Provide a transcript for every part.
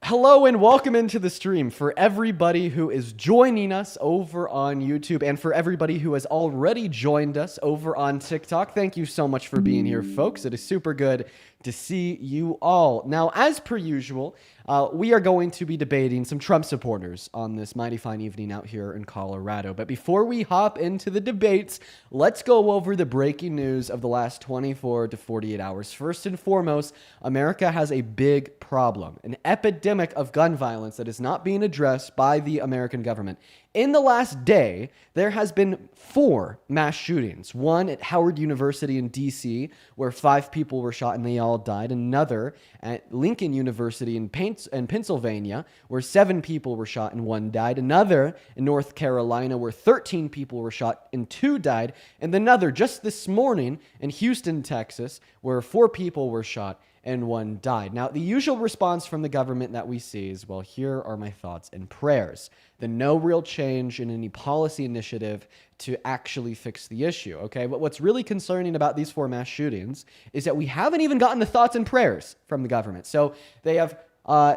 Hello and welcome into the stream for everybody who is joining us over on YouTube and for everybody who has already joined us over on TikTok. Thank you so much for being here, folks. It is super good to see you all. Now, as per usual, we are going to be debating some Trump supporters on this mighty fine evening out here in Colorado. But before we hop into the debates, let's go over the breaking news of the last 24 to 48 hours. First and foremost, America has a big problem, an epidemic of gun violence that is not being addressed by the American government. In the last day, there has been 4 mass shootings. One at Howard University in D.C., where 5 people were shot and they all died. Another at Lincoln University in Pennsylvania, where 7 people were shot and 1 died. Another in North Carolina, where 13 people were shot and 2 died. And another just this morning in Houston, Texas, where 4 people were shot and 1 died. Now, the usual response from the government that we see is, well, here are my thoughts and prayers. No real change in any policy initiative to actually fix the issue, okay? But what's really concerning about these 4 mass shootings is that we haven't even gotten the thoughts and prayers from the government. So they have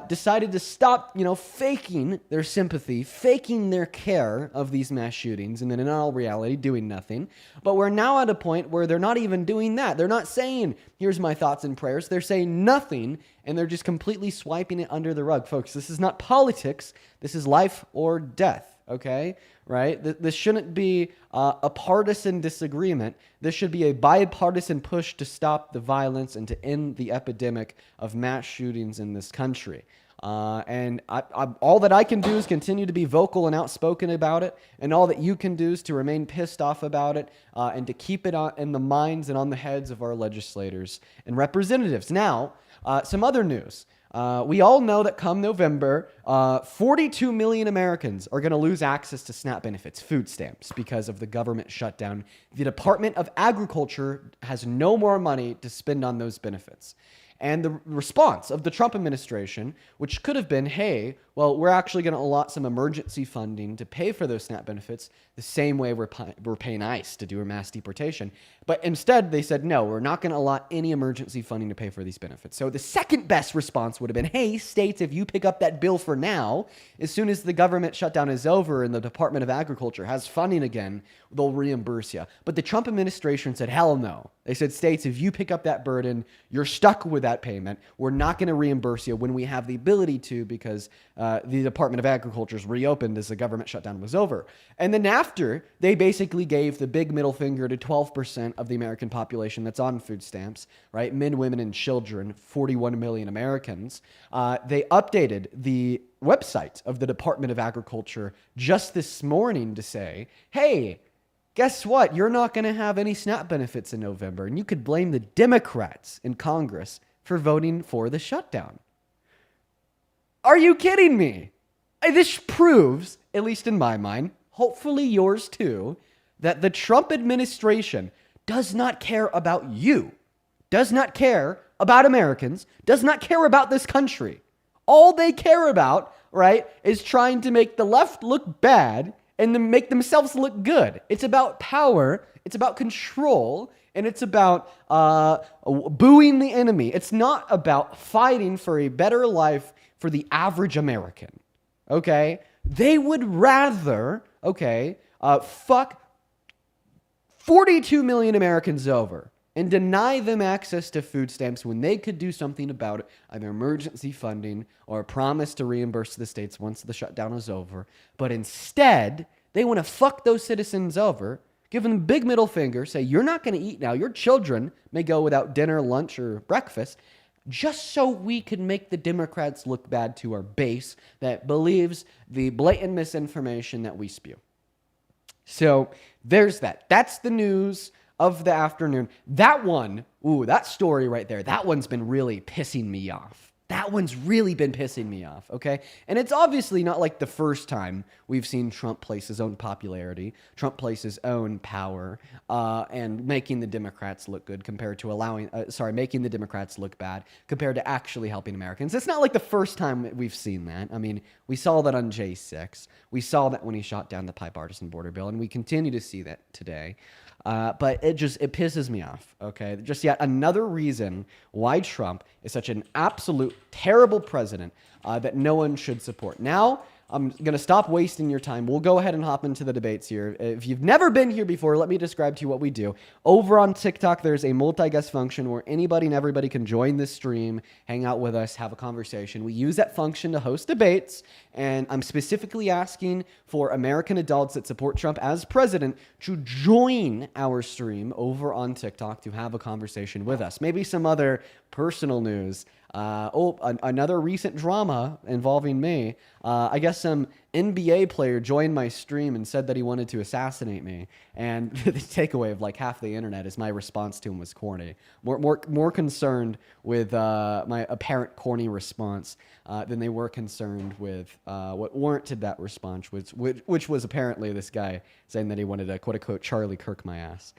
decided to stop, faking their sympathy, faking their care of these mass shootings, and then in all reality, doing nothing. But we're now at a point where they're not even doing that. They're not saying, here's my thoughts and prayers. They're saying nothing, and they're just completely swiping it under the rug. Folks, this is not politics. This is life or death, okay? Right? This shouldn't be a partisan disagreement. This should be a bipartisan push to stop the violence and to end the epidemic of mass shootings in this country. And all that I can do is continue to be vocal and outspoken about it, and all that you can do is to remain pissed off about it and to keep it in the minds and on the heads of our legislators and representatives. Now, some other news. We all know that come November, 42 million Americans are going to lose access to SNAP benefits, food stamps, because of the government shutdown. The Department of Agriculture has no more money to spend on those benefits. And the response of the Trump administration, which could have been, hey, well, we're actually going to allot some emergency funding to pay for those SNAP benefits the same way we're paying ICE to do a mass deportation. But instead, they said, no, we're not going to allot any emergency funding to pay for these benefits. So the second best response would have been, hey, states, if you pick up that bill for now, as soon as the government shutdown is over and the Department of Agriculture has funding again, they'll reimburse you. But the Trump administration said, hell no. They said, states, if you pick up that burden, you're stuck with that payment. We're not going to reimburse you when we have the ability to, because the Department of Agriculture is reopened as the government shutdown was over. And then after, they basically gave the big middle finger to 12% of the American population that's on food stamps, right? Men, women, and children, 41 million Americans. They updated the website of the Department of Agriculture just this morning to say, hey, guess what? You're not going to have any SNAP benefits in November, and you could blame the Democrats in Congress for voting for the shutdown. Are you kidding me? This proves, at least in my mind, hopefully yours too, that the Trump administration does not care about you, does not care about Americans, does not care about this country. All they care about, right, is trying to make the left look bad and to make themselves look good. It's about power, it's about control, and it's about booing the enemy. It's not about fighting for a better life for the average American, okay? They would rather, fuck 42 million Americans over and deny them access to food stamps when they could do something about it, either emergency funding or a promise to reimburse the states once the shutdown is over. But instead, they want to fuck those citizens over, give them a big middle finger, say, you're not going to eat now. Your children may go without dinner, lunch, or breakfast, just so we can make the Democrats look bad to our base that believes the blatant misinformation that we spew. So there's that. That's the news of the afternoon. That one, that story right there, that one's been really pissing me off. That one's really been pissing me off, okay? And it's obviously not like the first time we've seen Trump place his own popularity, Trump place his own power, and making the Democrats look good compared to making the Democrats look bad compared to actually helping Americans. It's not like the first time we've seen that. I mean, we saw that on J6. We saw that when he shot down the bipartisan border bill, and we continue to see that today. But it pisses me off, okay? Just yet another reason why Trump is such an absolute terrible president, that no one should support. Now, I'm going to stop wasting your time. We'll go ahead and hop into the debates here. If you've never been here before, let me describe to you what we do. Over on TikTok, there's a multi-guest function where anybody and everybody can join the stream, hang out with us, have a conversation. We use that function to host debates, and I'm specifically asking for American adults that support Trump as president to join our stream over on TikTok to have a conversation with us. Maybe some other personal news. Another recent drama involving me. I guess some NBA player joined my stream and said that he wanted to assassinate me. And the takeaway of like half the internet is my response to him was corny. More concerned with my apparent corny response than they were concerned with what warranted that response, which was apparently this guy saying that he wanted to quote unquote Charlie Kirk my ass.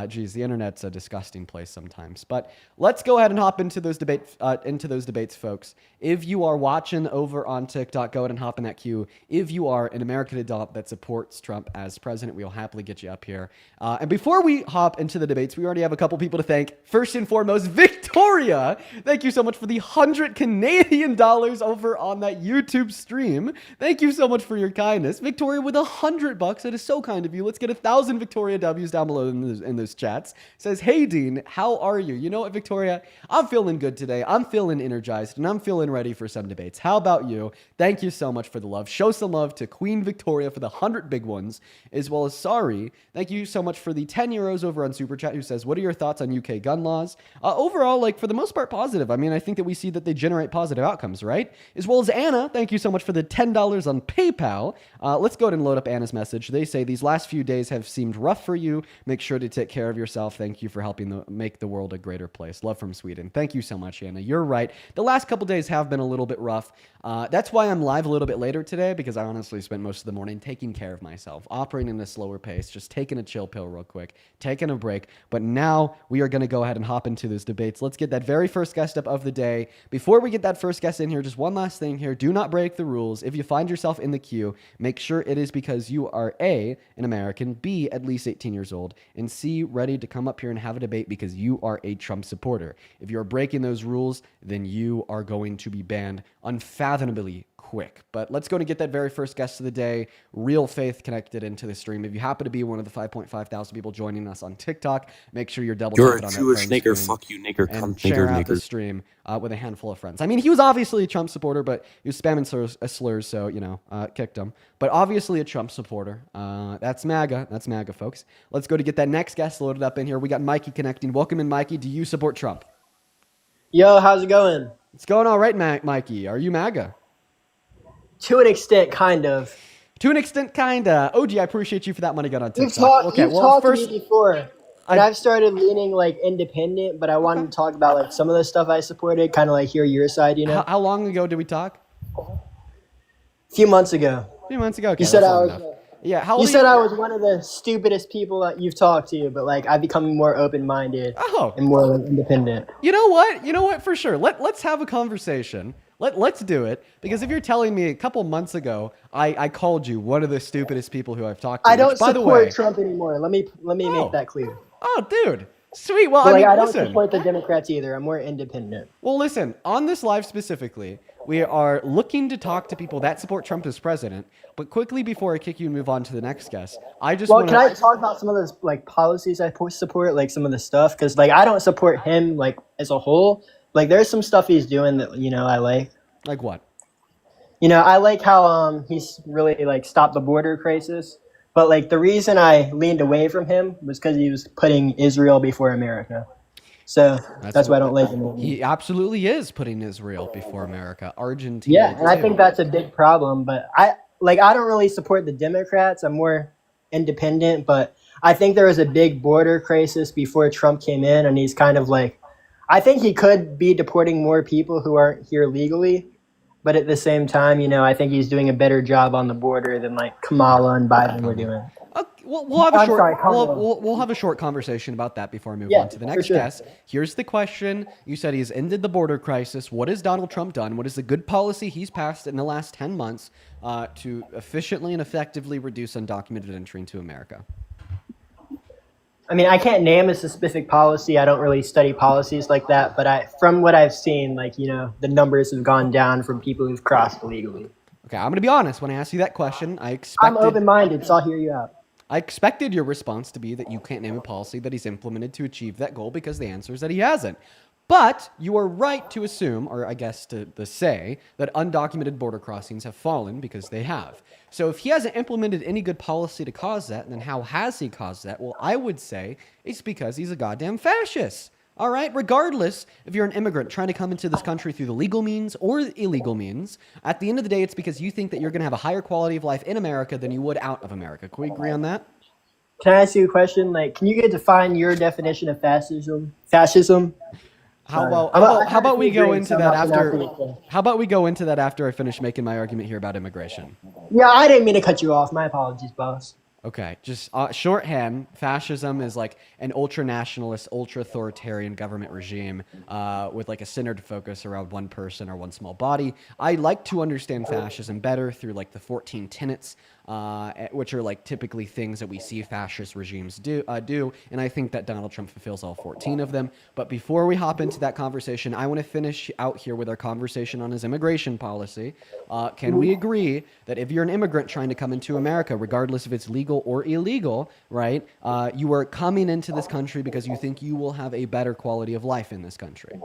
Geez, the internet's a disgusting place sometimes. But let's go ahead and hop into those debates, folks. If you are watching over on TikTok, go ahead and hop in that queue. If you are an American adult that supports Trump as president, we'll happily get you up here. And before we hop into the debates, we already have a couple people to thank. First and foremost, Victoria. Thank you so much for the 100 Canadian dollars over on that YouTube stream. Thank you so much for your kindness. Victoria with $100. That is so kind of you. Let's get 1,000 Victoria W's down below in those chats. Says, hey, Dean, how are you? You know what, Victoria? I'm feeling good today. I'm feeling energized, and I'm feeling ready for some debates. How about you? Thank you so much for the love. Show some love to Queen Victoria for the 100 big ones, as well as Sorry. Thank you so much for the 10 euros over on Super Chat, who says, what are your thoughts on UK gun laws? Overall, like, for the most part, positive. I mean, I think that we see that they generate positive outcomes, right? As well as Anna, thank you so much for the $10 on PayPal. Let's go ahead and load up Anna's message. They say, these last few days have seemed rough for you. Make sure to take care of yourself. Thank you for helping make the world a greater place. Love from Sweden. Thank you so much, Anna. You're right. The last couple days have been a little bit rough. That's why I'm live a little bit later today, because I honestly spent most of the morning taking care of myself, operating at a slower pace, just taking a chill pill real quick, taking a break. But now we are going to go ahead and hop into those debates. Let's get that very first guest up of the day. Before we get that first guest in here, just one last thing here. Do not break the rules. If you find yourself in the queue, make sure it is because you are A, an American, B, at least 18 years old, and C, ready to come up here and have a debate because you are a Trump supporter. If you're breaking those rules, then you are going to be banned unfathomably quick. But let's go and get that very first guest of the day, Real Faith, connected into the stream. If you happen to be one of the 5.5 thousand people joining us on TikTok, make sure you're double tapping on that Jewish nigger, fuck you, nigger, and cunt, share nigger, out the nigger. stream with a handful of friends. I mean, he was obviously a Trump supporter, but he was spamming slurs, so, you know, kicked him. But obviously a Trump supporter. That's MAGA. That's MAGA, folks. Let's go to get that next guest loaded up in here. We got Mikey connecting. Welcome in, Mikey. Do you support Trump? Yo, how's it going? It's going all right, Mikey. Are you MAGA? To an extent, kind of. To an extent, kinda. OG, I appreciate you for that money gun on TikTok. You've talked to me before. And I've started leaning like independent, but I wanted to talk about like some of the stuff I supported, kind of like hear your side, you know? How long ago did we talk? A few months ago. A few months ago. Okay, you said I was. Yeah. How you said I was one of the stupidest people that you've talked to, but like I've become more open-minded and more like, independent. You know what? You know what? For sure. Let's have a conversation. Let's do it, because if you're telling me a couple months ago I called you one of the stupidest people who I've talked to, I don't support Trump anymore. Let me make that clear. Oh, dude. Sweet. Well, but I mean, I don't listen. support the Democrats either. I'm more independent. Well, listen, on this live specifically, we are looking to talk to people that support Trump as president. But quickly, before I kick you and move on to the next guest, I just want to... Can I talk about some of those like policies I support, like some of the stuff? Because like I don't support him like as a whole. Like there's some stuff he's doing that, you know, I like. Like what? You know, I like how he's really like stopped the border crisis. But like the reason I leaned away from him was because he was putting Israel before America. So that's why I don't like him anymore. He absolutely is putting Israel before America. Argentina. Yeah, and I think that's a big problem. But I don't really support the Democrats. I'm more independent. But I think there was a big border crisis before Trump came in, and he's kind of like, I think he could be deporting more people who aren't here legally. But at the same time, you know, I think he's doing a better job on the border than like Kamala and Biden were doing. We'll have a short conversation about that before I move on to the next guest. Here's the question. You said he's ended the border crisis. What has Donald Trump done? What is the good policy he's passed in the last 10 months to efficiently and effectively reduce undocumented entry into America? I mean, I can't name a specific policy. I don't really study policies like that, but from what I've seen, like, the numbers have gone down from people who've crossed illegally. Okay, I'm going to be honest. When I asked you that question, I'm open-minded, so I'll hear you out. I expected your response to be that you can't name a policy that he's implemented to achieve that goal because the answer is that he hasn't. But you are right to assume, or I guess to say, that undocumented border crossings have fallen because they have. So if he hasn't implemented any good policy to cause that, then how has he caused that? Well, I would say it's because he's a goddamn fascist. All right, regardless if you're an immigrant trying to come into this country through the legal means or illegal means, at the end of the day, it's because you think that you're going to have a higher quality of life in America than you would out of America. Can we agree on that? Can I ask you a question? Like, can you define your definition of fascism? Fascism? How about we go into that after I finish making my argument here about immigration? Yeah, I didn't mean to cut you off. My apologies, boss. Okay, just shorthand, fascism is like an ultra-nationalist, ultra-authoritarian government regime with like a centered focus around one person or one small body. I like to understand fascism better through like the 14 tenets, which are like typically things that we see fascist regimes do, and I think that Donald Trump fulfills all 14 of them. But before we hop into that conversation, I want to finish out here with our conversation on his immigration policy. Can we agree that if you're an immigrant trying to come into America, regardless if it's legal or illegal, right, you are coming into this country because you think you will have a better quality of life in this country?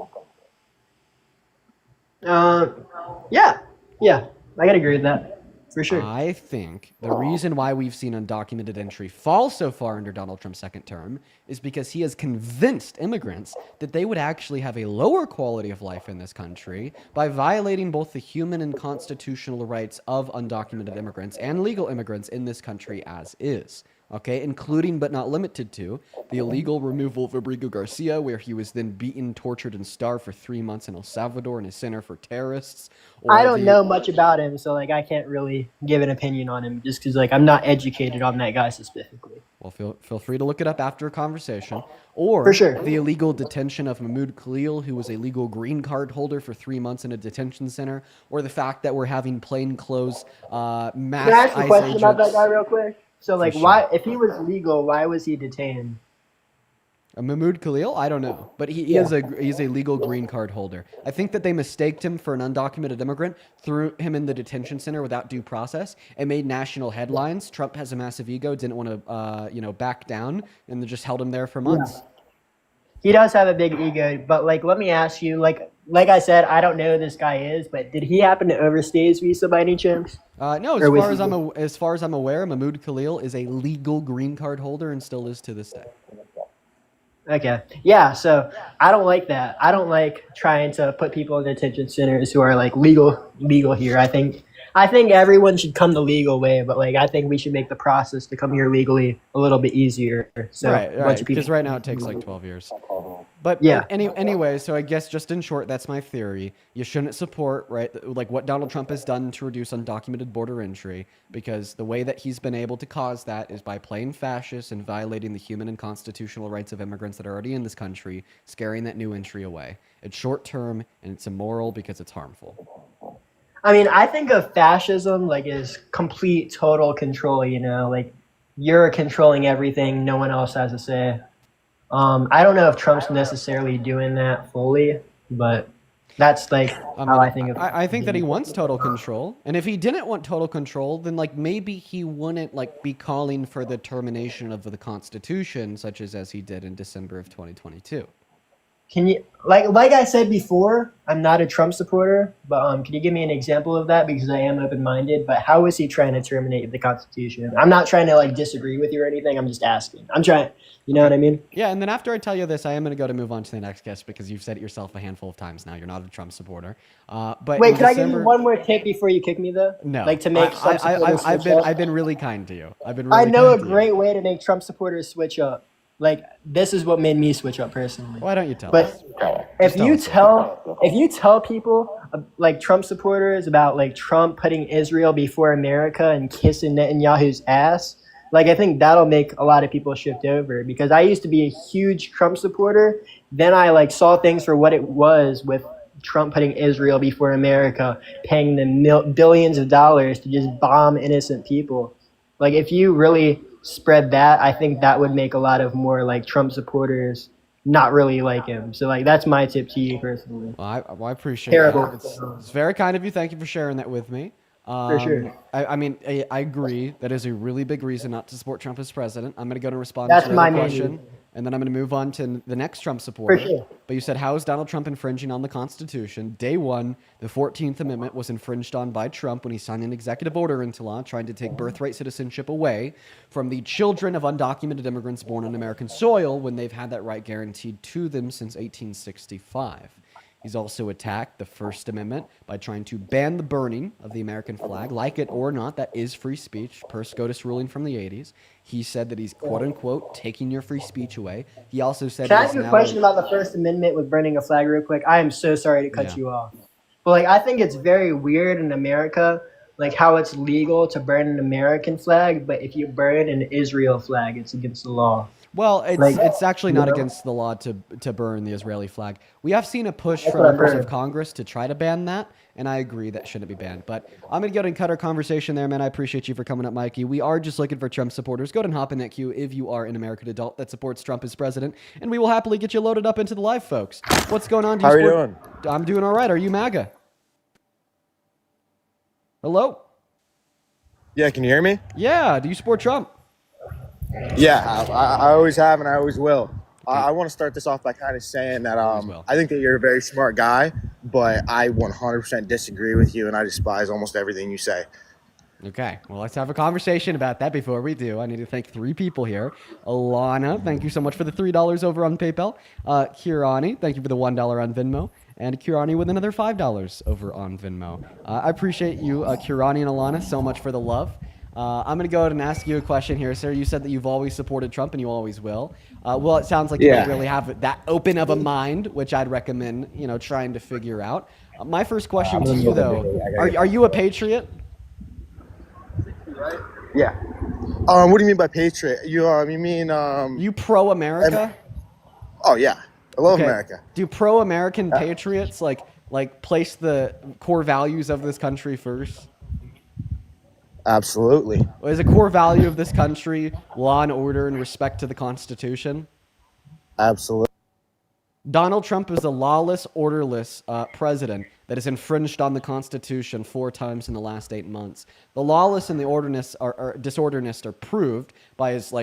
Yeah, I gotta agree with that. For sure. I think the reason why we've seen undocumented entry fall so far under Donald Trump's second term is because he has convinced immigrants that they would actually have a lower quality of life in this country by violating both the human and constitutional rights of undocumented immigrants and legal immigrants in this country as is. Okay, including but not limited to the illegal removal of Rodrigo Garcia, where he was then beaten, tortured, and starved for 3 months in El Salvador in a center for terrorists. I don't know much about him, so like I can't really give an opinion on him just because like I'm not educated on that guy specifically. Well, feel free to look it up after a conversation. Or for sure. The illegal detention of Mahmoud Khalil, who was a legal green card holder for 3 months in a detention center, or the fact that we're having plainclothes mass Can I ask a question about that guy real quick? So, like, why, if he was legal, why was he detained? Mahmoud Khalil? I don't know, but he's a legal green card holder. I think that they mistaked him for an undocumented immigrant, threw him in the detention center without due process, and made national headlines. Trump has a massive ego, didn't want to back down, and they just held him there for months. Yeah. He does have a big ego, but like, let me ask you, like I said, I don't know who this guy is, but did he happen to overstay his visa by any chance? No, as far as I'm aware, Mahmoud Khalil is a legal green card holder and still is to this day. Okay. Yeah, so I don't like that. I don't like trying to put people in detention centers who are like legal here. I think everyone should come the legal way, but like I think we should make the process to come here legally a little bit easier. So right. Because right now it takes like 12 years. But yeah. Anyway, so I guess just in short, that's my theory. You shouldn't support, right, like what Donald Trump has done to reduce undocumented border entry, because the way that he's been able to cause that is by playing fascist and violating the human and constitutional rights of immigrants that are already in this country, scaring that new entry away. It's short term and it's immoral because it's harmful. I mean, I think of fascism like as complete, total control, like you're controlling everything. No one else has a say. I don't know if Trump's necessarily doing that fully, but that's like how I think of it. I think that he wants total control. And if he didn't want total control, then like maybe he wouldn't like be calling for the termination of the Constitution, such as he did in December of 2022. Can you like I said before, I'm not a Trump supporter, but can you give me an example of that, because I am open-minded, but how is he trying to terminate the Constitution? I'm not trying to like disagree with you or anything. I'm just asking. I'm trying, you know what I mean? Yeah, and then after I tell you this, I am going to move on to the next guest, because you've said it yourself a handful of times now. You're not a Trump supporter. But wait, can I give you one more tip before you kick me though? No. Like to make I've been really kind to you. I know a great way to make Trump supporters switch up. Like, this is what made me switch up personally. Why don't you tell us? But if you tell people, like Trump supporters, about like Trump putting Israel before America and kissing Netanyahu's ass, like I think that'll make a lot of people shift over. Because I used to be a huge Trump supporter. Then I like saw things for what it was with Trump putting Israel before America, paying them billions of dollars to just bomb innocent people. Like if you really spread that, I think that would make a lot of more like Trump supporters not really like him. So like that's my tip to you personally. Well, I appreciate Terrible. that. It's very kind of you. Thank you for sharing that with me. For sure. I mean, I agree. That is a really big reason not to support Trump as president. I'm going to go to respond That's to your my other main question, reason. and then I'm going to move on to the next Trump For supporter. sure. But you said, how is Donald Trump infringing on the Constitution? Day one, the 14th Amendment was infringed on by Trump when he signed an executive order into law trying to take birthright citizenship away from the children of undocumented immigrants born on American soil when they've had that right guaranteed to them since 1865. He's also attacked the First Amendment by trying to ban the burning of the American flag. Like it or not, that is free speech, per SCOTUS ruling from the 80s. He said that he's, quote unquote, taking your free speech away. He also said Can I he's ask you a now question about the First Amendment with burning a flag real quick? I am so sorry to cut Yeah. you off. But like I think it's very weird in America, like how it's legal to burn an American flag, but if you burn an Israel flag, it's against the law. Well, Like it's actually not you know? against the law to burn the Israeli flag. We have seen a push That's from what I've members of heard. Congress to try to ban that, and I agree that shouldn't be banned. But I'm going to go ahead and cut our conversation there, man. I appreciate you for coming up, Mikey. We are just looking for Trump supporters. Go ahead and hop in that queue if you are an American adult that supports Trump as president, and we will happily get you loaded up into the live, folks. What's going on? How are you doing? I'm doing all right. Are you MAGA? Hello? Yeah, can you hear me? Yeah. Do you support Trump? Yeah, I always have and I always will. I want to start this off by kind of saying that Always will. I think that you're a very smart guy, but I 100% disagree with you and I despise almost everything you say. Okay, well, let's have a conversation about that. Before we do, I need to thank three people here. Alana, thank you so much for the $3 over on PayPal. Kirani, thank you for the $1 on Venmo. And Kirani with another $5 over on Venmo. I appreciate you, Kirani and Alana, so much for the love. I'm going to go ahead and ask you a question here, sir. You said that you've always supported Trump and you always will. Well, it sounds like you Yeah. don't really have that open of a mind, which I'd recommend, trying to figure out. My first question to you, though, are you a patriot? Yeah. What do you mean by patriot? You mean You pro-America? Oh yeah, I love Okay. America. Do pro-American patriots like place the core values of this country first? Absolutely. Is a core value of this country law and order and respect to the Constitution? Absolutely. Donald Trump is a lawless, orderless president that has infringed on the Constitution 4 times in the last 8 months. The lawless and the disordernists are proved by his,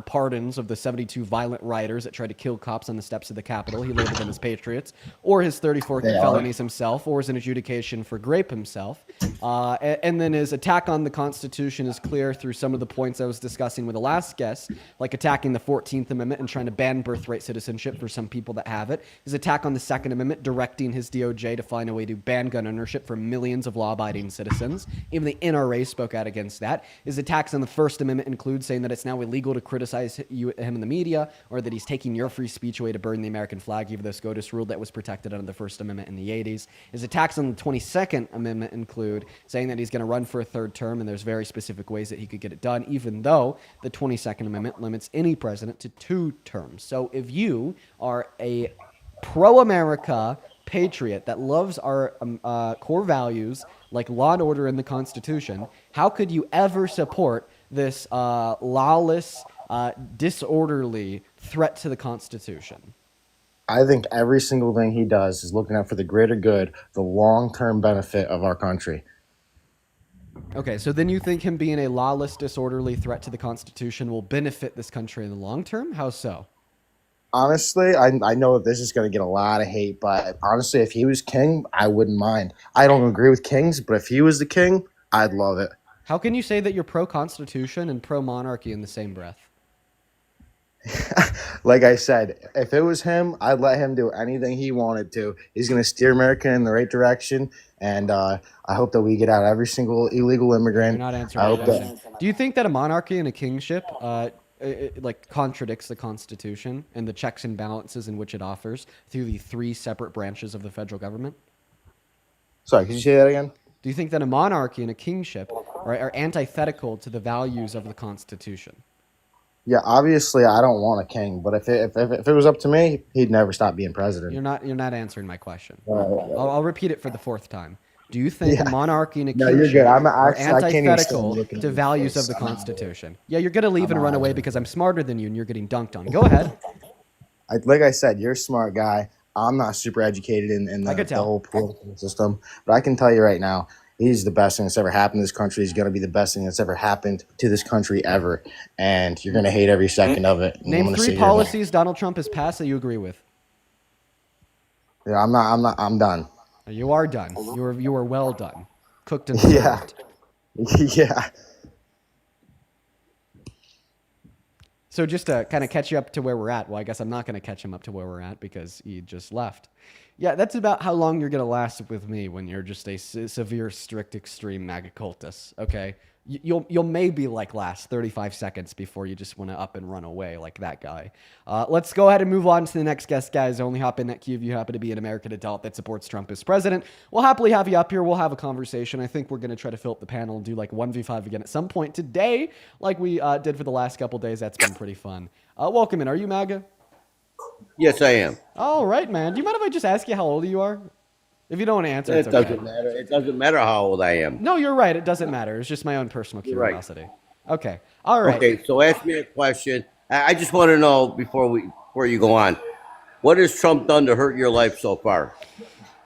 pardons of the 72 violent rioters that tried to kill cops on the steps of the Capitol. He labeled them as patriots, or his 34 felonies himself, or his adjudication for grape himself. And then his attack on the Constitution is clear through some of the points I was discussing with the last guest, like attacking the 14th Amendment and trying to ban birthright citizenship for some people that have it. His attack on the Second Amendment, directing his DOJ to find a way to ban gun ownership for millions of law-abiding citizens. Even the NRA spoke out against that. His attacks on the First Amendment include saying that it's now illegal to criticize him in the media, or that he's taking your free speech away to burn the American flag, even though SCOTUS ruled that was protected under the First Amendment in the 80s. His attacks on the 22nd Amendment include saying that he's going to run for a third term, and there's very specific ways that he could get it done, even though the 22nd Amendment limits any president to 2 terms. So if you are a pro-America patriot that loves our core values like law and order and the Constitution, how could you ever support this lawless, disorderly threat to the Constitution? I think every single thing he does is looking out for the greater good, the long-term benefit of our country. Okay, so then you think him being a lawless, disorderly threat to the Constitution will benefit this country in the long term? How so? Honestly, I know that this is going to get a lot of hate, but honestly, if he was king, I wouldn't mind. I don't agree with kings, but if he was the king, I'd love it. How can you say that you're pro-Constitution and pro-monarchy in the same breath? Like I said, if it was him, I'd let him do anything he wanted to. He's going to steer America in the right direction, and I hope that we get out every single illegal immigrant. You're not answering I my hope question. that Do you think that a monarchy and a kingship contradicts the Constitution and the checks and balances in which it offers through the 3 separate branches of the federal government? Sorry, could you say that again? Do you think that a monarchy and a kingship are antithetical to the values of the Constitution? Yeah, obviously, I don't want a king, but if it was up to me, he'd never stop being president. You're not answering my question. Right. I'll repeat it for the 4th time. Do you think Yeah. monarchy and a No, you're good. kingship I'm are actually, I can't even stand antithetical looking to at your values of face. the I'm out of it. Constitution? Yeah, you're gonna leave I'm and run out of away it. because I'm smarter than you and you're getting dunked on. Go ahead. Like I said, you're a smart guy. I'm not super educated in I could the tell. whole political system, but I can tell you right now, he's the best thing that's ever happened to this country. He's going to be the best thing that's ever happened to this country ever, and you're going to hate every second of it. And I'm Name going to 3 sit here. policies Donald Trump has passed that you agree with. Yeah, I'm not. I'm not. I'm done. You are done. You are well done. Cooked and Yeah. served. Yeah. So just to kind of catch you up to where we're at, well, I guess I'm not going to catch him up to where we're at because he just left. Yeah, that's about how long you're going to last with me when you're just a severe, strict, extreme MAGA cultist, okay? You'll maybe like last 35 seconds before you just want to up and run away like that guy. Let's go ahead and move on to the next guest, guys. Only hop in that queue if you happen to be an American adult that supports Trump as president. We'll happily have you up here. We'll have a conversation. I think we're going to try to fill up the panel and do like 1v5 again at some point today, like we did for the last couple days. That's been pretty fun. Welcome in. Are you MAGA? Yes, I am. All right, man. Do you mind if I just ask you how old you are? If you don't want to answer, It it's okay. doesn't matter. It doesn't matter how old I am. No, you're right. It doesn't matter. It's just my own personal You're right. curiosity. Okay. All right. Okay, so ask me a question. I just want to know before you go on, what has Trump done to hurt your life so far?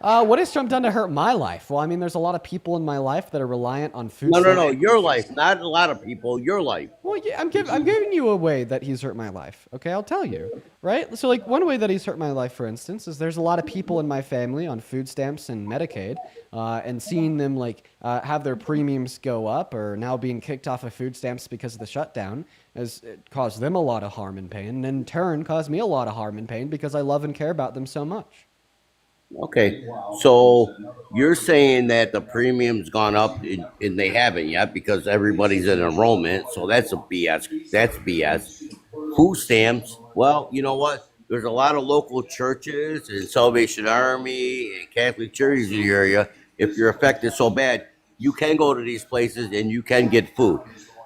What has Trump done to hurt my life? Well, I mean, there's a lot of people in my life that are reliant on food. No, your life, not a lot of people. Your life. Well, yeah, I'm giving you a way that he's hurt my life. Okay, I'll tell you. Right? So, like, one way that he's hurt my life, for instance, is there's a lot of people in my family on food stamps and Medicaid, and seeing them like have their premiums go up or now being kicked off of food stamps because of the shutdown has caused them a lot of harm and pain, and in turn caused me a lot of harm and pain because I love and care about them so much. Okay, so you're saying that the premium's gone up and they haven't yet because everybody's in enrollment, so that's a BS. That's BS. Food stamps, well, you know what? There's a lot of local churches and Salvation Army and Catholic churches in the area. If you're affected so bad, you can go to these places and you can get food.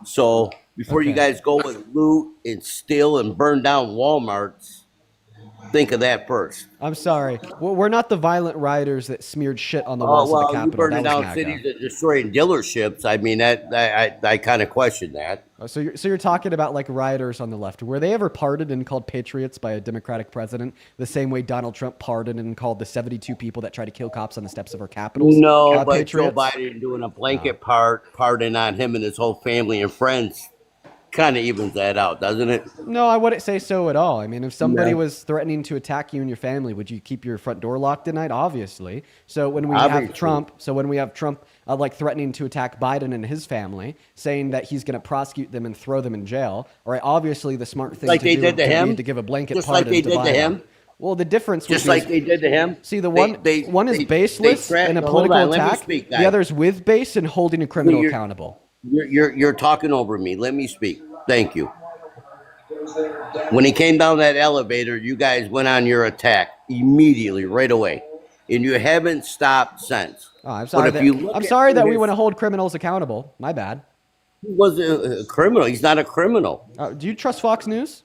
So before you Okay. guys go and loot and steal and burn down Walmarts, think of that first. I'm sorry. We're not the violent rioters that smeared shit on the Oh walls of the well, you Capitol. burning That was down MAGA. cities and destroying dealerships. I mean, I kind of question that. So you're talking about like rioters on the left. Were they ever pardoned and called patriots by a Democratic president the same way Donald Trump pardoned and called the 72 people that tried to kill cops on the steps of our capitals? No, but patriots? Joe Biden doing a blanket pardon on him and his whole family and friends kind of evens that out, doesn't it? No, I wouldn't say so at all. I mean, if somebody Yeah. was threatening to attack you and your family, would you keep your front door locked at night? Obviously. So when we have Obviously. Trump like threatening to attack Biden and his family, saying that he's going to prosecute them and throw them in jail, all right, obviously the smart thing Like to they do did to would him? be to give a blanket Just like pardon they to did to Biden. him? Well, the difference Just was like they did to him. see one is they baseless in a hold political on, let me attack. speak, The guy. other's with base and holding a criminal You're- accountable. You're talking over me. Let me speak. Thank you. When he came down that elevator, you guys went on your attack immediately, right away, and you haven't stopped since. Oh, I'm sorry. But if you look I'm at sorry that we his- want to hold criminals accountable. My bad. He wasn't a criminal. He's not a criminal. Do you trust Fox News?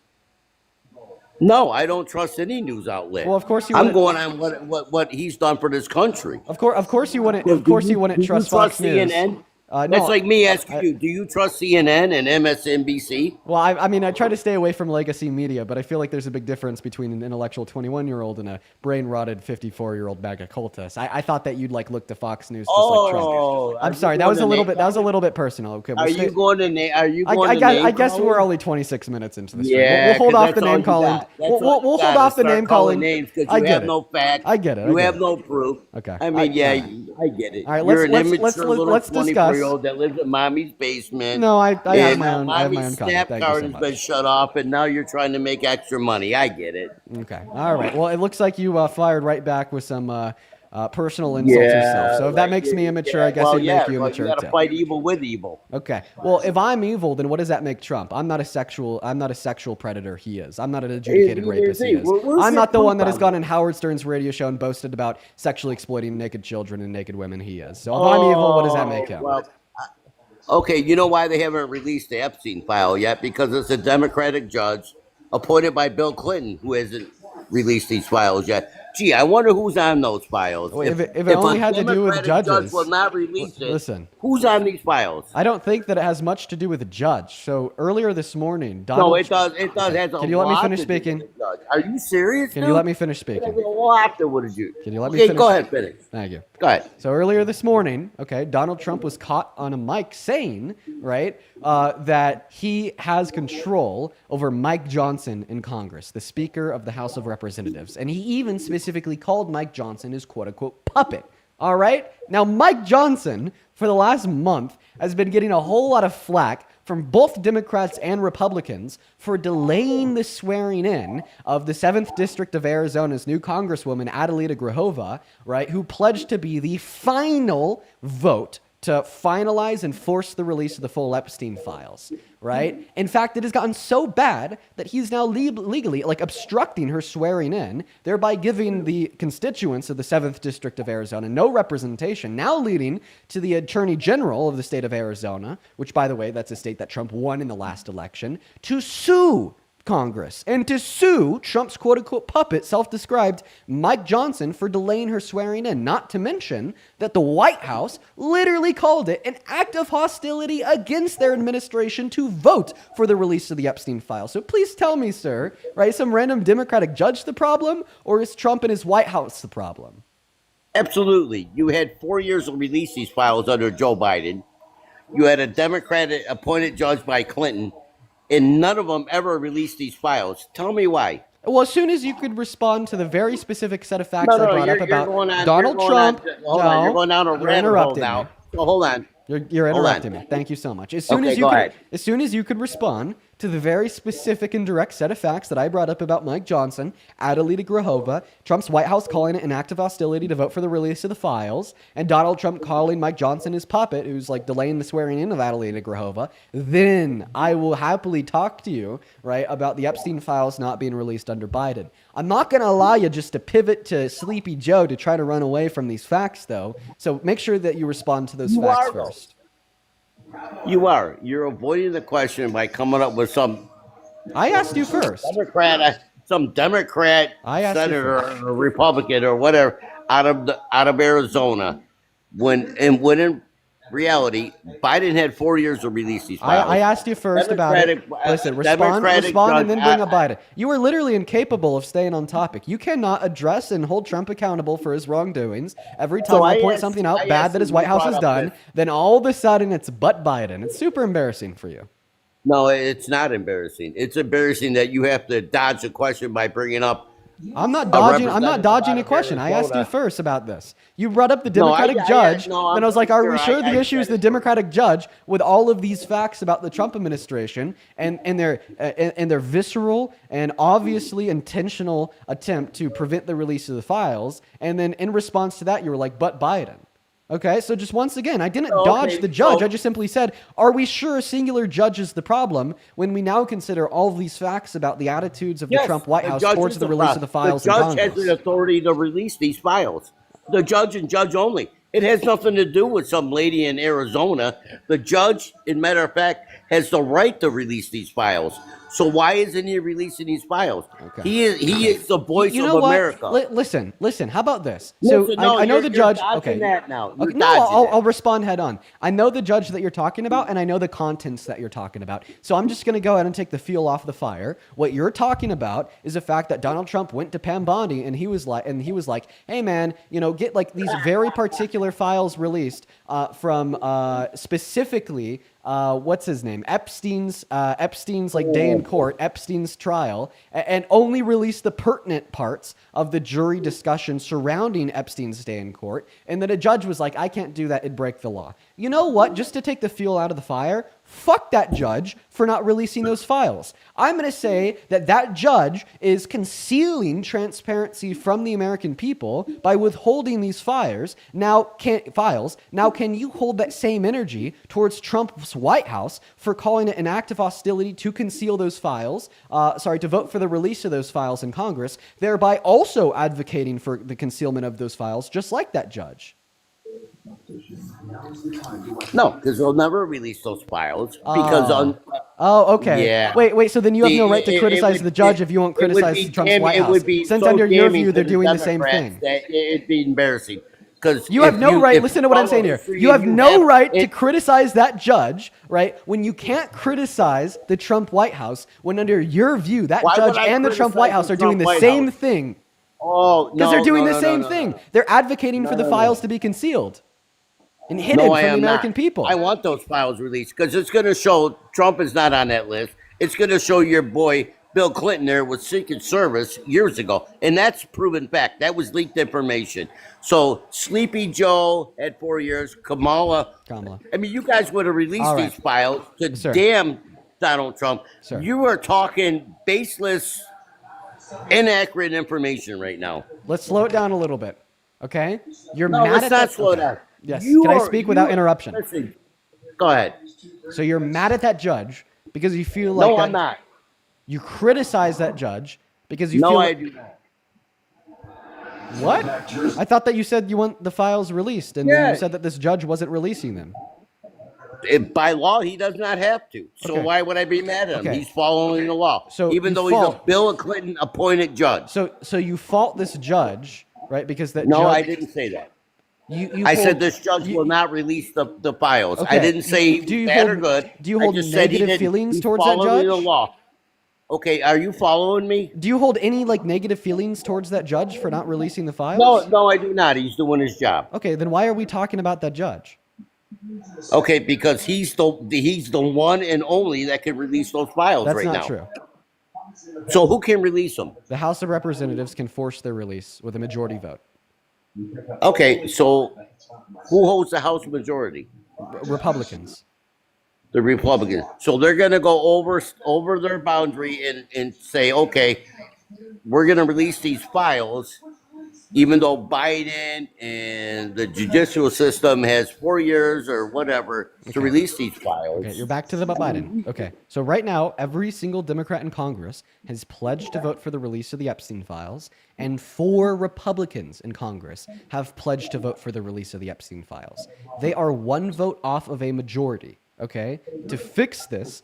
No, I don't trust any news outlet. Well, of course you I'm wouldn't- going on what he's done for this country. Of course you wouldn't. Of course you wouldn't Do trust Fox News. CNN? No, That's like me asking you, do you trust CNN and MSNBC? Well, I mean, I try to stay away from legacy media, but I feel like there's a big difference between an intellectual 21-year-old and a brain-rotted 54-year-old MAGA cultist. I thought that you'd like look to Fox News just like Trump. I'm sorry, that was a little bit personal. Okay, Are you going to name? Are you going to name? I guess calling? we're only 26 minutes into the stream. Yeah, We'll hold 'cause off that's the all name you calling. got. That's We'll all you hold got off is the start name calling calling. names because I you get have it. no facts. I get it. You I have get no proof. Okay. I mean, I get it. All right, You're an let's immature little discuss. 24-year-old that lives in mommy's basement. No, I have and my own. I have my mommy's own comment. snap Thank you card so has much. been shut off, and now you're trying to make extra money. I get it. Okay. All right. Well, it looks like you fired right back with some personal insults yourself. So if that makes me immature, I guess it'd make you immature You got to too. fight evil with evil. Okay. Well, if I'm evil, then what does that make Trump? I'm not a sexual predator. He is. I'm not an adjudicated Neither rapist. is He he. is. Where's I'm your not the one proof that has on gone that? in Howard Stern's radio show and boasted about sexually exploiting naked children and naked women. He is. So if I'm evil, what does that make him? Well, okay, you know why they haven't released the Epstein file yet? Because it's a Democratic judge appointed by Bill Clinton who hasn't released these files yet. Gee, I wonder who's on those files. Well, if it only a had to do with Democratic judge judges, will not release it, listen. who's on these files? I don't think that it has much to do with the judge. So earlier this morning, No, Donald. it does. It does. Has a Can you let me lot finish to do with speaking? the judge. Are you serious? Can dude? you let me finish It speaking? has a lot to do with you. Can you let me Okay, finish? go ahead, finish. Thank you. Go ahead. So earlier this morning, okay, Donald Trump was caught on a mic saying, right, that he has control over Mike Johnson in Congress, the Speaker of the House of Representatives. And he even specifically called Mike Johnson his quote-unquote puppet. All right? Now, Mike Johnson, for the last month, has been getting a whole lot of flack from both Democrats and Republicans for delaying the swearing in of the 7th District of Arizona's new Congresswoman, Adelita Grahova, right, who pledged to be the final vote to finalize and force the release of the full Epstein files, right? In fact, it has gotten so bad that he's now legally, like, obstructing her swearing in, thereby giving the constituents of the 7th District of Arizona no representation, now leading to the Attorney General of the state of Arizona, which, by the way, that's a state that Trump won in the last election, to sue Congress and to sue Trump's quote-unquote puppet, self-described Mike Johnson, for delaying her swearing in. Not to mention that the White House literally called it an act of hostility against their administration to vote for the release of the Epstein files. So please tell me, sir, right, some random Democratic judge the problem, or is Trump and his White House the problem? Absolutely. You had 4 years to release these files under Joe Biden. You had a Democratic appointed judge by Clinton, and none of them ever released these files. Tell me why. Well, as soon as you could respond to the very specific set of facts I brought up about going Donald Trump. Hold on, you're going down a you're rabbit hole interrupting now. me. So hold on. You're Hold interrupting on. me. Thank you so much. As soon Okay, as you go could, ahead. as soon as you could respond to the very specific and direct set of facts that I brought up about Mike Johnson, Adelita Grahova, Trump's White House calling it an act of hostility to vote for the release of the files, and Donald Trump calling Mike Johnson his puppet, who's like delaying the swearing in of Adelita Grahova, then I will happily talk to you, right, about the Epstein files not being released under Biden. I'm not going to allow you just to pivot to Sleepy Joe to try to run away from these facts, though. So make sure that you respond to those facts though. first. You are. You're avoiding the question by coming up with some I asked you first. Democrat I asked you senator or Republican or whatever out of Arizona, when in reality Biden had 4 years to release these files. I asked you first about it. Listen, respond and then bring up Biden. You were literally incapable of staying on topic. You cannot address and hold Trump accountable for his wrongdoings. Every time I point something out bad that his White House has done, then all of a sudden it's but Biden. It's super embarrassing for you. No, it's not embarrassing. It's embarrassing that you have to dodge the question by bringing up. I'm not dodging a question. I asked you first about this. You brought up the Democratic judge, and I was like, are we sure the issue is the Democratic judge with all of these facts about the Trump administration and their visceral and obviously intentional attempt to prevent the release of the files? And then in response to that, you were like, but Biden. Okay, so just once again, I didn't dodge the judge. I just simply said, are we sure a singular judge is the problem when we now consider all of these facts about the attitudes of the Trump White House towards the release of the files in Congress? The judge has the authority to release these files. The judge and judge only. It has nothing to do with some lady in Arizona. The judge, in matter of fact, has the right to release these files. So why isn't he releasing these files? Okay. He is the voice of America. Listen. How about this? I know the judge. Okay. I'll respond head on. I know the judge that you're talking about, and I know the contents that you're talking about. So I'm just going to go ahead and take the fuel off the fire. What you're talking about is the fact that Donald Trump went to Pam Bondi, and he was like, hey man, get like these very particular files released from specifically. What's his name? Epstein's like day in court, Epstein's trial, and only release the pertinent parts of the jury discussion surrounding Epstein's day in court. And then a judge was like, I can't do that. It'd break the law. You know what? Just to take the fuel out of the fire, fuck that judge for not releasing those files. I'm going to say that judge is concealing transparency from the American people by withholding these files. Now, can you hold that same energy towards Trump's White House for calling it an act of hostility to conceal those files, to vote for the release of those files in Congress, thereby also advocating for the concealment of those files, just like that judge? No, because they'll never release those files because Oh, okay. Yeah. Wait. So then you have See, no right to criticize the judge if you won't criticize Trump's White It House. would be Since so under your damning view, to they're the doing the same Democrats thing. that it'd be embarrassing. Because You have no right. if Listen to what I'm saying follow here. history You have and no right to it- criticize that judge, right? When you can't criticize the Trump White House, when under your view, that Why judge would I and the Trump criticize White House the are doing Trump the White same House? thing. Oh, Because no, they're doing no, the no, same no, thing. no. They're advocating for the No. files to be concealed and hidden No, from I the am American not. people. I want those files released because it's going to show Trump is not on that list. It's going to show your boy Bill Clinton there with Secret Service years ago, and that's proven fact. That was leaked information. So Sleepy Joe had 4 years. Kamala. I mean, you guys would have released All right. these files to Sir. damn Donald Trump. Sir. You are talking baseless, inaccurate information right now. Let's slow it down a little bit, okay? You're No, mad let's at not that. slow Okay. down. Yes. You Can I are- speak you without are- interruption? Listen, go ahead. So you're mad at that judge because you feel like No, that- I'm not. You criticize that judge because you No, feel I like, do not. what? I thought that you said you want the files released, and then Yeah. you said that this judge wasn't releasing them. By law, he does not have to. So Okay. why would I be mad at him? Okay. He's following the law. So even you though he's a fault- Bill Clinton appointed judge. So you fault this judge, right? Because that No, judge, I didn't say that. You I hold- said this judge you- will not release the files. Okay. I didn't say Do you bad hold- or good. do you I hold just said he negative didn't. feelings He's towards that following judge? the law. Okay, are you following me? Do you hold any like negative feelings towards that judge for not releasing the files? No, I do not. He's doing his job. Okay, then why are we talking about that judge? Okay, because he's the one and only that can release those files That's right not now. true. So who can release them? The House of Representatives can force their release with a majority vote. Okay, so who holds the House majority? Republicans. The Republicans. So they're going to go over their boundary and say, okay, we're going to release these files, even though Biden and the judicial system has 4 years or whatever to release these files. Okay, you're back to the Biden. Okay, so right now, every single Democrat in Congress has pledged to vote for the release of the Epstein files, and 4 Republicans in Congress have pledged to vote for the release of the Epstein files. They are 1 vote off of a majority. Okay, to fix this,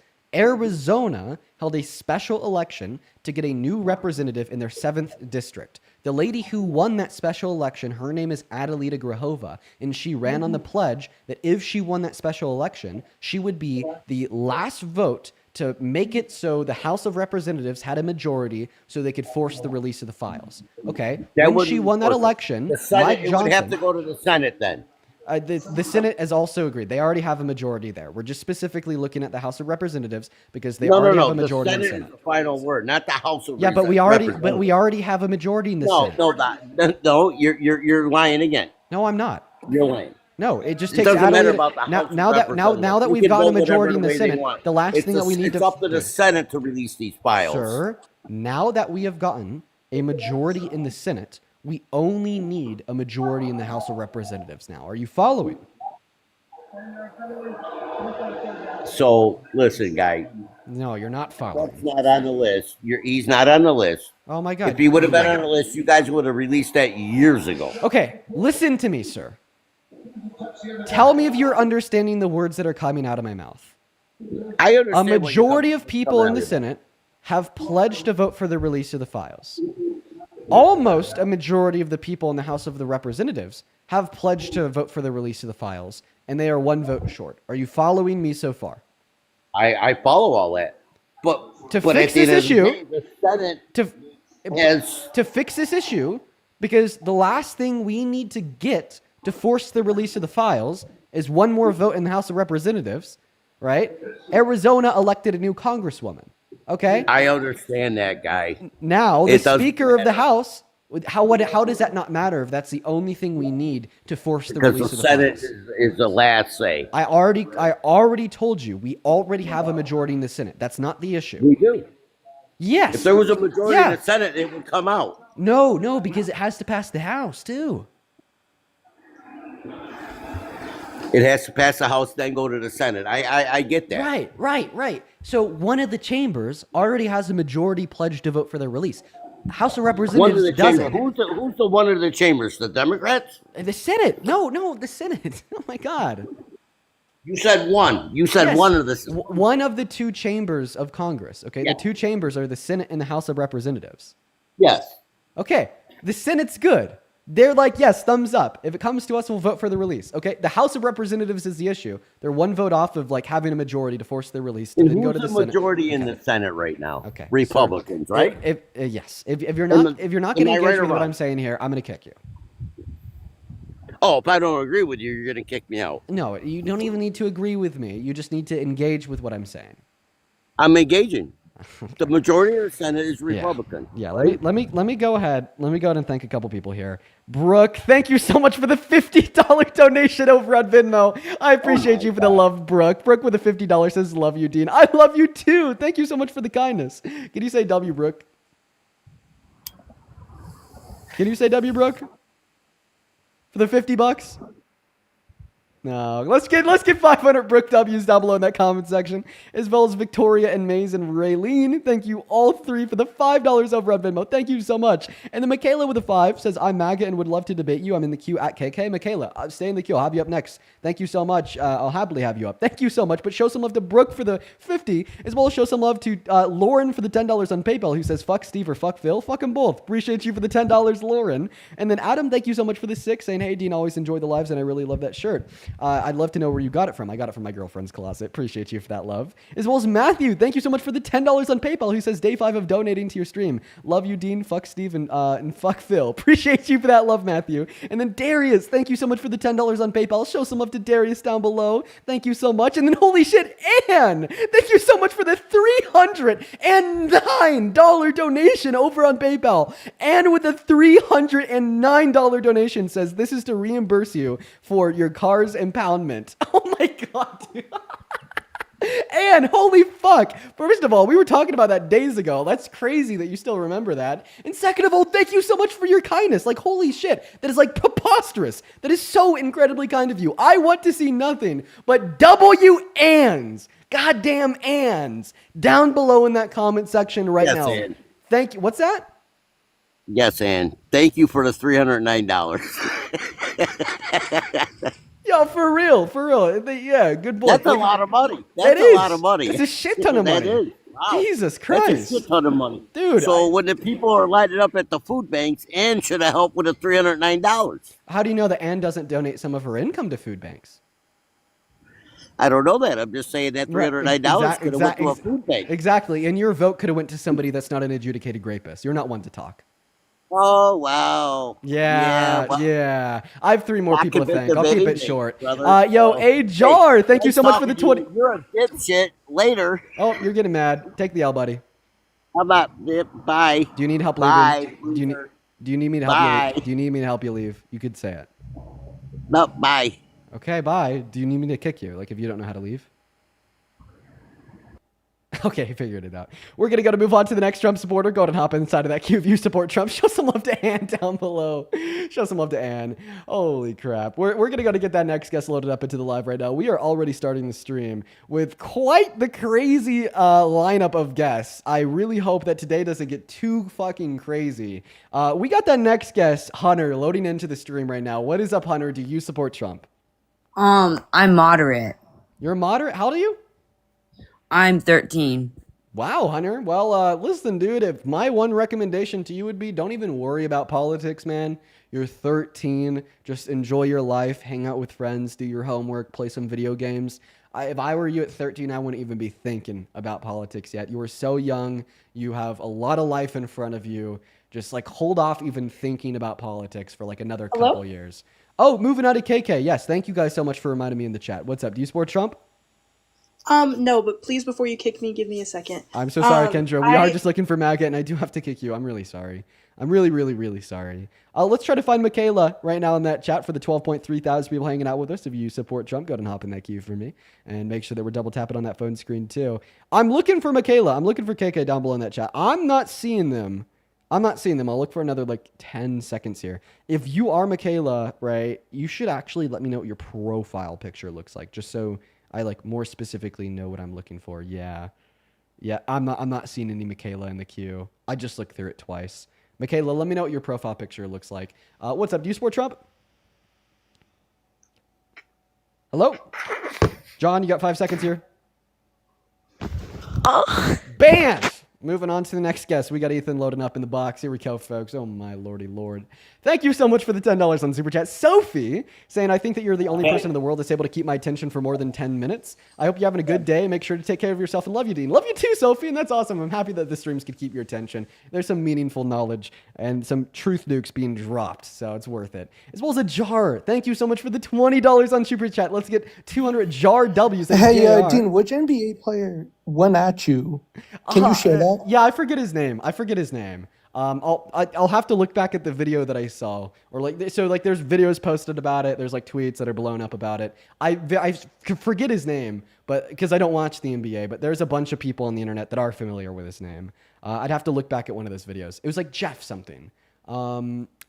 Arizona held a special election to get a new representative in their 7th district. The lady who won that special election, her name is Adelita Grahova, and she ran on the pledge that if she won that special election, she would be the last vote to make it so the House of Representatives had a majority so they could force the release of the files. Okay, when wouldn't she won that force it. election, The Senate, Mike it would have to Johnson... go to the Senate then. The Senate has also agreed. They already have a majority there. We're just specifically looking at the House of Representatives because they already have a majority in the The Senate Senate. is the final word, not the House of Yeah, but we Representatives. already have a majority in the No, Senate. no, you're lying again. No, I'm not. You're lying. No, it just It takes doesn't matter Adelita- about the House of now that Representatives. we've You can gotten a vote whatever majority in the way they Senate, want. the last thing that we need it's to up to the Senate to release these files. Sir, now that we have gotten a majority in the Senate, we only need a majority in the House of Representatives now. Are you following? So listen, guy, No, you're not following. that's not on the list. He's not on the list. Oh my God. If he would have been on the list, you guys would have released that years ago. Okay, listen to me, sir. Tell me if you're understanding the words that are coming out of my mouth. I A understand. what you're majority coming- of people in the Senate have pledged to vote for the release of the files. Almost a majority of the people in the House of the Representatives have pledged to vote for the release of the files, and they are 1 vote short. Are you following me so far? I follow all that, but To but fix at the end this of the issue- day, the Senate has To fix this issue, because the last thing we need to get to force the release of the files is 1 more vote in the House of Representatives, right? Arizona elected a new congresswoman, okay? I understand that, guy. Now, the It doesn't Speaker of the matter. House, how does that not matter if that's the only thing we need to force the Because release the of the Senate files? is the last say. I already told you, we already have a majority in the Senate. That's not the issue. We do. Yes. If there was a majority Yeah. in the Senate, it would come out. No, because it has to pass the House, too. It has to pass the House, then go to the Senate. I get that. Right. So one of the chambers already has a majority pledged to vote for their release. House of One of Representatives the doesn't. chambers. Who's the one of the chambers? The Democrats? The Senate. No, the Senate. Oh my God. You said one. You said Yes, one of the. one of the two chambers of Congress. Okay, Yeah. the two chambers are the Senate and the House of Representatives. Yes. Okay, the Senate's good. They're like, yes, thumbs up. If it comes to us, we'll vote for the release. Okay, the House of Representatives is the issue. They're one vote off of like having a majority to force their release to And then who's go to the Senate. majority in the Senate right now? Okay, Republicans, right? Yes. If you're not getting I engaged right or with what wrong? I'm saying here, I'm gonna kick you. Oh, if I don't agree with you, you're going to kick me out. No, you don't even need to agree with me. You just need to engage with what I'm saying. I'm engaging. The majority of the Senate is Republican. Yeah, let me go ahead. Let me go ahead and thank a couple people here. Brooke, thank you so much for the $50 donation over on Venmo. I appreciate you for the love, Brooke. Brooke with a $50 says, "Love you, Dean." I love you too. Thank you so much for the kindness. Can you say W, Brooke? Can you say W, Brooke? For the $50? No, let's get 500 Brooke W's down below in that comment section, as well as Victoria and Maze and Raylene. Thank you all three for the $5 over on Venmo. Thank you so much. And then Michaela with a 5 says, "I'm MAGA and would love to debate you. I'm in the queue at KK." Michaela, stay in the queue. I'll have you up next. Thank you so much. I'll happily have you up. Thank you so much. But show some love to Brooke for the 50, as well as show some love to Lauren for the $10 on PayPal, who says, "Fuck Steve or fuck Phil." Fuck them both. Appreciate you for the $10, Lauren. And then Adam, thank you so much for the 6, saying, "Hey, Dean, always enjoy the lives, and I really love that shirt." I'd love to know where you got it from. I got it from my girlfriend's closet. Appreciate you for that love. As well as Matthew, thank you so much for the $10 on PayPal, who says, "Day 5 of donating to your stream. Love you, Dean. Fuck Steve and fuck Phil." Appreciate you for that love, Matthew. And then Darius, thank you so much for the $10 on PayPal. Show some love to Darius down below. Thank you so much. And then holy shit, Anne, thank you so much for the $309 donation over on PayPal. Anne with a $309 donation says, "This is to reimburse you for your car's impoundment." Oh my god, dude. And holy fuck. First of all, we were talking about that days ago. That's crazy that you still remember that. And second of all, thank you so much for your kindness. Like, holy shit. That is like preposterous. That is so incredibly kind of you. I want to see nothing but W ands. Goddamn ands. Down below in that comment section right now. Ann. Thank you. What's that? Yes, Ann. Thank you for the $309. Yo, for real. Yeah, good boy. That's a lot of money. That's It a lot of money. It's a shit ton of money. That is. Wow. Jesus Christ. That's a shit ton of money. Dude, So when the people are lining up at the food banks, Ann should have helped with the $309. How do you know that Anne doesn't donate some of her income to food banks? I don't know that. I'm just saying that $309 could have went to a food bank. Exactly. And your vote could have went to somebody that's not an adjudicated rapist. You're not one to talk. Oh, wow. Yeah. Well, I have 3 more I people to commit thank. to I'll keep it anything, short. brother. A Jar, thank you so much for the 20. You're a dipshit. Later. Oh, you're getting mad. Take the L, buddy. How about bye? Do you need help Bye. leaving? Do you need me to help Bye. you? Do you need me to help you leave? You could say it. No, bye. Okay, bye. Do you need me to kick you? Like if you don't know how to leave? Okay, figured it out. We're going to move on to the next Trump supporter. Go ahead and hop inside of that queue if you support Trump. Show some love to Ann down below. Show some love to Ann. Holy crap. We're going to get that next guest loaded up into the live right now. We are already starting the stream with quite the crazy lineup of guests. I really hope that today doesn't get too fucking crazy. We got that next guest, Hunter, loading into the stream right now. What is up, Hunter? Do you support Trump? I'm moderate. You're a moderate? How old are you? I'm 13. Wow, Hunter. Well, listen, dude, if my one recommendation to you would be don't even worry about politics, man. You're 13. Just enjoy your life, hang out with friends, do your homework, play some video games. If I were you at 13, I wouldn't even be thinking about politics yet. You are so young. You have a lot of life in front of you. Just like hold off even thinking about politics for like another couple years. Oh, moving on to KK. Yes, thank you guys so much for reminding me in the chat. What's up? Do you support Trump? No, but please, before you kick me, give me a second. I'm so sorry, Kendra. We are just looking for MAGA, and I do have to kick you. I'm really sorry. I'm really, really, really sorry. Let's try to find Michaela right now in that chat for the 12.3 thousand people hanging out with us. If you support Trump, go ahead and hop in that queue for me, and make sure that we're double tapping on that phone screen too. I'm looking for Michaela. I'm looking for KK down below in that chat. I'm not seeing them. I'll look for another like 10 seconds here. If you are Michaela, right, you should actually let me know what your profile picture looks like, just so I like more specifically know what I'm looking for. Yeah, I'm not seeing any Michaela in the queue. I just looked through it twice. Michaela, let me know what your profile picture looks like. What's up? Do you support Trump? Hello? John, you got 5 seconds here. Banned! Moving on to the next guest. We got Ethan loading up in the box. Here we go, folks. Oh, my lordy lord. Thank you so much for the $10 on Super Chat. Sophie saying, I think that you're the only person in the world that's able to keep my attention for more than 10 minutes. I hope you're having a good day. Make sure to take care of yourself and love you, Dean. Love you too, Sophie, and that's awesome. I'm happy that the streams could keep your attention. There's some meaningful knowledge and some truth nukes being dropped, so it's worth it. As well as a jar. Thank you so much for the $20 on Super Chat. Let's get 200 jar W's. Hey, Dean, which NBA player went at you? Can you share that? Yeah, I forget his name. I'll have to look back at the video that I saw, or there's videos posted about it. There's like tweets that are blown up about it. I forget his name, but because I don't watch the NBA, but there's a bunch of people on the internet that are familiar with his name. I'd have to look back at one of those videos. It was like Jeff something.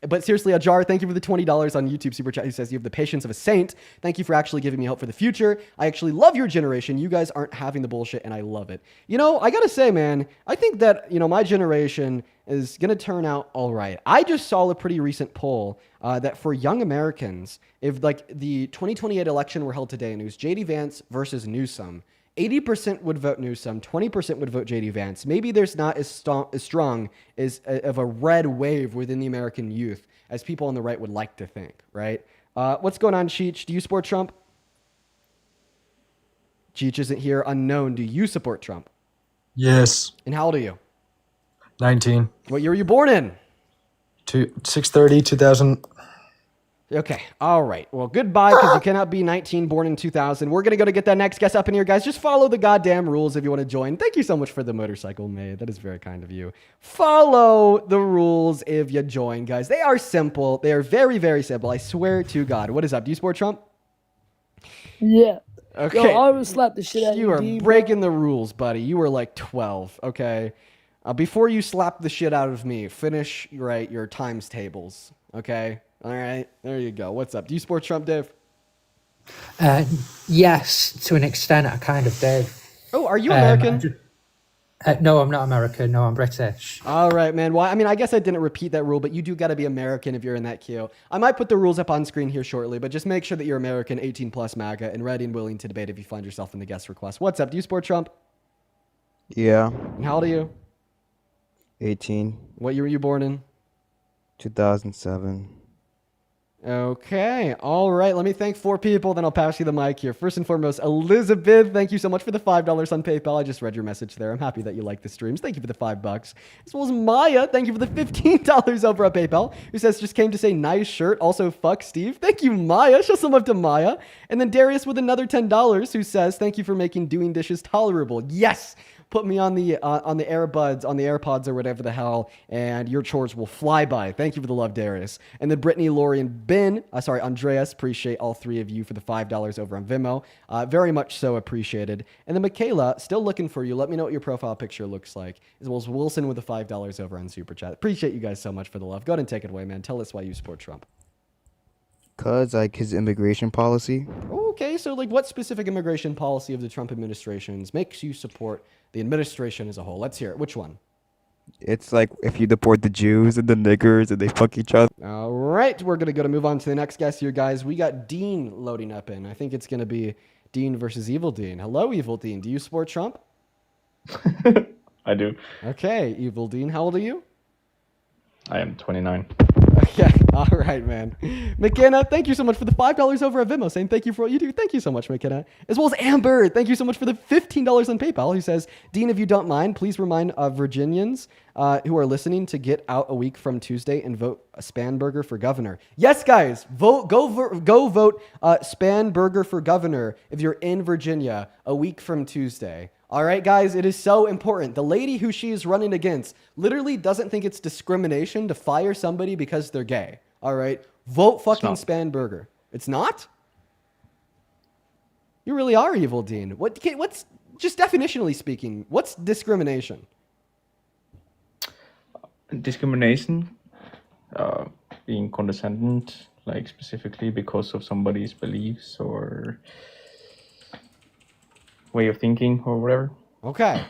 But seriously, Ajar, thank you for the $20 on YouTube Super Chat. Who says, you have the patience of a saint. Thank you for actually giving me hope for the future. I actually love your generation. You guys aren't having the bullshit, and I love it. You know, I gotta say, man, I think that, my generation is gonna turn out all right. I just saw a pretty recent poll that for young Americans, if the 2028 election were held today and it was JD Vance versus Newsom, 80% would vote Newsom, 20% would vote JD Vance. Maybe there's not as strong as of a red wave within the American youth as people on the right would like to think, right? What's going on, Cheech? Do you support Trump? Cheech isn't here. Unknown. Do you support Trump? Yes. And how old are you? 19. What year were you born in? 6/30, 2000. Okay. All right. Well, goodbye, because you cannot be 19, born in 2000. We're going to go to get that next guest up in here, guys. Just follow the goddamn rules if you want to join. Thank you so much for the motorcycle, May. That is very kind of you. Follow the rules if you join, guys. They are simple. They are very, very simple. I swear to God. What is up? Do you support Trump? Yeah. Okay. Yo, I would slap the shit out of you. You are D, breaking the rules, buddy. You were like 12, okay? Before you slap the shit out of me, finish your times tables, okay? All right, there you go. What's up? Do you support Trump, Dave? Yes, to an extent, I kind of do. Oh, are you American? No, I'm not American. No, I'm British. All right, man. Well, I mean, I guess I didn't repeat that rule, but you do got to be American if you're in that queue. I might put the rules up on screen here shortly, but just make sure that you're American, 18 plus MAGA, and ready and willing to debate if you find yourself in the guest request. What's up? Do you support Trump? Yeah. And how old are you? 18. What year were you born in? 2007. Okay. All right. Let me thank 4 people, then I'll pass you the mic here. First and foremost, Elizabeth, thank you so much for the $5 on PayPal. I just read your message there. I'm happy that you like the streams. Thank you for the $5. As well as Maya, thank you for the $15 over at PayPal, who says, just came to say nice shirt. Also, fuck Steve. Thank you, Maya. Show some love to Maya. And then Darius with another $10 who says, thank you for making doing dishes tolerable. Yes. Put me on the AirBuds, on the AirPods or whatever the hell, and your chores will fly by. Thank you for the love, Darius. And then Brittany, Lori, and Andreas, appreciate all 3 of you for the $5 over on Vimeo. Very much so appreciated. And then Michaela, still looking for you. Let me know what your profile picture looks like. As well as Wilson with the $5 over on Super Chat. Appreciate you guys so much for the love. Go ahead and take it away, man. Tell us why you support Trump. Cause his immigration policy. Okay, so what specific immigration policy of the Trump administrations makes you support the administration as a whole? Let's hear it. Which one? It's like if you deport the Jews and the niggers and they fuck each other. All right, we're going to move on to the next guest here, guys. We got Dean loading up in. I think it's going to be Dean versus Evil Dean. Hello, Evil Dean. Do you support Trump? I do. Okay, Evil Dean. How old are you? I am 29. Okay, all right, man. McKenna, thank you so much for the $5 over at Vimeo, saying thank you for what you do. Thank you so much, McKenna. As well as Amber, thank you so much for the $15 on PayPal, who says, Dean, if you don't mind, please remind Virginians who are listening to get out a week from Tuesday and vote Spanberger for governor. Yes, guys, go vote Spanberger for governor if you're in Virginia a week from Tuesday. All right, guys, it is so important. The lady who she is running against literally doesn't think it's discrimination to fire somebody because they're gay. All right, vote fucking Spanberger. It's not? You really are Evil Dean. What's just definitionally speaking, what's discrimination? Discrimination, being condescending, specifically because of somebody's beliefs or way of thinking or whatever. Okay.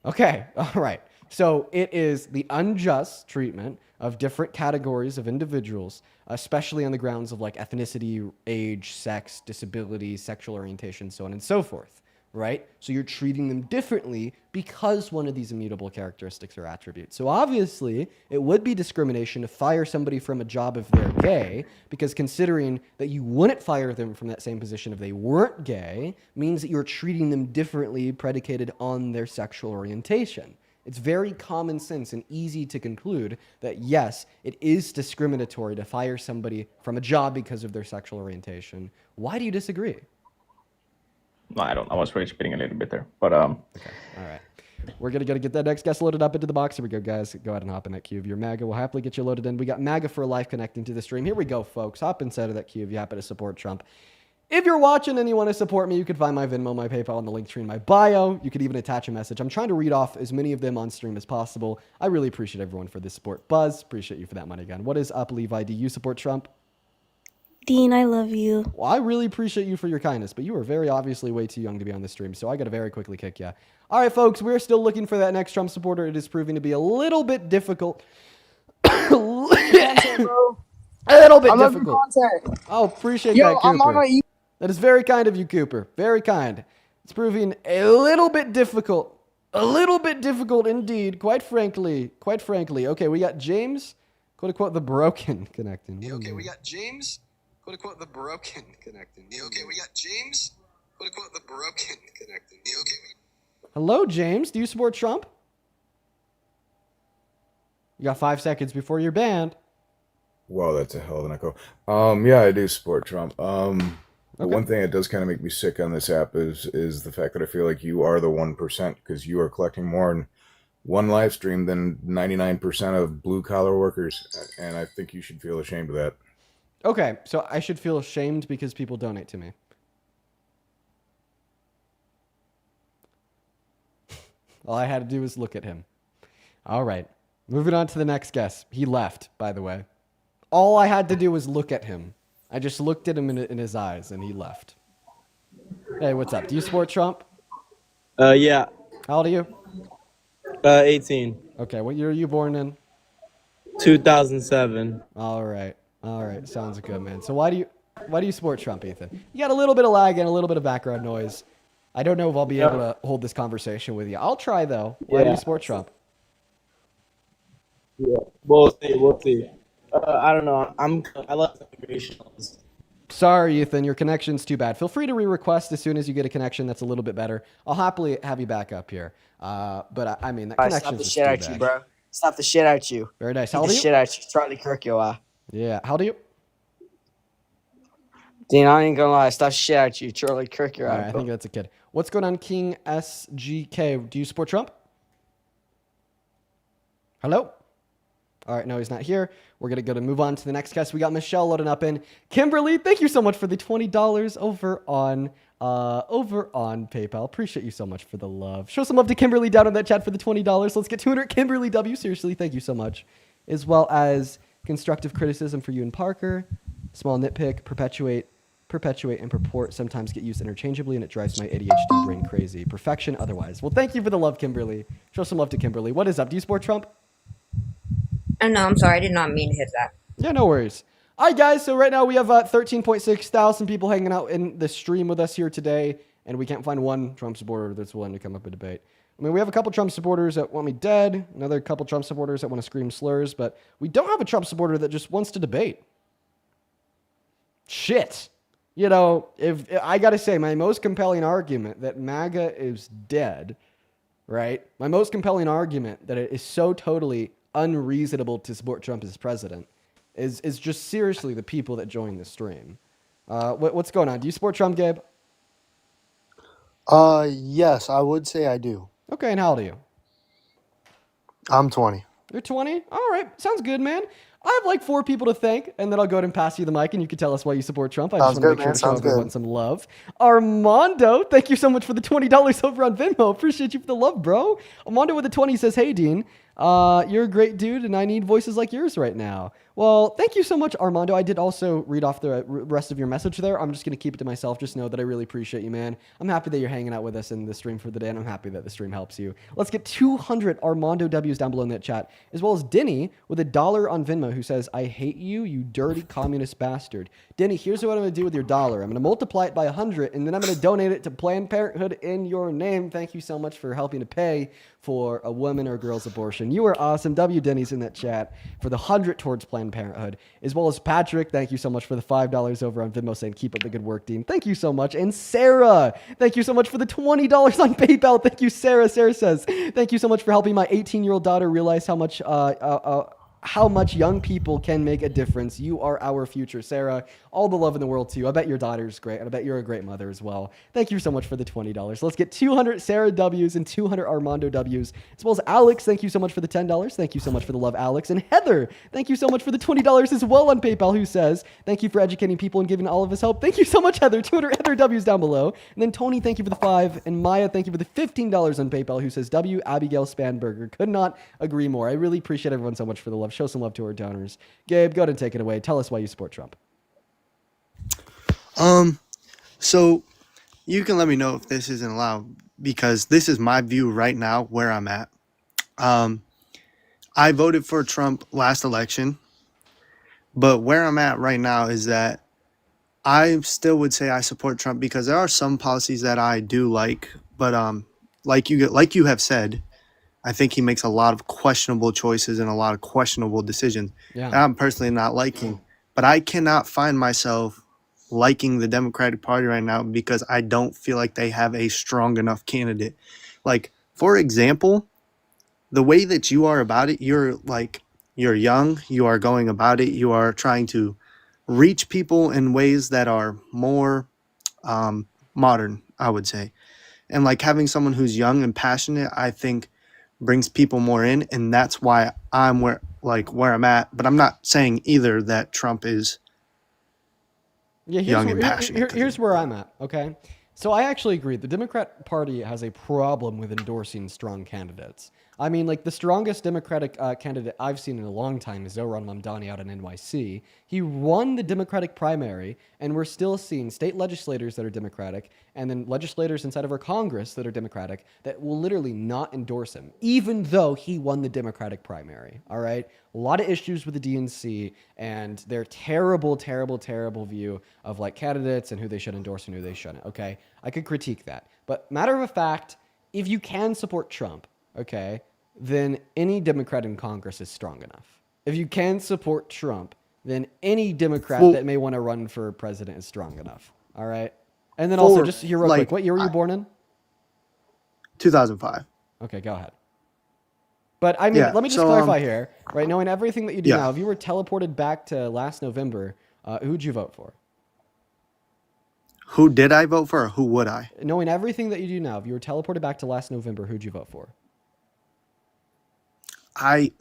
All right. So it is the unjust treatment of different categories of individuals, especially on the grounds of like ethnicity, age, sex, disability, sexual orientation, so on and so forth, right? So you're treating them differently because one of these immutable characteristics or attributes. So obviously, it would be discrimination to fire somebody from a job if they're gay, because considering that you wouldn't fire them from that same position if they weren't gay means that you're treating them differently predicated on their sexual orientation. It's very common sense and easy to conclude that yes, it is discriminatory to fire somebody from a job because of their sexual orientation. Why do you disagree? No, I don't. I was rage baiting a little bit there, but Okay, all right. We're gonna get that next guest loaded up into the box. Here we go, guys. Go ahead and hop in that queue of your MAGA. We'll happily get you loaded in. We got MAGA for life connecting to the stream. Here we go, folks. Hop inside of that queue if you happen to support Trump. If you're watching and you want to support me, you can find my Venmo, my PayPal, and the link tree in my bio. You could even attach a message. I'm trying to read off as many of them on stream as possible. I really appreciate everyone for this support. Buzz, appreciate you for that money again. What is up, Levi? Do you support Trump? Dean, I love you. Well, I really appreciate you for your kindness, but you are very obviously way too young to be on the stream, so I got to very quickly kick you. All right, folks, we're still looking for that next Trump supporter. It is proving to be a little bit difficult. A little bit difficult. Oh, appreciate that, Cooper. That is very kind of you, Cooper. Very kind. It's proving a little bit difficult. A little bit difficult indeed, quite frankly. Quite frankly. Okay, we got James, quote-unquote, the broken connecting. Okay, we got James, quote-unquote, the broken connecting. Okay, we got James, quote-unquote, the broken connecting. Okay. Hello, James. Do you support Trump? You got 5 seconds before you're banned. Wow, that's a hell of an echo. Yeah, I do support Trump. The one thing that does kind of make me sick on this app is the fact that I feel like you are the 1% because you are collecting more in one live stream than 99% of blue collar workers, and I think you should feel ashamed of that. Okay, so I should feel ashamed because people donate to me. All I had to do was look at him. All right, moving on to the next guest. He left, by the way. All I had to do was look at him. I just looked at him in his eyes, and he left. Hey, what's up? Do you support Trump? Yeah. How old are you? 18. Okay, what year are you born in? 2007. All right, sounds good, man. So why do you support Trump, Ethan? You got a little bit of lag and a little bit of background noise. I don't know if I'll be able to hold this conversation with you. I'll try though. Why do you support Trump? Yeah, we'll see. I don't know. I love immigration laws. Sorry, Ethan, your connection's too bad. Feel free to re-request as soon as you get a connection that's a little bit better. I'll happily have you back up here. But I mean, that connection is too bad. Slap the shit out you, bro. Slap the shit out you. Very nice. Beat How old the are you? shit out you. Charlie Kirk, you are. Yeah. How old are you? Dean, I ain't gonna lie. Slap the shit out you. Charlie Kirk, you are. All right, I think that's a kid. What's going on, King SGK? Do you support Trump? Hello? All right, no, he's not here. We're going to move on to the next guest. We got Michelle loading up in. Kimberly, thank you so much for the $20 over on PayPal. Appreciate you so much for the love. Show some love to Kimberly down in that chat for the $20. Let's get 200 Kimberly W. Seriously, thank you so much. As well as constructive criticism for you and Parker. Small nitpick, perpetuate, and purport sometimes get used interchangeably, and it drives my ADHD brain crazy. Perfection otherwise. Well, thank you for the love, Kimberly. Show some love to Kimberly. What is up? Do you support Trump? Oh, no, I'm sorry. I did not mean to hit that. Yeah, no worries. All right, guys. So right now we have 13.6 thousand people hanging out in the stream with us here today, and we can't find one Trump supporter that's willing to come up and debate. I mean, we have a couple Trump supporters that want me dead, another couple Trump supporters that want to scream slurs, but we don't have a Trump supporter that just wants to debate. Shit. You know, if I got to say, my most compelling argument that MAGA is dead, right? My most compelling argument that it is so totally unreasonable to support Trump as president is just seriously the people that join the stream. What's going on? Do you support Trump, Gabe? Yes, I would say I do. Okay, and how old are you? I'm 20. You're 20? All right, sounds good, man. I have like 4 people to thank, and then I'll go ahead and pass you the mic, and you can tell us why you support Trump. I just want to make sure to show everyone some love. Armando, thank you so much for the $20 over on Venmo. Appreciate you for the love, bro. Armando with the 20 says, hey, Dean, You're a great dude, and I need voices like yours right now. Well, thank you so much, Armando. I did also read off the rest of your message there. I'm just going to keep it to myself. Just know that I really appreciate you, man. I'm happy that you're hanging out with us in the stream for the day, and I'm happy that the stream helps you. Let's get 200 Armando W's down below in that chat, as well as Denny with $1 on Venmo, who says, I hate you, you dirty communist bastard. Denny, here's what I'm going to do with your $1. I'm going to multiply it by 100, and then I'm going to donate it to Planned Parenthood in your name. Thank you so much for helping to pay for a woman or girl's abortion. You are awesome. W. Denny's in that chat for the 100 towards Planned Parenthood, as well as Patrick. Thank you so much for the $5 over on Venmo saying, keep up the good work, Dean. Thank you so much. And Sarah, thank you so much for the $20 on PayPal. Thank you, Sarah. Sarah says, thank you so much for helping my 18-year-old daughter realize how much young people can make a difference. You are our future, Sarah. All the love in the world to you. I bet your daughter's great, and I bet you're a great mother as well. Thank you so much for the $20. Let's get 200 Sarah W's and 200 Armando W's, as well as Alex. Thank you so much for the $10. Thank you so much for the love, Alex. And Heather, thank you so much for the $20 as well on PayPal, who says, thank you for educating people and giving all of us hope. Thank you so much, Heather. 200 Heather W's down below. And then Tony, thank you for the 5. And Maya, thank you for the $15 on PayPal, who says, W. Abigail Spanberger. Could not agree more. I really appreciate everyone so much for the love. Show some love to our donors. Gabe, go ahead and take it away. Tell us why you support Trump. So you can let me know if this isn't allowed, because this is my view right now where I'm at. I voted for Trump last election, but where I'm at right now is that I still would say I support Trump because there are some policies that I do like, but like you have said, I think he makes a lot of questionable choices and a lot of questionable decisions that I'm personally not liking. But I cannot find myself liking the Democratic Party right now because I don't feel like they have a strong enough candidate. Like, for example, the way that you are about it, you're young, you are going about it, you are trying to reach people in ways that are more modern, I would say. And like having someone who's young and passionate, I think brings people more in, and that's why I'm where I'm at. But I'm not saying either that Trump is young and passionate. Here's where I'm at, okay? So I actually agree. The Democrat Party has a problem with endorsing strong candidates. I mean, like, the strongest Democratic candidate I've seen in a long time is Zohran Mamdani out in NYC. He won the Democratic primary, and we're still seeing state legislators that are Democratic, and then legislators inside of our Congress that are Democratic that will literally not endorse him, even though he won the Democratic primary, all right? A lot of issues with the DNC and their terrible, terrible, terrible view of, like, candidates and who they should endorse and who they shouldn't, okay? I could critique that. But matter of fact, if you can support Trump, okay, then any Democrat in Congress is strong enough. If you can support Trump, then any Democrat that may want to run for president is strong enough. All right? And then also, just here real quick, what year were you born in? 2005. Okay, go ahead. But I mean, let me just clarify here, right? Knowing everything that you do now, if you were teleported back to last November, who'd you vote for? Who did I vote for, or who would I? Knowing everything that you do now, if you were teleported back to last November, who'd you vote for? I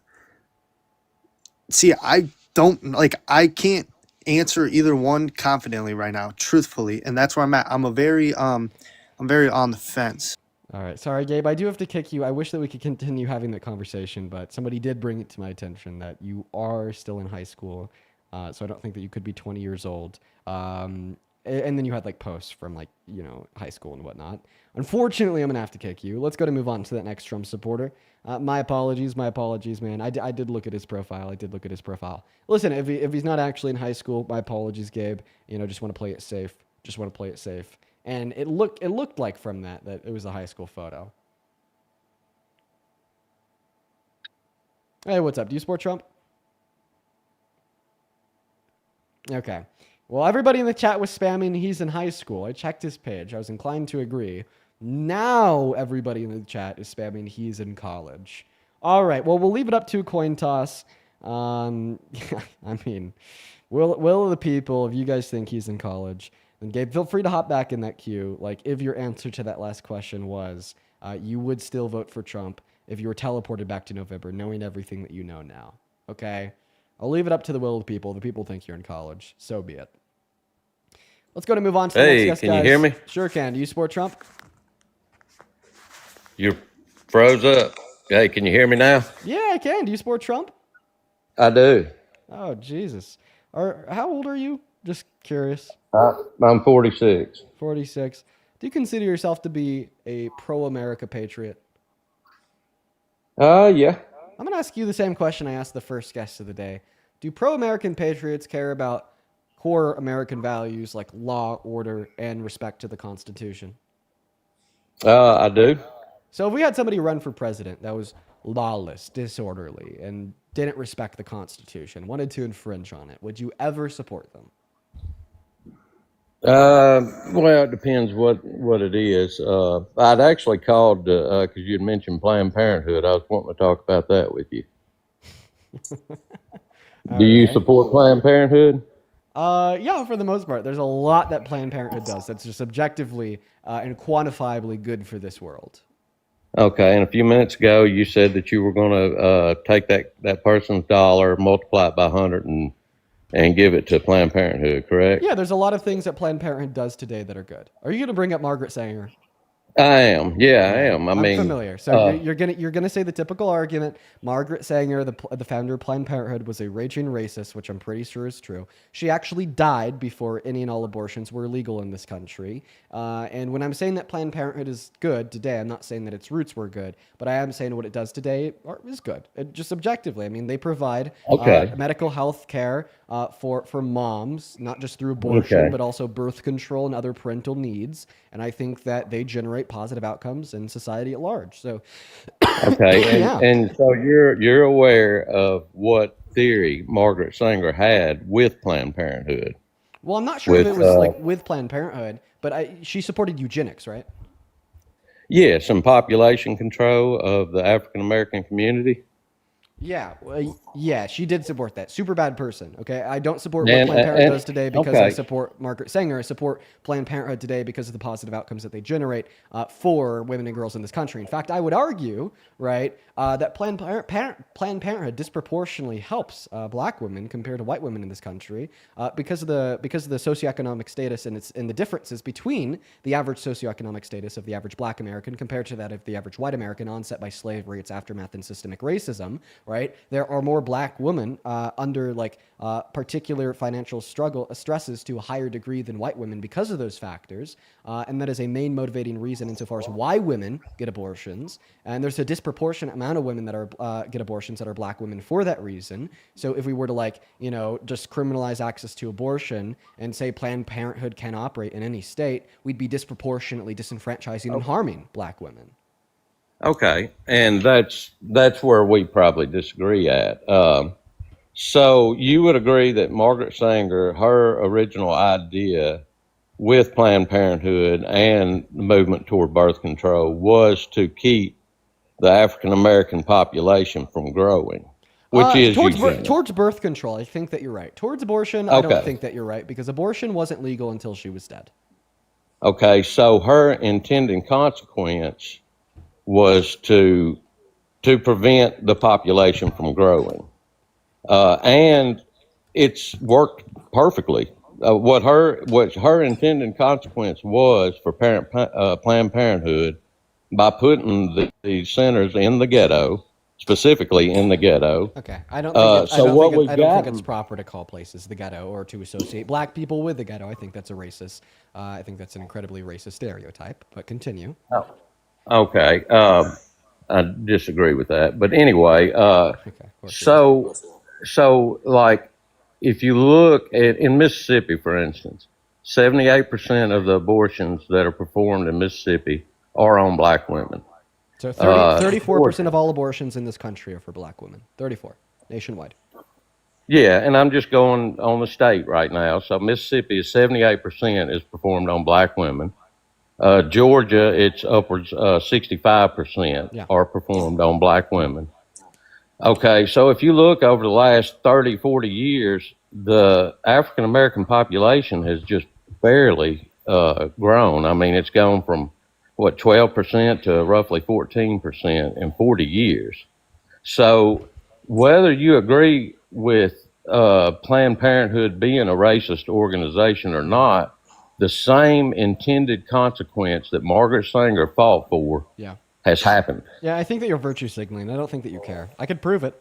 can't answer either one confidently right now, truthfully, and that's where I'm at. I'm very on the fence. All right, sorry, Gabe. I do have to kick you. I wish that we could continue having that conversation, but somebody did bring it to my attention that you are still in high school, so I don't think that you could be 20 years old. And then you had like posts from like, high school and whatnot. Unfortunately, I'm gonna have to kick you. Let's go to move on to that next Trump supporter. My apologies, man. I did look at his profile. Listen, if he's not actually in high school, my apologies, Gabe. Just want to play it safe. And it looked like from that it was a high school photo. Hey, what's up? Do you support Trump? Okay. Well, everybody in the chat was spamming he's in high school. I checked his page. I was inclined to agree. Now everybody in the chat is spamming he's in college. All right. Well, we'll leave it up to a coin toss. I mean, will the people, if you guys think he's in college, then Gabe, feel free to hop back in that queue. Like, if your answer to that last question was you would still vote for Trump if you were teleported back to November, knowing everything that you know now. Okay? I'll leave it up to the will of the people. The people think you're in college. So be it. Let's go to move on to the next guest, can guys. you hear me? Sure can. Do you support Trump? You froze up. Hey, can you hear me now? Yeah, I can. Do you support Trump? I do. Oh, Jesus. How old are you? Just curious. I'm 46. 46. Do you consider yourself to be a pro-America patriot? Yeah. I'm going to ask you the same question I asked the first guest of the day. Do pro-American patriots care about core American values like law, order, and respect to the Constitution? I do. So if we had somebody run for president that was lawless, disorderly, and didn't respect the Constitution, wanted to infringe on it, would you ever support them? Well, it depends what it is. I'd actually called because you'd mentioned Planned Parenthood. I was wanting to talk about that with you. Do you support Planned Parenthood? Yeah, for the most part. There's a lot that Planned Parenthood does that's just objectively and quantifiably good for this world. Okay, and a few minutes ago you said that you were going to take that person's dollar, multiply it by 100, and give it to Planned Parenthood, correct? Yeah, there's a lot of things that Planned Parenthood does today that are good. Are you going to bring up Margaret Sanger? I am. Yeah, I am. I'm familiar. So you're gonna say the typical argument. Margaret Sanger, the founder of Planned Parenthood, was a raging racist, which I'm pretty sure is true. She actually died before any and all abortions were legal in this country. And when I'm saying that Planned Parenthood is good today, I'm not saying that its roots were good, but I am saying what it does today is good. Just objectively, I mean, they provide medical health care for moms, not just through abortion, but also birth control and other parental needs. And I think that they generate positive outcomes in society at large. So, okay, and so you're aware of what theory Margaret Sanger had with Planned Parenthood? Well, I'm not sure if it was like with Planned Parenthood, but she supported eugenics, right? Yes, and population control of the African American community. Yeah, yeah, she did support that. Super bad person. Okay, I don't support what Planned Parenthood does today because I support Margaret Sanger. I support Planned Parenthood today because of the positive outcomes that they generate for women and girls in this country. In fact, I would argue, right, that Planned Parenthood disproportionately helps black women compared to white women in this country because of the socioeconomic status and the differences between the average socioeconomic status of the average black American compared to that of the average white American, onset by slavery, its aftermath, and systemic racism. Right, there are more black women under particular financial stresses to a higher degree than white women because of those factors, and that is a main motivating reason insofar as why women get abortions. And there's a disproportionate amount of women that are get abortions that are black women for that reason. So if we were to just criminalize access to abortion and say Planned Parenthood can operate in any state, we'd be disproportionately disenfranchising and harming black women. Okay, and that's where we probably disagree at. So you would agree that Margaret Sanger, her original idea with Planned Parenthood and the movement toward birth control was to keep the African American population from growing, which is towards birth control. I think that you're right. Towards abortion, I don't think that you're right because abortion wasn't legal until she was dead. Okay, so her intended consequence was to prevent the population from growing, and it's worked perfectly. What her intended consequence was for Planned Parenthood by putting the centers in the ghetto, specifically in the ghetto. Okay, I don't think it's proper to call places the ghetto or to associate black people with the ghetto. I think that's a racist. I think that's an incredibly racist stereotype. But continue. Oh. Okay, I disagree with that, but anyway, so like if you look at in Mississippi, for instance, 78% of the abortions that are performed in Mississippi are on black women. So 34% of all abortions in this country are for black women. 34 nationwide. Yeah, and I'm just going on the state right now. So Mississippi is 78% is performed on black women. Georgia, it's upwards 65% are performed on black women. Okay, so if you look over the last 30, 40 years, the African American population has just barely grown. I mean, it's gone from 12% to roughly 14% in 40 years. So whether you agree with Planned Parenthood being a racist organization or not, the same intended consequence that Margaret Sanger fought for has happened. Yeah, I think that you're virtue signaling. I don't think that you care. I could prove it.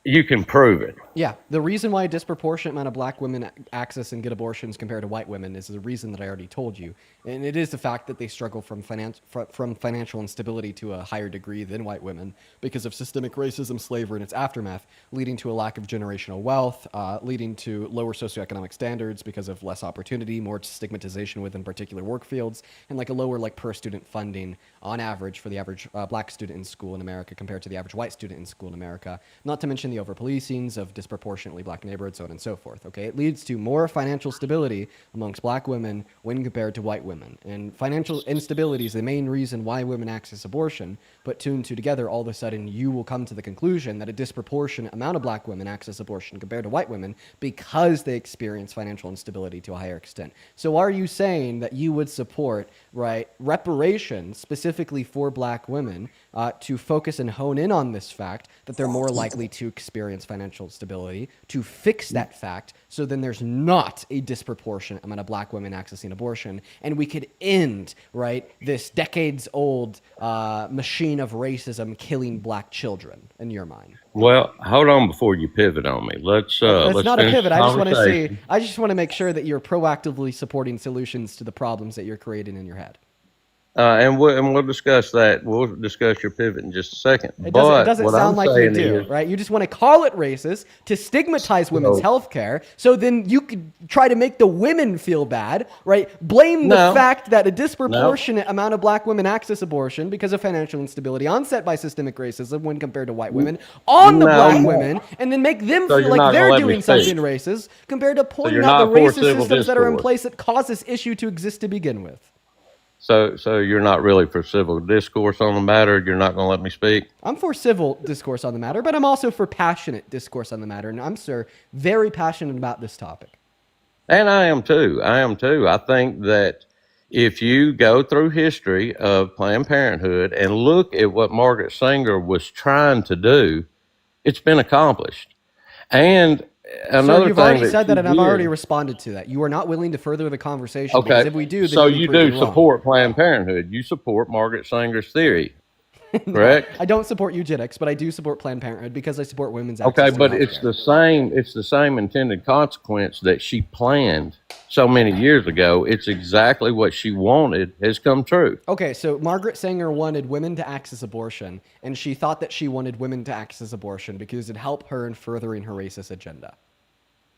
You can prove it. Yeah, the reason why a disproportionate amount of black women access and get abortions compared to white women is the reason that I already told you. And it is the fact that they struggle from financial instability to a higher degree than white women because of systemic racism, slavery, and its aftermath, leading to a lack of generational wealth, leading to lower socioeconomic standards because of less opportunity, more stigmatization within particular work fields, and like a lower like per student funding on average for the average black student in school in America compared to the average white student in school in America. Not to mention the over-policings of disproportionately black neighborhoods, so on and so forth. Okay, it leads to more financial stability amongst black women when compared to white women. And financial instability is the main reason why women access abortion. But two and two together, all of a sudden, you will come to the conclusion that a disproportionate amount of black women access abortion compared to white women because they experience financial instability to a higher extent. So are you saying that you would support, right, reparations specifically for black women to focus and hone in on this fact that they're more likely to experience financial stability, to fix that fact, so then there's not a disproportionate amount of black women accessing abortion, and we could end, right, this decades-old machine of racism killing black children, in your mind? Well, hold on before you pivot on me. Let's it's not a finish pivot. the I just want to see. conversation. I just want to make sure that you're proactively supporting solutions to the problems that you're creating in your head. And we'll discuss that. We'll discuss your pivot in just a second. It But doesn't what sound I'm like you saying do, is, right? You just want to call it racist to stigmatize women's So- health care, so then you could try to make the women feel bad, right? Blame the No. fact that a disproportionate amount of black women access abortion because of financial instability onset by systemic racism when compared to white women on the No. black women, and then make them So feel you're like not they're gonna let me doing speak. something racist compared to pointing you're out the not for racist civil systems that are in discourse. place that cause this issue to exist to begin with. so you're not really for civil discourse on the matter. You're not going to let me speak. I'm for civil discourse on the matter, but I'm also for passionate discourse on the matter. And I'm, sir, very passionate about this topic. And I am too. I think that if you go through history of Planned Parenthood and look at what Margaret Sanger was trying to do, it's been accomplished. And another Sir, you've thing already that said that, she and I've already did- responded to that. You are not willing to further the conversation because Okay, if we do, then so you'll be you proving do wrong. support Planned Parenthood. You support Margaret Sanger's theory, No, correct? I don't support eugenics, but I do support Planned Parenthood because I support women's Okay, access to but healthcare. it's the same. It's the same intended consequence that she planned so many years ago. It's exactly what she wanted has come true. Okay, so Margaret Sanger wanted women to access abortion, and she thought that she wanted women to access abortion because it'd help her in furthering her racist agenda.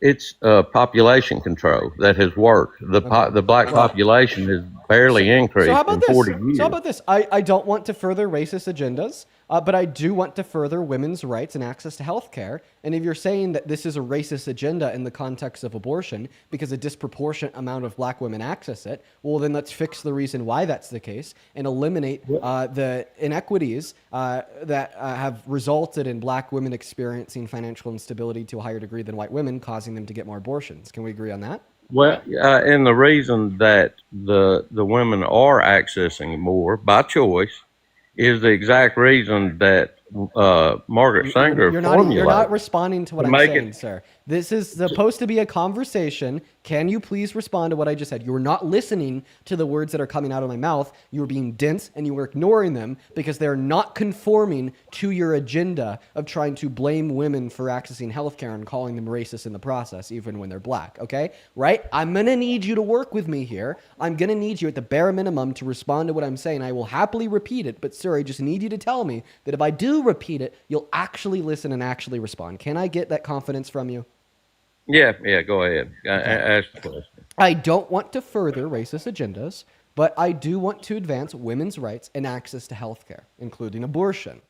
It's population control that has worked. The black population has barely increased So how about in this? 40 years. So how about this? I don't want to further racist agendas, but I do want to further women's rights and access to health care. And if you're saying that this is a racist agenda in the context of abortion because a disproportionate amount of black women access it, well, then let's fix the reason why that's the case and eliminate the inequities that have resulted in black women experiencing financial instability to a higher degree than white women, causing them to get more abortions. Can we agree on that? Well, and the reason that the women are accessing more by choice is the exact reason that Margaret Sanger You're formulated. not responding to what To I'm make saying, it- sir. This is supposed to be a conversation. Can you please respond to what I just said? You're not listening to the words that are coming out of my mouth. You're being dense and you are ignoring them because they're not conforming to your agenda of trying to blame women for accessing healthcare and calling them racist in the process, even when they're black, okay? Right? I'm going to need you to work with me here. I'm going to need you at the bare minimum to respond to what I'm saying. I will happily repeat it, but sir, I just need you to tell me that if I do repeat it, you'll actually listen and actually respond. Can I get that confidence from you? Yeah, go ahead. Ask the question. I don't want to further racist agendas, but I do want to advance women's rights and access to healthcare, including abortion.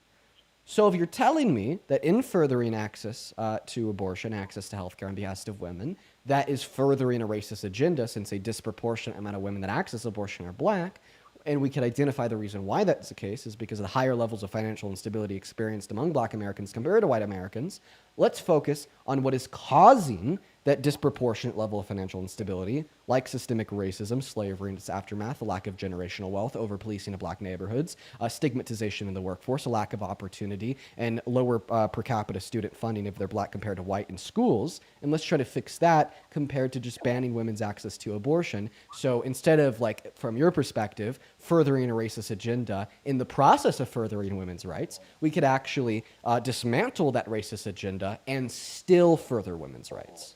So if you're telling me that in furthering access to abortion, access to healthcare on behalf of women, that is furthering a racist agenda since a disproportionate amount of women that access abortion are black, and we could identify the reason why that's the case is because of the higher levels of financial instability experienced among black Americans compared to white Americans. Let's focus on what is causing that disproportionate level of financial instability, like systemic racism, slavery and its aftermath, a lack of generational wealth, over-policing of black neighborhoods, stigmatization in the workforce, a lack of opportunity, and lower per capita student funding if they're black compared to white in schools. And let's try to fix that compared to just banning women's access to abortion. So instead of, like, from your perspective, furthering a racist agenda in the process of furthering women's rights, we could actually dismantle that racist agenda and still further women's rights.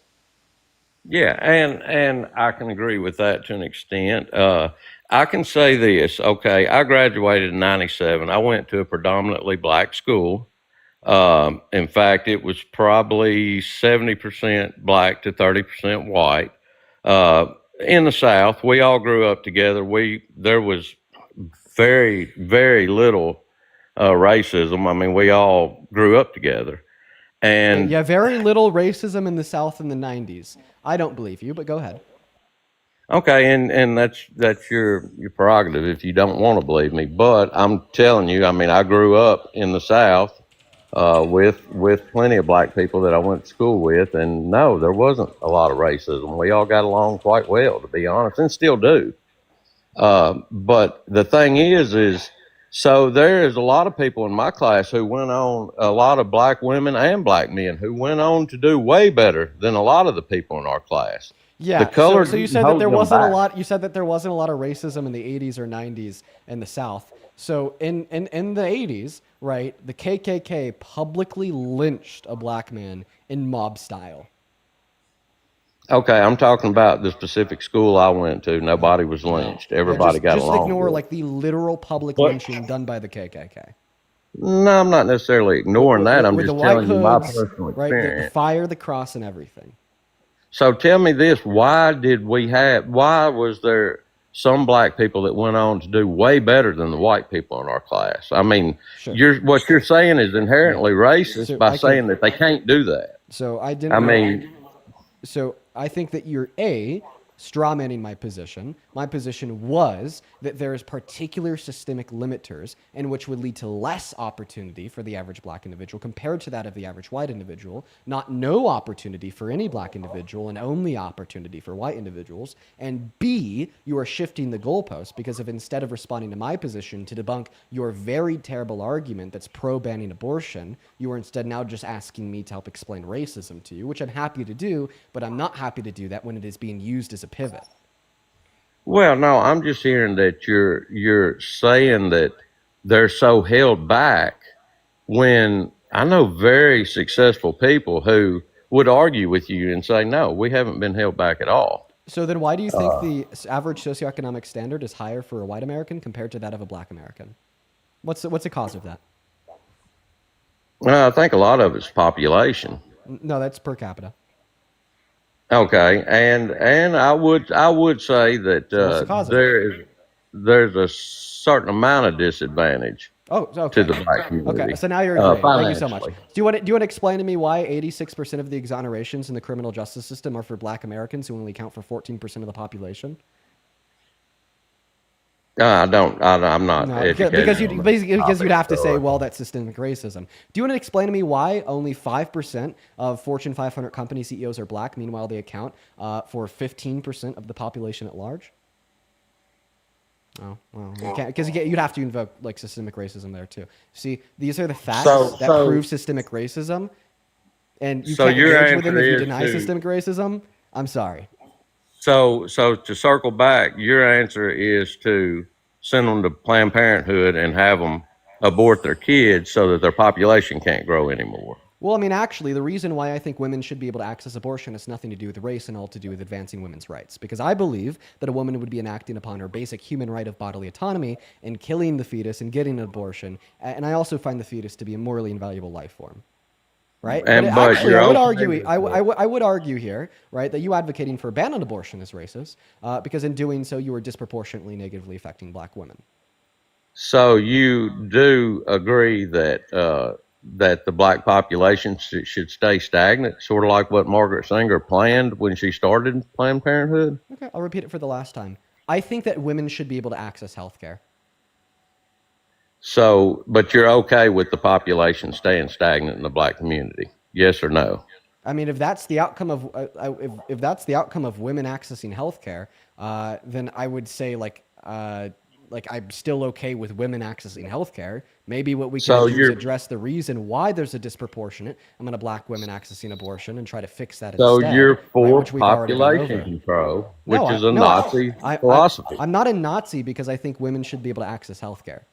Yeah, and I can agree with that to an extent. I can say this, okay, I graduated in 97. I went to a predominantly black school. In fact, it was probably 70% black to 30% white. In the South, we all grew up together. There was very, very little racism. I mean, we all grew up together. And yeah, very little racism in the South in the 90s. I don't believe you, but go ahead. okay, and that's your prerogative if you don't want to believe me. But I'm telling you, I mean, I grew up in the South with plenty of black people that I went to school with, and no, there wasn't a lot of racism. We all got along quite well, to be honest, and still do. But the thing is so there is a lot of people in my class who went on, a lot of black women and black men who went on to do way better than a lot of the people in our class. Yeah. The color so you said that there wasn't a lot. You said that there wasn't a lot of racism in the 80s or 90s in the South. So in the 80s, right, the KKK publicly lynched a black man in mob style. Okay, I'm talking about the specific school I went to. Nobody was lynched. Everybody got along. Just ignore like the literal public lynching done by the KKK. No, I'm not necessarily ignoring that. I'm just telling you my personal experience. Right, the fire, the cross, and everything. So tell me this: why was there some black people that went on to do way better than the white people in our class? I mean, what you're saying is inherently racist by saying that they can't do that. So I didn't. I mean, so I think that you're strawmanning my position. My position was that there is particular systemic limiters and which would lead to less opportunity for the average black individual compared to that of the average white individual, not no opportunity for any black individual and only opportunity for white individuals. And B, you are shifting the goalpost because of instead of responding to my position to debunk your very terrible argument that's pro-banning abortion, you are instead now just asking me to help explain racism to you, which I'm happy to do, but I'm not happy to do that when it is being used as a pivot. Well, no, I'm just hearing that you're saying that they're so held back when I know very successful people who would argue with you and say, no, we haven't been held back at all. So then why do you think the average socioeconomic standard is higher for a white American compared to that of a black American? What's the cause of that? I think a lot of it's population. No, that's per capita. Okay, and I would say that there's a certain amount of disadvantage to the black community. Okay, so now you're agreeing. Thank you so much. Do you want to explain to me why 86% of the exonerations in the criminal justice system are for black Americans who only account for 14% of the population? I'm not educated. Because you'd have to say, well, that's systemic racism. Do you want to explain to me why only 5% of Fortune 500 company CEOs are black, meanwhile they account for 15% of the population at large? Oh, well, you can't, because you'd have to invoke like systemic racism there too. See, these are the facts that prove systemic racism, and you can't engage with them if you deny systemic racism. I'm sorry. So to circle back, your answer is to send them to Planned Parenthood and have them abort their kids so that their population can't grow anymore. Well, I mean, actually, the reason why I think women should be able to access abortion has nothing to do with race and all to do with advancing women's rights. Because I believe that a woman would be enacting upon her basic human right of bodily autonomy and killing the fetus and getting an abortion. And I also find the fetus to be a morally invaluable life form. Right? But actually, I would argue here, right, that you advocating for a ban on abortion is racist, because in doing so, you are disproportionately negatively affecting black women. So you do agree that that the black population should stay stagnant, sort of like what Margaret Sanger planned when she started Planned Parenthood? Okay, I'll repeat it for the last time. I think that women should be able to access health care. So, but you're okay with the population staying stagnant in the black community? Yes or no? I mean, if that's the outcome of if that's the outcome of women accessing healthcare, then I would say like I'm still okay with women accessing healthcare. Maybe what we can do is address the reason why there's a disproportionate amount of black women accessing abortion and try to fix that So instead. you're for which we've already gone population over. control, which No, is a Nazi philosophy. I'm not a Nazi because I think women should be able to access healthcare.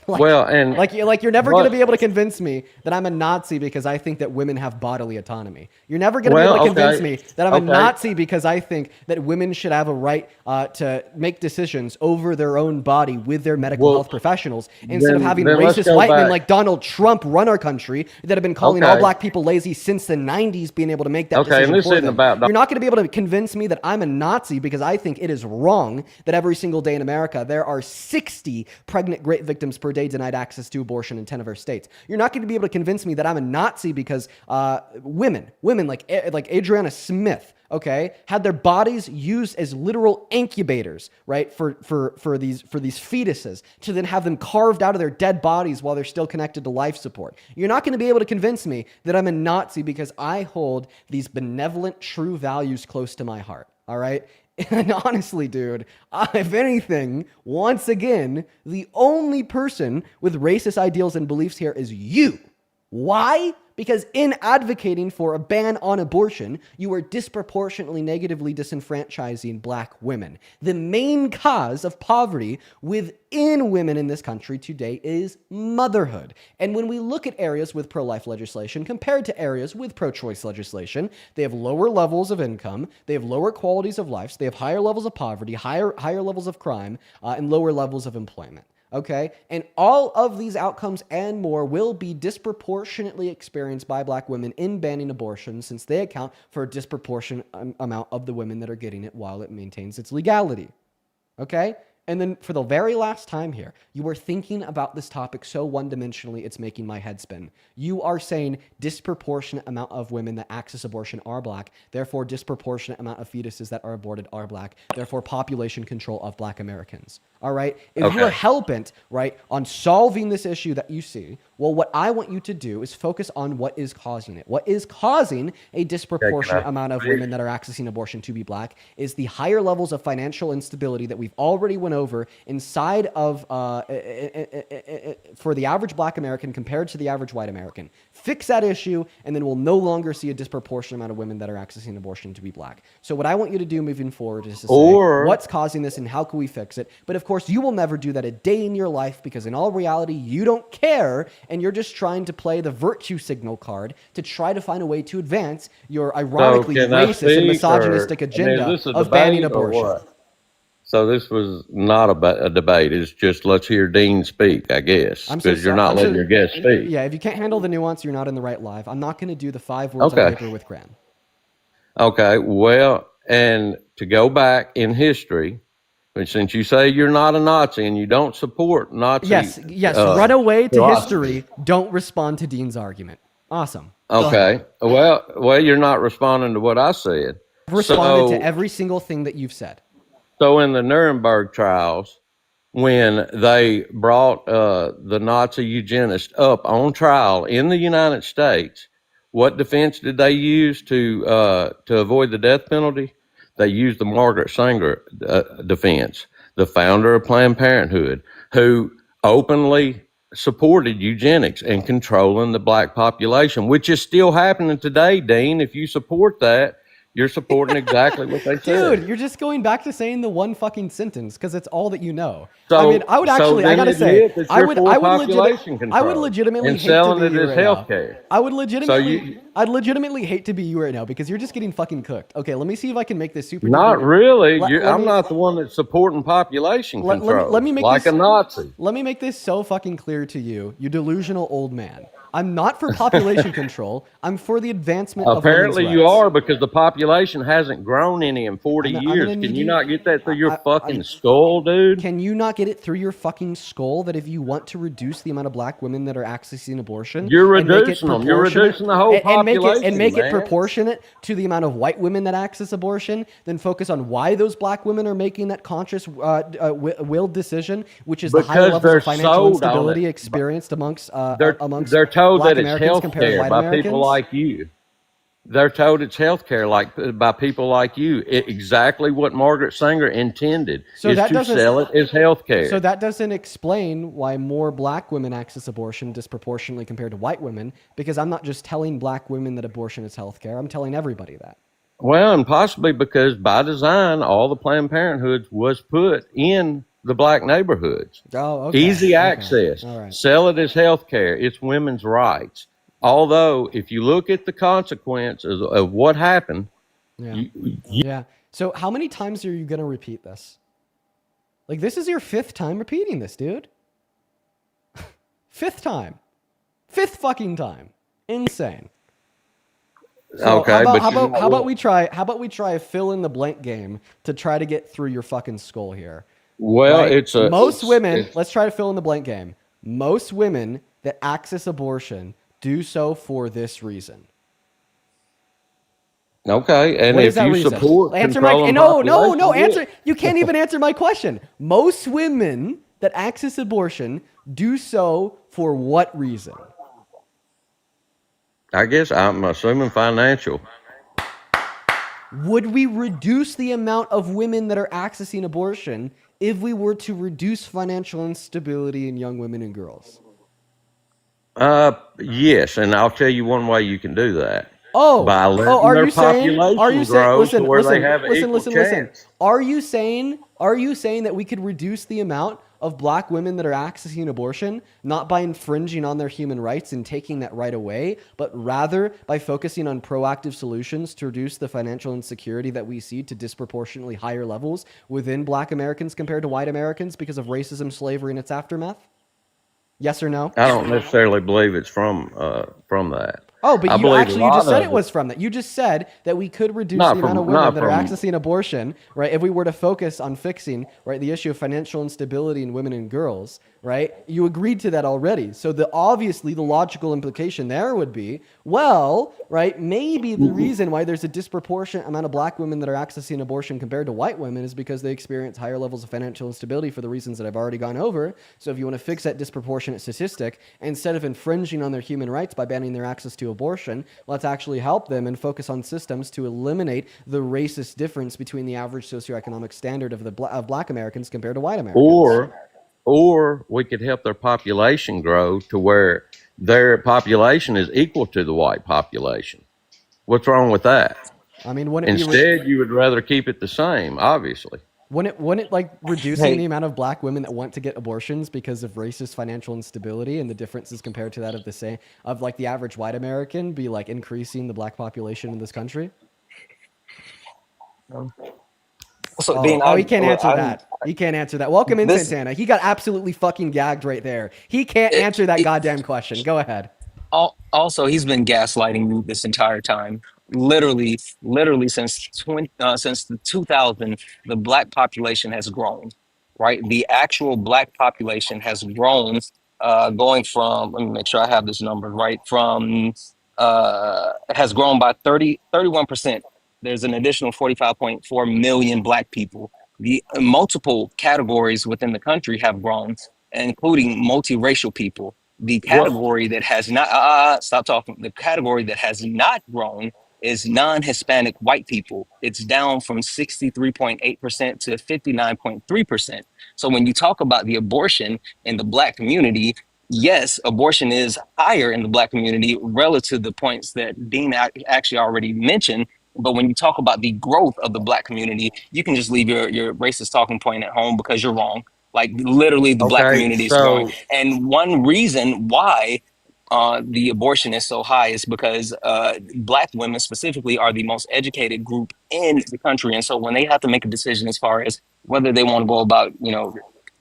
Well, and you're never going to be able to convince me that I'm a Nazi because I think that women have bodily autonomy. You're never going to be able to convince me that I'm a Nazi because I think that women should have a right to make decisions over their own body with their medical health professionals instead of having racist white men like Donald Trump run our country that have been calling all black people lazy since the 90s being able to make that decision for them. You're not going to be able to convince me that I'm a Nazi because I think it is wrong that every single day in America there are 60 pregnant rape victims per day denied access to abortion in 10 of our states. You're not going to be able to convince me that I'm a Nazi because women like Adriana Smith, okay, had their bodies used as literal incubators, right, for these fetuses to then have them carved out of their dead bodies while they're still connected to life support. You're not going to be able to convince me that I'm a Nazi because I hold these benevolent, true values close to my heart. All right. And honestly, dude, if anything, once again, the only person with racist ideals and beliefs here is you. Why? Because in advocating for a ban on abortion, you are disproportionately negatively disenfranchising black women. The main cause of poverty within women in this country today is motherhood. And when we look at areas with pro-life legislation compared to areas with pro-choice legislation, they have lower levels of income, they have lower qualities of life, so they have higher levels of poverty, higher levels of crime, and lower levels of employment. Okay, and all of these outcomes and more will be disproportionately experienced by black women in banning abortion since they account for a disproportionate amount of the women that are getting it while it maintains its legality. Okay? And then for the very last time here, you are thinking about this topic so one-dimensionally, it's making my head spin. You are saying disproportionate amount of women that access abortion are black, therefore disproportionate amount of fetuses that are aborted are black, therefore population control of black Americans. All right? If you are hell-bent, right, on solving this issue that you see, well, what I want you to do is focus on what is causing it. What is causing a disproportionate amount of women that are accessing abortion to be black is the higher levels of financial instability that we've already went over inside of, for the average black American compared to the average white American. Fix that issue, and then we'll no longer see a disproportionate amount of women that are accessing abortion to be black. So what I want you to do moving forward is to say what's causing this and how can we fix it. But of course, you will never do that a day in your life because in all reality, you don't care, and you're just trying to play the virtue signal card to try to find a way to advance your ironically racist and misogynistic agenda of banning abortion. So this was not a debate. It's just let's hear Dean speak, I guess, because you're not letting your guest speak. Yeah, if you can't handle the nuance, you're not in the right live. I'm not going to do the 5 words on paper with Cran. Okay, well, and to go back in history, since you say you're not a Nazi and you don't support Nazi... Yes, run away to history. Don't respond to Dean's argument. Awesome. Okay, well, you're not responding to what I said. I've responded to every single thing that you've said. So in the Nuremberg trials, when they brought the Nazi eugenists up on trial in the United States, what defense did they use to avoid the death penalty? They used the Margaret Sanger defense, the founder of Planned Parenthood, who openly supported eugenics and controlling the black population, which is still happening today, Dean. If you support that, you're supporting exactly what they said. Dude, you're just going back to saying the one fucking sentence because it's all that you know. So, I mean, I would actually, I gotta say, I would legitimately and hate selling to be it you as right healthcare. now. I would legitimately, I'd legitimately hate to be you right now because you're just getting fucking cooked. Okay, let me see if I can make this super. Not really. I'm not the one that's supporting population control. Let me make like this, a Nazi. Let me make this so fucking clear to you, you delusional old man. I'm not for population control. I'm for the advancement of women's rights. You are, because the population hasn't grown any in 40 years. Can you not get that through your fucking skull, dude? Can you not get it through your fucking skull that if you want to reduce the amount of black women that are accessing abortion, you're reducing them. You're reducing the whole population, and make it proportionate to the amount of white women that access abortion, then focus on why those black women are making that conscious will decision, which is the higher levels of financial instability experienced amongst they're told that it's health care by people like you. They're told it's health care, like by people like you. Exactly what Margaret Sanger intended is to sell it as health care. So that doesn't explain why more black women access abortion disproportionately compared to white women, because I'm not just telling black women that abortion is health care. I'm telling everybody that. Well, and possibly because by design, all the Planned Parenthoods was put in the black neighborhoods. Oh, okay. Easy access. All right. Sell it as health care. It's women's rights. Although, if you look at the consequences of what happened, yeah. So how many times are you going to repeat this? Like, this is your 5th time repeating this, dude. 5th time. 5th fucking time. Insane. So okay, how about we try a fill in the blank game to try to get through your fucking skull here? Well, right? Most women, let's try to fill in the blank game. Most women that access abortion do so for this reason. Okay, and what if you reason? support answer controlling no, answer. You can't even answer my question. Most women that access abortion do so for what reason? I guess I'm assuming financial. Would we reduce the amount of women that are accessing abortion if we were to reduce financial instability in young women and girls? Yes, and I'll tell you one way you can do that. Oh, by letting are their you saying? Are you saying? grow Listen, to where listen, they have an equal chance. Are you saying? Are you saying that we could reduce the amount of black women that are accessing abortion, not by infringing on their human rights and taking that right away, but rather by focusing on proactive solutions to reduce the financial insecurity that we see to disproportionately higher levels within black Americans compared to white Americans because of racism, slavery, and its aftermath? Yes or no? I don't necessarily believe it's from that. Oh, but you just said it was it. from that. You just said that we could reduce the amount of women that are accessing abortion, right? If we were to focus on fixing, right, the issue of financial instability in women and girls, right? You agreed to that already. So obviously the logical implication there would be, well, right, maybe the reason why there's a disproportionate amount of black women that are accessing abortion compared to white women is because they experience higher levels of financial instability for the reasons that I've already gone over. So if you want to fix that disproportionate statistic, instead of infringing on their human rights by banning their access to abortion, let's actually help them and focus on systems to eliminate the racist difference between the average socioeconomic standard of black Americans compared to white Americans. Or we could help their population grow to where their population is equal to the white population. What's wrong with that? I mean, instead, you would rather keep it the same, obviously. Wouldn't it like reducing the amount of black women that want to get abortions because of racist financial instability and the differences compared to that of like the average white American be like increasing the black population in this country? So, he can't answer that. He can't answer that. Welcome in, Santana. He got absolutely fucking gagged right there. He can't answer that goddamn question. Go ahead. Also, he's been gaslighting me this entire time. Literally since the 2000, the black population has grown, right? The actual black population has grown, going from, let me make sure I have this number right, has grown by 31%. There's an additional 45.4 million black people. The multiple categories within the country have grown, including multiracial people. The category that has not stop talking. The category that has not grown is non-Hispanic white people. It's down from 63.8% to 59.3%. So when you talk about the abortion in the black community, yes, abortion is higher in the black community relative to the points that Dean actually already mentioned. But when you talk about the growth of the black community, you can just leave your racist talking point at home because you're wrong. Like literally the black community is growing. And one reason why the abortion is so high is because black women specifically are the most educated group in the country. And so when they have to make a decision as far as whether they want to go about,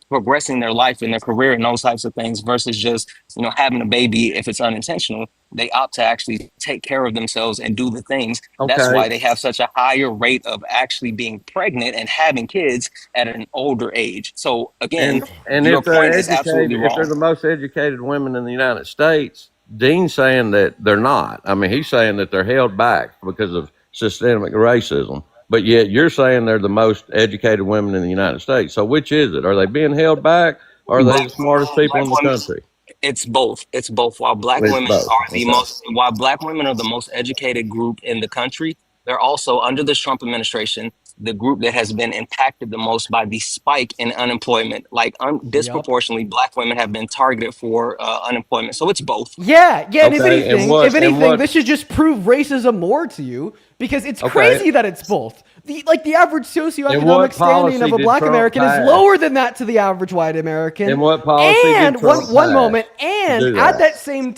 progressing their life and their career and those types of things versus just, having a baby if it's unintentional, they opt to actually take care of themselves and do the things. That's why they have such a higher rate of actually being pregnant and having kids at an older age. So again, and your if they're point is absolutely educated, if they're wrong. the most educated women in the United States, Dean's saying that they're not. I mean, he's saying that they're held back because of systemic racism. But yet you're saying they're the most educated women in the United States. So which is it? Are they being held back or are they the smartest people in the country? It's both. It's both. While black It's women both. are the Okay. while black women are the most educated group in the country, they're also under this Trump administration the group that has been impacted the most by the spike in unemployment. Like disproportionately, black women have been targeted for unemployment. So it's both. Yeah, and Okay, if anything, what? this should just prove racism more to you because it's Okay. crazy that it's both. The average And socioeconomic what standing policy of a did black Trump American is pass? lower than that to the average white American. And what policy And did Trump one pass moment, to and do at that? that same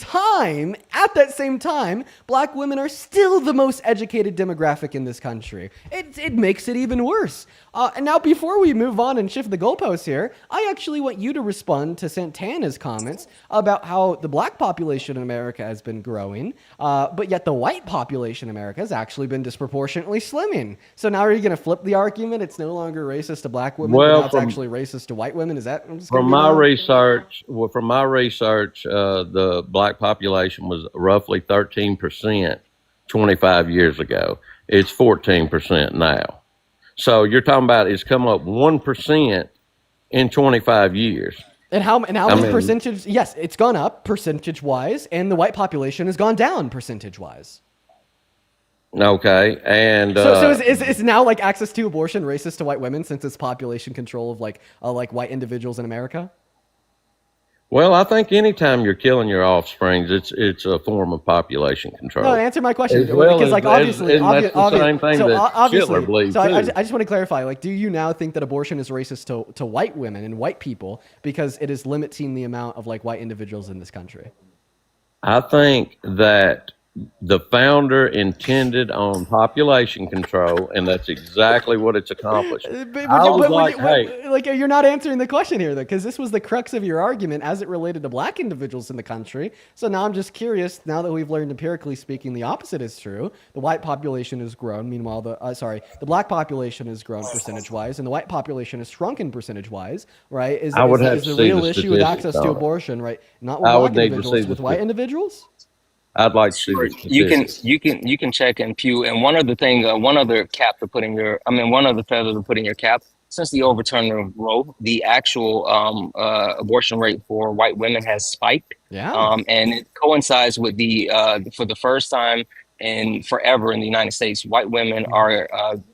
time, black women are still the most educated demographic in this country. It makes it even worse. And now, before we move on and shift the goalposts here, I actually want you to respond to Santana's comments about how the black population in America has been growing, but yet the white population in America has actually been disproportionately slimming. So now are you going to flip the argument? It's no longer racist to black women, but now it's actually racist to white women? Is that what's gonna From be my now? research, the black population was roughly 13% 25 years ago. It's 14% now. So you're talking about it's come up 1% in 25 years. And how many percentage? Yes, it's gone up percentage-wise, and the white population has gone down percentage-wise. Okay, and So is now like access to abortion racist to white women since it's population control of like white individuals in America? well, I think anytime you're killing your offsprings, it's a form of population control. No, answer my question. As well Because like obviously, that's the same thing so that obviously, Hitler believed so I too. just want to clarify. Like, do you now think that abortion is racist to white women and white people because it is limiting the amount of like white individuals in this country? I think that the founder intended on population control, and that's exactly what it's accomplished. Like you're not answering the question here, though, because this was the crux of your argument as it related to black individuals in the country. So now I'm just curious. Now that we've learned empirically speaking, the opposite is true. The white population has grown. Meanwhile, the black population has grown percentage-wise, and the white population has shrunken percentage-wise. Right? Is the real issue with access to abortion? Right? Not with black individuals, with white individuals. I'd like to see the statistics. You can check in Pew, and one other thing, one other feather to put in your cap. Since the overturning of Roe, the actual abortion rate for white women has spiked. Yeah. And it coincides with for the first time in forever in the United States, white women are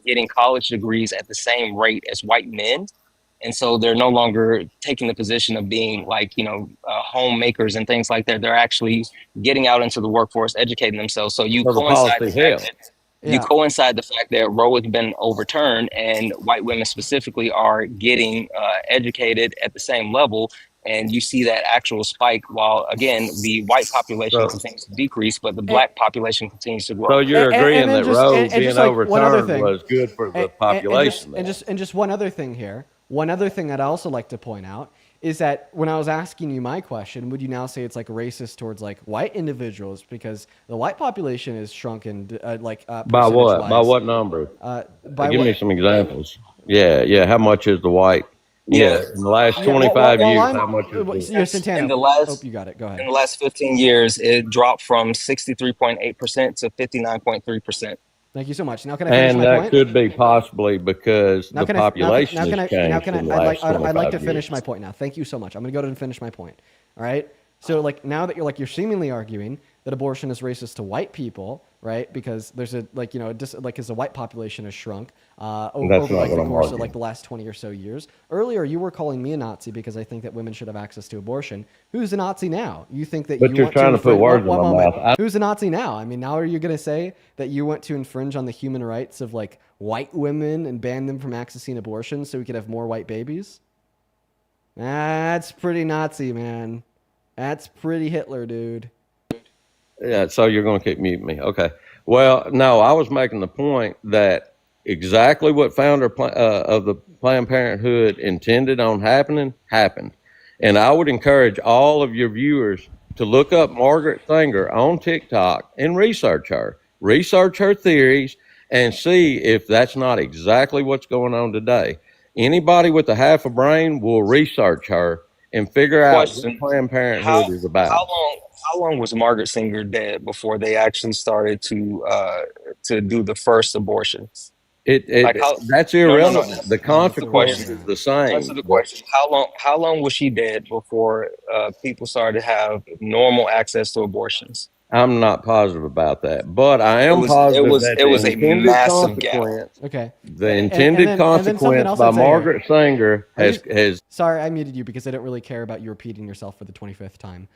getting college degrees at the same rate as white men. And so they're no longer taking the position of being like, homemakers and things like that. They're actually getting out into the workforce, educating themselves. So you coincide the fact that Roe has been overturned and white women specifically are getting educated at the same level. And you see that actual spike while, again, the white population continues to decrease, but the black population continues to grow. So you're agreeing that Roe being overturned was good for the population. And just one other thing here. One other thing I'd also like to point out is that when I was asking you my question, would you now say it's like racist towards like white individuals because the white population is shrunken by what? By what number? Give me some examples. Yeah. How much is the white? Yeah, in the last 25 years, how much is in the last? You got it. Go ahead. In the last 15 years, it dropped from 63.8% to 59.3%. Thank you so much. Now can I finish my point? And that could be possibly because the population has changed in the last 25 years. I'd like to finish my point now. Thank you so much. I'm going to go ahead and finish my point. All right? So like now that you're seemingly arguing that abortion is racist to white people, right? Because there's because the white population has shrunk over the course of like the last 20 or so years. Earlier, you were calling me a Nazi because I think that women should have access to abortion. Who's a Nazi now? You think that But you're trying to put words in my mouth. Who's a Nazi now? I mean, now are you going to say that you want to infringe on the human rights of like white women and ban them from accessing abortion so we could have more white babies? That's pretty Nazi, man. That's pretty Hitler, dude. Yeah, so you're going to keep muting me. Okay. Well, no, I was making the point that exactly what founder of the Planned Parenthood intended on happening, happened. And I would encourage all of your viewers to look up Margaret Sanger on TikTok and research her theories, and see if that's not exactly what's going on today. Anybody with a half a brain will research her and figure out what Planned Parenthood is about. How long was Margaret Sanger dead before they actually started to do the first abortion? Like how? That's No, no, no. irrelevant. The Answer the consequence question. is the same. Answer the question. How long was she dead before people started to have normal access to abortions? I'm not positive about that, but I It am was it positive was that it the was a intended massive gap. consequence, Okay. the And intended then something consequence else by I'd say here. Margaret Sanger I has just, sorry, I muted you because I don't really care about you repeating yourself for the 25th time.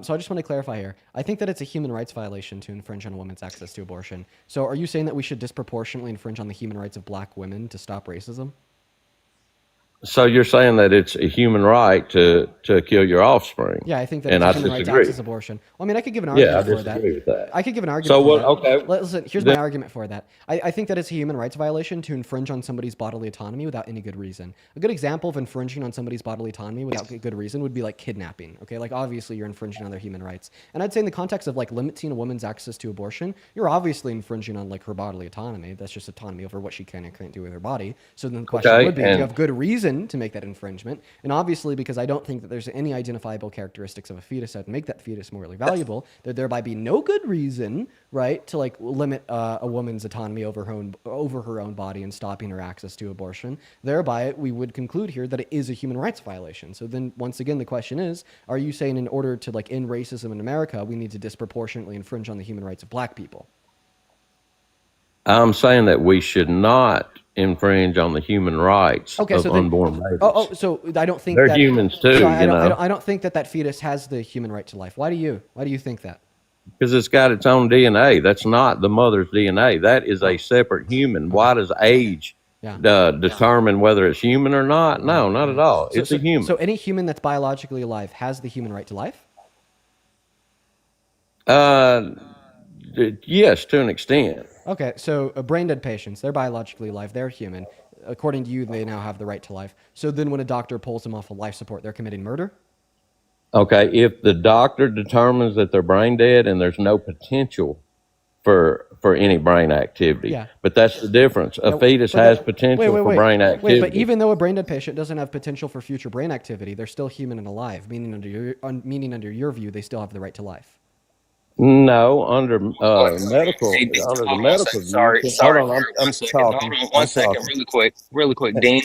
So I just want to clarify here. I think that it's a human rights violation to infringe on a woman's access to abortion. So are you saying that we should disproportionately infringe on the human rights of black women to stop racism? So you're saying that it's a human right to kill your offspring? Yeah, I think that And it's a I human right to disagree. access abortion. Well, I mean, I could give an Yeah, I argument for that. disagree with that. I could give an So argument for what? that. Okay. Listen, here's Then- my argument for that. I think that it's a human rights violation to infringe on somebody's bodily autonomy without any good reason. A good example of infringing on somebody's bodily autonomy without good reason would be like kidnapping. Okay, like obviously you're infringing on their human rights. And I'd say in the context of like limiting a woman's access to abortion, you're obviously infringing on like her bodily autonomy. That's just autonomy over what she can and can't do with her body. So then the question Okay, would be, do you and- have good reason to make that infringement? And obviously, because I don't think that there's any identifiable characteristics of a fetus that would make that fetus morally valuable, there'd thereby be no good reason, right, to like limit a woman's autonomy over her own body and stopping her access to abortion. Thereby, we would conclude here that it is a human rights violation. So then, once again, the question is: are you saying in order to like end racism in America, we need to disproportionately infringe on the human rights of black people? I'm saying that we should not infringe on the human rights Okay, of so then, unborn babies. so I don't think They're that humans too, so I you don't, know. I don't think that that fetus has the human right to life. Why do you think that? Because it's got its own DNA. That's not the mother's DNA. That is a separate human. Why does age determine whether it's human or not? No, not at all. It's a human. So any human that's biologically alive has the human right to life? Yes, to an extent. Okay, so brain dead patients, they're biologically alive, they're human. According to you, they now have the right to life. So then when a doctor pulls them off of life support, they're committing murder? Okay, if the doctor determines that they're brain dead and there's no potential for any brain activity, Yeah. but that's the difference. A No, fetus but has that- potential for brain activity. Wait, but even though a brain dead patient doesn't have potential for future brain activity, they're still human and alive, meaning under your view, they still have the right to life. No, under medical, Hey, Dean, under the hold on one medical second. view. Sorry, Hold on, Jared, I'm one second. No, talking. hold on one I'm second, talking. really quick, Dean.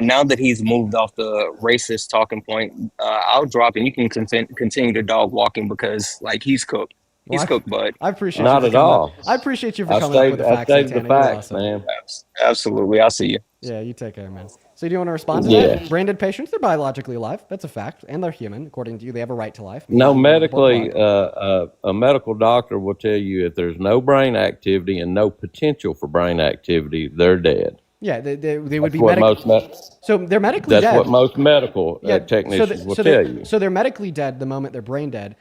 Now that he's moved off the racist talking point, I'll drop and you can continue the dog walking because like he's cooked. He's Well, cooked, bud. I appreciate Not you at for coming all. up. I appreciate you for I coming up with stated, the I facts, stated the Santana. You're facts, awesome. man. Absolutely, I'll see you. Yeah, you take care, man. So do you want to respond to Yeah. that? Brain dead patients, they're biologically alive. That's a fact. And they're human. According to you, they have a right to life. No, Meaning they're blood medically, clot. a medical doctor will tell you if there's no brain activity and no potential for brain activity, they're dead. Yeah, they would That's be what medically. most So they're medically That's dead. what most medical Yeah, technicians will so tell you. So they're medically dead the moment they're brain dead,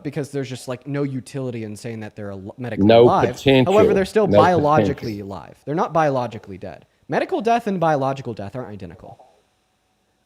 because there's just like no utility in saying that they're medically No alive. potential. However, they're still No biologically alive. They're not biologically dead. Medical death and biological death aren't identical.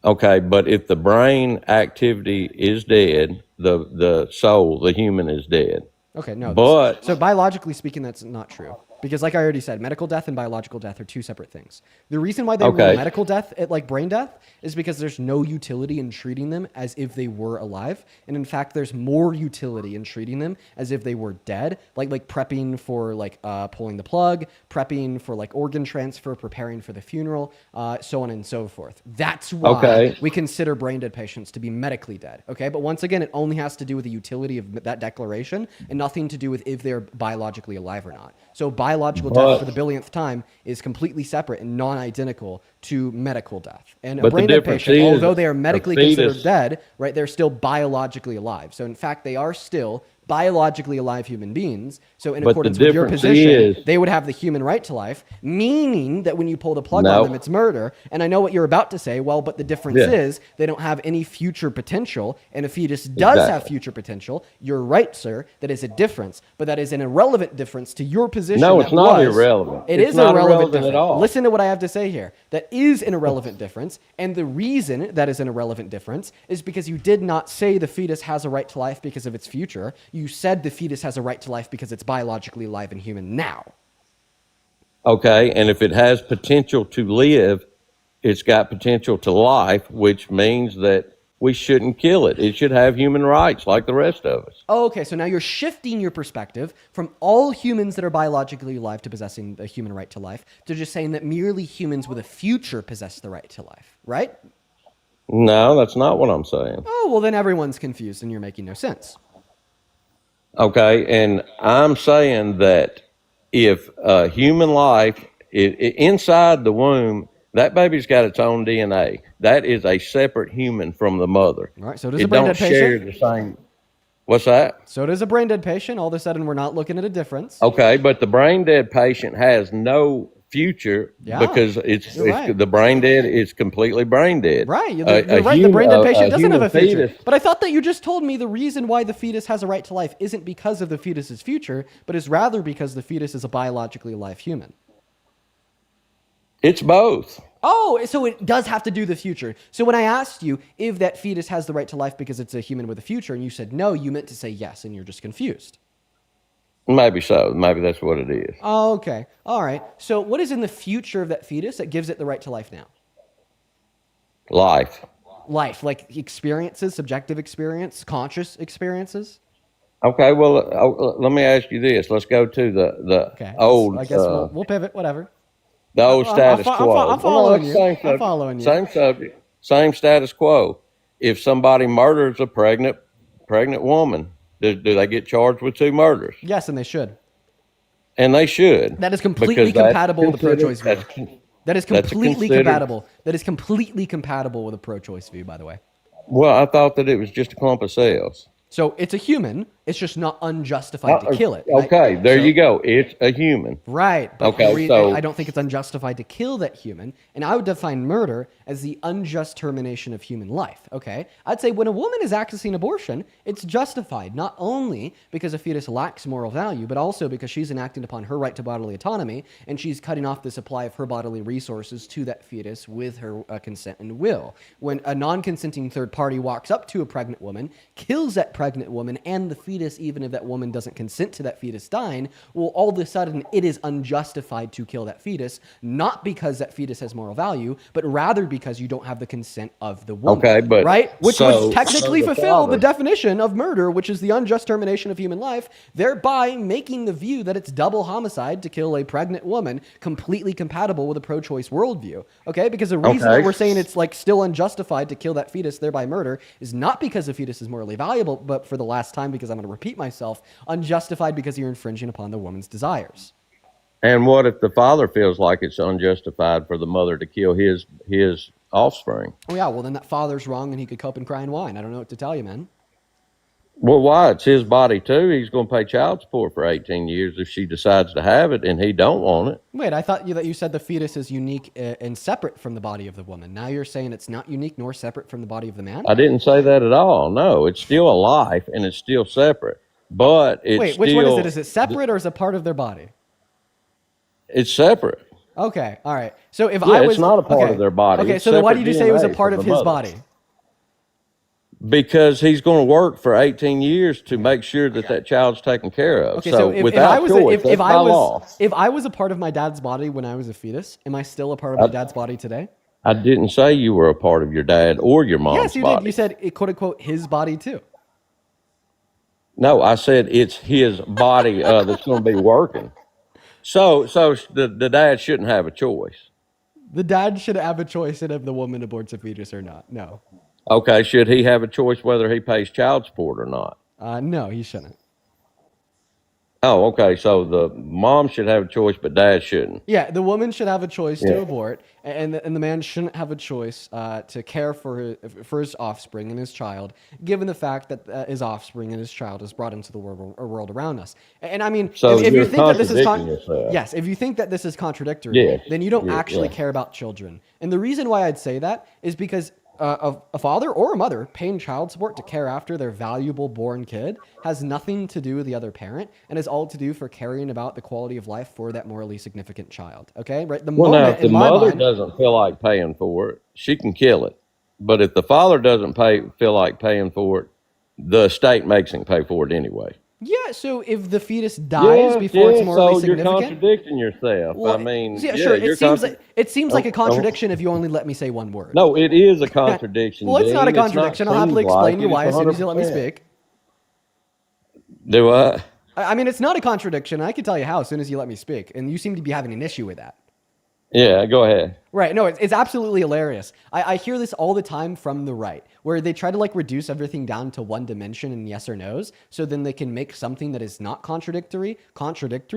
Okay, but if the brain activity is dead, the soul, the human is dead. Okay, no. But So biologically speaking, that's not true. Because like I already said, medical death and biological death are two separate things. The reason why they rule Okay. medical death at like brain death is because there's no utility in treating them as if they were alive. And in fact, there's more utility in treating them as if they were dead. Like prepping for like pulling the plug, prepping for like organ transfer, preparing for the funeral, so on and so forth. That's why Okay. we consider brain dead patients to be medically dead. Okay, but once again, it only has to do with the utility of that declaration and nothing to do with if they're biologically alive or not. So biological But- death for the billionth time is completely separate and non-identical to medical death. And a But the brain dead difference patient, is although they are a medically fetus- considered dead, right, they're still biologically alive. So in fact, they are still biologically alive human beings. So in But the accordance with your difference position, is- they would have the human right to life, meaning that when you pull the plug on No. them, it's murder. And I know what you're about to say. Well, but the difference Yeah. is they don't have any future potential, and a fetus does have Exactly. future potential. You're right, sir. That is a difference, but that is an irrelevant difference to your position. No, that it's not was- irrelevant. It It's is not irrelevant irrelevant at difference. all. Listen to what I have to say here. That is an irrelevant difference, and the reason that is an irrelevant difference is because you did not say the fetus has a right to life because of its future. You said the fetus has a right to life because it's biologically alive and human now. Okay, and if it has potential to live, it's got potential to life, which means that we shouldn't kill it. It should have human rights like the rest of us. Oh, okay, so now you're shifting your perspective from all humans that are biologically alive to possessing the human right to life to just saying that merely humans with a future possess the right to life, right? No, that's not what I'm saying. Oh, well, then everyone's confused and you're making no sense. Okay, and I'm saying that if human life inside the womb, that baby's got its own DNA. That is a separate human from the mother. All right, so does a brain dead patient. Share the same. What's that? So does a brain dead patient. All of a sudden, we're not looking at a difference. Okay, but the brain dead patient has no future because right. the brain dead is completely brain dead. Right, you're right. The brain dead patient doesn't have a future. But I thought that you just told me the reason why the fetus has a right to life isn't because of the fetus's future, but is rather because the fetus is a biologically alive human. It's both. Oh, so it does have to do the future. So when I asked you if that fetus has the right to life because it's a human with a future, and you said no, you meant to say yes, and you're just confused. Maybe so. Maybe that's what it is. Oh, okay. All right. So what is in the future of that fetus that gives it the right to life now? Life. Life, like experiences, subjective experience, conscious experiences? Okay, well, let me ask you this. Let's go to the old... I guess we'll pivot, whatever. The old status quo. I'm following you. I'm following you. Same subject, same status quo. If somebody murders a pregnant woman, do they get charged with 2 murders? Yes, and they should. And they should. That is completely compatible with the pro-choice view. That is completely compatible. That is completely compatible with a pro-choice view, by the way. Well, I thought that it was just a clump of cells. So it's a human. It's just not unjustified to kill it. Okay, right? There you go. It's a human. Right. But okay, so I don't think it's unjustified to kill that human. And I would define murder as the unjust termination of human life. Okay? I'd say when a woman is accessing abortion, it's justified not only because a fetus lacks moral value, but also because she's enacting upon her right to bodily autonomy, and she's cutting off the supply of her bodily resources to that fetus with her consent and will. When a non-consenting third party walks up to a pregnant woman, kills that pregnant woman and the fetus, even if that woman doesn't consent to that fetus dying, well, all of a sudden it is unjustified to kill that fetus, not because that fetus has moral value, but rather because you don't have the consent of the woman. Okay, but right? Which would technically fulfill the definition of murder, which is the unjust termination of human life, thereby making the view that it's double homicide to kill a pregnant woman completely compatible with a pro-choice worldview. Okay? Because the reason that we're saying it's like still unjustified to kill that fetus, thereby murder, is not because the fetus is morally valuable, but for the last time, because I'm going to repeat myself, unjustified because you're infringing upon the woman's desires. And what if the father feels like it's unjustified for the mother to kill his offspring? Oh yeah, well then that father's wrong and he could cope and cry and whine. I don't know what to tell you, man. Well, why? It's his body too. He's going to pay child support for 18 years if she decides to have it and he don't want it. Wait, I thought that you said the fetus is unique and separate from the body of the woman. Now you're saying it's not unique nor separate from the body of the man? I didn't say that at all. No, it's still a life and it's still separate. But it's Wait, which one is it? Is it separate or is it part of their body? It's separate. Okay, all right. So if it's not a part of their body. Okay, so then why did you say it was a part of his body? Because he's going to work for 18 years to make sure that that child's taken care of. Okay, so if without I was choice, that's by law. If I was a part of my dad's body when I was a fetus, am I still a part of my dad's body today? I didn't say you were a part of your dad or your mom's body. Yes, you did. You said, quote unquote, his body too. No, I said it's his body that's going to be working. So the dad shouldn't have a choice. The dad should have a choice in if the woman aborts a fetus or not. No. Okay, should he have a choice whether he pays child support or not? No, he shouldn't. Oh, okay. So the mom should have a choice, but dad shouldn't. Yeah, the woman should have a choice to abort, and the man shouldn't have a choice to care for his offspring and his child, given the fact that his offspring and his child is brought into the world around us. And I mean, so if you think that this is yourself. If you think that this is contradictory, then you don't actually care about children. And the reason why I'd say that is because a father or a mother paying child support to care after their valuable born kid has nothing to do with the other parent and is all to do for caring about the quality of life for that morally significant child. Okay, right? Now, if the mother doesn't feel like paying for it, she can kill it. But if the father doesn't feel like paying for it, the state makes him pay for it anyway. Yeah, so if the fetus dies before it's morally So you're significant, contradicting yourself. I well, mean, yeah, sure. yeah, It you're seems like a oh, contradiction if you only let me say one word. no, it is a contradiction, Well, it's not a Dean. It's not contradiction. I'll seems happily like explain you it. It's why as soon as you let me 100%. speak. Do I? I mean, it's not a contradiction. I can tell you how as soon as you let me speak, and you seem to be having an issue with that. Yeah, go ahead. Right. No, it's absolutely hilarious. I hear this all the time from the right, where they try to like reduce everything down to one dimension and yes or no's, so then they can make something that is not contradictory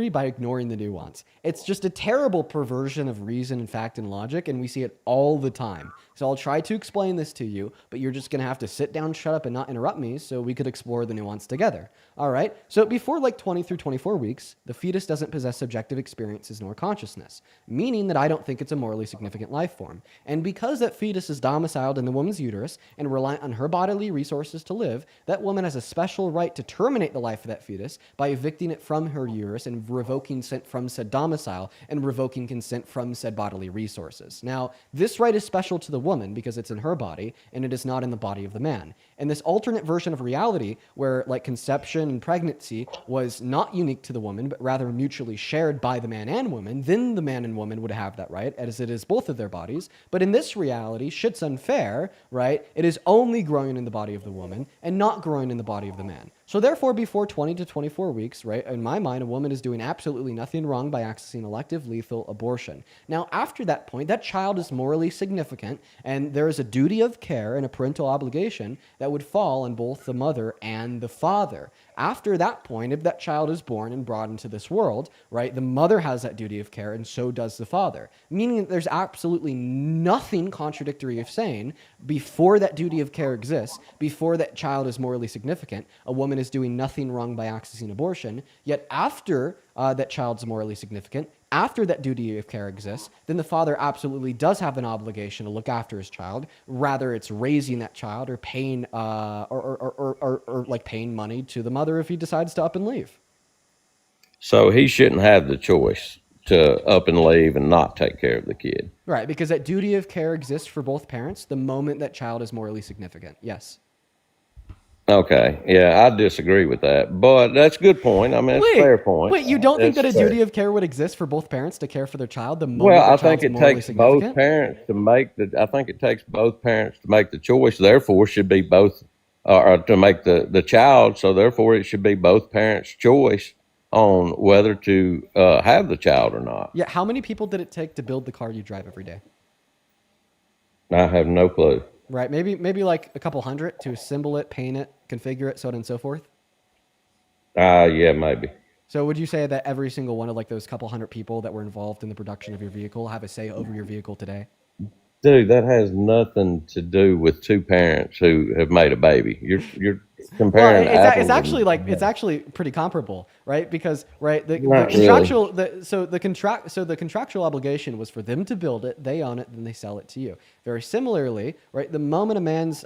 by ignoring the nuance. It's just a terrible perversion of reason and fact and logic, and we see it all the time. So I'll try to explain this to you, but you're just going to have to sit down, shut up, and not interrupt me so we could explore the nuance together. All right? So before like 20 through 24 weeks, the fetus doesn't possess subjective experiences nor consciousness, meaning that I don't think it's a morally significant life form. And because that fetus is domiciled in the woman's uterus and reliant on her bodily resources to live, that woman has a special right to terminate the life of that fetus by evicting it from her uterus and revoking consent from said domicile and revoking consent from said bodily resources. Now, this right is special to the woman because it's in her body and it is not in the body of the man. And this alternate version of reality where like conception and pregnancy was not unique to the woman, but rather mutually shared by the man and woman, then the man and woman would have that right as it is both of their bodies. But in this reality, shit's unfair, right? It is only growing in the body of the woman and not growing in the body of the man. So therefore, before 20 to 24 weeks, right, in my mind, a woman is doing absolutely nothing wrong by accessing elective lethal abortion. Now, after that point, that child is morally significant, and there is a duty of care and a parental obligation that would fall on both the mother and the father. After that point, if that child is born and brought into this world, right, the mother has that duty of care and so does the father. Meaning that there's absolutely nothing contradictory of saying before that duty of care exists, before that child is morally significant, a woman is doing nothing wrong by accessing abortion. Yet after that child's morally significant, after that duty of care exists, then the father absolutely does have an obligation to look after his child, rather it's raising that child or paying or like paying money to the mother if he decides to up and leave. So he shouldn't have the choice to up and leave and not take care of the kid. Right, because that duty of care exists for both parents the moment that child is morally significant. Yes. Okay, yeah, I disagree with that, but that's a good point. I mean, it's a fair point. Wait, you don't think that a It's fair. duty of care would exist for both parents to care for their child the moment Well, the I think child's it morally takes significant? both parents to make the. I think it takes both parents to make the choice. Therefore, should be both, or to make the child. So therefore, it should be both parents' choice on whether to have the child or not. Yeah, how many people did it take to build the car you drive every day? I have no clue. Right, maybe like a couple hundred to assemble it, paint it, configure it, so on and so forth. Yeah, maybe. So would you say that every single one of like those couple hundred people that were involved in the production of your vehicle have a say over your vehicle today? Dude, that has nothing to do with two parents who have made a baby. You're comparing Well, apples it's actually and- like it's actually pretty comparable, right? Because the Not contractual the contractual obligation was for them to build it, they own it, then they sell it to you. Very similarly, right? The moment a man's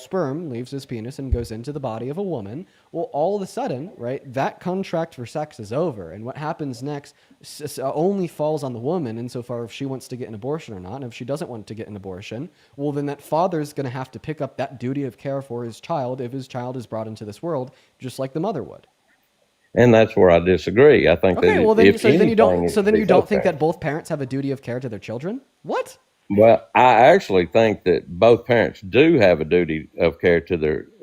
sperm leaves his penis and goes into the body of a woman, well, all of a sudden, right, that contract for sex is over, and what happens next only falls on the woman insofar if she wants to get an abortion or not. And if she doesn't want to get an abortion, well, then that father's going to have to pick up that duty of care for his child if his child is brought into this world, just like the mother would. And that's where I disagree. I think Okay, that well then, if so then you anything, don't, it so should then be you don't both think parents. that both parents have a duty of care to their children? What? Well, I actually think that both parents do have a duty of care to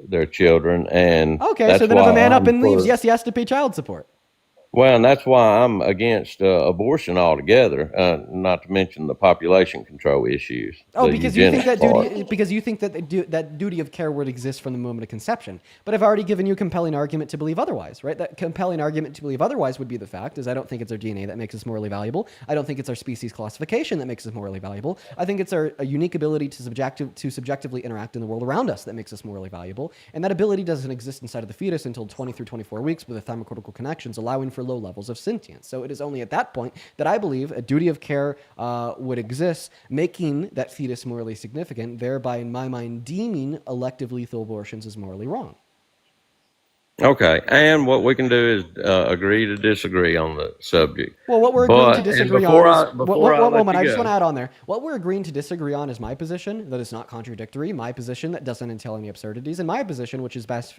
their children, and Okay, that's so then if a why man up I'm and leaves, for- yes, he has to pay child support. Well, and that's why I'm against abortion altogether. Not to mention the population control issues. Oh, the because you think that eugenics duty, because you think that that duty of care would exist from the moment of conception. But I've already given you a compelling argument to believe otherwise, right? That compelling argument to believe otherwise would be the fact is I don't think it's our DNA that makes us morally valuable. I don't think it's our species classification that makes us morally valuable. I think it's our a unique ability to subjectively interact in the world around us that makes us morally valuable. And that ability doesn't exist inside of the fetus until 20 through 24 weeks with the thymocortical connections, allowing for low levels of sentience. So it is only at that point that I believe a duty of care would exist, making that fetus morally significant, thereby, in my mind, deeming elective lethal abortions as morally wrong. Okay, and what we can do is agree to disagree on the subject. Well, what we're agreeing to But and disagree on is before I one let moment. you I just want go, to add on there. What we're agreeing to disagree on is my position that is not contradictory. My position that doesn't entail any absurdities, and my position, which is best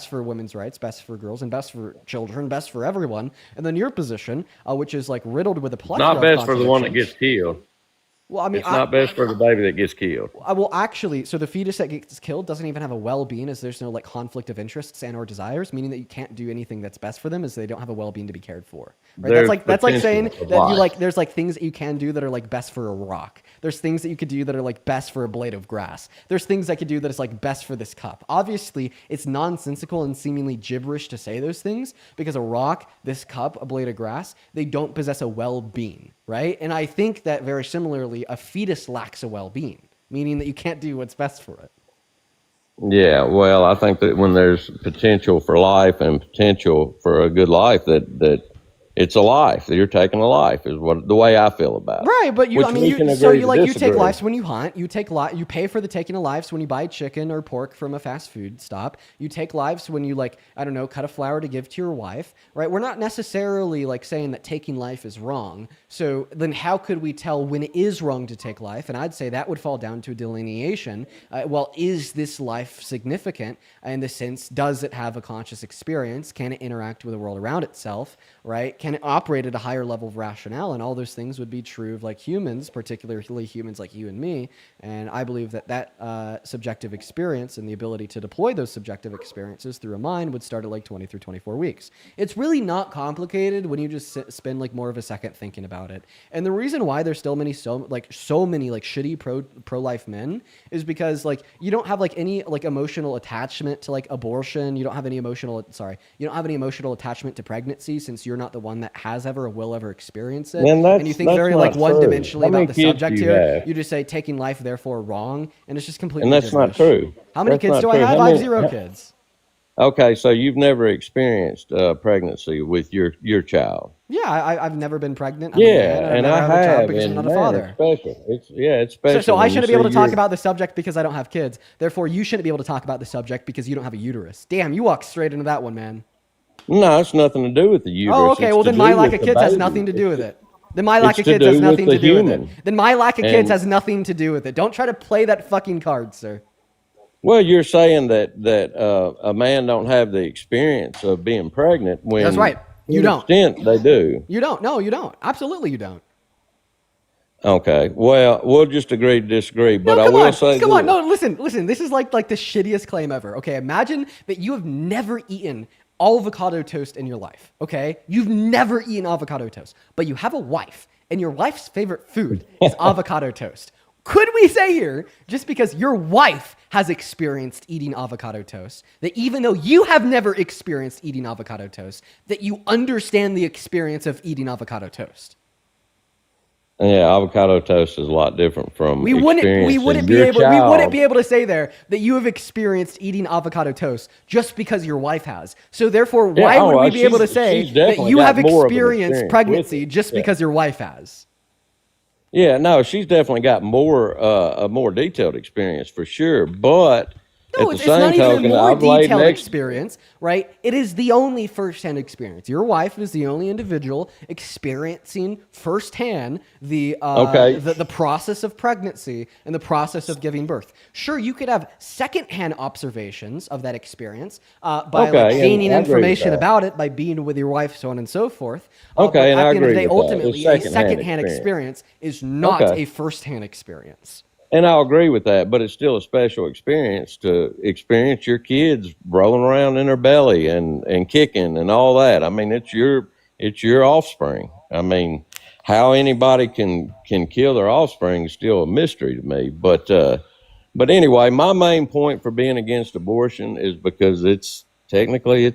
for women's rights, best for girls, and best for children, best for everyone. And then your position, which is like riddled with a plethora not of best for the one that contradictions. gets killed. Well, I mean, It's not best for the baby that gets killed. well, actually, so the fetus that gets killed doesn't even have a well-being, as there's no like conflict of interests and or desires, meaning that you can't do anything that's best for them, as they don't have a well-being to be cared for. Right? There's That's like saying potential that for you life. like there's like things that you can do that are like best for a rock. There's things that you could do that are like best for a blade of grass. There's things I could do that is like best for this cup. Obviously, it's nonsensical and seemingly gibberish to say those things because a rock, this cup, a blade of grass, they don't possess a well-being. Right? And I think that very similarly, a fetus lacks a well-being, meaning that you can't do what's best for it. Yeah, well, I think that when there's potential for life and potential for a good life, that it's a life. That you're taking a life is what the way I feel about it. Right, but you, Which I mean, we can you, so agree you to like you take disagree. lives when you hunt. You pay for the taking of lives when you buy chicken or pork from a fast food stop. You take lives when you like, I don't know, cut a flower to give to your wife. Right? We're not necessarily like saying that taking life is wrong. So then, how could we tell when it is wrong to take life? And I'd say that would fall down to a delineation. Well, is this life significant in the sense? Does it have a conscious experience? Can it interact with the world around itself? Right? Can it operate at a higher level of rationale? And all those things would be true of like humans, particularly humans like you and me. And I believe that subjective experience and the ability to deploy those subjective experiences through a mind would start at like 20 through 24 weeks. It's really not complicated when you just spend like more of a second thinking about it. And the reason why there's still so many like shitty pro-life men is because like you don't have like any like emotional attachment to like abortion. You don't have any emotional attachment to pregnancy, since you're not the one that has ever or will ever experience it. Man, And you think that's very not like true. one-dimensionally How many about the kids subject do you here. have? You just say taking life therefore wrong, and it's just completely And that's not gibberish. true. How many That's kids not do I true. have? How I have many- 0 how- kids. Okay, so you've never experienced pregnancy with your child. Yeah, I've never been pregnant. I'm a Yeah, man, and never I have a child have, because I'm and not a man, father. it's special. It's special. So I when you shouldn't be able to see talk your- about the subject because I don't have kids. Therefore, you shouldn't be able to talk about the subject because you don't have a uterus. Damn, you walked straight into that one, man. No, it's nothing to do with the uterus. Oh, okay. It's Well, to then my do lack with of the kids has baby. nothing to do with it. Then my lack It's of to kids do has with nothing the to do with it. human. Then my lack of kids And- has nothing to do with it. Don't try to play that fucking card, sir. Well, you're saying that a man don't have the experience of being pregnant when That's right. You to an don't. extent they do. You don't. No, you don't. Absolutely, you don't. Okay. Well, we'll just agree to disagree. But No, I come will on. say Come on. this. No, listen. This is like the shittiest claim ever. Okay, imagine that you have never eaten avocado toast in your life. Okay, you've never eaten avocado toast, but you have a wife, and your wife's favorite food is avocado toast. Could we say here, just because your wife has experienced eating avocado toast, that even though you have never experienced eating avocado toast, that you understand the experience of eating avocado toast? Yeah, avocado toast is a lot different from We wouldn't experiencing be your able child. to say there that you have experienced eating avocado toast just because your wife has. So therefore, Yeah, why would we she's- be able to say she's that definitely you got have more of an experienced experience pregnancy with it. just Yeah. because your wife has? Yeah, no, she's definitely got more a more detailed experience for sure. But No, at the it's not same even a token, more I've laid detailed next. experience, right? It is the only firsthand experience. Your wife is the only individual experiencing firsthand the process of pregnancy and the process of giving birth. Sure, you could have secondhand observations of that experience by Okay, and gaining I agree with information that. about it by being with your wife, so on and so forth. Okay, but and at I the end of the agree day, with that. It's ultimately, a secondhand secondhand experience. experience is not Okay. a firsthand experience. And I'll agree with that, but it's still a special experience to experience your kids rolling around in their belly and kicking and all that. I mean, it's your offspring. I mean, how anybody can kill their offspring is still a mystery to me. But anyway, my main point for being against abortion is because it's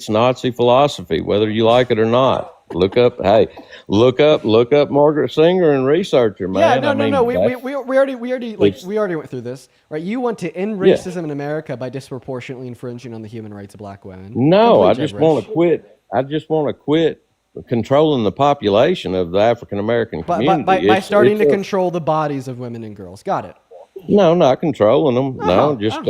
Nazi philosophy, whether you like it or not. Look up Margaret Singer and research her, man. Yeah, no. We already it's- we already went through this, right? You want to end Yeah. racism in America by disproportionately infringing on the human rights of black women. No, Complete I just gibberish. want to quit. I just want to quit controlling the population of the African American community. By It's- starting it's to a- control the bodies of women and girls. Got it. No, not controlling them. No, just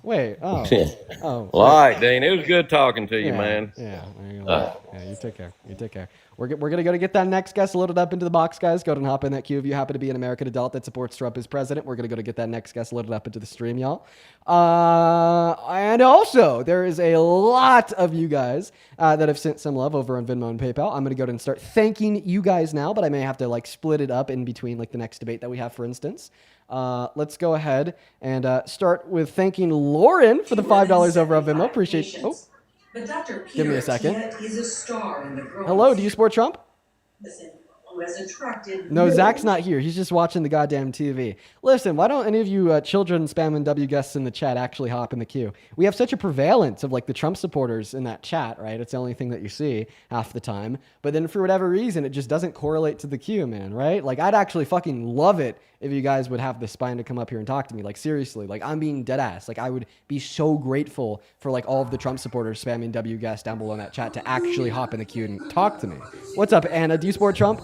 Wait. Yeah. Oh. Well, all right, Dean. It was good talking to you, man. Yeah. Yeah. You take care. We're gonna go to get that next guest loaded up into the box, guys. Go ahead and hop in that queue if you happen to be an American adult that supports Trump as president. We're gonna go to get that next guest loaded up into the stream, y'all. And also, there is a lot of you guys that have sent some love over on Venmo and PayPal. I'm gonna go ahead and start thanking you guys now, but I may have to like split it up in between like the next debate that we have, for instance. Let's go ahead and start with thanking Lauren for the $5 over on Venmo. Appreciate it. Oh. But Dr. Peter Give me a second. is a star in the growing Hello, do you support Trump? who has attracted No, Zach's not here. He's just watching the goddamn TV. Listen, why don't any of you children spam and W guests in the chat actually hop in the queue? We have such a prevalence of like the Trump supporters in that chat, right? It's the only thing that you see half the time. But then for whatever reason, it just doesn't correlate to the queue, man, right? Like I'd actually fucking love it if you guys would have the spine to come up here and talk to me. Like seriously, like I'm being dead ass. Like I would be so grateful for like all of the Trump supporters spamming W guests down below in that chat to actually hop in the queue and talk to me. What's up, Anna? Do you support Trump?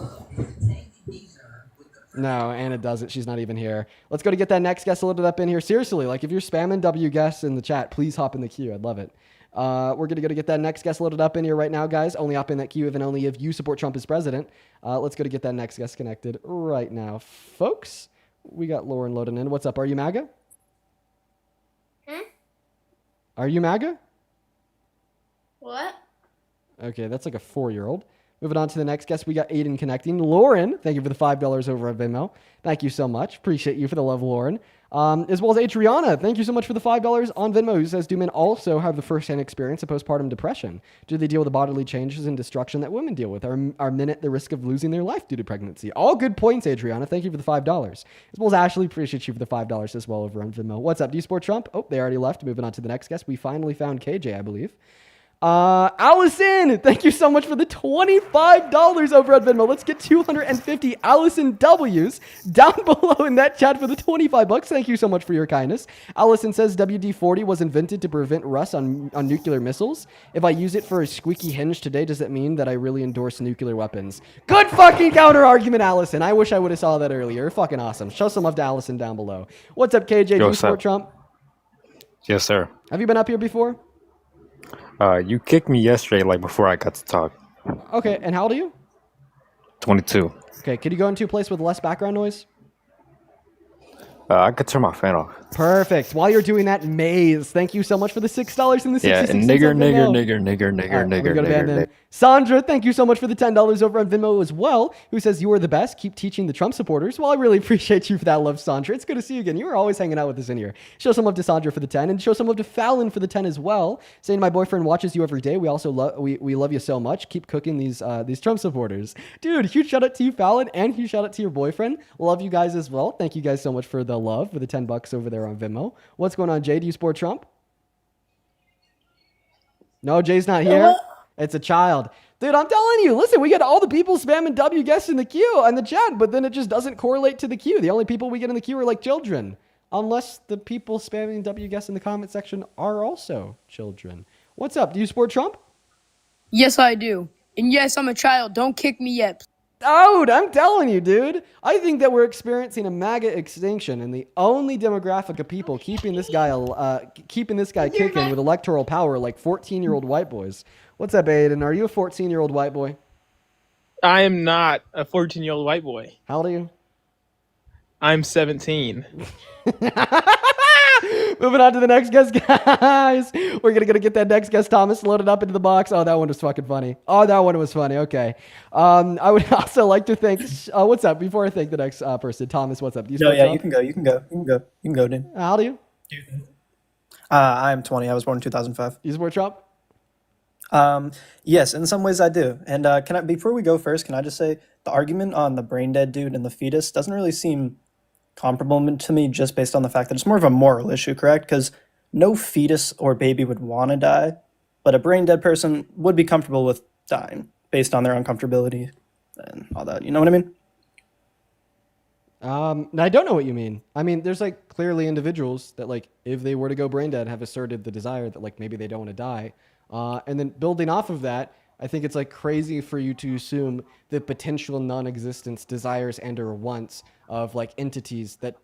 No, Anna doesn't. She's not even here. Let's go to get that next guest loaded up in here. Seriously, like if you're spamming W guests in the chat, please hop in the queue. I'd love it. We're going to go to get that next guest loaded up in here right now, guys. Only hop in that queue if and only if you support Trump as president. Let's go to get that next guest connected right now. Folks, we got Lauren loading in. What's up? Are you MAGA? Are you MAGA? What? Okay, that's like a 4-year-old. Moving on to the next guest, we got Aiden connecting. Lauren, thank you for the $5 over at Venmo. Thank you so much. Appreciate you for the love, Lauren. As well as Adriana, thank you so much for the $5 on Venmo, who says, do men also have the first-hand experience of postpartum depression? Do they deal with the bodily changes and destruction that women deal with? Are men at the risk of losing their life due to pregnancy? All good points, Adriana. Thank you for the $5. As well as Ashley, appreciate you for the $5 as well over on Venmo. What's up? Do you support Trump? Oh, they already left. Moving on to the next guest. We finally found KJ, I believe. Allison, thank you so much for the $25 over at Venmo. Let's get 250 Allison W's down below in that chat for the $25. Thank you so much for your kindness. Allison says WD-40 was invented to prevent rust on nuclear missiles. If I use it for a squeaky hinge today, does that mean that I really endorse nuclear weapons? Good fucking counter argument, Allison. I wish I would have saw that earlier. Fucking awesome. Show some love to Allison down below. What's up, KJ? Do you support Trump? Yes, sir. Have you been up here before? You kicked me yesterday, like before I got to talk. Okay, and how old are you? 22. Okay, could you go into a place with less background noise? I could turn my fan off. Perfect. While you're doing that, Maze, thank you so much for the $6 and the 66 Yeah, and nigger. Sandra, thank you so much for the $10 over on Venmo as well, who says you are the best. Keep teaching the Trump supporters. Well, I really appreciate you for that love, Sandra. It's good to see you again. You are always hanging out with us in here. Show some love to Sandra for the 10 and show some love to Fallon for the 10 as well. Saying my boyfriend watches you every day. We also we love you so much. Keep cooking these Trump supporters. Dude, huge shout out to you, Fallon, and huge shout out to your boyfriend. Love you guys as well. Thank you guys so much for the love, for the $10 over there on Venmo. What's going on, Jay? Do you support Trump? No, Jay's not here. It's a child. Dude, I'm telling you, listen, we get all the people spamming W guests in the queue in the chat, but then it just doesn't correlate to the queue. The only people we get in the queue are like children, unless the people spamming W guests in the comment section are also children. What's up? Do you support Trump? Yes, I do. And yes, I'm a child. Don't kick me yet. Dude, I'm telling you, dude. I think that we're experiencing a MAGA extinction, and the only demographic of people keeping this guy kicking with electoral power like 14-year-old white boys. What's up, Aiden? Are you a 14-year-old white boy? I am not a 14-year-old white boy. How old are you? I'm 17. Moving on to the next guest, guys. We're gonna get that next guest, Thomas, loaded up into the box. Oh, that one was fucking funny. Okay. I would also like to thank. What's up? Before I thank the next person, Thomas. What's up? Do you No, yeah, Trump? you can go, dude. How old are you? I'm 20. I was born in 2005. You support Trump? Yes, in some ways I do. And before we go first, can I just say the argument on the brain dead dude and the fetus doesn't really seem comparable to me, just based on the fact that it's more of a moral issue, correct? Because no fetus or baby would want to die, but a brain dead person would be comfortable with dying based on their uncomfortability and all that. You know what I mean? I don't know what you mean. I mean, there's like clearly individuals that like if they were to go brain dead have asserted the desire that like maybe they don't want to die. And then building off of that, I think it's like crazy for you to assume the potential non-existence desires and or wants of like entities that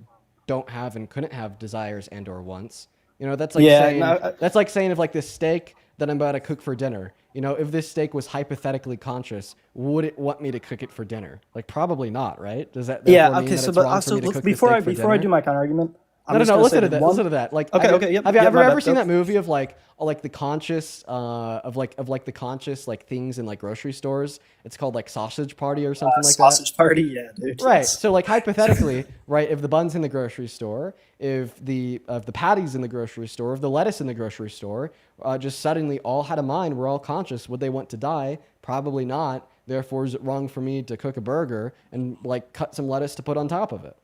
don't have and couldn't have desires and or wants. You know, that's like Yeah, saying no, that's like saying if like this steak that I'm about to cook for dinner, you know, if this steak was hypothetically conscious, would it want me to cook it for dinner? Like probably not, right? Does that therefore yeah. mean Okay, that so it's but wrong for me to cook the before steak for before I dinner? do my counter argument, I'm No, just no, gonna say listen to that. one. Listen to that. Like, Okay, have you, okay, yep, have you yep, my ever bad. seen Go. that movie of like the conscious of like the conscious like things in like grocery stores? It's called like Sausage Party or something like that. Sausage Party, yeah, dude. Right. Yes. So like hypothetically, right, if the bun's in the grocery store, if the patties in the grocery store, if the lettuce in the grocery store, just suddenly all had a mind, we're all conscious, would they want to die? Probably not. Therefore, is it wrong for me to cook a burger and like cut some lettuce to put on top of it?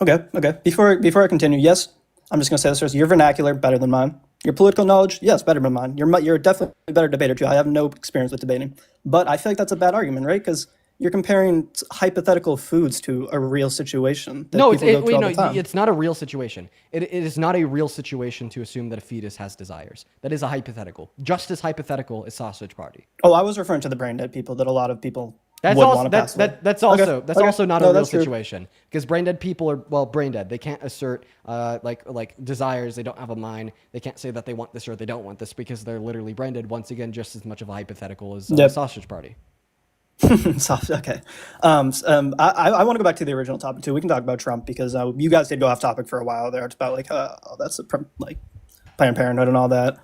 Okay, okay. Before I continue, yes, I'm just gonna say this first. Your vernacular better than mine. Your political knowledge, yes, better than mine. You're definitely a better debater too. I have no experience with debating, but I feel like that's a bad argument, right? Because you're comparing hypothetical foods to a real situation that No, people go through all the time. it's not a real situation. It is not a real situation to assume that a fetus has desires. That is a hypothetical. Just as hypothetical as Sausage Party. Oh, I was referring to the brain dead people that a lot of people That's would also want to pass away. that's Okay, also that's okay. also not No, a real that's true. situation because brain dead people are brain dead. They can't assert like desires. They don't have a mind. They can't say that they want this or they don't want this because they're literally brain dead. Once again, just as much of a hypothetical as Yep. Sausage Party. Okay. I want to go back to the original topic too. We can talk about Trump because you guys did go off topic for a while there. It's about like, oh, that's like Planned Parenthood and all that.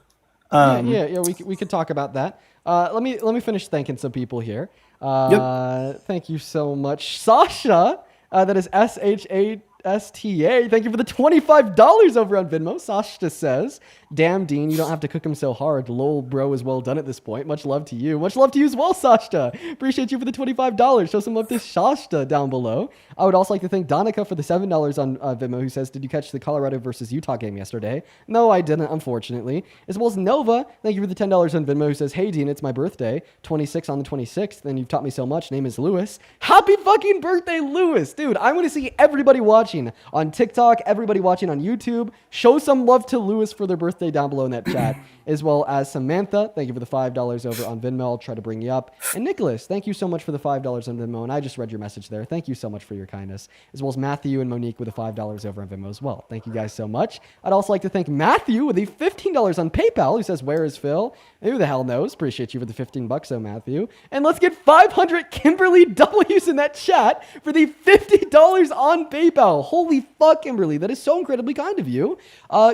Yeah. We could talk about that. Let me finish thanking some people here. Thank you so much, Sasha. That is SHASTA. Thank you for the $25 over on Venmo. Sasha says, "Damn, Dean, you don't have to cook him so hard. Lol, bro is well done at this point. Much love to you. Much love to you as well, Sasha. Appreciate you for the $25. Show some love to Sasha down below. I would also like to thank Donica for the $7 on Venmo, who says, did you catch the Colorado versus Utah game yesterday? No, I didn't, unfortunately. As well as Nova, thank you for the $10 on Venmo, who says, hey, Dean, it's my birthday. 26 on the 26th, and you've taught me so much. Name is Lewis. Happy fucking birthday, Lewis. Dude, I want to see everybody watching on TikTok, everybody watching on YouTube. Show some love to Lewis for their birthday down below in that chat. As well as Samantha, thank you for the $5 over on Venmo. I'll try to bring you up. And Nicholas, thank you so much for the $5 on Venmo. And I just read your message there. Thank you so much for your kindness. As well as Matthew and Monique with the $5 over on Venmo as well. Thank you guys so much. I'd also like to thank Matthew with the $15 on PayPal, who says, where is Phil? Who the hell knows? Appreciate you for the $15, so Matthew. And let's get 500 Kimberly W's in that chat for the $50 on PayPal. Holy fuck, Kimberly. That is so incredibly kind of you.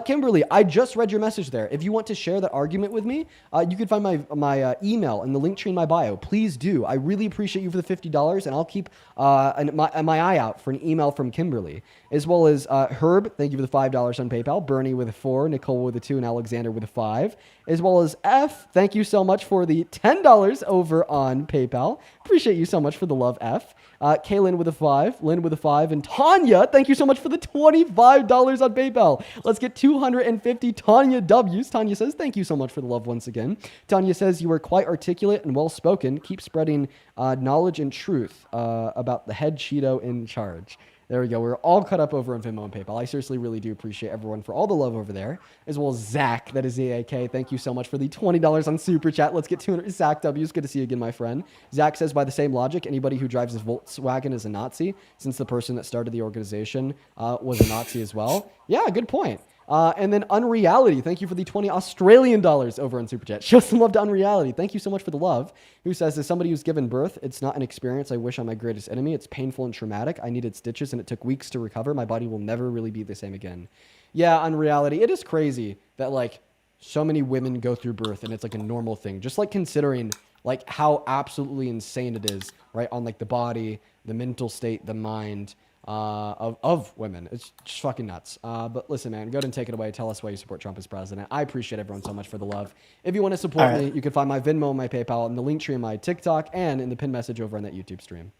Kimberly, I just read your message there. If you want to share that argument with me, you can find my email in the link tree in my bio. Please do. I really appreciate you for the $50, and I'll keep my eye out for an email from Kimberly. As well as Herb, thank you for the $5 on PayPal. Bernie with a 4, Nicole with a 2, and Alexander with a 5. As well as F, thank you so much for the $10 over on PayPal. Appreciate you so much for the love, F. Kaylin with a 5, Lynn with a 5, and Tanya, thank you so much for the $25 on PayPal. Let's get 250 Tanya W's. Tanya says, thank you so much for the love once again. Tanya says, you are quite articulate and well-spoken. Keep spreading knowledge and truth about the head Cheeto in charge. There we go. We're all cut up over on Venmo and PayPal. I seriously really do appreciate everyone for all the love over there. As well as Zach, that is ZAK. Thank you so much for the $20 on Super Chat. Let's get 200 Zach W's. Good to see you again, my friend. Zach says, by the same logic, anybody who drives a Volkswagen is a Nazi, since the person that started the organization was a Nazi as well. Yeah, good point. And then Unreality, thank you for the 20 Australian dollars over on Super Chat. Show some love to Unreality. Thank you so much for the love. Who says, as somebody who's given birth, it's not an experience I wish on my greatest enemy. It's painful and traumatic. I needed stitches and it took weeks to recover. My body will never really be the same again. Yeah, Unreality, it is crazy that like so many women go through birth and it's like a normal thing. Just like considering like how absolutely insane it is, right? On like the body, the mental state, the mind, of women. It's just fucking nuts. But listen, man, go ahead and take it away. Tell us why you support Trump as president. I appreciate everyone so much for the love. If you want to support me, you can find my Venmo and my PayPal in the link tree in my TikTok and in the pin message over on that YouTube stream.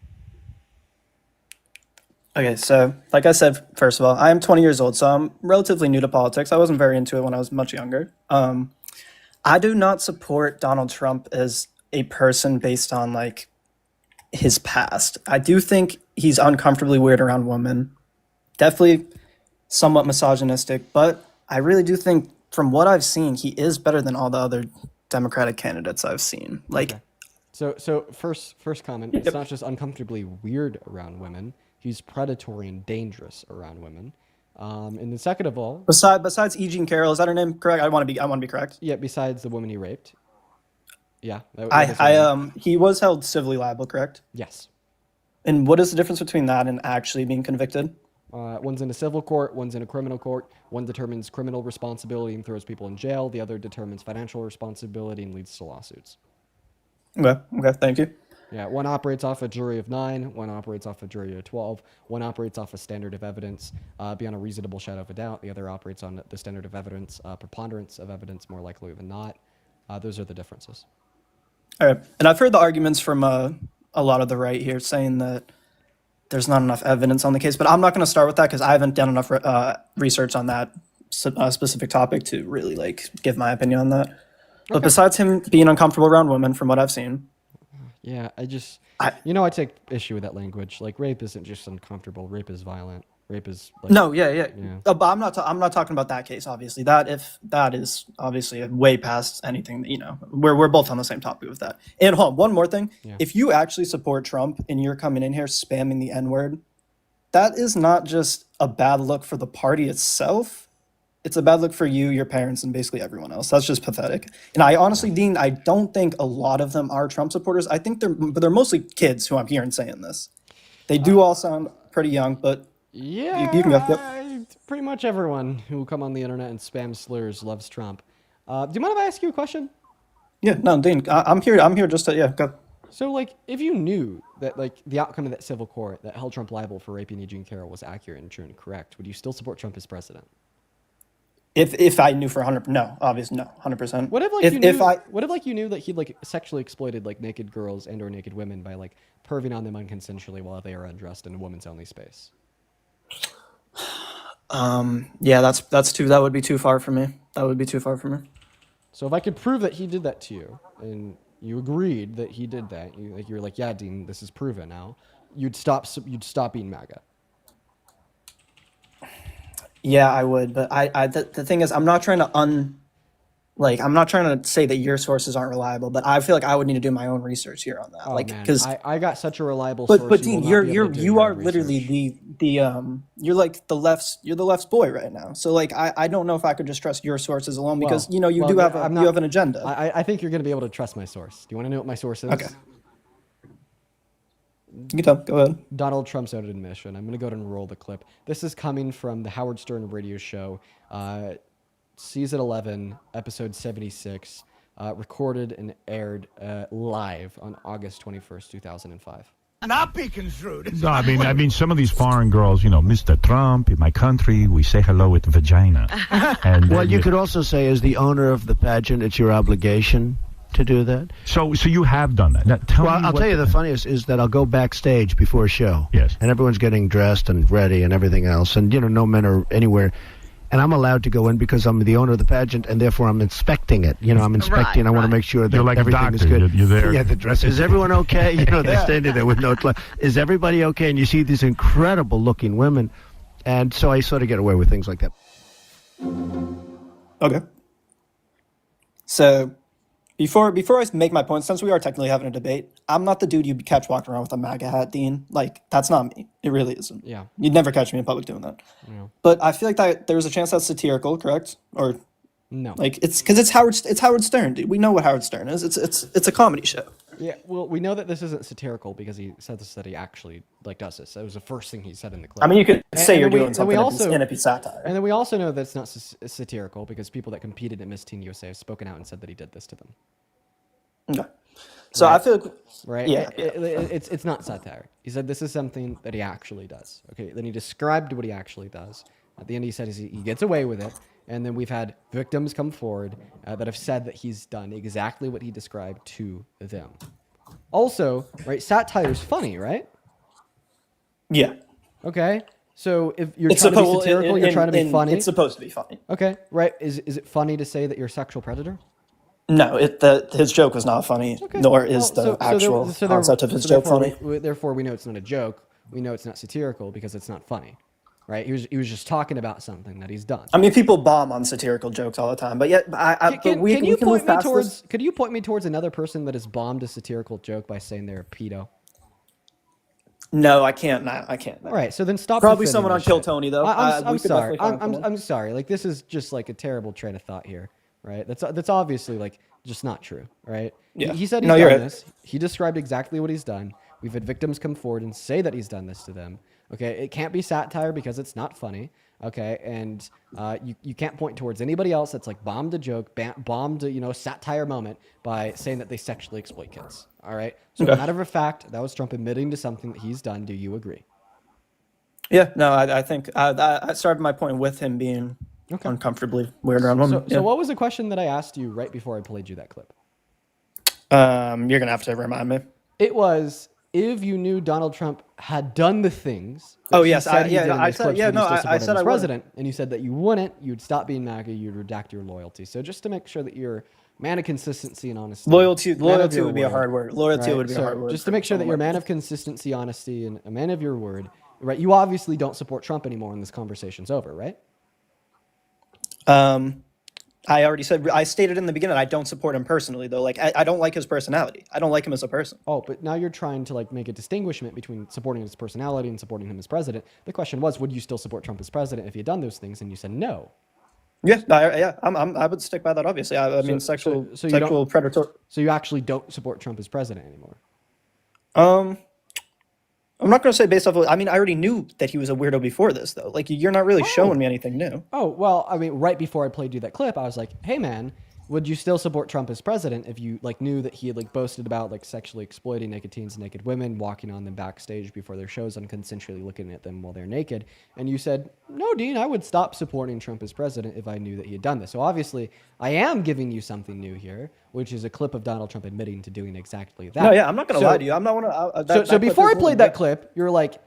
Okay, so like I said, first of all, I am 20 years old, so I'm relatively new to politics. I wasn't very into it when I was much younger. I do not support Donald Trump as a person based on like his past. I do think he's uncomfortably weird around women. Definitely somewhat misogynistic, but I really do think from what I've seen, he is better than all the other Democratic candidates I've seen. Like, okay. So first comment, it's not just uncomfortably weird around women. he's predatory and dangerous around women. And then second of all, besides E. Jean Carroll, is that her name? Correct. I want to be correct. yeah, besides the woman he raped. Yeah. That is her name. He was held civilly liable, correct? Yes. And what is the difference between that and actually being convicted? One's in a civil court, one's in a criminal court. One determines criminal responsibility and throws people in jail. The other determines financial responsibility and leads to lawsuits. Okay, thank you. Yeah, one operates off a jury of 9, one operates off a jury of 12, one operates off a standard of evidence beyond a reasonable shadow of a doubt. The other operates on the standard of evidence, preponderance of evidence more likely than not. Those are the differences. All right, and I've heard the arguments from a lot of the right here saying that there's not enough evidence on the case, but I'm not going to start with that because I haven't done enough research on that specific topic to really give my opinion on that. Okay. But besides him being uncomfortable around women, from what I've seen, yeah, I take issue with that language. Like, rape isn't just uncomfortable. Rape is violent. Rape is no, yeah. But I'm not talking about that case. Obviously, that is obviously way past anything. We're both on the same topic with that. And hold on, one more thing. Yeah. If you actually support Trump and you're coming in here spamming the N-word, that is not just a bad look for the party itself. It's a bad look for you, your parents, and basically everyone else. That's just pathetic. And I honestly, Dean, I don't think a lot of them are Trump supporters. I think they're mostly kids who I'm hearing saying this. They do all sound pretty young, but yeah, you can go. Yep. Pretty much everyone who come on the internet and spam slurs loves Trump. Do you mind if I ask you a question? Yeah, no, Dean, I'm here just to go. So, if you knew that the outcome of that civil court that held Trump liable for raping E. Jean Carroll was accurate and true and correct, would you still support Trump as president? If I knew for 100%, no, obviously no, 100%. What if you knew that he'd sexually exploited naked girls and or naked women by perving on them unconsensually while they are undressed in a woman's only space? Yeah, that would be too far for me. So if I could prove that he did that to you and you agreed that he did that, you were like, yeah, Dean, this is proven now, you'd stop being MAGA. Yeah, I would, but the thing is, I'm not trying to say that your sources aren't reliable, but I feel like I would need to do my own research here on that. Because I got such a reliable source. But Dean, you are literally you're like the left's boy right now. So I don't know if I could just trust your sources alone because you have an agenda. I think you're going to be able to trust my source. Do you want to know what my source is? Okay. You can go ahead. Donald Trump's own admission. I'm going to go ahead and roll the clip. This is coming from the Howard Stern radio show, season 11, episode 76, recorded and aired live on August 21st, 2005. Not be construed. No, I mean, some of these foreign girls, Mr. Trump, in my country, we say hello with vagina. And well, you could also say, as the owner of the pageant, it's your obligation to do that. So you have done that. Now, I'll tell you the funniest is that I'll go backstage before a show. Yes. And everyone's getting dressed and ready and everything else. And, no men are anywhere. And I'm allowed to go in because I'm the owner of the pageant, and therefore I'm inspecting it. I'm inspecting. I want to make sure that like everything is good. You're there. Yeah, the dress. Is everyone okay? They're standing there with no clothes. Is everybody okay? And you see these incredible-looking women. And so I sort of get away with things like that. Okay. So before I make my point, since we are technically having a debate, I'm not the dude you'd catch walking around with a MAGA hat, Dean. That's not me. It really isn't. Yeah. You'd never catch me in public doing that. Yeah. But I feel like that there's a chance that's satirical, correct? Or no? It's because it's Howard Stern, dude. We know what Howard Stern is. It's a comedy show. Yeah. Well, we know that this isn't satirical because he said that he actually does this. That was the first thing he said in the clip. I mean, you could say you're doing something and it'd be satire. And then we also know that it's not satirical because people that competed at Miss Teen USA have spoken out and said that he did this to them. Okay. So right? I feel like, right. Yeah. It's not satire. He said this is something that he actually does. Okay. Then he described what he actually does. At the end, he said he gets away with it. And then we've had victims come forward that have said that he's done exactly what he described to them. Also, right, satire is funny, right? Yeah. Okay. So if you're trying to be satirical, you're trying to be funny. It's supposed to be funny. Okay. Right. Is it funny to say that you're a sexual predator? No, his joke was not funny, nor is the actual concept of his joke funny. Therefore, we know it's not a joke. We know it's not satirical because it's not funny, right? He was just talking about something that he's done. I mean, people bomb on satirical jokes all the time, but yet, Could you point me towards another person that has bombed a satirical joke by saying they're a pedo? No, I can't. I can't. All right, so then stop. Probably defending someone on this Kill shit. Tony though. I'm We could sorry. definitely find someone. I'm sorry. Like this is just like a terrible train of thought here, right? That's obviously like just not true, right? Yeah. He said he's No, you're done right. this. He described exactly what he's done. We've had victims come forward and say that he's done this to them. Okay, it can't be satire because it's not funny. Okay, and you can't point towards anybody else that's like bombed a joke, bombed a satire moment by saying that they sexually exploit kids. All right, so Okay. matter of fact, that was Trump admitting to something that he's done. Do you agree? Yeah, no, I think I started my point with him being uncomfortably weird around women. So what was the question that I asked you right before I played you that clip? You're gonna have to remind me. It was if you knew Donald Trump had done the things. That Oh he yes, said he did in I those said clips, yeah. would you No, still I support him said as I would. president, and you said that you wouldn't. You'd stop being MAGA. You'd redact your loyalty. So just to make sure that you're a man of consistency and honesty. Loyalty man of your would be a hard word. Loyalty would be a So hard word. just to make sure that you're a man of consistency, honesty, and a man of your word. Right? You obviously don't support Trump anymore, and this conversation's over, right? I already said, I stated in the beginning, I don't support him personally, though. Like, I don't like his personality. I don't like him as a person. Oh, but now you're trying to like make a distinguishment between supporting his personality and supporting him as president. The question was, would you still support Trump as president if he had done those things? And you said no. Yeah, I would stick by that. Obviously, I mean, sexual predator. So you actually don't support Trump as president anymore. I'm not going to say based off of, I mean, I already knew that he was a weirdo before this, though. Like, you're not really showing me anything new. Oh, well, I mean, right before I played you that clip, I was like, hey, man, would you still support Trump as president if you like knew that he had like boasted about like sexually exploiting naked teens and naked women, walking on them backstage before their shows and consensually looking at them while they're naked? And you said, no, Dean, I would stop supporting Trump as president if I knew that he had done this. So obviously, I am giving you something new here, which is a clip of Donald Trump admitting to doing exactly that. No, yeah, I'm not going to lie to you. I'm not want to. So before I played that clip, you're like,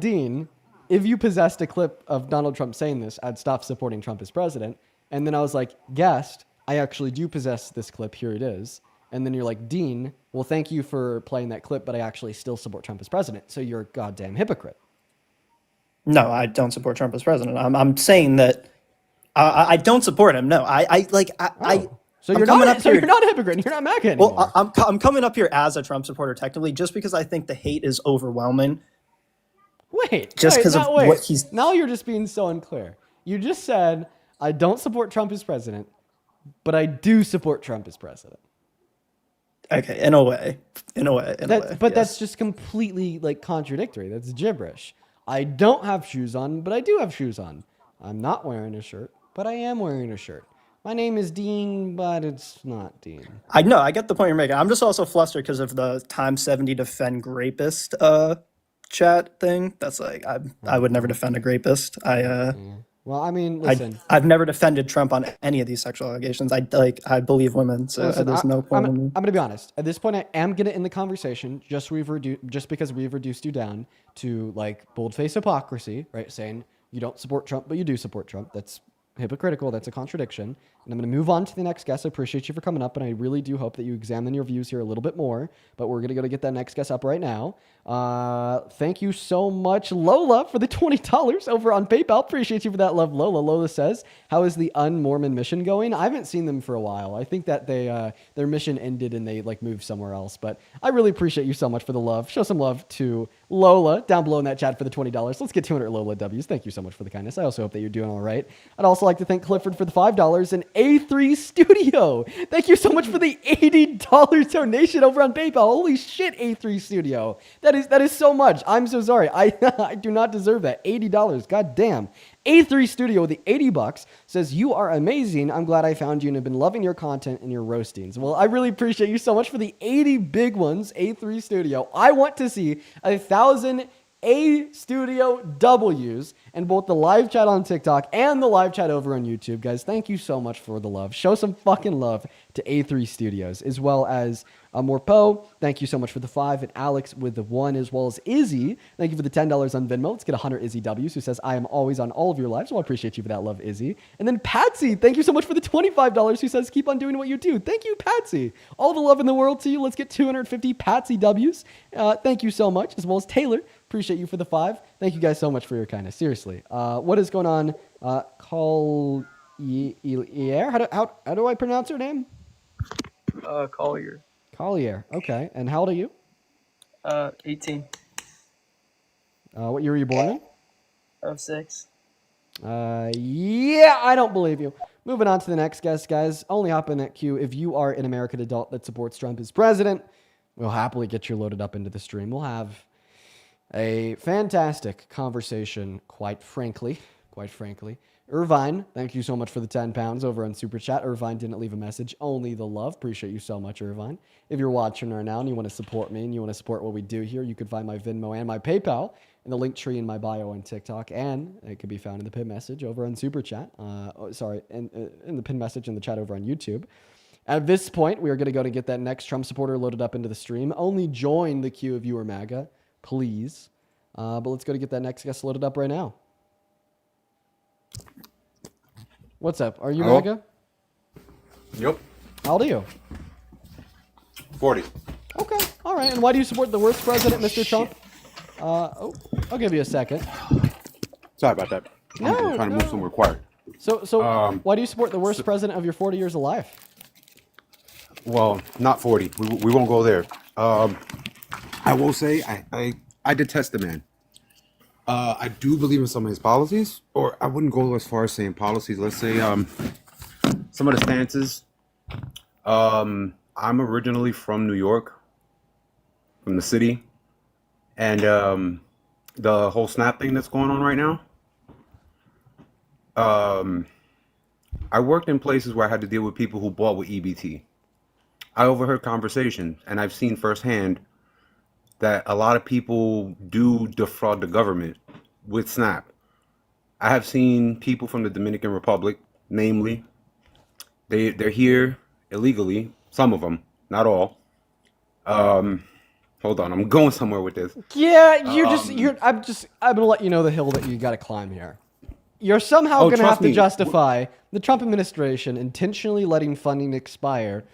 Dean, if you possessed a clip of Donald Trump saying this, I'd stop supporting Trump as president. And then I was like, guest, I actually do possess this clip. Here it is. And then you're like, Dean, well, thank you for playing that clip, but I actually still support Trump as president. So you're a goddamn hypocrite. No, I don't support Trump as president. I'm saying that I don't support him. No, So you're not a hypocrite. You're not MAGA anymore. Well, I'm coming up here as a Trump supporter, technically, just because I think the hate is overwhelming. Wait, just because of what he's. Now you're just being so unclear. You just said I don't support Trump as president, but I do support Trump as president. Okay, in a way. But that's just completely like contradictory. That's gibberish. I don't have shoes on, but I do have shoes on. I'm not wearing a shirt, but I am wearing a shirt. My name is Dean, but it's not Dean. I know. I get the point you're making. I'm just also flustered because of the Time 70 defend rapist chat thing. That's like I would never defend a rapist. Well, I mean, listen. I've never defended Trump on any of these sexual allegations. I believe women, so listen, there's no point. I'm going to be honest. At this point, I am going to end the conversation just because we've reduced you down to like boldface hypocrisy, right? Saying you don't support Trump, but you do support Trump. That's hypocritical. That's a contradiction. And I'm going to move on to the next guest. I appreciate you for coming up, and I really do hope that you examine your views here a little bit more. But we're going to go to get that next guest up right now. Thank you so much, Lola, for the $20 over on PayPal. Appreciate you for that love, Lola. Lola says, how is the Un-Mormon mission going? I haven't seen them for a while. I think that they their mission ended and they like moved somewhere else. But I really appreciate you so much for the love. Show some love to Lola down below in that chat for the $20. Let's get 200 Lola W's. Thank you so much for the kindness. I also hope that you're doing all right. I'd also like to thank Clifford for the $5 and A3 Studio. Thank you so much for the $80 donation over on PayPal. Holy shit, A3 Studio. That is so much. I'm so sorry. I do not deserve that. $80. God damn. A3 Studio, the $80 says, you are amazing. I'm glad I found you and have been loving your content and your roastings. Well, I really appreciate you so much for the 80 big ones, A3 Studio. I want to see 1,000 A Studio W's in both the live chat on TikTok and the live chat over on YouTube. Guys, thank you so much for the love. Show some fucking love to A3 Studios, as well as Morpo. Thank you so much for the 5, and Alex with the 1, as well as Izzy. Thank you for the $10 on Venmo. Let's get 100 Izzy W's, who says, I am always on all of your lives. Well, I appreciate you for that love, Izzy. And then Patsy, thank you so much for the $25, who says, keep on doing what you do. Thank you, Patsy. All the love in the world to you. Let's get 250 Patsy W's. Thank you so much, as well as Taylor. Appreciate you for the 5. Thank you guys so much for your kindness. Seriously. What is going on? Collier. How do I pronounce her name? Collier. Collier. Okay. And how old are you? 18. What year were you born in? Of 6. Yeah, I don't believe you. Moving on to the next guest, guys. Only hop in that queue if you are an American adult that supports Trump as president. We'll happily get you loaded up into the stream. We'll have a fantastic conversation, quite frankly. Irvine, thank you so much for the 10 pounds over on Super Chat. Irvine didn't leave a message, only the love. Appreciate you so much, Irvine. If you're watching right now and you want to support me and you want to support what we do here, you can find my Venmo and my PayPal in the link tree in my bio on TikTok, and it can be found in the pin message over on Super Chat. In the pin message in the chat over on YouTube. At this point, we are going to go to get that next Trump supporter loaded up into the stream. Only join the queue if you are MAGA, please. But let's go to get that next guest loaded up right now. What's up? Are you Hello? MAGA? Yep. How old are you? 40. Okay. All right. And why do you support the worst president, Mr. Trump? I'll give you a second. Sorry about that. I'm trying to move somewhere quiet. So why do you support the worst president of your 40 years of life? Well, not 40. We won't go there. I will say I detest the man. I do believe in some of his policies, or I wouldn't go as far as saying policies. Let's say some of the stances. I'm originally from New York, from the city, and the whole SNAP thing that's going on right now. I worked in places where I had to deal with people who bought with EBT. I overheard conversations, and I've seen firsthand that a lot of people do defraud the government with SNAP. I have seen people from the Dominican Republic, namely, they're here illegally. Some of them, not all. Hold on, I'm going somewhere with this. Yeah, I'm gonna let you know the hill that you got to climb here. You're somehow going to have to justify the Trump administration intentionally letting funding expire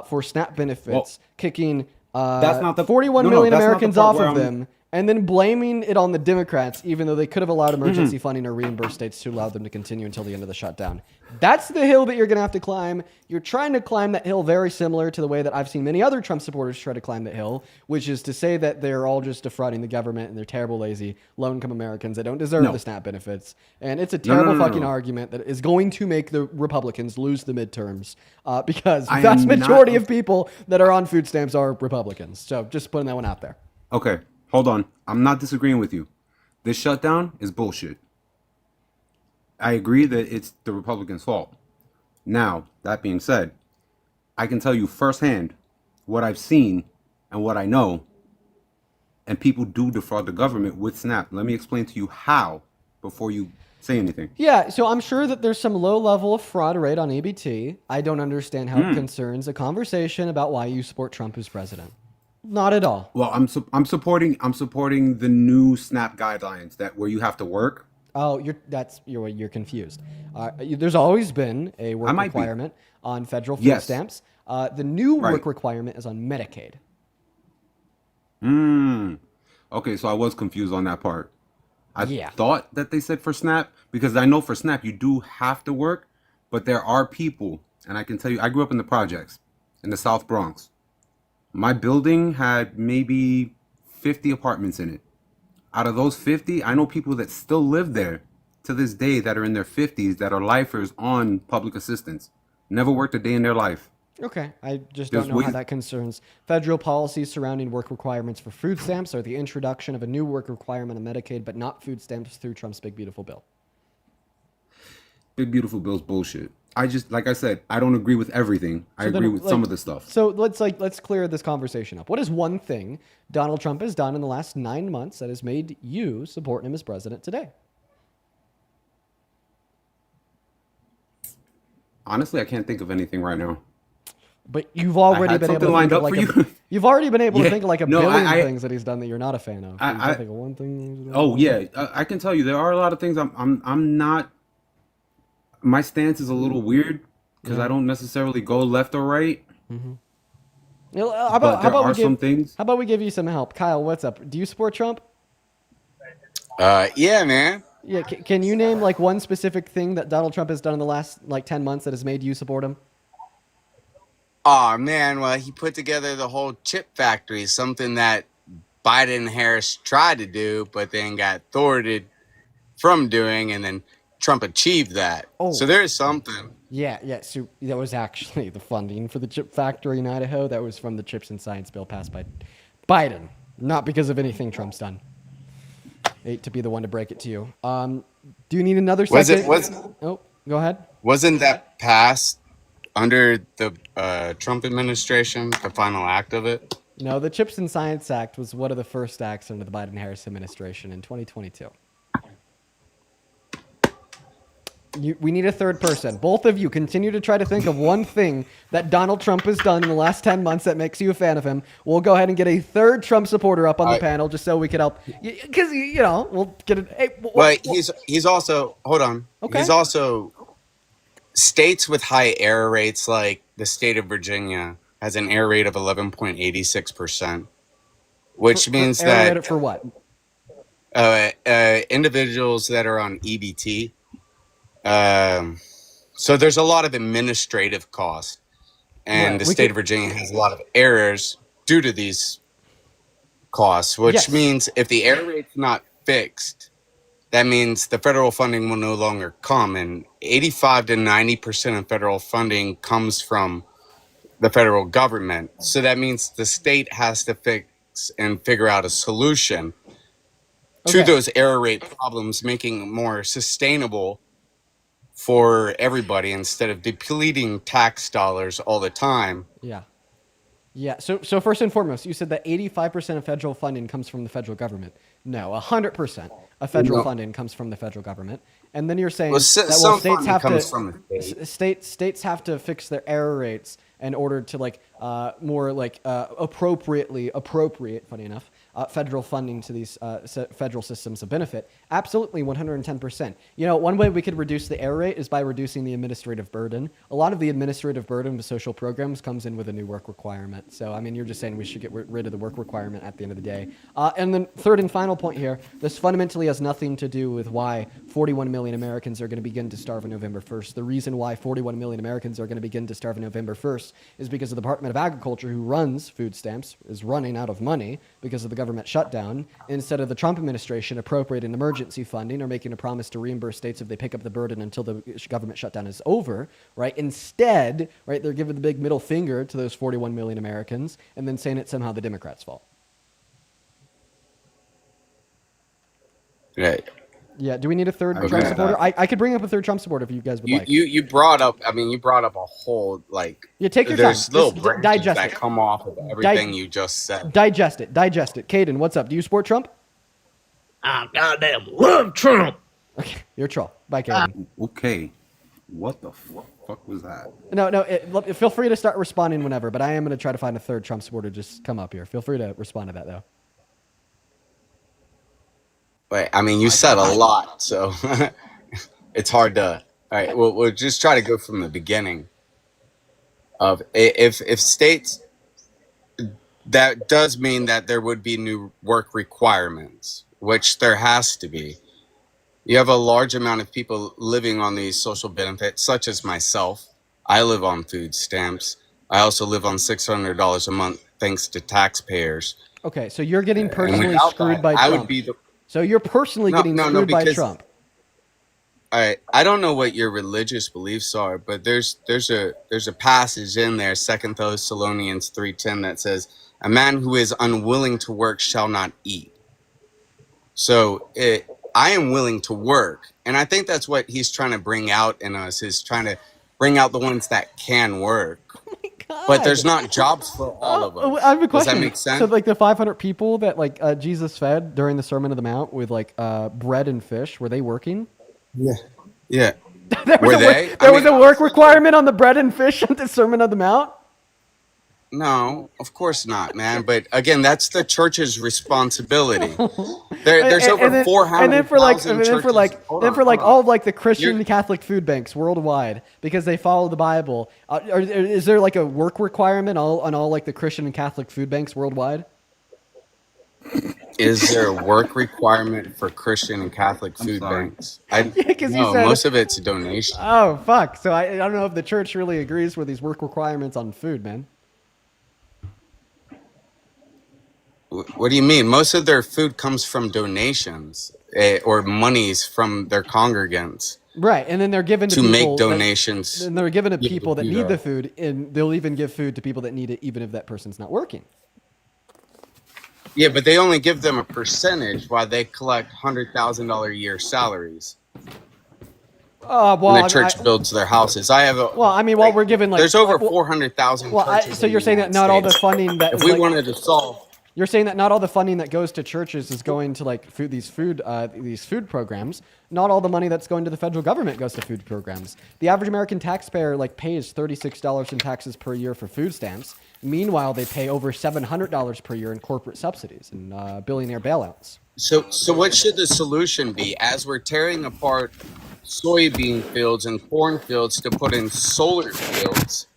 for SNAP benefits, kicking that's not the 41 million Americans off of them, and then blaming it on the Democrats, even though they could have allowed emergency funding or reimbursed states to allow them to continue until the end of the shutdown. That's the hill that you're going to have to climb. You're trying to climb that hill very similar to the way that I've seen many other Trump supporters try to climb that hill, which is to say that they're all just defrauding the government and they're terrible, lazy, low-income Americans that don't deserve the SNAP benefits. And it's a terrible fucking argument that is going to make the Republicans lose the midterms because the vast majority of people that are on food stamps are Republicans. So just putting that one out there. Okay, hold on. I'm not disagreeing with you. This shutdown is bullshit. I agree that it's the Republicans' fault. Now, that being said, I can tell you firsthand what I've seen and what I know, and people do defraud the government with SNAP. Let me explain to you how before you say anything. Yeah, so I'm sure that there's some low level of fraud rate on EBT. I don't understand how it concerns a conversation about why you support Trump as president. Not at all. Well, I'm supporting the new SNAP guidelines that where you have to work. Oh, you're confused. There's always been a work requirement on federal food stamps. The new work requirement is on Medicaid. Okay, so I was confused on that part. I thought that they said for SNAP, because I know for SNAP you do have to work, but there are people, and I can tell you, I grew up in the projects in the South Bronx. My building had maybe 50 apartments in it. Out of those 50, I know people that still live there to this day that are in their 50s that are lifers on public assistance. Never worked a day in their life. Okay, I just don't know how that concerns federal policies surrounding work requirements for food stamps or the introduction of a new work requirement on Medicaid, but not food stamps through Trump's Big Beautiful Bill. Big Beautiful Bill's bullshit. I just, like I said, I don't agree with everything. I agree with some of the stuff. So let's clear this conversation up. What is one thing Donald Trump has done in the last 9 months that has made you support him as president today? Honestly, I can't think of anything right now. But you've already been able to think of like you've already been able to think of like a billion things that he's done that you're not a fan of. I think of one thing. Oh yeah, I can tell you there are a lot of things I'm not. My stance is a little weird because I don't necessarily go left or right. Mm-hmm. How about we give you some help? Kyle, what's up? Do you support Trump? Yeah, man. Yeah, can you name like one specific thing that Donald Trump has done in the last like 10 months that has made you support him? Oh man, well he put together the whole chip factory, something that Biden and Harris tried to do, but then got thwarted from doing, and then Trump achieved that. So there is something. Yeah. So that was actually the funding for the chip factory in Idaho. That was from the Chips and Science bill passed by Biden, not because of anything Trump's done. Hate to be the one to break it to you. Do you need another second? Oh, go ahead. Wasn't that passed under the Trump administration, the final act of it? No, the Chips and Science Act was one of the first acts under the Biden-Harris administration in 2022. We need a third person. Both of you continue to try to think of one thing that Donald Trump has done in the last 10 months that makes you a fan of him. We'll go ahead and get a third Trump supporter up on the panel just so we can help. Because, we'll get it. Hey, but he's also, hold on. Okay. He's also, states with high error rates like the state of Virginia has an error rate of 11.86%, which means that... For what? Individuals that are on EBT. So there's a lot of administrative costs, and the state of Virginia has a lot of errors due to these costs, which means if the error rate's not fixed, that means the federal funding will no longer come, and 85 to 90% of federal funding comes from the federal government. So that means the state has to fix and figure out a solution to those error rate problems, making it more sustainable for everybody instead of depleting tax dollars all the time. Yeah. So first and foremost, you said that 85% of federal funding comes from the federal government. No, 100% of federal funding comes from the federal government. And then you're saying states have to fix their error rates in order to appropriate, funny enough, federal funding to these federal systems of benefit. Absolutely, 110%. One way we could reduce the error rate is by reducing the administrative burden. A lot of the administrative burden with social programs comes in with a new work requirement. So, you're just saying we should get rid of the work requirement at the end of the day. And then third and final point here, this fundamentally has nothing to do with why 41 million Americans are going to begin to starve on November 1st. The reason why 41 million Americans are going to begin to starve on November 1st is because the Department of Agriculture, who runs food stamps, is running out of money because of the government shutdown, instead of the Trump administration appropriating emergency funding or making a promise to reimburse states if they pick up the burden until the government shutdown is over, right? Instead, right, they're giving the big middle finger to those 41 million Americans and then saying it's somehow the Democrats' fault. Right. Yeah. Do we need a third Trump supporter? I could bring up a third Trump supporter if you guys would like. You brought up a whole take your there's time. Little branches digest that it. come off of everything you just said. Digest it. Caden, what's up? Do you support Trump? I goddamn love Trump. Okay, you're a troll. Bye, Caden. Okay. What the fuck was that? No. Feel free to start responding whenever, but I am going to try to find a third Trump supporter. Just come up here. Feel free to respond to that, though. Wait, you said a lot, so it's hard to. All right, we'll just try to go from the beginning. Of if states, that does mean that there would be new work requirements, which there has to be. You have a large amount of people living on these social benefits, such as myself. I live on food stamps. I also live on $600 a month thanks to taxpayers. Okay, so you're getting personally screwed by Trump. I would be so you're personally getting screwed by Trump. I don't know what your religious beliefs are, but there's a passage in there, 2 Thessalonians 3:10, that says, "A man who is unwilling to work shall not eat." So I am willing to work, and I think that's what he's trying to bring out in us, is trying to bring out the ones that can work. Oh my God. But there's not jobs for all of us. I have a question. Does that make sense? So the 500 people that Jesus fed during the Sermon on the Mount with bread and fish, were they working? Yeah. There was a work requirement on the bread and fish at the Sermon on the Mount? No, of course not, man. But again, that's the church's responsibility. There's over 400,000 and then for all of the Christian Catholic food banks worldwide, because they follow the Bible, is there a work requirement on all the Christian and Catholic food banks worldwide? Is there a work requirement for Christian and Catholic food banks? No, most of it's a donation. Oh, fuck. So I don't know if the church really agrees with these work requirements on food, man. What do you mean? Most of their food comes from donations or monies from their congregants. Right, and then they're given to to make people donations. and they're given to Yeah, people that you need know. the food, and they'll even give food to people that need it, even if that person's not working. Yeah, but they only give them a percentage while they collect $100,000 a year salaries. Well, and the church builds their houses. I have a. Well, I mean, we're given like There's over well, 400,000 well, churches. so in you're the saying that United not all the States. funding that If is we like, wanted to solve. You're saying that not all the funding that goes to churches is going to like these food programs. Not all the money that's going to the federal government goes to food programs. The average American taxpayer like pays $36 in taxes per year for food stamps. Meanwhile, they pay over $700 per year in corporate subsidies and billionaire bailouts. So what should the solution be as we're tearing apart soybean fields and corn fields to put in solar fields?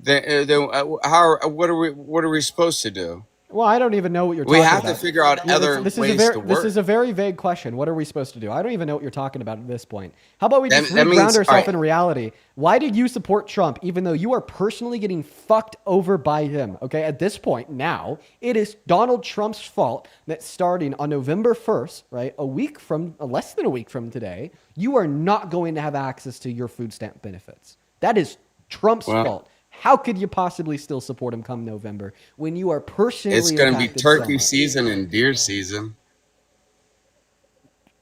What are we supposed to do? Well, I don't even know what you're We talking have about. to figure out other ways to work. This is a very vague question. What are we supposed to do? I don't even know what you're talking about at this point. How about we just That means- ground ourselves all right. in reality? Why do you support Trump even though you are personally getting fucked over by him? Okay, at this point now, it is Donald Trump's fault that starting on November 1st, right, less than a week from today, you are not going to have access to your food stamp benefits. That is Trump's fault. How could you possibly still support him come November when you are personally It's going to be impacted turkey so much? season and deer season.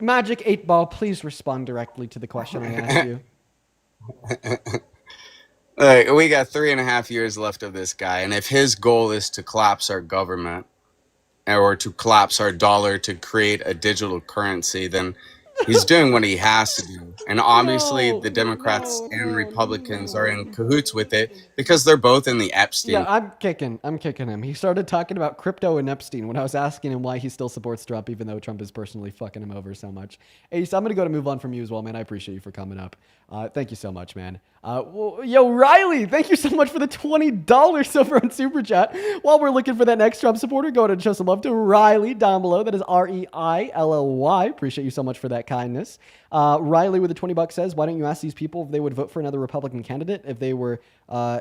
Magic 8 Ball, please respond directly to the question I asked you. We got 3.5 years left of this guy, and if his goal is to collapse our government or to collapse our dollar to create a digital currency, then he's doing what he has to do. And obviously the Democrats and Republicans are in cahoots with it because they're both in the Epstein. Yeah, I'm kicking him. He started talking about crypto and Epstein when I was asking him why he still supports Trump, even though Trump is personally fucking him over so much. Ace, I'm going to move on from you as well, man. I appreciate you for coming up. Thank you so much, man. Yo, Riley, thank you so much for the $20 over on Super Chat. While we're looking for that next Trump supporter, go ahead and show some love to Riley down below. That is REILLY. Appreciate you so much for that kindness. Riley with the $20 says, why don't you ask these people if they would vote for another Republican candidate if they were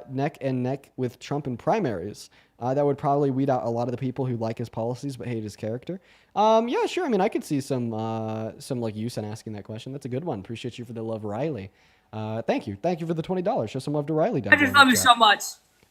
neck and neck with Trump in primaries? That would probably weed out a lot of the people who like his policies but hate his character. Yeah, sure. I mean, I could see some like use in asking that question. That's a good one. Appreciate you for the love, Riley. Thank you for the $20. Show some love to Riley down I just love you so much.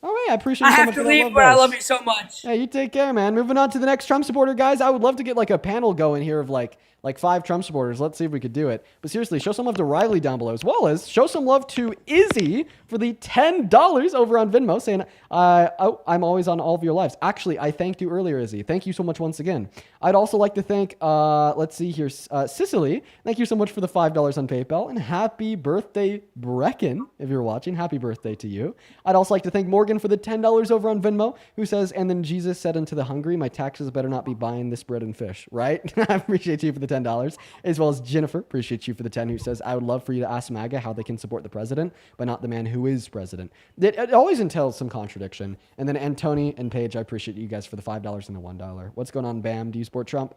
All right, I appreciate I you so have much to for that leave, love, but I Buzz. love you so much. Yeah, you take care, man. Moving on to the next Trump supporter, guys. I would love to get like a panel going here of like 5 Trump supporters. Let's see if we could do it. But seriously, show some love to Riley down below, as well as show some love to Izzy for the $10 over on Venmo, saying, I'm always on all of your lives. Actually, I thanked you earlier, Izzy. Thank you so much once again. I'd also like to thank, let's see here, Cicely. Thank you so much for the $5 on PayPal. And happy birthday, Brecken, if you're watching. Happy birthday to you. I'd also like to thank Morgan for the $10 over on Venmo, who says, and then Jesus said unto the hungry, my taxes better not be buying this bread and fish, right? I appreciate you for the $10, as well as Jennifer. Appreciate you for the 10, who says, I would love for you to ask MAGA how they can support the president, but not the man who is president. It always entails some contradiction. And then Antony and Paige, I appreciate you guys for the $5 and the $1. What's going on, Bam? Do you support Trump?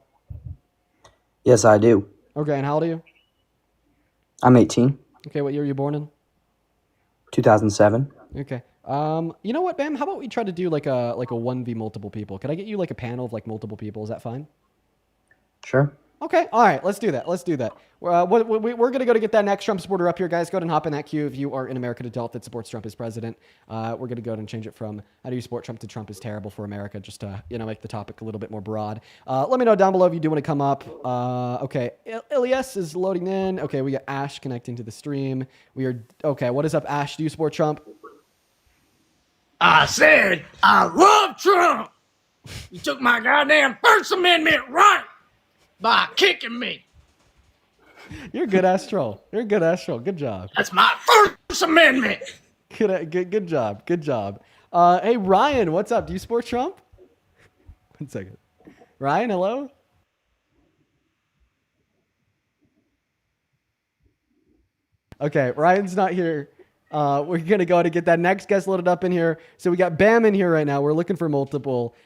Yes, I do. Okay, and how old are you? I'm 18, Okay, what year were you born in? 2007. Okay. You know what, Bam? How about we try to do like a 1v multiple people? Could I get you like a panel of like multiple people? Is that fine? Sure. Okay, all right, let's do that. We're going to go to get that next Trump supporter up here, guys. Go ahead and hop in that queue if you are an American adult that supports Trump as president. We're going to go ahead and change it from how do you support Trump to Trump is terrible for America, just to make the topic a little bit more broad. Let me know down below if you do want to come up. Okay, Ilias is loading in. Okay, we got Ash connecting to the stream. Okay, what is up, Ash? Do you support Trump? I said I love Trump. You took my goddamn First Amendment right by kicking me. You're a good-ass troll. Good job. That's my First Amendment. Good job. Hey, Ryan, what's up? Do you support Trump? 1 second. Ryan, hello? Okay, Ryan's not here. We're going to go ahead and get that next guest loaded up in here. So we got Bam in here right now. We're looking for multiple.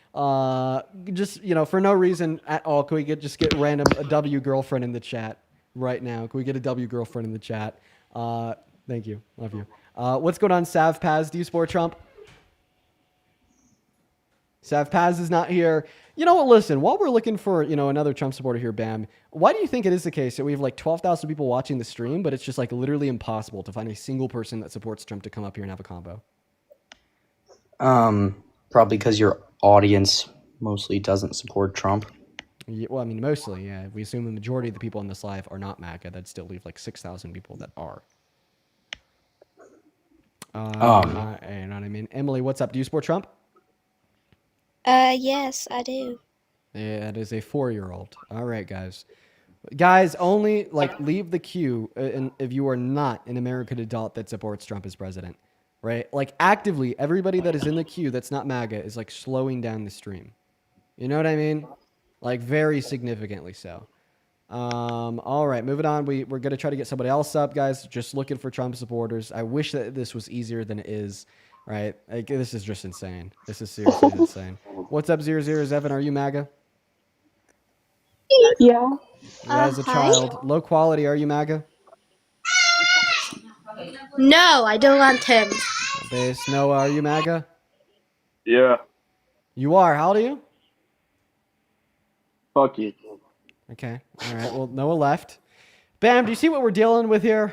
Just, for no reason at all, can we get random a W girlfriend in the chat right now? Can we get a W girlfriend in the chat? Thank you. Love you. What's going on, Sav Paz? Do you support Trump? Sav Paz is not here. You know what? Listen, while we're looking for, another Trump supporter here, Bam, why do you think it is the case that we have like 12,000 people watching the stream, but it's just like literally impossible to find a single person that supports Trump to come up here and have a combo? Probably because your audience mostly doesn't support Trump. Yeah, well, I mean, mostly, yeah. If we assume the majority of the people in this live are not MAGA, that'd still leave like 6,000 people that are. You know what I mean? Emily, what's up? Do you support Trump? Yes, I do. Yeah, that is a 4-year-old. All right, guys. Guys, only leave the queue if you are not an American adult that supports Trump as president, right? Like actively, everybody that is in the queue that's not MAGA is like slowing down the stream. You know what I mean? Like very significantly so. All right, moving on. We're going to try to get somebody else up, guys. Just looking for Trump supporters. I wish that this was easier than it is, right? Like, this is just insane. This is seriously insane. What's up, 007? Are you MAGA? Yeah. As a child. Low quality, are you MAGA? No, I don't want him. Base Noah, are you MAGA? Yeah. You are. How old are you? Fuck you. Okay. All right. Well, Noah left. Bam, do you see what we're dealing with here?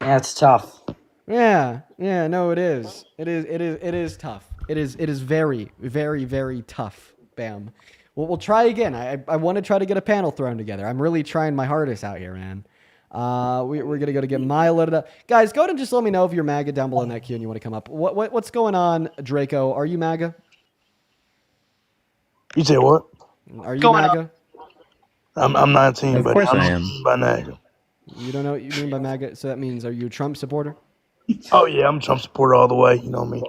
Yeah, it's tough. Yeah. Yeah, no, it is. It is tough. It is very, very, very tough. Bam. Well, we'll try again. I want to try to get a panel thrown together. I'm really trying my hardest out here, man. We're going to go to get Maya loaded up. Guys, go ahead and just let me know if you're MAGA down below in that queue and you want to come up. What's going on, Draco? Are you MAGA? You say what? Are you MAGA? I'm 19, Of but course I'm I am. by MAGA. You don't know what you mean by MAGA? So that means, are you a Trump supporter? Oh yeah, I'm a Trump supporter all the way. You know me.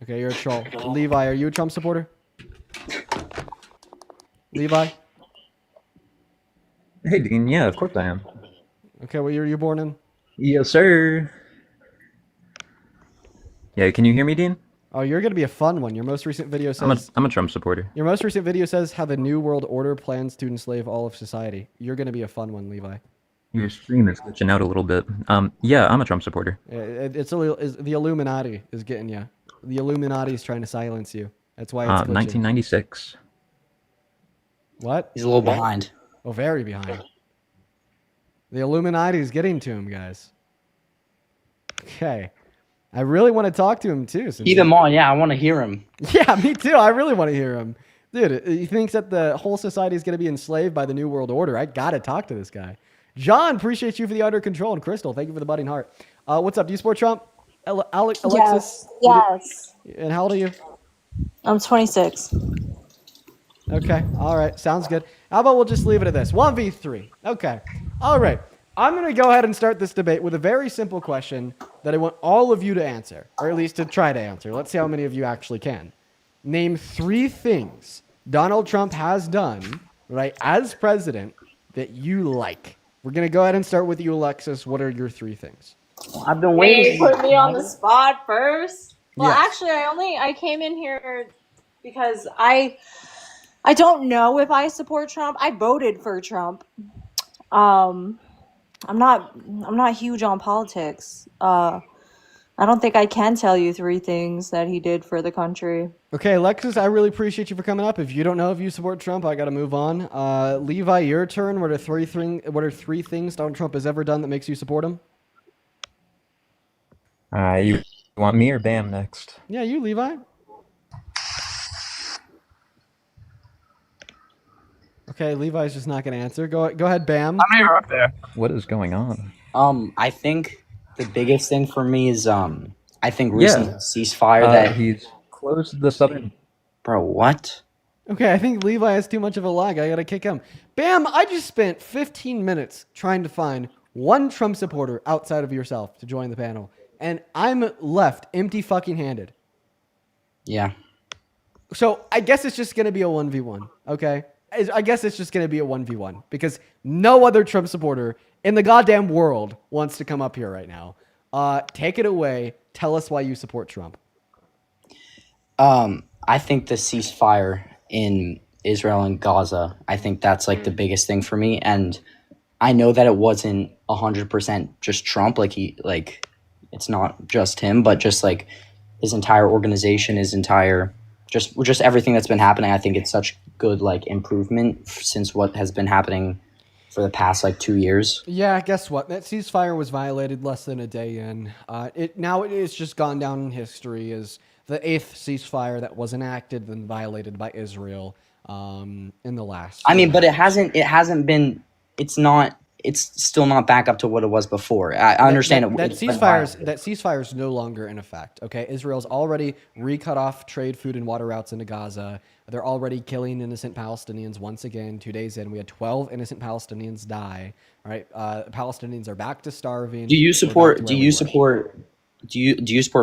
Okay, you're a troll. Levi, are you a Trump supporter? Levi? Hey, Dean. Yeah, of course I am. Okay, what year were you born in? Yes, sir. Yeah, can you hear me, Dean? Oh, you're going to be a fun one. Your most recent video says... I'm a Trump supporter. Your most recent video says how the New World Order plans to enslave all of society. You're going to be a fun one, Levi. Your stream is glitching out a little bit. Yeah, I'm a Trump supporter. It's the Illuminati is getting you. The Illuminati is trying to silence you. That's why it's glitching. 1996. What? He's a little behind. Oh, very behind. The Illuminati is getting to him, guys. Okay. I really want to talk to him, too. Keep him on. Yeah, I want to hear him. Yeah, me too. I really want to hear him. Dude, he thinks that the whole society is going to be enslaved by the New World Order. I got to talk to this guy. John, appreciate you for the under control. And Crystal, thank you for the budding heart. What's up? Do you support Trump? Alexis? Yes. And how old are you? I'm 26. Okay. All right. Sounds good. How about we'll just leave it at this? 1v3. Okay. All right. I'm going to go ahead and start this debate with a very simple question that I want all of you to answer, or at least to try to answer. Let's see how many of you actually can. Name 3 things Donald Trump has done, right, as president that you like. We're going to go ahead and start with you, Alexis. What are your 3 things? I've been waiting. Put me on the spot first. Well, Yes. actually, I came in here because I don't know if I support Trump. I voted for Trump. I'm not huge on politics. I don't think I can tell you 3 things that he did for the country. Okay, Alexis, I really appreciate you for coming up. If you don't know if you support Trump, I got to move on. Levi, your turn. What are 3 things Donald Trump has ever done that makes you support him? You want me or Bam next? Yeah, you, Levi. Okay, Levi's just not going to answer. Go ahead, Bam. I'm here up there. What is going on? I think the biggest thing for me is I think recent ceasefire that he's closed the southern. Bro, what? Okay, I think Levi has too much of a lag. I got to kick him. Bam, I just spent 15 minutes trying to find one Trump supporter outside of yourself to join the panel, and I'm left empty fucking handed. Yeah. So I guess it's just going to be a 1v1, okay? I guess it's just going to be a 1v1 because no other Trump supporter in the goddamn world wants to come up here right now. Take it away. Tell us why you support Trump. I think the ceasefire in Israel and Gaza, I think that's like the biggest thing for me. And I know that it wasn't 100% just Trump. It's not just him, but just like his entire organization, his entire just everything that's been happening. I think it's such good like improvement since what has been happening for the past like 2 years. Yeah, guess what? That ceasefire was violated less than a day in. It's just gone down in history as the 8th ceasefire that was enacted and violated by Israel in the last. I mean, but it hasn't been. It's still not back up to what it was before. I understand that ceasefire is no longer in effect. Okay, Israel's already recut off trade, food, and water routes into Gaza. They're already killing innocent Palestinians once again. 2 days in, we had 12 innocent Palestinians die. Right, Palestinians are back to starving. Do you support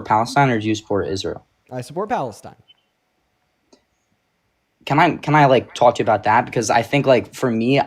Palestine or do you support Israel? I support Palestine. Can I like talk to you about that? Because I think like for me,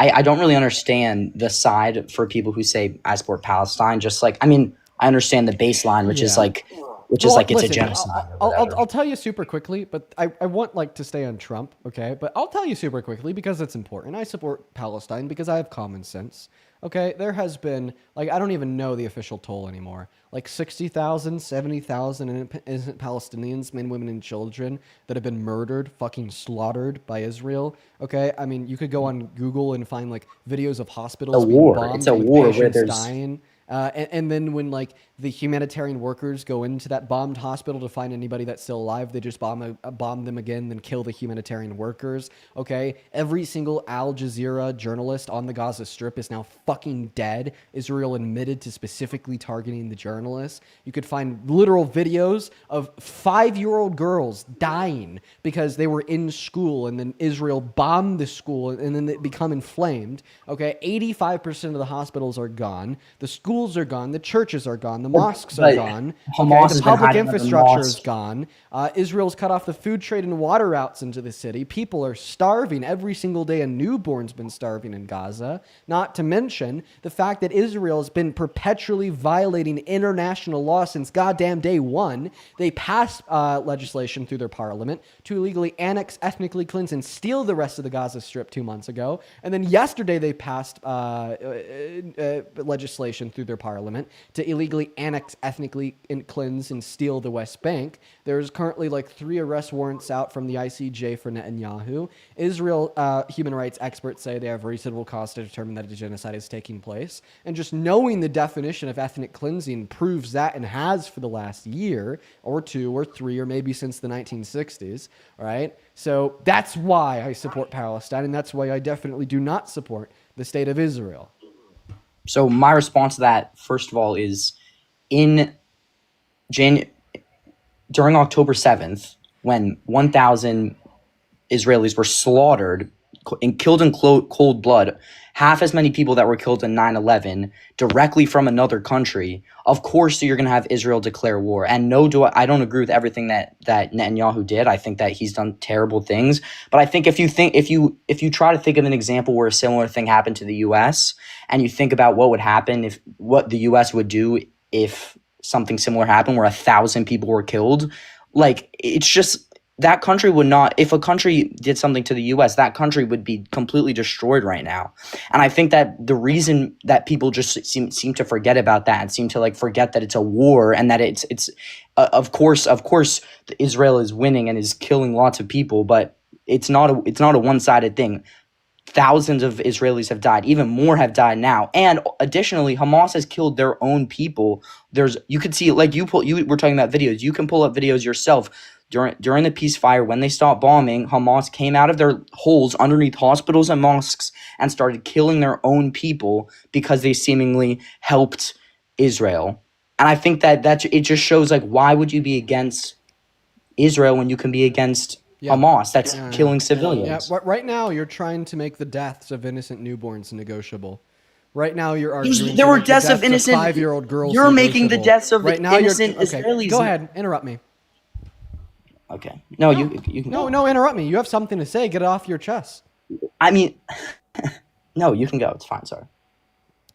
I don't really understand the side for people who say I support Palestine. Just like, I mean, I understand the baseline, which is like it's a genocide. I'll tell you super quickly, but I want like to stay on Trump, okay? But I'll tell you super quickly because it's important. I support Palestine because I have common sense. Okay, there has been, like, I don't even know the official toll anymore. Like 60,000, 70,000 innocent Palestinians, men, women, and children that have been murdered, fucking slaughtered by Israel. Okay, I mean, you could go on Google and find like videos of hospitals being bombed. It's a war with where patients dying. And then when like the humanitarian workers go into that bombed hospital to find anybody that's still alive, they just bomb them again, then kill the humanitarian workers. Okay, every single Al Jazeera journalist on the Gaza Strip is now fucking dead. Israel admitted to specifically targeting the journalists. You could find literal videos of 5-year-old girls dying because they were in school and then Israel bombed the school and then it become inflamed. Okay, 85% of the hospitals are gone. The schools are gone. The churches are gone. The mosques are gone. Hamas the public infrastructure is gone. Israel's cut off the food trade and water routes into the city. People are starving every single day. A newborn's been starving in Gaza. Not to mention the fact that Israel has been perpetually violating international law since goddamn day one. They passed legislation through their parliament to illegally annex, ethnically cleanse, and steal the rest of the Gaza Strip 2 months ago. And then yesterday they passed legislation through their parliament to illegally annex, ethnically cleanse, and steal the West Bank. There's currently like 3 arrest warrants out from the ICJ for Netanyahu. Israel human rights experts say they have reasonable cause to determine that a genocide is taking place. And just knowing the definition of ethnic cleansing proves that, and has for the last year or 2 or 3 or maybe since the 1960s, right? So that's why I support Palestine, and that's why I definitely do not support the state of Israel. So my response to that, first of all, is during October 7th, when 1,000 Israelis were slaughtered and killed in cold blood, half as many people that were killed in 9/11 directly from another country, of course you're going to have Israel declare war. And I don't agree with everything that Netanyahu did. I think that he's done terrible things. But I think if you try to think of an example where a similar thing happened to the U.S. and you think about what would happen what the U.S. would do if something similar happened where 1,000 people were killed, like it's just that country would not, if a country did something to the U.S., that country would be completely destroyed right now. And I think that the reason that people just seem to forget about that and seem to like forget that it's a war and that it's of course Israel is winning and is killing lots of people, but it's not a one-sided thing. Thousands of Israelis have died. Even more have died now. And additionally, Hamas has killed their own people. You could see, like you were talking about videos. You can pull up videos yourself. During the ceasefire, when they stopped bombing, Hamas came out of their holes underneath hospitals and mosques and started killing their own people because they seemingly helped Israel. And I think that it just shows, like, why would you be against Israel when you can be against Hamas that's killing civilians? Yeah, right now you're trying to make the deaths of innocent newborns negotiable. Right now you're arguing there were deaths of innocent 5-year-old girls. You're making the deaths of right now innocent Israelis. Go ahead, interrupt me. Okay. No, you can. No, interrupt me. You have something to say. Get it off your chest. I mean, no, you can go. It's fine. Sorry.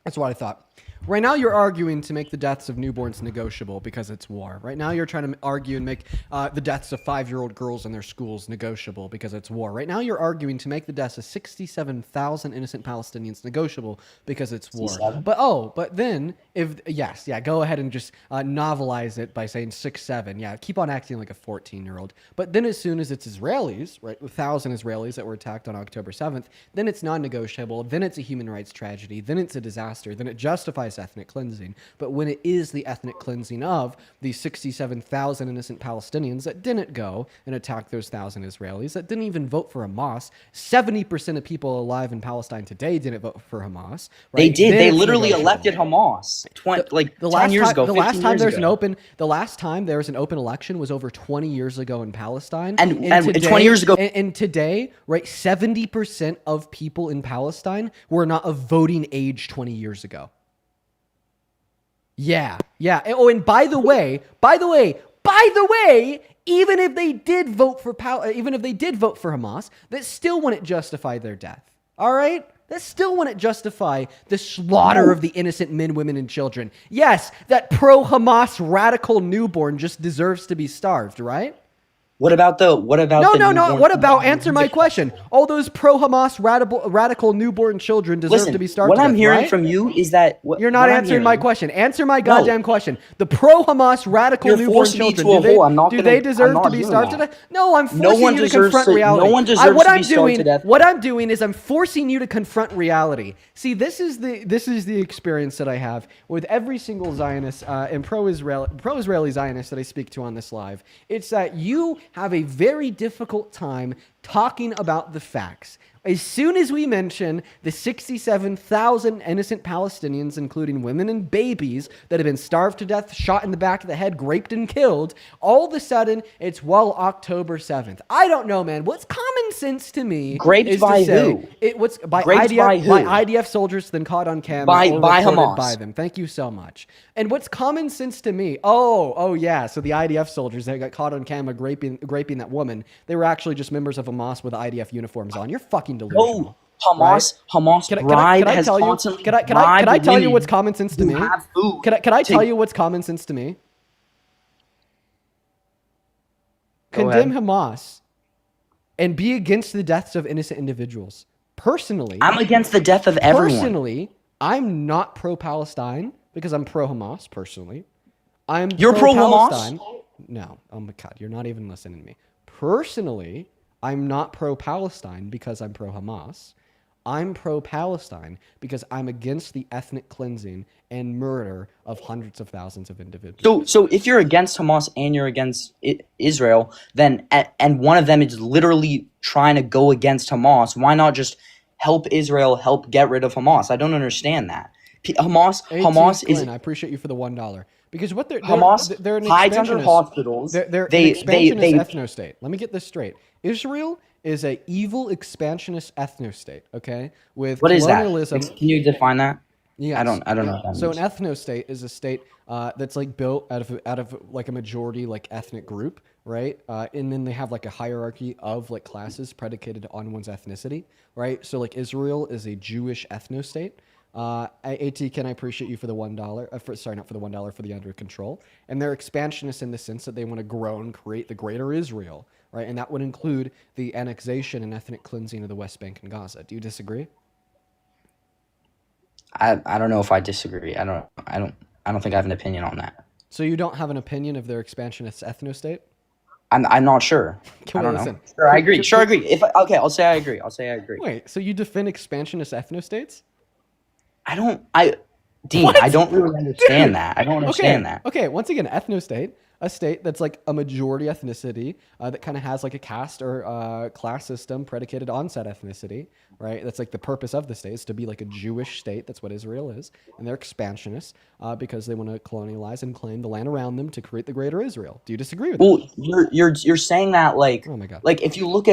That's what I thought. Right now, you're arguing to make the deaths of newborns negotiable because it's war. Right now, you're trying to argue and make the deaths of 5-year-old girls in their schools negotiable because it's war. Right now, you're arguing to make the deaths of 67,000 innocent Palestinians negotiable because it's war. 67? But then, go ahead and just novelize it by saying 6-7. Yeah, keep on acting like a 14-year-old. But then as soon as it's Israelis, right, 1,000 Israelis that were attacked on October 7th, then it's non-negotiable. Then it's a human rights tragedy. Then it's a disaster. Then it justifies ethnic cleansing. But when it is the ethnic cleansing of the 67,000 innocent Palestinians that didn't go and attack those 1,000 Israelis, that didn't even vote for Hamas, 70% of people alive in Palestine today didn't vote for Hamas. Right? They did. Then They it's literally negotiable. elected Hamas 10 years ago. The last time there was ago. the last time there was an open election was over 20 years ago in Palestine. And today, 20 years ago, and today, right, 70% of people in Palestine were not of voting age 20 years ago. Yeah. Oh, and by the way, even if they did vote for Hamas, that still wouldn't justify their death. All right? That still wouldn't justify the slaughter of the innocent men, women, and children. Yes, that pro-Hamas radical newborn just deserves to be starved, right? What about No. What about, answer my question. All those pro-Hamas radical newborn children deserve to be starved What to I'm death, hearing right? from you is that... You're not answering my question. Answer my goddamn question. The pro-Hamas radical You're newborn forcing me children, to a hole. I'm not do gonna- they I'm deserve not to be doing starved to that. death? No, I'm No forcing one you to deserves confront to- reality. no one deserves to be starved to death. What I'm doing is I'm forcing you to confront reality. See, this is the experience that I have with every single Zionist and pro-Israeli Zionist that I speak to on this live. It's that you have a very difficult time talking about the facts. As soon as we mention the 67,000 innocent Palestinians, including women and babies that have been starved to death, shot in the back of the head, raped and killed, all of a sudden it's October 7th. I don't know, man. What's common sense to me Raped is by to say who? What's by Raped IDF by who? by IDF soldiers, then caught on camera By or reported Hamas. by them. Thank you so much. And what's common sense to me? Oh yeah. So the IDF soldiers that got caught on camera raping that woman, they were actually just members of Hamas with IDF uniforms on. You're fucking delusional. No, Hamas Can bribed I has tell you? constantly Can I tell you women what's common sense to who me? have food Can I to- tell you what's common sense to me? Go Condemn ahead. Hamas and be against the deaths of innocent individuals. Personally, I'm against the death of everyone. Personally, I'm not pro-Palestine because I'm pro-Hamas. Personally, You're pro-Hamas? pro-Palestine. No, oh my God, you're not even listening to me. Personally, I'm not pro-Palestine because I'm pro-Hamas. I'm pro-Palestine because I'm against the ethnic cleansing and murder of hundreds of thousands of individuals. So if you're against Hamas and you're against Israel, then and one of them is literally trying to go against Hamas, why not just help Israel help get rid of Hamas? I don't understand that. Hamas is. I appreciate you for the $1 because what they're an hides under expansionist- hospitals. They're They- an expansionist they- ethno-state. Let me get this straight. Israel is a evil expansionist ethno-state. Okay, with What is that? colonialism. Can you define that? Yes. I don't know. What that So an means. ethno-state is a state that's like built out of like a majority like ethnic group, right? And then they have like a hierarchy of like classes predicated on one's ethnicity, right? So like Israel is a Jewish ethno-state. AT, can I appreciate you for the $1? Sorry, not for the $1, for the under control. And they're expansionists in the sense that they want to grow and create the greater Israel, right? And that would include the annexation and ethnic cleansing of the West Bank and Gaza. Do you disagree? I don't know if I disagree. I don't think I have an opinion on that. So you don't have an opinion of their expansionist ethno-state? I'm not sure. I don't know. Sure, I agree. Sure, I agree. I'll say I agree. Wait, so you defend expansionist ethno-states? Dean, What? I don't really understand Dude. that. I don't understand that. Okay, once again, ethno-state, a state that's like a majority ethnicity that kind of has like a caste or class system predicated on said ethnicity, right? That's like the purpose of the state is to be like a Jewish state. That's what Israel is. And they're expansionists because they want to colonialize and claim the land around them to create the greater Israel. Do you disagree with that? Well, you're saying that like, oh my God. Like if you look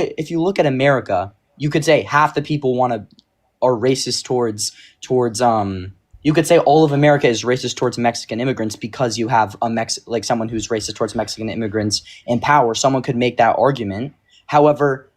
at America, you could say half the people are racist towards you could say all of America is racist towards Mexican immigrants because you have someone who's racist towards Mexican immigrants in power. Someone could make that argument. However,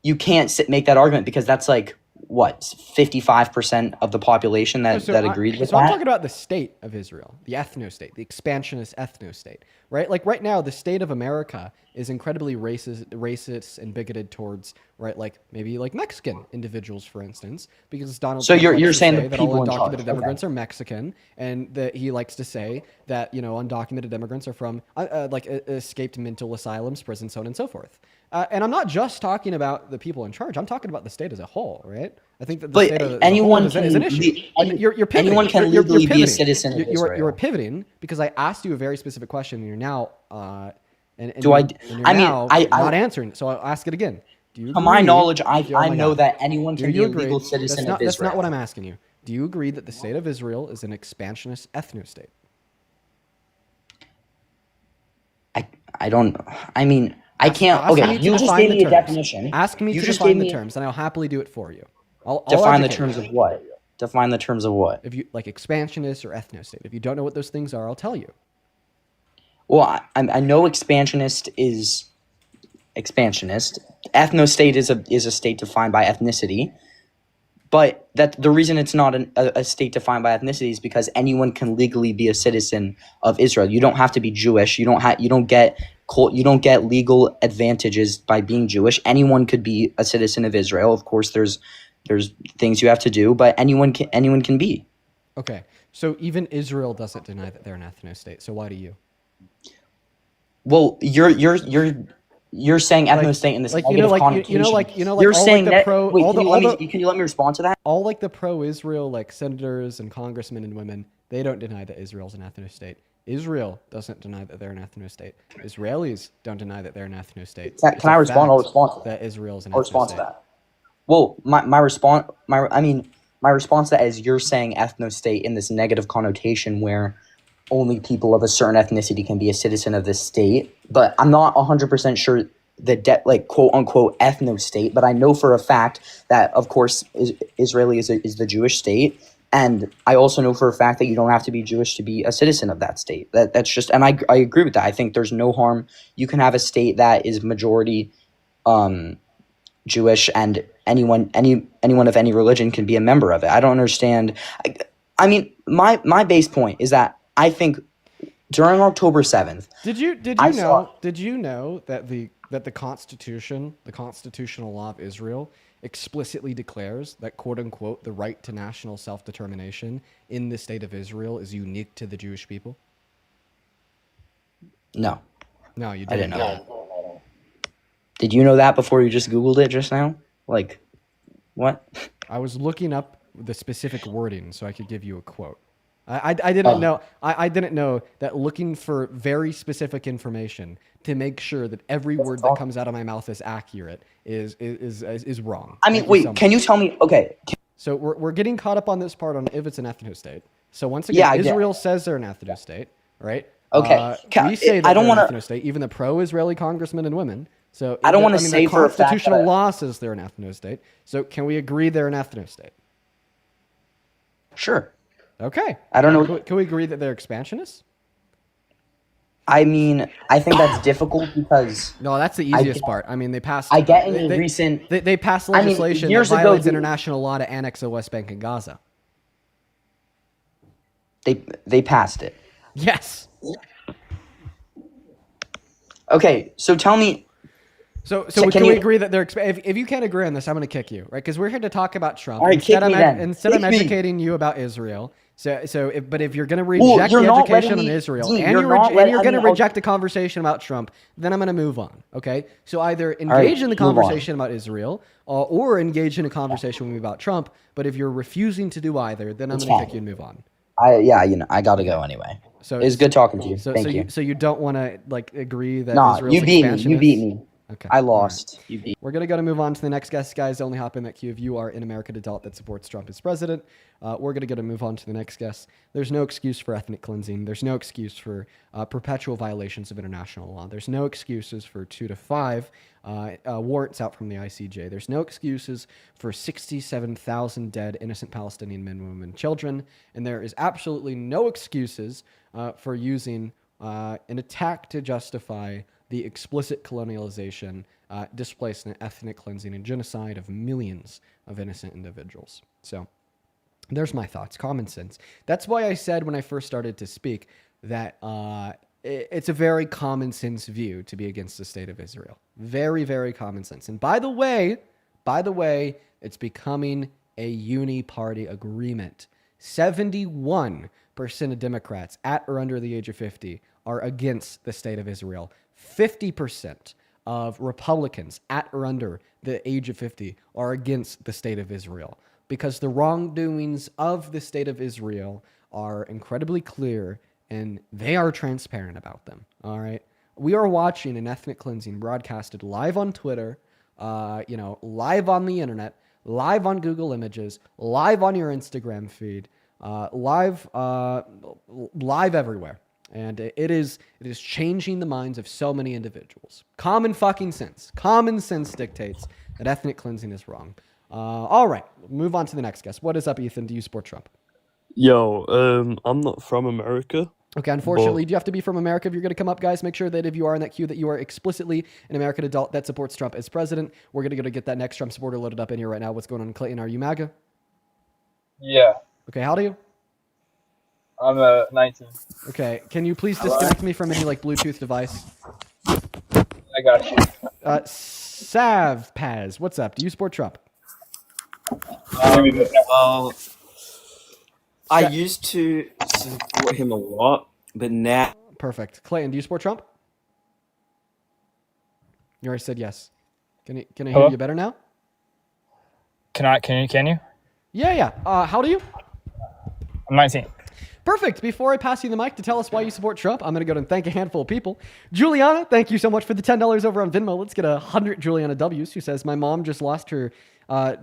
you can't make that argument because that's like what 55% of the population that agreed with so that. I'm talking about the state of Israel, the ethno-state, the expansionist ethno-state, right? Like right now, the state of America is incredibly racist and bigoted towards, right, like maybe like Mexican individuals, for instance, because Donald So Trump you're likes to saying say the that all people in charge. undocumented immigrants are Mexican, and that he likes to say that, you know, undocumented immigrants are from escaped mental asylums, prisons, so on and so forth. And I'm not just talking about the people in charge. I'm talking about the state as a whole, right? I think that the state as a whole is an issue. You're pivoting. Anyone can legally be a citizen of Israel. You're pivoting because I asked you a very specific question, and you're now and Do I? you're I mean, now not answering. So I'll ask it again. Do you to my agree- knowledge, Oh I my know God. that anyone Do can be you a agree? legal citizen of Israel. That's not what I'm asking you. Do you agree that the state of Israel is an expansionist ethno-state? I don't. I mean, I can't. Ask me Okay, to you just define gave the me a terms. definition. Ask me You to just define gave the me- terms, and I'll happily do it for you. I'll Define the educate terms you. of what? Define the terms of what? If you like expansionist or ethno-state. If you don't know what those things are, I'll tell you. Well, I know expansionist is expansionist. Ethno-state is a state defined by ethnicity. But that the reason it's not a state defined by ethnicity is because anyone can legally be a citizen of Israel. You don't have to be Jewish. You don't get legal advantages by being Jewish. Anyone could be a citizen of Israel. Of course, there's things you have to do, but anyone can be. Okay, so even Israel doesn't deny that they're an ethno-state. So why do you? Well, you're saying ethno-state in this negative connotation. You're saying the that. pro. Wait, all can the, you let me respond to that? all like the pro-Israel like senators and congressmen and women, they don't deny that Israel's an ethno-state. Israel doesn't deny that they're an ethno-state. Israelis don't deny that they're an ethno-state. Can I respond? I'll respond to that. Israel's an I'll respond to that. Well, my response to that is you're saying ethno-state in this negative connotation where only people of a certain ethnicity can be a citizen of this state. But I'm not 100% sure like quote unquote ethno-state, but I know for a fact that of course Israeli is the Jewish state. And I also know for a fact that you don't have to be Jewish to be a citizen of that state. That's just, and I agree with that. I think there's no harm. You can have a state that is majority Jewish, and anyone of any religion can be a member of it. I don't understand. I mean, my base point is that I think during October 7th, did you know that the Constitution, the constitutional law of Israel, explicitly declares that, quote unquote, the right to national self-determination in the state of Israel is unique to the Jewish people? No. No, you didn't. I didn't know that. Did you know that before you just Googled it just now? Like, what? I was looking up the specific wording so I could give you a quote. I didn't know. I didn't know that looking for very specific information to make sure that every word that comes out of my mouth is accurate is wrong. I mean, wait, can you tell me? Okay. So we're getting caught up on this part on if it's an ethno-state. So once again, Israel says they're an ethno-state, right? Okay. We say that they're an ethno-state, even the pro-Israeli congressmen and women. So I don't want to say for a fact that constitutional law says they're an ethno-state. So can we agree they're an ethno-state? Sure. Okay. I don't know. Can we agree that they're expansionists? I mean, I think that's difficult because... No, that's the easiest part. I mean, they passed... I get in the recent... They passed legislation that violates international law to annex the West Bank and Gaza. They passed it. Yes. Okay, so tell me... So can we agree that they're... If you can't agree on this, I'm going to kick you, right? Because we're here to talk about Trump. All right, instead kick I'm educating you about Israel. But if you're going to reject the education on Israel and you're going to reject a conversation about Trump, then I'm going to move on. Okay. So either engage in the conversation about Israel or engage in a conversation with me about Trump. But if you're refusing to do either, then I'm going to kick you and move on. I got to go anyway. So it's good talking to you. Thank you. So you don't want to agree that Israel's expansionist? You beat me. Okay. I lost. Right. We're going to move on to the next guest, guys. Only hop in that queue if you are an American adult that supports Trump as president. We're going to move on to the next guest. There's no excuse for ethnic cleansing. There's no excuse for perpetual violations of international law. There's no excuses for 2 to 5 warrants out from the ICJ. There's no excuses for 67,000 dead innocent Palestinian men, women, and children. And there is absolutely no excuses for using an attack to justify the explicit colonialization, displacement, ethnic cleansing, and genocide of millions of innocent individuals. So there's my thoughts. Common sense. That's why I said when I first started to speak that it's a very common sense view to be against the state of Israel. Very, very common sense. And by the way, it's becoming a uni-party agreement. 71% of Democrats at or under the age of 50 are against the state of Israel. 50% of Republicans at or under the age of 50 are against the state of Israel, because the wrongdoings of the state of Israel are incredibly clear and they are transparent about them. All right. We are watching an ethnic cleansing broadcasted live on Twitter, live on the internet, live on Google Images, live on your Instagram feed, live everywhere. And it is changing the minds of so many individuals. Common fucking sense. Common sense dictates that ethnic cleansing is wrong. All right, move on to the next guest. What is up, Ethan? Do you support Trump? Yo, I'm not from America. Okay, unfortunately, do you have to be from America if you're going to come up, guys? Make sure that if you are in that queue that you are explicitly an American adult that supports Trump as president. We're going to go to get that next Trump supporter loaded up in here right now. What's going on, Clayton? Are you MAGA? Yeah. Okay, how old are you? I'm 19. Okay, can you please disconnect me from any Bluetooth device? I got you. Sav Paz, what's up? Do you support Trump? I used to support him a lot, but now... Perfect. Clayton, do you support Trump? You already said yes. Can I hear you better now? Can you? Yeah. How old are you? I'm 19. Perfect. Before I pass you the mic to tell us why you support Trump, I'm going to go and thank a handful of people. Juliana, thank you so much for the $10 over on Venmo. Let's get 100 Juliana W's, who says, my mom just lost her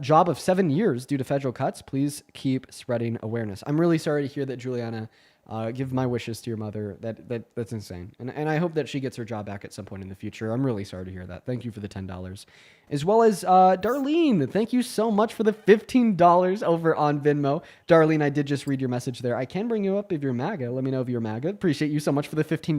job of 7 years due to federal cuts. Please keep spreading awareness. I'm really sorry to hear that, Juliana. Give my wishes to your mother. That's insane. And I hope that she gets her job back at some point in the future. I'm really sorry to hear that. Thank you for the $10. As well as Darlene. Thank you so much for the $15 over on Venmo. Darlene, I did just read your message there. I can bring you up if you're MAGA. Let me know if you're MAGA. Appreciate you so much for the $15,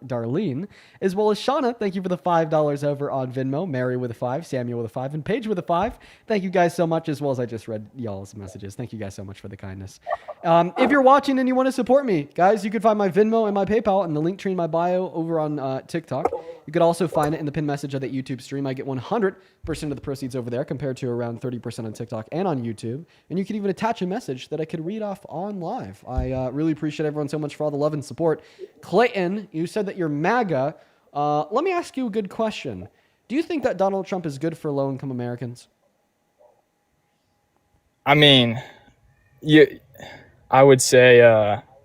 Darlene. As well as Shauna. Thank you for the $5 over on Venmo. Mary with a 5, Samuel with a 5, and Paige with a 5. Thank you guys so much, as well as I just read y'all's messages. Thank you guys so much for the kindness. If you're watching and you want to support me, guys, you can find my Venmo and my PayPal in the link tree in my bio over on TikTok. You could also find it in the pinned message of that YouTube stream. I get 100% of the proceeds over there compared to around 30% on TikTok and on YouTube. And you can even attach a message that I could read off on live. I really appreciate everyone so much for all the love and support. Clayton, you said that you're MAGA. Let me ask you a good question. Do you think that Donald Trump is good for low-income Americans? I mean, I would say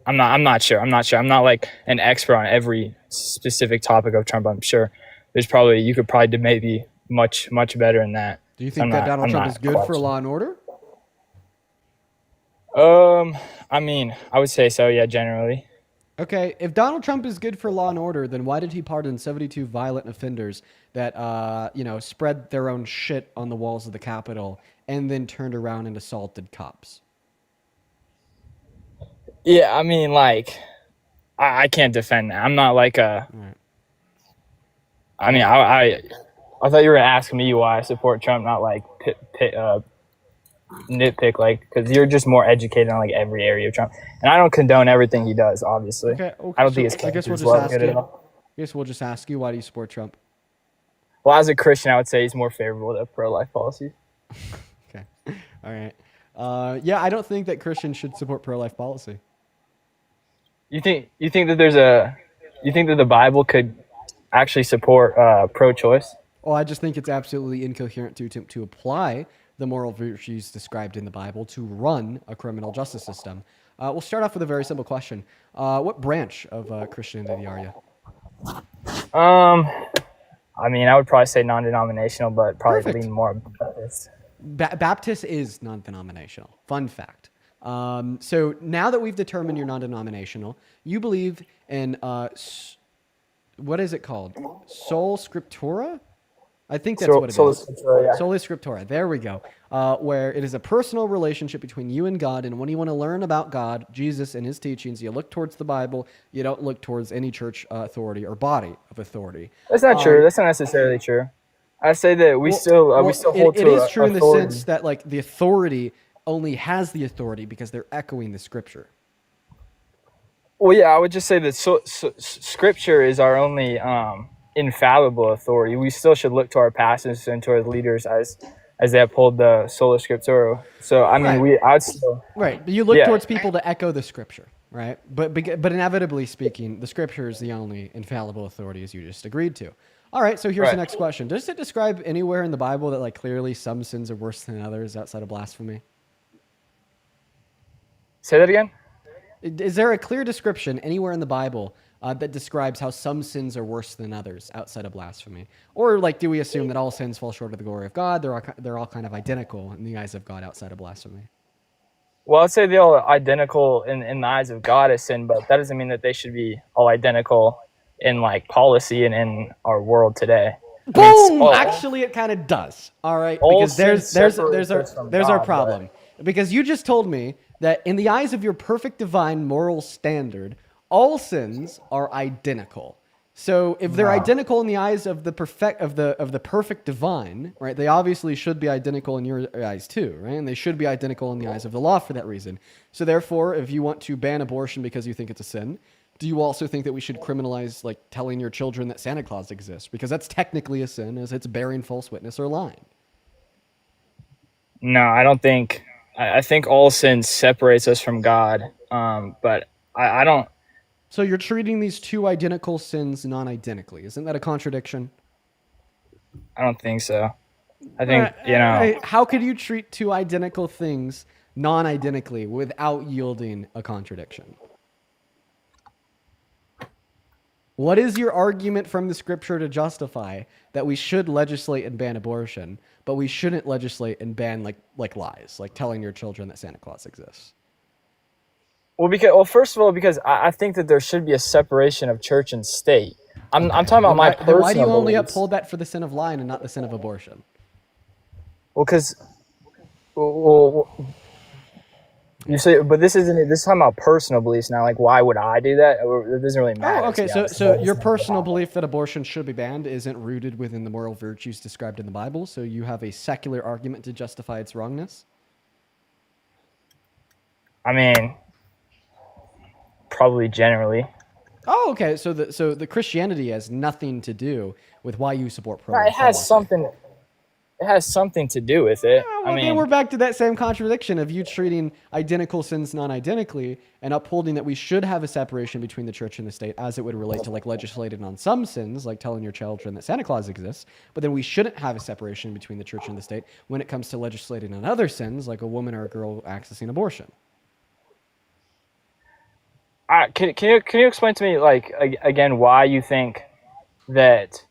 I'm not sure. I'm not like an expert on every specific topic of Trump. I'm sure you could probably do maybe much better than that. Do you think that Donald Trump is good for law and order? I mean, I would say so, yeah, generally. Okay, if Donald Trump is good for law and order, then why did he pardon 72 violent offenders that, spread their own shit on the walls of the Capitol and then turned around and assaulted cops? Yeah, I mean, I can't defend that. I'm not like a... Right. I mean, I thought you were asking me why I support Trump, not nitpick, because you're just more educated on every area of Trump, and I don't condone everything he does. Obviously, okay. I don't think his character is well good at all. I guess we'll just ask you, why do you support Trump? Well, as a Christian, I would say he's more favorable to pro-life policy. Okay, all right. Yeah, I don't think that Christians should support pro-life policy. You think that you think that the Bible could actually support pro-choice? Well, I just think it's absolutely incoherent to attempt to apply the moral virtues described in the Bible to run a criminal justice system. We'll start off with a very simple question. What branch of Christianity are you? I mean, I would probably say non-denominational, but probably Perfect. lean more Baptist. Baptist is non-denominational. Fun fact. So now that we've determined you're non-denominational, you believe in what is it called? Sola Scriptura? I think that's what it Sola is. Scriptura, yeah. Sola Scriptura. There we go. Where it is a personal relationship between you and God, and when you want to learn about God, Jesus, and his teachings, you look towards the Bible. You don't look towards any church authority or body of authority. That's not true. That's not necessarily true. I say that we still hold it to is true in the authority. sense that like the authority only has the authority because they're echoing the Scripture. Well, yeah, I would just say that Scripture is our only infallible authority. We still should look to our pastors and to our leaders as they uphold the Sola Scriptura. So I mean, Right. I'd still Right, but you look towards people to echo the Scripture, right? But inevitably speaking, the Scripture is the only infallible authority, as you just agreed to. All right, so here's the next question: does it describe anywhere in the Bible that like clearly some sins are worse than others outside of blasphemy? Say that again. Is there a clear description anywhere in the Bible that describes how some sins are worse than others outside of blasphemy? Or like, do we assume that all sins fall short of the glory of God? They're all kind of identical in the eyes of God outside of blasphemy. Well, I'd say they're all identical in the eyes of God as sin, but that doesn't mean that they should be all identical in like policy and in our world today. Boom! Actually, it kind of does. All right, because there's our problem. Because you just told me that in the eyes of your perfect divine moral standard, all sins are identical. So if they're identical in the eyes of the perfect divine, right? They obviously should be identical in your eyes too, right? And they should be identical in the eyes of the law for that reason. So therefore, if you want to ban abortion because you think it's a sin, do you also think that we should criminalize like telling your children that Santa Claus exists? Because that's technically a sin, as it's bearing false witness or lying. No, I don't think. I think all sin separates us from God, but I don't. So you're treating these two identical sins non-identically. Isn't that a contradiction? I don't think so. I think, How could you treat two identical things non-identically without yielding a contradiction? What is your argument from the Scripture to justify that we should legislate and ban abortion, but we shouldn't legislate and ban like lies, like telling your children that Santa Claus exists? Well, first of all, because I think that there should be a separation of church and state. I'm talking about my personal. Why do you only beliefs. uphold that for the sin of lying and not the sin of abortion? Well, because you say, but this is talking about personal beliefs now. Like, why would I do that? It doesn't really matter. Oh, okay. So your personal belief that abortion should be banned isn't rooted within the moral virtues described in the Bible. So you have a secular argument to justify its wrongness. I mean, probably generally. Oh, okay. So the Christianity has nothing to do with why you support pro-life. It has something. It has something to do with it. Well, again, we're back to that same contradiction of you treating identical sins non-identically and upholding that we should have a separation between the church and the state as it would relate to like legislating on some sins, like telling your children that Santa Claus exists, but then we shouldn't have a separation between the church and the state when it comes to legislating on other sins, like a woman or a girl accessing abortion. Can you explain to me, like, again, why you think that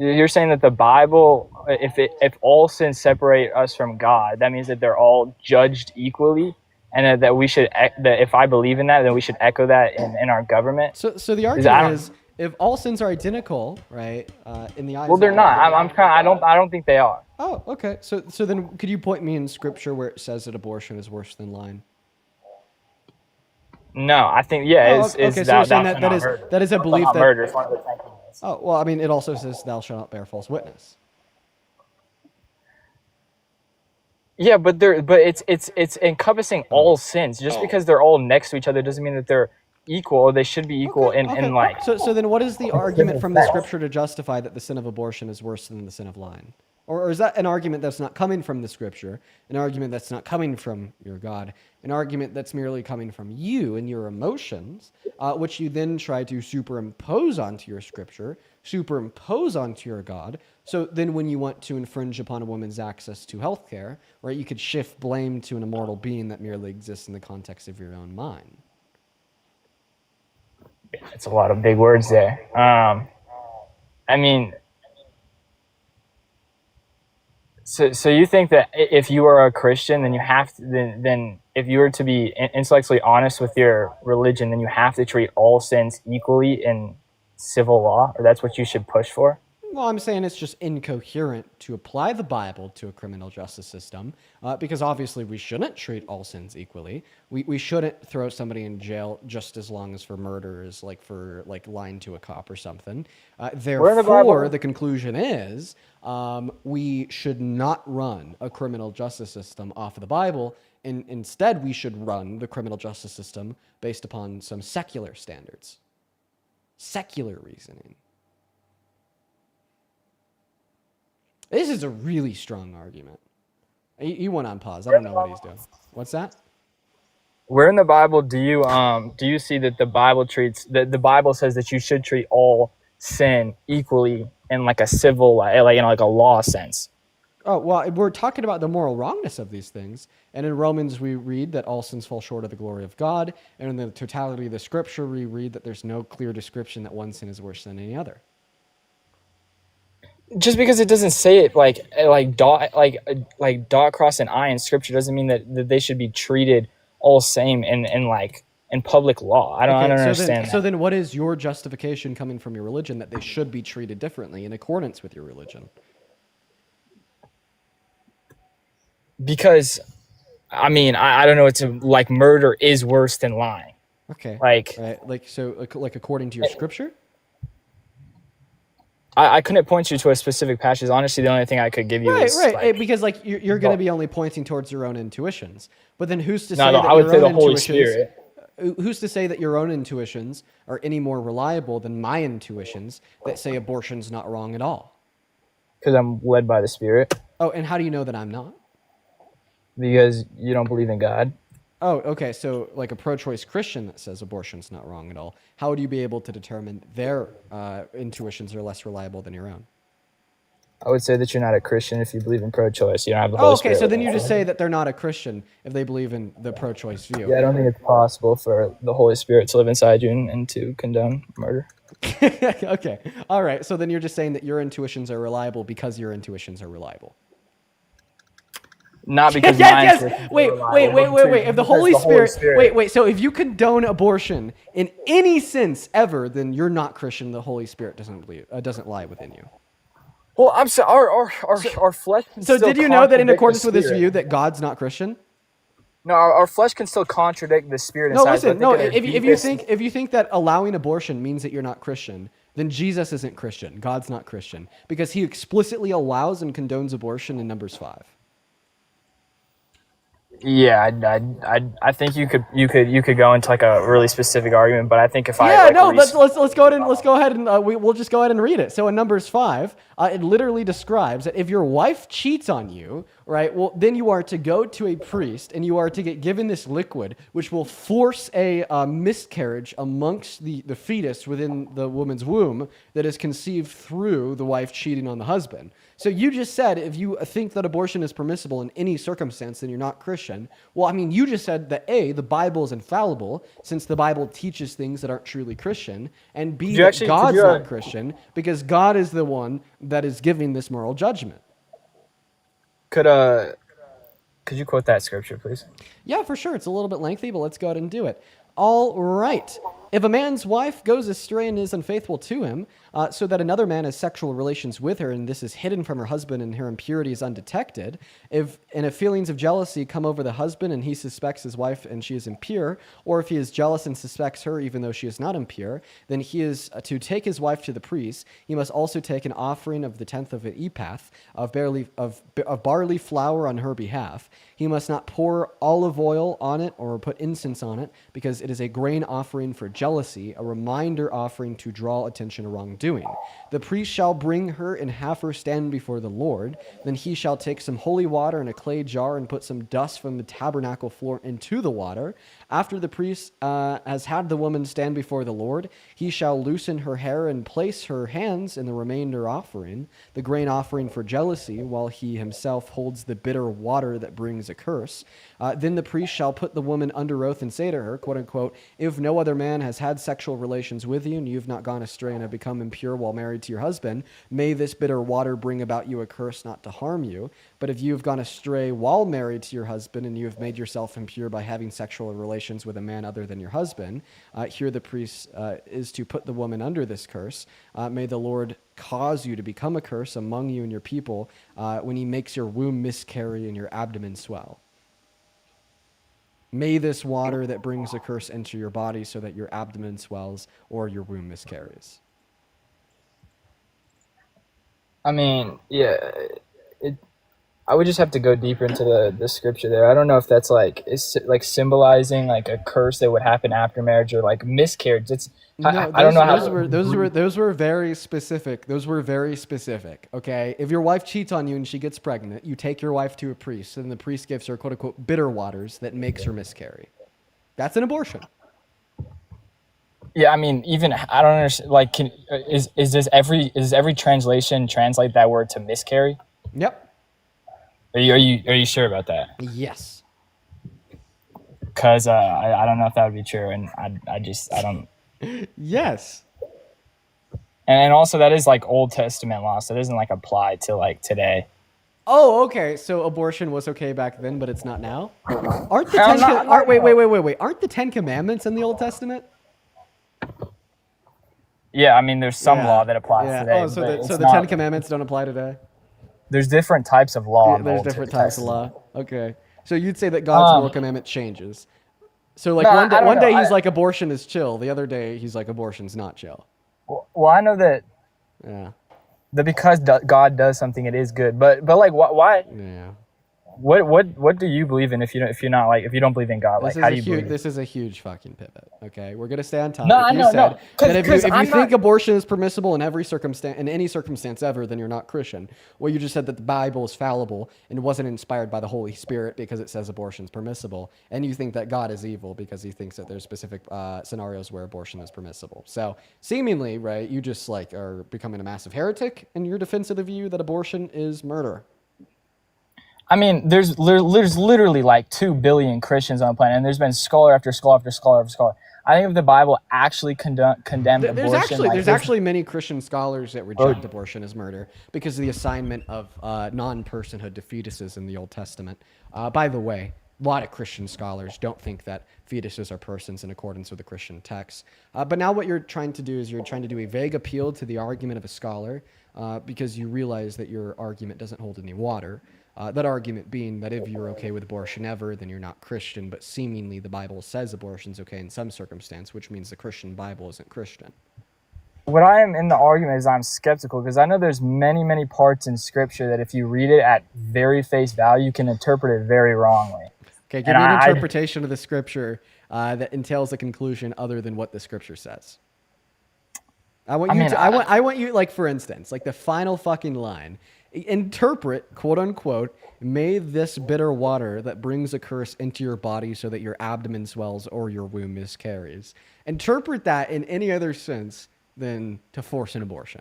you're saying that the Bible, if all sins separate us from God, that means that they're all judged equally, and that we should, that if I believe in that, then we should echo that in our government. So the argument is if all sins are identical, right? In the eyes. Well, they're not. I don't think they are. Oh, okay. So then, could you point me in Scripture where it says that abortion is worse than lying? No, I think it's okay. So you're saying that is a belief that murder is one of the 10 commandments. Oh well, I mean, it also says thou shalt not bear false witness. Yeah, but it's encompassing all sins. Just because they're all next to each other doesn't mean that they're equal. Or they should be equal in like. So then, what is the argument from the Scripture to justify that the sin of abortion is worse than the sin of lying? Or is that an argument that's not coming from the Scripture, an argument that's not coming from your God, an argument that's merely coming from you and your emotions, which you then try to superimpose onto your Scripture, superimpose onto your God? So then when you want to infringe upon a woman's access to healthcare, right, you could shift blame to an immortal being that merely exists in the context of your own mind. It's a lot of big words there. I mean... So you think that if you are a Christian, then you have to, then if you were to be intellectually honest with your religion, then you have to treat all sins equally in civil law, or that's what you should push for? Well, I'm saying it's just incoherent to apply the Bible to a criminal justice system because obviously we shouldn't treat all sins equally. We shouldn't throw somebody in jail just as long as for murder as like for like lying to a cop or something. Therefore, the conclusion is we should not run a criminal justice system off of the Bible. And instead, we should run the criminal justice system based upon some secular standards, secular reasoning. This is a really strong argument. He went on pause. I don't know what he's doing. What's that? Where in the Bible do you see that the Bible treats that the Bible says that you should treat all sin equally in like a civil, like like a law sense? Oh, well, we're talking about the moral wrongness of these things. And in Romans, we read that all sins fall short of the glory of God. And in the totality of the scripture, we read that there's no clear description that one sin is worse than any other. Just because it doesn't say it like dot cross an I in scripture doesn't mean that they should be treated all same in public law. I don't understand that. So then what is your justification coming from your religion that they should be treated differently in accordance with your religion? Because, I mean, I don't know. It's like murder is worse than lying. Okay. Like according to your scripture? I couldn't point you to a specific passage. Honestly, the only thing I could give you is because you're going to be only pointing towards your own intuitions. But then who's to say I would say the Holy Spirit. Who's to say that your own intuitions are any more reliable than my intuitions that say abortion's not wrong at all? Because I'm led by the Spirit. Oh, and how do you know that I'm not? Because you don't believe in God. Oh, okay. So like a pro-choice Christian that says abortion's not wrong at all, how would you be able to determine their intuitions are less reliable than your own? I would say that you're not a Christian if you believe in pro-choice. You don't have the Holy Spirit. Okay, so then you just say that they're not a Christian if they believe in the pro-choice view. Yeah, I don't think it's possible for the Holy Spirit to live inside you and to condone murder. Okay. All right. So then you're just saying that your intuitions are reliable because your intuitions are reliable. Not because yes. Wait. If the Holy Spirit, wait. So if you condone abortion in any sense ever, then you're not Christian. The Holy Spirit doesn't lie within you. Well, I'm sorry. Our flesh. So did you know that in accordance with this view that God's not Christian? No, our flesh can still contradict the Spirit. No, listen. No, if you think that allowing abortion means that you're not Christian, then Jesus isn't Christian. God's not Christian because He explicitly allows and condones abortion in Numbers 5. Yeah, I think you could go into like a really specific argument, but I think if let's go ahead and we'll just go ahead and read it. So in Numbers 5, it literally describes that if your wife cheats on you, right, well then you are to go to a priest and you are to get given this liquid, which will force a miscarriage amongst the fetus within the woman's womb that is conceived through the wife cheating on the husband. So you just said if you think that abortion is permissible in any circumstance, then you're not Christian. Well, I mean, you just said that A, the Bible is infallible, since the Bible teaches things that aren't truly Christian, and B, that God's not Christian, because God is the one that is giving this moral judgment. Could you quote that scripture, please? Yeah, for sure. It's a little bit lengthy, but let's go ahead and do it. All right. If a man's wife goes astray and is unfaithful to him, so that another man has sexual relations with her, and this is hidden from her husband and her impurity is undetected, if feelings of jealousy come over the husband and he suspects his wife and she is impure, or if he is jealous and suspects her even though she is not impure, then he is to take his wife to the priest. He must also take an offering of the 10th of an ephah of barley flour on her behalf. He must not pour olive oil on it or put incense on it, because it is a grain offering for jealousy, a reminder offering to draw attention to wrongdoing. The priest shall bring her and have her stand before the Lord. Then he shall take some holy water in a clay jar and put some dust from the tabernacle floor into the water. After the priest has had the woman stand before the Lord, he shall loosen her hair and place her hands in the remainder offering, the grain offering for jealousy, while he himself holds the bitter water that brings a curse. Then the priest shall put the woman under oath and say to her, quote unquote, if no other man has had sexual relations with you and you've not gone astray and have become impure while married to your husband, may this bitter water bring about you a curse not to harm you. But if you have gone astray while married to your husband and you have made yourself impure by having sexual relations with a man other than your husband, here the priest is to put the woman under this curse. May the Lord cause you to become a curse among you and your people when he makes your womb miscarry and your abdomen swell. May this water that brings a curse enter your body so that your abdomen swells or your womb miscarries. I mean, yeah, I would just have to go deeper into the scripture there. I don't know if that's is like symbolizing like a curse that would happen after marriage or like miscarriage. I don't know how those were very specific. Those were very specific. Okay, if your wife cheats on you and she gets pregnant, you take your wife to a priest, and the priest gives her quote unquote bitter waters that makes her miscarry. That's an abortion. Yeah, I mean, even I don't understand. Like, is every translation translate that word to miscarry? Yep. Are you sure about that? Yes. Because I don't know if that would be true, and I don't. Yes. And also that is like Old Testament law, so it doesn't like apply to like today. Oh, okay. So abortion was okay back then, but it's not now. Aren't the wait? Aren't the 10 Commandments in the Old Testament? Yeah, I mean, there's some law that applies today. Oh, so the 10 Commandments don't apply today? There's different types of law. Yeah, there's different types of law. Okay. So you'd say that God's moral commandment changes. So like one day he's like abortion is chill. The other day he's like abortion's not chill. Well, I know that. Yeah. That because God does something, it is good. But like why? Yeah. What do you believe in if you don't believe in God? Like how do you believe? This is a huge fucking pivot. Okay, we're gonna stay on topic. No, I know. That if you think abortion is permissible in every circumstance, in any circumstance ever, then you're not Christian. Well, you just said that the Bible is fallible and wasn't inspired by the Holy Spirit because it says abortion is permissible, and you think that God is evil because he thinks that there's specific scenarios where abortion is permissible. So seemingly, right, you just like are becoming a massive heretic in your defense of the view that abortion is murder. I mean, there's literally like 2 billion Christians on the planet, and there's been scholar after scholar after scholar after scholar. I think if the Bible actually condemned abortion... There's actually many Christian scholars that reject abortion as murder because of the assignment of non-personhood to fetuses in the Old Testament. By the way, a lot of Christian scholars don't think that fetuses are persons in accordance with the Christian text. But now what you're trying to do is you're trying to do a vague appeal to the argument of a scholar because you realize that your argument doesn't hold any water. That argument being that if you're okay with abortion ever, then you're not Christian, but seemingly the Bible says abortion's okay in some circumstance, which means the Christian Bible isn't Christian. What I am in the argument is I'm skeptical because I know there's many parts in Scripture that if you read it at very face value, you can interpret it very wrongly. Okay, give me an interpretation of the Scripture that entails a conclusion other than what the Scripture says. I want you, like, for instance, like the final fucking line. Interpret, quote unquote, may this bitter water that brings a curse into your body so that your abdomen swells or your womb miscarries. Interpret that in any other sense than to force an abortion.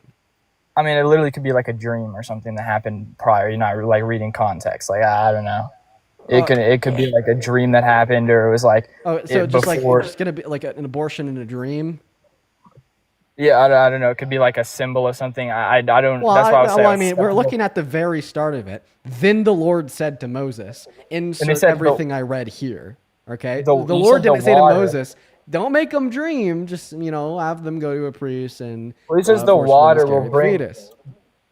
I mean, it literally could be like a dream or something that happened prior. You're not like reading context. Like, I don't know. It could be like a dream that happened, or it was like it's gonna be like an abortion in a dream. Yeah, I don't know. It could be like a symbol of something. I don't. Well, that's why I was saying. I mean, we're looking at the very start of it. Then the Lord said to Moses, "Insert everything I read here." Okay, the Lord didn't say to Moses, "Don't make them dream. Just have them go to a priest and." Well, he says the water will bring.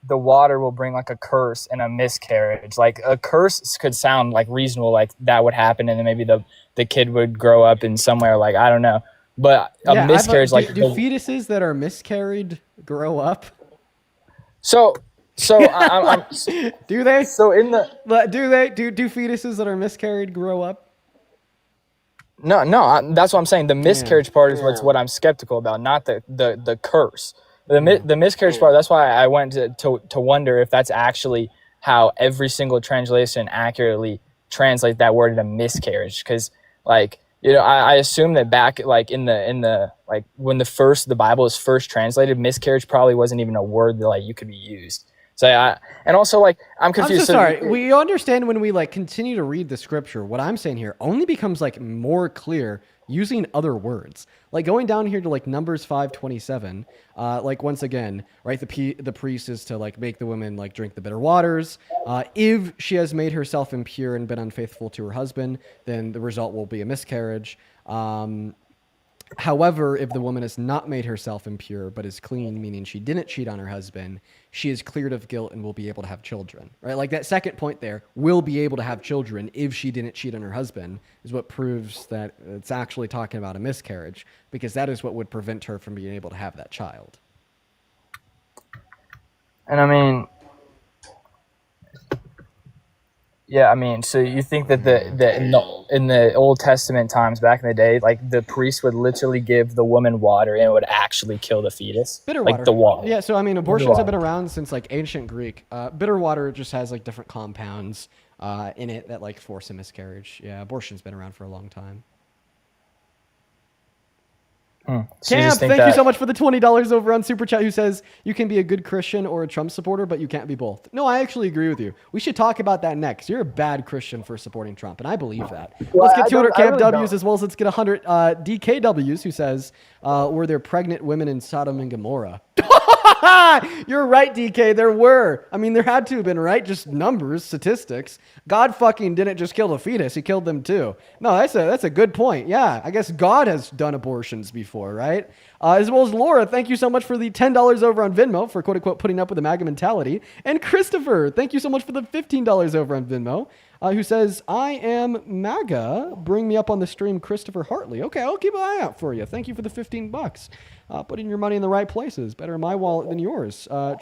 The water will bring like a curse and a miscarriage. Like a curse could sound like reasonable, like that would happen, and then maybe the kid would grow up in somewhere. Like I don't know. But a miscarriage, do fetuses that are miscarried grow up? So I'm do they? So in the do fetuses that are miscarried grow up? No, that's what I'm saying. The miscarriage part is what I'm skeptical about, not the curse. The miscarriage part. That's why I went to wonder if that's actually how every single translation accurately translates that word into miscarriage, because like. I assume that back like in the like when the Bible is first translated, miscarriage probably wasn't even a word that like you could be used. So and also like I'm confused. I'm so sorry. We understand when we like continue to read the Scripture. What I'm saying here only becomes like more clear using other words. Like going down here to like Numbers 5:27, like once again, right? The priest is to like make the woman like drink the bitter waters. If she has made herself impure and been unfaithful to her husband, then the result will be a miscarriage. However, if the woman has not made herself impure but is clean, meaning she didn't cheat on her husband, she is cleared of guilt and will be able to have children, right? Like that second point there, will be able to have children if she didn't cheat on her husband, is what proves that it's actually talking about a miscarriage, because that is what would prevent her from being able to have that child. And I mean, yeah, I mean, so you think that in the Old Testament times back in the day, like the priest would literally give the woman water and it would actually kill the fetus? Bitter like water. The water. Yeah, so I mean, abortions have been around since like ancient Greek. Bitter water just has like different compounds in it that like force a miscarriage. Yeah, abortion's been around for a long time. So Camp, thank you so much for the $20 over on Super Chat, who says you can be a good Christian or a Trump supporter, but you can't be both. No, I actually agree with you. We should talk about that next. You're a bad Christian for supporting Trump, and I believe that. Well, Let's get 200 Camp really W's don't. as well as let's get 100 DKWs, who says, were there pregnant women in Sodom and Gomorrah? You're right, DK. There were. I mean, there had to have been, right? Just numbers, statistics. God fucking didn't just kill the fetus. He killed them too. No, that's a good point. Yeah, I guess God has done abortions before, right? As well as Laura, thank you so much for the $10 over on Venmo for quote unquote putting up with the MAGA mentality. And Christopher, thank you so much for the $15 over on Venmo, who says, I am MAGA. Bring me up on the stream, Christopher Hartley. Okay, I'll keep an eye out for you. Thank you for the $15. Putting your money in the right places. Better in my wallet than yours. I'm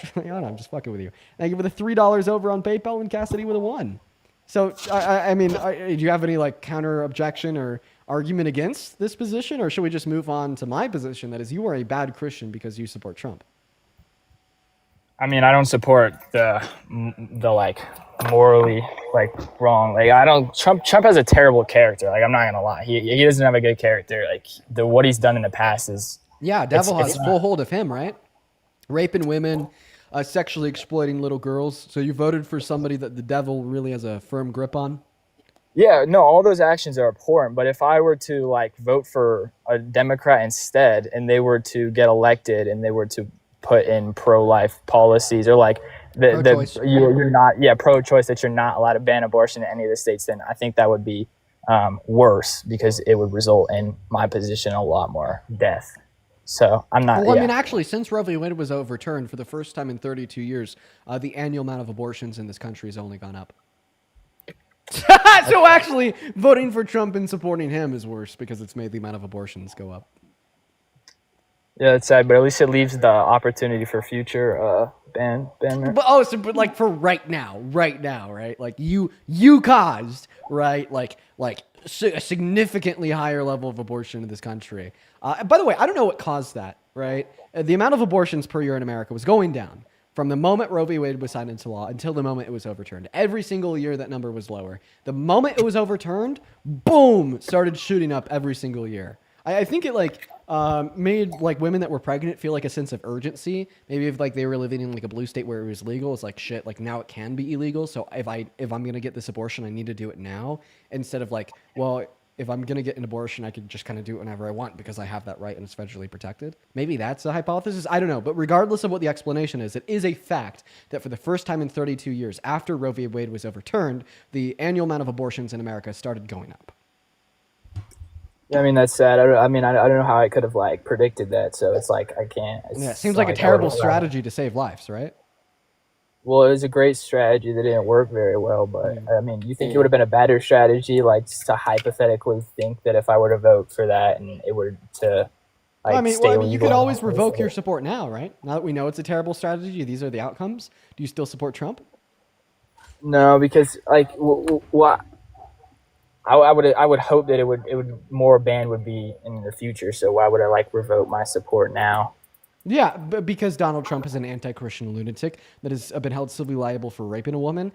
just fucking with you. Thank you for the $3 over on PayPal, and Cassidy with a 1. So, I mean, do you have any like counter objection or argument against this position, or should we just move on to my position, that is you are a bad Christian because you support Trump? I mean, I don't support the like morally like wrong. Like I don't. Trump has a terrible character. Like I'm not gonna lie, he doesn't have a good character. Like what he's done in the past is. Yeah, devil has full hold of him, right? Raping women, sexually exploiting little girls. So you voted for somebody that the devil really has a firm grip on? Yeah, no, all those actions are abhorrent. But if I were to like vote for a Democrat instead, and they were to get elected, and they were to put in pro-life policies, or like you're not pro-choice, that you're not allowed to ban abortion in any of the states, then I think that would be worse, because it would result in my position a lot more death. So I'm not. Well, I mean, actually, since Roe v. Wade was overturned for the first time in 32 years, the annual amount of abortions in this country has only gone up. So actually, voting for Trump and supporting him is worse because it's made the amount of abortions go up. Yeah, it's sad, but at least it leaves the opportunity for future ban. But like for right now, right? Like you caused, right? Like a significantly higher level of abortion in this country. By the way, I don't know what caused that, right? The amount of abortions per year in America was going down from the moment Roe v. Wade was signed into law until the moment it was overturned. Every single year that number was lower. The moment it was overturned, boom, started shooting up every single year. I think it like made like women that were pregnant feel like a sense of urgency. Maybe if like they were living in like a blue state where it was legal, it's like shit, like now it can be illegal. So if I'm gonna get this abortion, I need to do it now, instead of like, well, if I'm gonna get an abortion, I could just kind of do it whenever I want because I have that right and it's federally protected. Maybe that's a hypothesis. I don't know. But regardless of what the explanation is, it is a fact that for the first time in 32 years after Roe v. Wade was overturned, the annual amount of abortions in America started going up. Yeah, I mean, that's sad. I don't know how I could have like predicted that. So it's like I can't. Yeah, it seems like a terrible strategy to save lives, right? Well, it was a great strategy that didn't work very well, but I mean, you think it would have been a better strategy, like just to hypothetically think that if I were to vote for that and it were to, like, I mean, you could always revoke your support now, right? Now that we know it's a terrible strategy, these are the outcomes. Do you still support Trump? No, because like, what? I would hope that it would more ban would be in the future. So why would I like revoke my support now? Yeah, because Donald Trump is an anti-Christian lunatic that has been held civilly liable for raping a woman,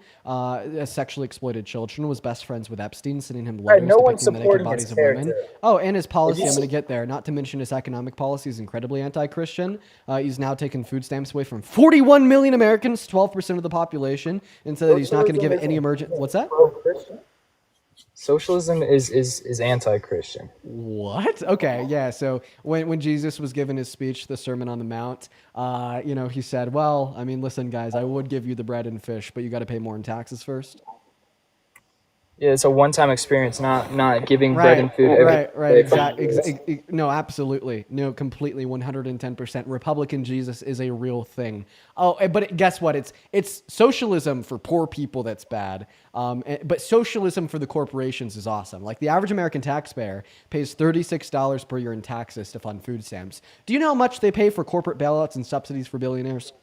sexually exploited children, was best friends with Epstein, sending him letters depicting the naked bodies of women. Oh, and his policy, I'm going to get there, not to mention his economic policy is incredibly anti-Christian. He's now taken food stamps away from 41 million Americans, 12% of the population, and said that he's not going to give it any emergent... What's that? Socialism is anti-Christian. What? Okay, yeah. So when Jesus was given his speech, the Sermon on the Mount, he said, "Well, I mean, listen, guys, I would give you the bread and fish, but you got to pay more in taxes first." Yeah, it's a one-time experience, not giving bread and food every Right. day. Exactly. No, absolutely. No, completely. 110%. Republican Jesus is a real thing. Oh, but guess what? It's socialism for poor people that's bad. But socialism for the corporations is awesome. Like the average American taxpayer pays $36 per year in taxes to fund food stamps. Do you know how much they pay for corporate bailouts and subsidies for billionaires?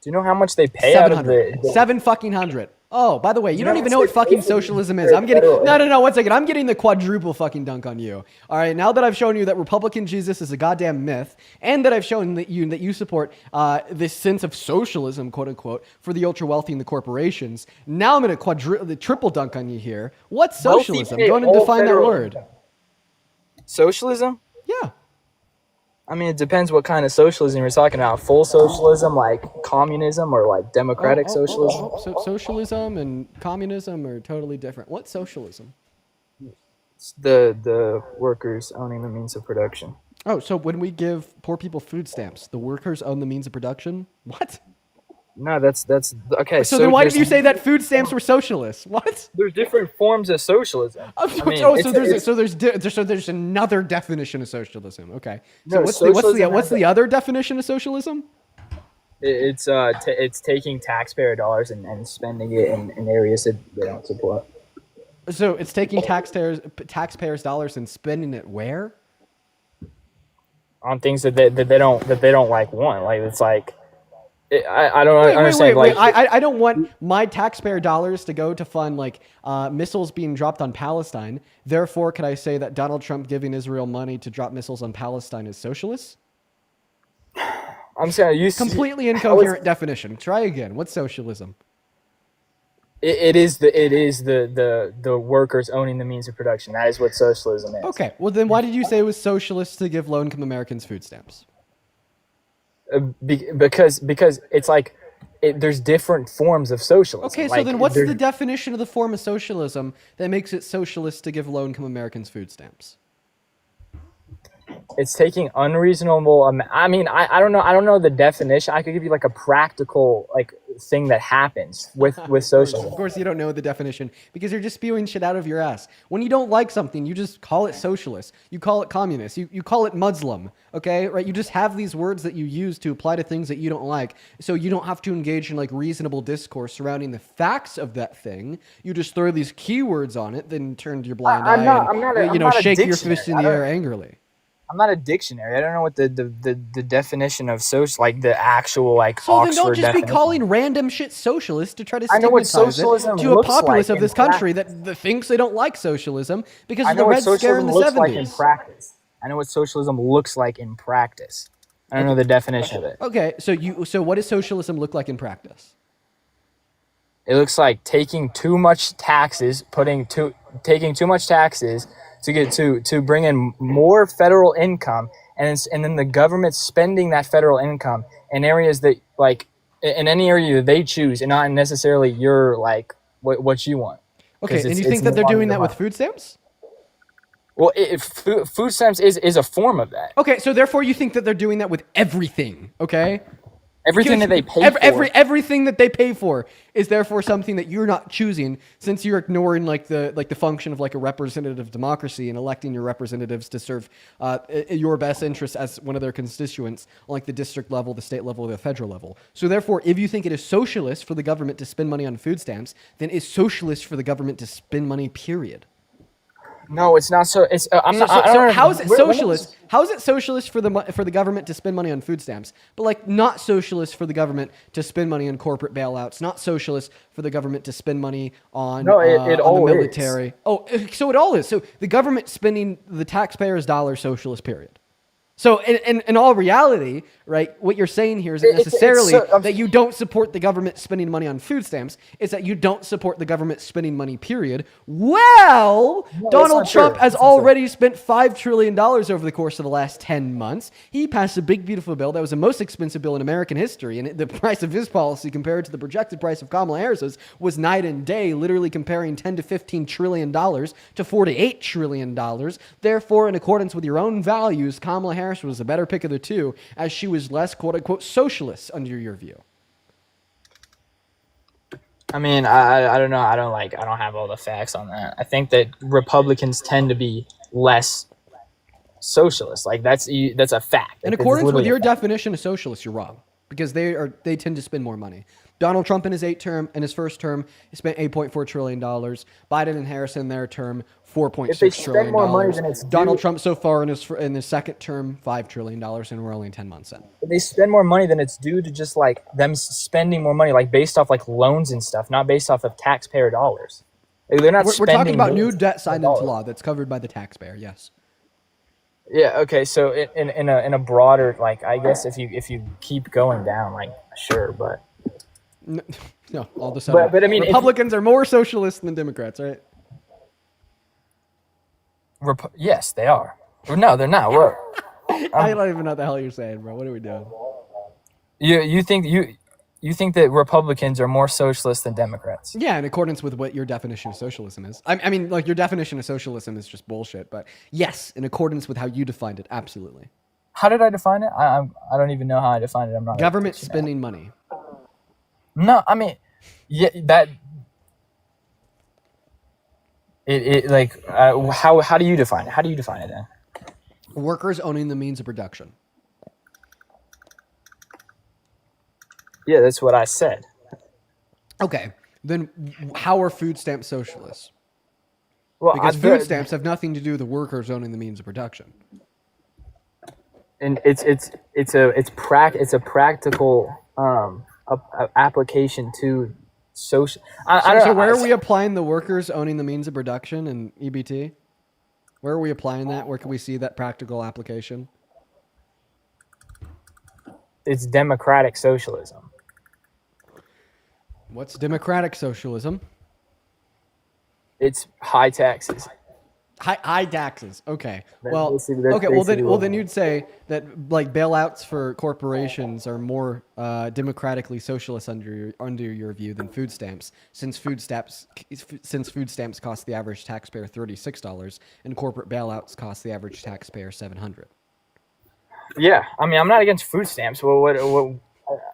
Do you know how much they pay out of the $700. Oh, by the way, you don't even know what fucking socialism is. No. No, 1 second. I'm getting the quadruple fucking dunk on you. All right, now that I've shown you that Republican Jesus is a goddamn myth, and that I've shown that you support this sense of socialism, quote unquote, for the ultra wealthy and the corporations, now I'm going to triple dunk on you here. What's socialism? Go ahead and define that word. Socialism? Yeah. I mean, it depends what kind of socialism you're talking about. Full socialism, like communism, or like democratic socialism? So socialism and communism are totally different. What's socialism? It's the workers owning the means of production. Oh, so when we give poor people food stamps, the workers own the means of production? What? No, that's okay. So then why did you say that food stamps were socialist? What? There's different forms of socialism. There's another definition of socialism. Okay. No, So what's the other definition of socialism? It's taking taxpayer dollars and spending it in areas that they don't support. So it's taking taxpayers' dollars and spending it where? On things that they don't like want. Like it's like. I don't understand. Wait. I don't want my taxpayer dollars to go to fund like missiles being dropped on Palestine. Therefore, could I say that Donald Trump giving Israel money to drop missiles on Palestine is socialist? I'm saying you completely incoherent definition. Try again. What's socialism? It is the workers owning the means of production. That is what socialism is. Okay. Well, then why did you say it was socialist to give low-income Americans food stamps? Because it's like there's different forms of socialism. Okay, so then what's the definition of the form of socialism that makes it socialist to give low-income Americans food stamps? It's taking unreasonable. I mean, I don't know. I don't know the definition. I could give you like a practical thing that happens with socialism. Of course, you don't know the definition because you're just spewing shit out of your ass. When you don't like something, you just call it socialist. You call it communist. You call it Muslim. Okay, right? You just have these words that you use to apply to things that you don't like, so you don't have to engage in like reasonable discourse surrounding the facts of that thing. You just throw these keywords on it, then turn your blind eye and shake your fist in the air angrily. I'm not a dictionary. I don't know what the definition of social, like the actual like so Oxford then don't just definition. be calling random shit socialist to try to I know what stigmatize socialism it to a looks populace like of this in country that thinks they don't like socialism because I of know the what Red Scare in socialism the looks 70s. like in practice. I know what socialism looks like in practice. I don't know the definition of it. Okay, so what does socialism look like in practice? It looks like taking too much taxes, taking too much taxes to get to bring in more federal income, and then the government spending that federal income in areas that like in any area that they choose, and not necessarily your like what you want. Okay, and you think that they're doing that with food stamps? Well, food stamps is a form of that. Okay, so therefore you think that they're doing that with everything, okay? Everything that they pay for. Everything that they pay for is therefore something that you're not choosing, since you're ignoring like the function of like a representative democracy and electing your representatives to serve your best interests as one of their constituents on like the district level, the state level, or the federal level. So therefore, if you think it is socialist for the government to spend money on food stamps, then it's socialist for the government to spend money, period. No, it's not. So it's. How is it socialist? How is it socialist for the government to spend money on food stamps, but like not socialist for the government to spend money on corporate bailouts? Not socialist for the government to spend money on it all the military. Is. Oh, so it all is. So the government spending the taxpayers' dollars, socialist. Period. So in all reality, right, what you're saying here isn't necessarily that you don't support the government spending money on food stamps. It's that you don't support the government spending money, period. Well, No, Donald Trump true. has already spent $5 trillion over the course of the last 10 months. He passed a big, beautiful bill that was the most expensive bill in American history. And the price of his policy compared to the projected price of Kamala Harris's was night and day, literally comparing $10 to $15 trillion to $48 trillion. Therefore, in accordance with your own values, Kamala Harris was the better pick of the two, as she was less quote-unquote socialist under your view. I mean, I don't know. I don't have all the facts on that. I think that Republicans tend to be less socialist. Like that's a fact. In accordance with your definition of socialist, you're wrong, because they tend to spend more money. Donald Trump in his first term, he spent $8.4 trillion. Biden and Harris in their term, $4.6 trillion. More money than it's Donald Trump so far in his second term, $5 trillion, and we're only 10 months in. If they spend more money than it's due to just like them spending more money, like based off like loans and stuff, not based off of taxpayer dollars. Like, they're not. We're talking about new debt signed into law that's covered by the taxpayer. Yes. Yeah. Okay. So in a broader, like, I guess if you keep going down, like, sure, but. No, all of a sudden. But I mean, Republicans are more socialist than Democrats, right? Yes, they are. No, they're not. What? I don't even know what the hell you're saying, bro. What are we doing? You think that Republicans are more socialist than Democrats? Yeah, in accordance with what your definition of socialism is. I mean, like, your definition of socialism is just bullshit. But yes, in accordance with how you defined it, absolutely. How did I define it? I don't even know how I defined it. I'm not. Government spending money. No, I mean, yeah, that. How do you define it? How do you define it then? Workers owning the means of production. Yeah, that's what I said. Okay, then how are food stamps socialists? Well, because food stamps have nothing to do with the workers owning the means of production. And it's a practical application to social. So where are we applying the workers owning the means of production in EBT? Where are we applying that? Where can we see that practical application? It's democratic socialism. What's democratic socialism? It's high taxes. High taxes. Okay. Well, then you'd say that like bailouts for corporations are more democratically socialist under your view than food stamps, since food stamps cost the average taxpayer $36 and corporate bailouts cost the average taxpayer $700. Yeah, I mean, I'm not against food stamps. Well, what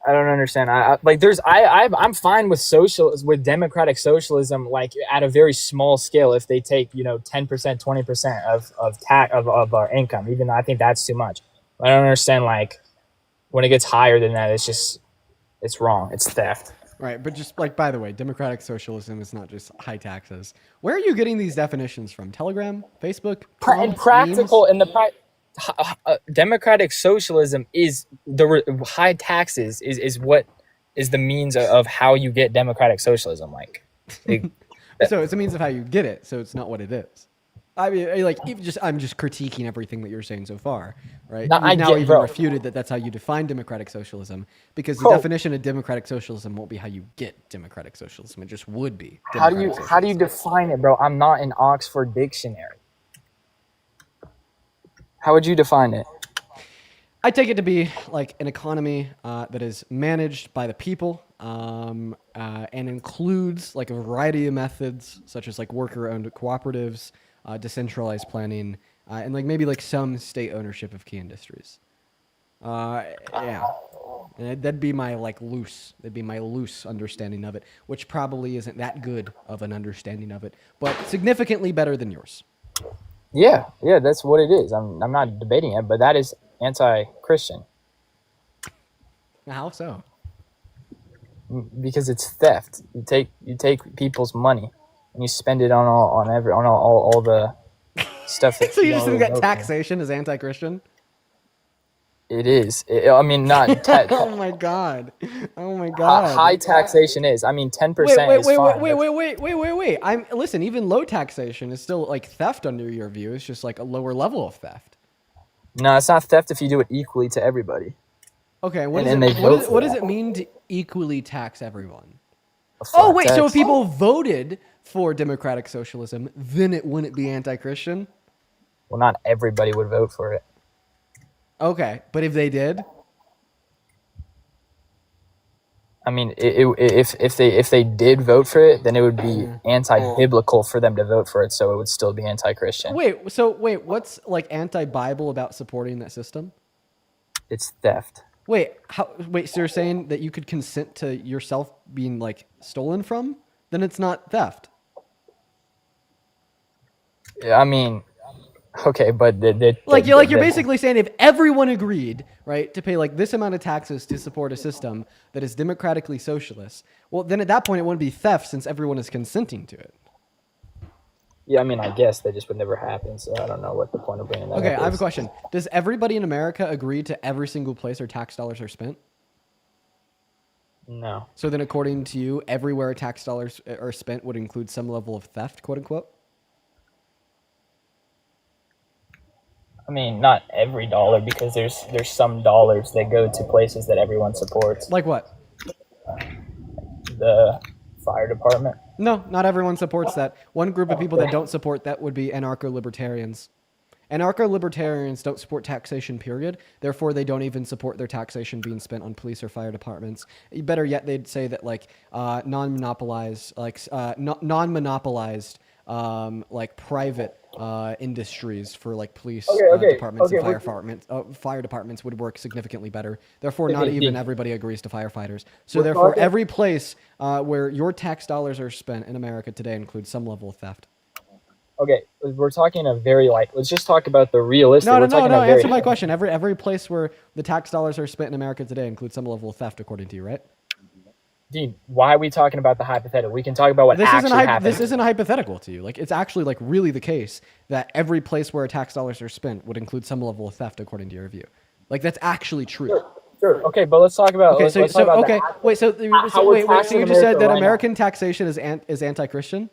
I don't understand. I'm fine with democratic socialism, like at a very small scale. If they take 10%, 20% of our income, even though I think that's too much. I don't understand, like, when it gets higher than that, it's wrong. It's theft. Right, but just like, by the way, democratic socialism is not just high taxes. Where are you getting these definitions from? Telegram, Facebook, practical in the. Democratic socialism is the high taxes is what is the means of how you get democratic socialism. Like, so it's a means of how you get it. So it's not what it is. I mean, I'm just critiquing everything that you're saying so far, right? You've refuted that that's how you define democratic socialism, because the definition of democratic socialism won't be how you get democratic socialism. It just would be. How do you define it, bro? I'm not an Oxford dictionary. How would you define it? I take it to be like an economy that is managed by the people and includes like a variety of methods, such as like worker-owned cooperatives, decentralized planning, and like maybe like some state ownership of key industries. Yeah, and that'd be my loose understanding of it, which probably isn't that good of an understanding of it, but significantly better than yours. Yeah, that's what it is. I'm not debating it, but that is anti-Christian. How so? Because it's theft. You take people's money and you spend it on all the stuff. That so you just think that taxation is anti-Christian? It is. I mean, not. Oh my god! Oh my god! High taxation is. I mean, 10% is fine. Wait. Listen. Even low taxation is still like theft under your view. It's just like a lower level of theft. No, it's not theft if you do it equally to everybody. Okay, what does it mean to equally tax everyone? Oh, wait, so if people voted for democratic socialism, then it wouldn't be anti-Christian? Well, not everybody would vote for it. Okay, but if they did? I mean, if they did vote for it, then it would be anti-biblical for them to vote for it, so it would still be anti-Christian. Wait, what's like anti-Bible about supporting that system? It's theft. Wait, so you're saying that you could consent to yourself being like stolen from? Then it's not theft. Yeah, I mean, okay, but you're basically saying if everyone agreed, right, to pay like this amount of taxes to support a system that is democratically socialist, well, then at that point it wouldn't be theft since everyone is consenting to it. Yeah, I mean, I guess that just would never happen, so I don't know what the point of bringing that up Okay, is. I have a question. Does everybody in America agree to every single place where tax dollars are spent? No. So then according to you, everywhere tax dollars are spent would include some level of theft, quote unquote? I mean, not every dollar, because there's some dollars that go to places that everyone supports. Like what? The fire department. No, not everyone supports that. One group of people that don't support that would be anarcho-libertarians. Anarcho-libertarians don't support taxation, period. Therefore, they don't even support their taxation being spent on police or fire departments. Better yet, they'd say that like non-monopolized, like private industries for like police departments and fire departments would work significantly better. Therefore, not even everybody agrees to firefighters. So therefore, every place where your tax dollars are spent in America today includes some level of theft. Okay, we're talking a very let's just talk about the realistic. No. Answer my question. Every place where the tax dollars are spent in America today includes some level of theft, according to you, right? Dean, why are we talking about the hypothetical? We can talk about what actually happened. This isn't hypothetical to you. Like, it's actually like really the case that every place where tax dollars are spent would include some level of theft, according to your view. Like, that's actually true. Sure. Okay, but let's talk about. So you just said that American taxation is anti-Christian?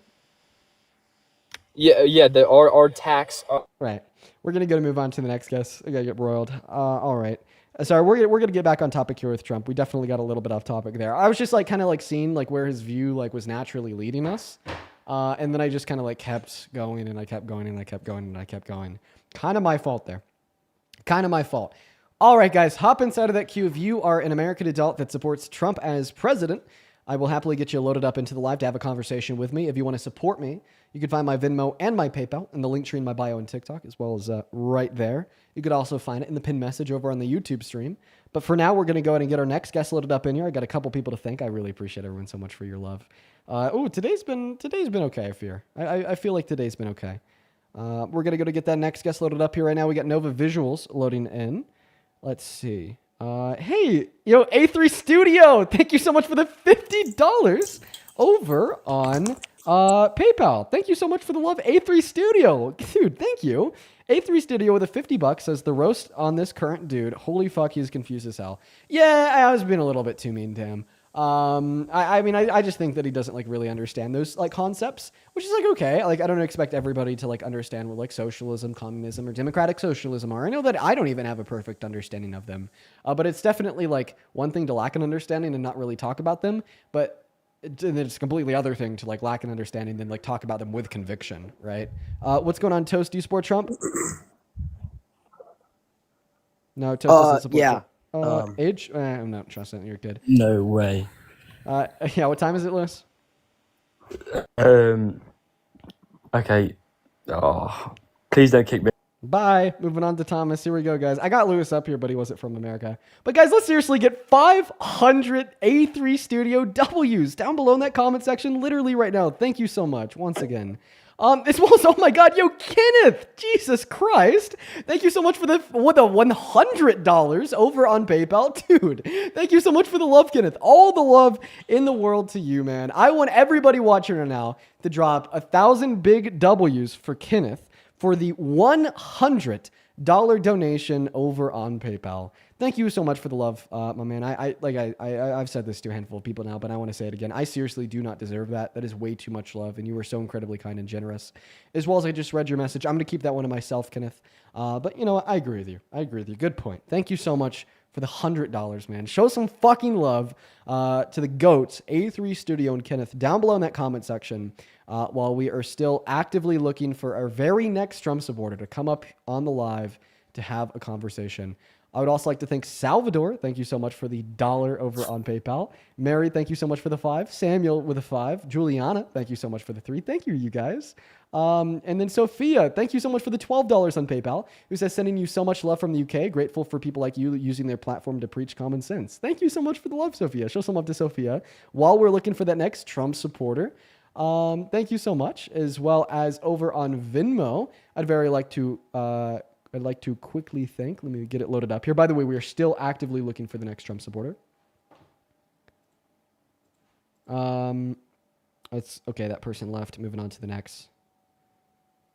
Yeah. Our tax. Right. We're gonna move on to the next guest. I gotta get roiled. All right. Sorry, we're gonna get back on topic here with Trump. We definitely got a little bit off topic there. I was just like kind of like seeing like where his view like was naturally leading us, and then I just kind of like kept going and I kept going and I kept going and I kept going. Kind of my fault there. Kind of my fault. All right, guys, hop inside of that queue. If you are an American adult that supports Trump as president, I will happily get you loaded up into the live to have a conversation with me. If you want to support me, you can find my Venmo and my PayPal in the link tree in my bio and TikTok, as well as right there. You could also find it in the pinned message over on the YouTube stream. But for now, we're going to go ahead and get our next guest loaded up in here. I got a couple people to thank. I really appreciate everyone so much for your love. Today's been okay, I fear. I feel like today's been okay. We're going to go to get that next guest loaded up here right now. We got Nova Visuals loading in. Let's see. Hey, A3 Studio, thank you so much for the $50 over on PayPal. Thank you so much for the love, A3 Studio. Dude, thank you. A3 Studio with a $50 says the roast on this current dude. Holy fuck, he's confused as hell. Yeah, I was being a little bit too mean to him. I just think that he doesn't like really understand those like concepts, which is like okay. Like I don't expect everybody to like understand what like socialism, communism, or democratic socialism are. I know that I don't even have a perfect understanding of them, but it's definitely like one thing to lack an understanding and not really talk about them. But it's a completely other thing to like lack an understanding than like talk about them with conviction, right? What's going on, Toast? Do you support Trump? No, Toast doesn't support Trump. Age? I'm not trusting. You're good. No way. Yeah. What time is it, Lewis? Okay. Oh, please don't kick me. Bye. Moving on to Thomas. Here we go, guys. I got Lewis up here, but he wasn't from America. But guys, let's seriously get 500 A3 Studio W's down below in that comment section, literally right now. Thank you so much once again. As well as, oh my God, Kenneth, Jesus Christ. Thank you so much for the $100 over on PayPal. Dude, thank you so much for the love, Kenneth. All the love in the world to you, man. I want everybody watching right now to drop 1,000 big W's for Kenneth for the $100 $1 donation over on PayPal. Thank you so much for the love, my man. I've said this to a handful of people now, but I want to say it again. I seriously do not deserve that. That is way too much love, and you were so incredibly kind and generous. As well as I just read your message. I'm going to keep that one to myself, Kenneth. But you know what? I agree with you. Good point. Thank you so much for the $100, man. Show some fucking love to the GOATs, A3 Studio and Kenneth, down below in that comment section, while we are still actively looking for our very next Trump supporter to come up on the live to have a conversation. I would also like to thank Salvador. Thank you so much for the $1 over on PayPal. Mary, thank you so much for the 5. Samuel with a 5. Juliana, thank you so much for the 3. Thank you, you guys. And then Sophia, thank you so much for the $12 on PayPal, who says, sending you so much love from the UK. Grateful for people like you using their platform to preach common sense. Thank you so much for the love, Sophia. Show some love to Sophia while we're looking for that next Trump supporter. Thank you so much. As well as over on Venmo, I'd like to quickly thank, let me get it loaded up here. By the way, we are still actively looking for the next Trump supporter. Okay, that person left. Moving on to the next.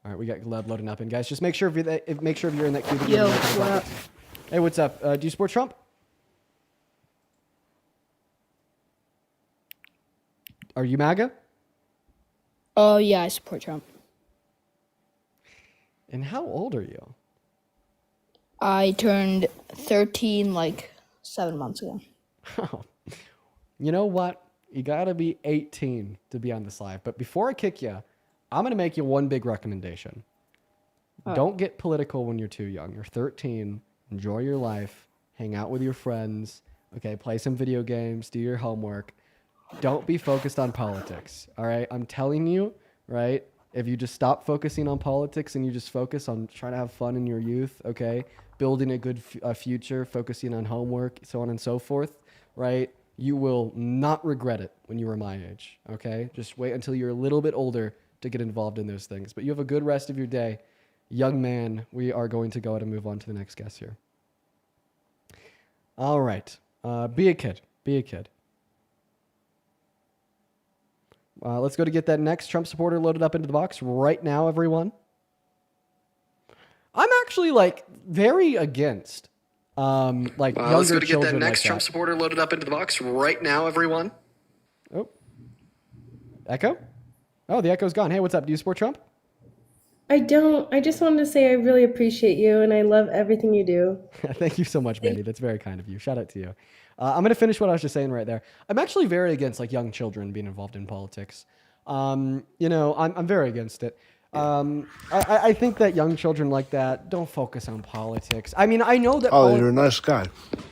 All right, we got Gleb loading up, and guys, just make sure if you're in that queue. Yo, what up? Hey, what's up? Do you support Trump? Are you MAGA? Oh yeah, I support Trump. And how old are you? I turned 13 like 7 months ago. Oh, you know what? You gotta be 18 to be on this live. But before I kick you, I'm gonna make you one big recommendation. Don't get political when you're too young. You're 13. Enjoy your life. Hang out with your friends. Okay, play some video games. Do your homework. Don't be focused on politics. All right, I'm telling you, right? If you just stop focusing on politics and you just focus on trying to have fun in your youth, okay, building a good future, focusing on homework, so on and so forth, right? You will not regret it when you are my age, okay? Just wait until you're a little bit older to get involved in those things. But you have a good rest of your day. Young man, we are going to go ahead and move on to the next guest here. All right. Be a kid. Be a kid. Let's go to get that next Trump supporter loaded up into the box right now, everyone. I'm actually very against younger let's go to get that next like Trump supporter loaded up into the box right now, everyone. Oh, echo? Oh, the echo's gone. Hey, what's up? Do you support Trump? I don't. I just wanted to say I really appreciate you and I love everything you do. Thank you so much, Mandy. That's very kind of you. Shout out to you. I'm going to finish what I was just saying right there. I'm actually very against young children being involved in politics. I'm very against it. I think that young children like that don't focus on politics. I mean, I know that. Oh, you're a nice guy.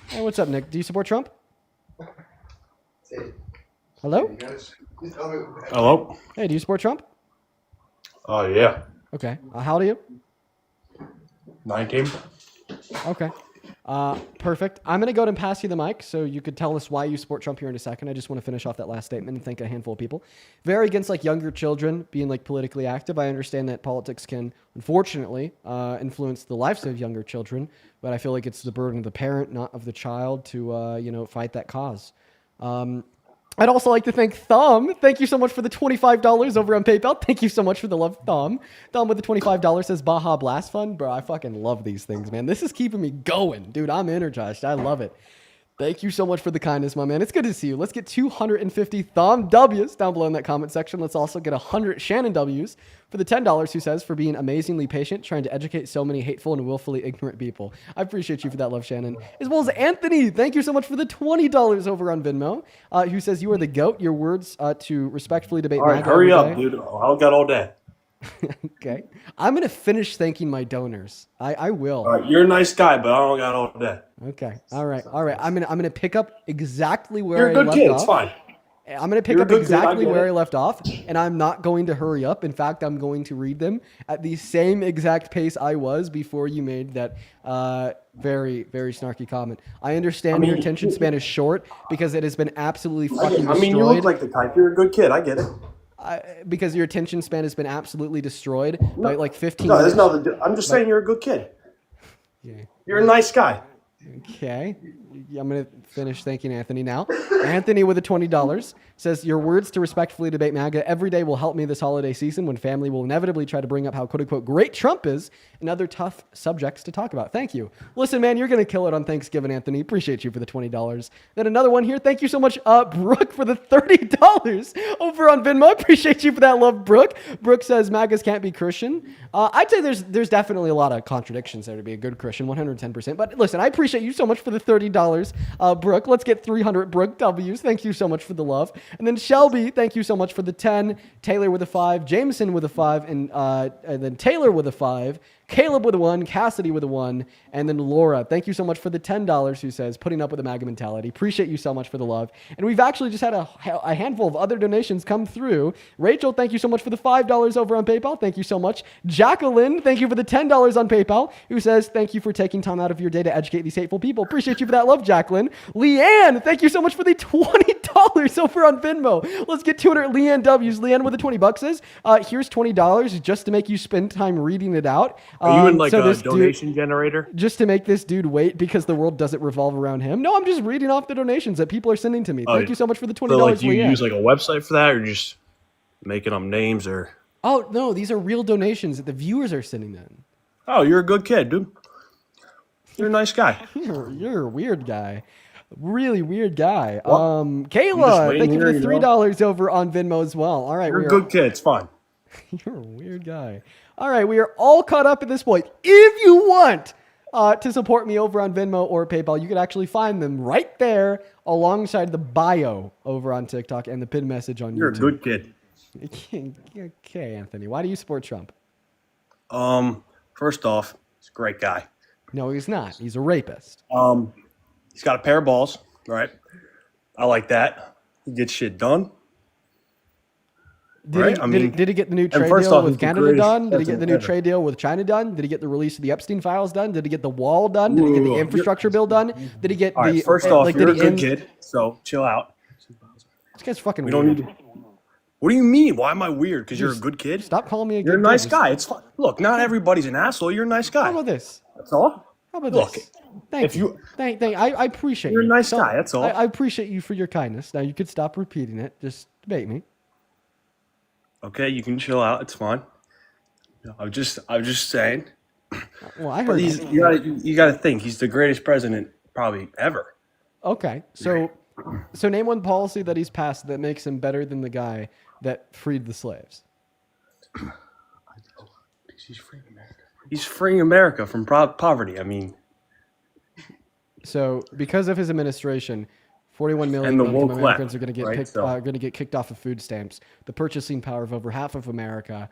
Hey, what's up, Nick? Do you support Trump? Hello? Hello? Hey, do you support Trump? Oh, yeah. Okay. How old are you? 19. Okay. Perfect. I'm going to go ahead and pass you the mic so you could tell us why you support Trump here in a second. I just want to finish off that last statement and thank a handful of people. Very against younger children being politically active. I understand that politics can, unfortunately, influence the lives of younger children, but I feel like it's the burden of the parent, not of the child, to fight that cause. I'd also like to thank Thumb. Thank you so much for the $25 over on PayPal. Thank you so much for the love, Thumb. Thumb with the $25 says Baja Blast Fund. Bro, I fucking love these things, man. This is keeping me going. Dude, I'm energized. I love it. Thank you so much for the kindness, my man. It's good to see you. Let's get 250 Thumb W's down below in that comment section. Let's also get 100 Shannon W's for the $10, who says, for being amazingly patient, trying to educate so many hateful and willfully ignorant people. I appreciate you for that love, Shannon. As well as Anthony. Thank you so much for the $20 over on Venmo, who says, you are the GOAT. Your words to respectfully debate. All right, MAGA hurry every up, day. dude. I don't got all day. Okay. I'm going to finish thanking my donors. I will. All right, you're a nice guy, but I don't got all day. Okay. All right. I'm gonna pick up exactly where You're a good I left kid. off. It's fine. I'm gonna pick You're a up good kid. exactly I get where it. I left off, and I'm not going to hurry up. In fact, I'm going to read them at the same exact pace I was before you made that very, very snarky comment. I understand your attention span is short because it has been absolutely fucking destroyed. I mean, you look like the type. You're a good kid. I get it. Because your attention span has been absolutely destroyed by 15 No, minutes. there's no. I'm just saying you're a good kid. Yeah. You're a nice guy. Okay. I'm going to finish thanking Anthony now. Anthony with the $20 Says, your words to respectfully debate MAGA every day will help me this holiday season when family will inevitably try to bring up how quote-unquote great Trump is and other tough subjects to talk about. Thank you. Listen, man, you're going to kill it on Thanksgiving, Anthony. Appreciate you for the $20. Then another one here. Thank you so much, Brooke, for the $30 over on Venmo. Appreciate you for that love, Brooke. Brooke says MAGAs can't be Christian. I'd say there's definitely a lot of contradictions there to be a good Christian, 110%. But listen, I appreciate you so much for the $30, Brooke. Let's get 300 Brooke W's. Thank you so much for the love. And then Shelby, thank you so much for the 10. Taylor with a 5. Jameson with a 5. And then Taylor with a 5. Caleb with a 1, Cassidy with a 1, and then Laura, thank you so much for the $10, who says, putting up with the MAGA mentality. Appreciate you so much for the love. And we've actually just had a handful of other donations come through. Rachel, thank you so much for the $5 over on PayPal. Thank you so much. Jacqueline, thank you for the $10 on PayPal, who says, thank you for taking time out of your day to educate these hateful people. Appreciate you for that love, Jacqueline. Leanne, thank you so much for the $20 over on Venmo. Let's get 200 Leanne W's. Leanne with the $20 says, here's $20 just to make you spend time reading it out. Are you in like so a donation generator? Just to make this dude wait because the world doesn't revolve around him? No, I'm just reading off the donations that people are sending to me. Thank you so much for the $20. So like, do you Leanne. use like a website for that, or just making up names, or? Oh no, these are real donations that the viewers are sending in. Oh, you're a good kid, dude. You're a nice guy. You're a weird guy. Really weird guy. Well, Kayla, thank you for the $3 over on Venmo as well. All right, you're a good kid. It's fine. You're a weird guy. All right, we are all caught up at this point. If you want to support me over on Venmo or PayPal, you can actually find them right there alongside the bio over on TikTok and the pinned message on YouTube. You're a good kid. Okay, Anthony. Why do you support Trump? First off, he's a great guy. No, he's not. He's a rapist. He's got a pair of balls, right? I like that. He gets shit done. Did he get the new trade deal with Canada done? Did he get the new trade deal with China done? Did he get the release of the Epstein files done? Did he get the wall done? Did he get the infrastructure bill done? Did he get All right, the first off, you're a good kid, so chill out. This guy's fucking We weird. don't need to. What do you mean? Why am I weird? Because you're a good kid? Stop calling me a good You're a kid. nice guy. It's fine. Look, not everybody's an asshole. You're a nice guy. How about this? That's all. How about Look, this? Thank you. I appreciate You're you. a nice guy. That's all. I appreciate you for your kindness. Now you could stop repeating it. Just debate me. Okay, you can chill out. It's fine. I'm just saying. Well, I But heard. you got to think he's the greatest president probably ever. Okay, so name one policy that he's passed that makes him better than the guy that freed the slaves. He's freeing America from poverty. I mean, So because of his administration, 41 million And the low-income woke Americans left, are going to get right? So- going to get kicked off of food stamps. The purchasing power of over half of America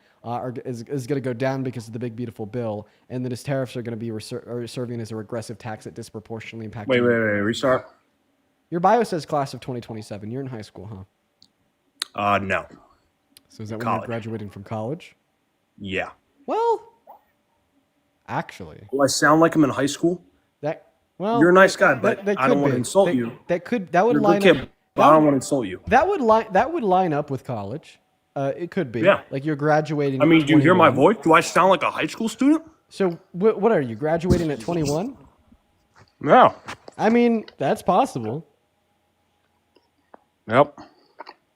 is going to go down because of the big beautiful bill, and then his tariffs are going to be serving as a regressive tax that disproportionately impacts. wait, restart. Your bio says class of 2027. You're in high school, huh? No. So is that when College. you're graduating from college? Yeah. Well, actually, Do I sound like I'm in high school? well, You're a nice guy, but that I don't could want to be. insult That- you. That would You're a line good up. kid, but I don't want to insult you. That would line up with college. It could be. Yeah. Like you're graduating. I mean, at do you hear my 21. voice? Do I sound like a high school student? So what are you graduating at 21? No. I mean, that's possible. Yep.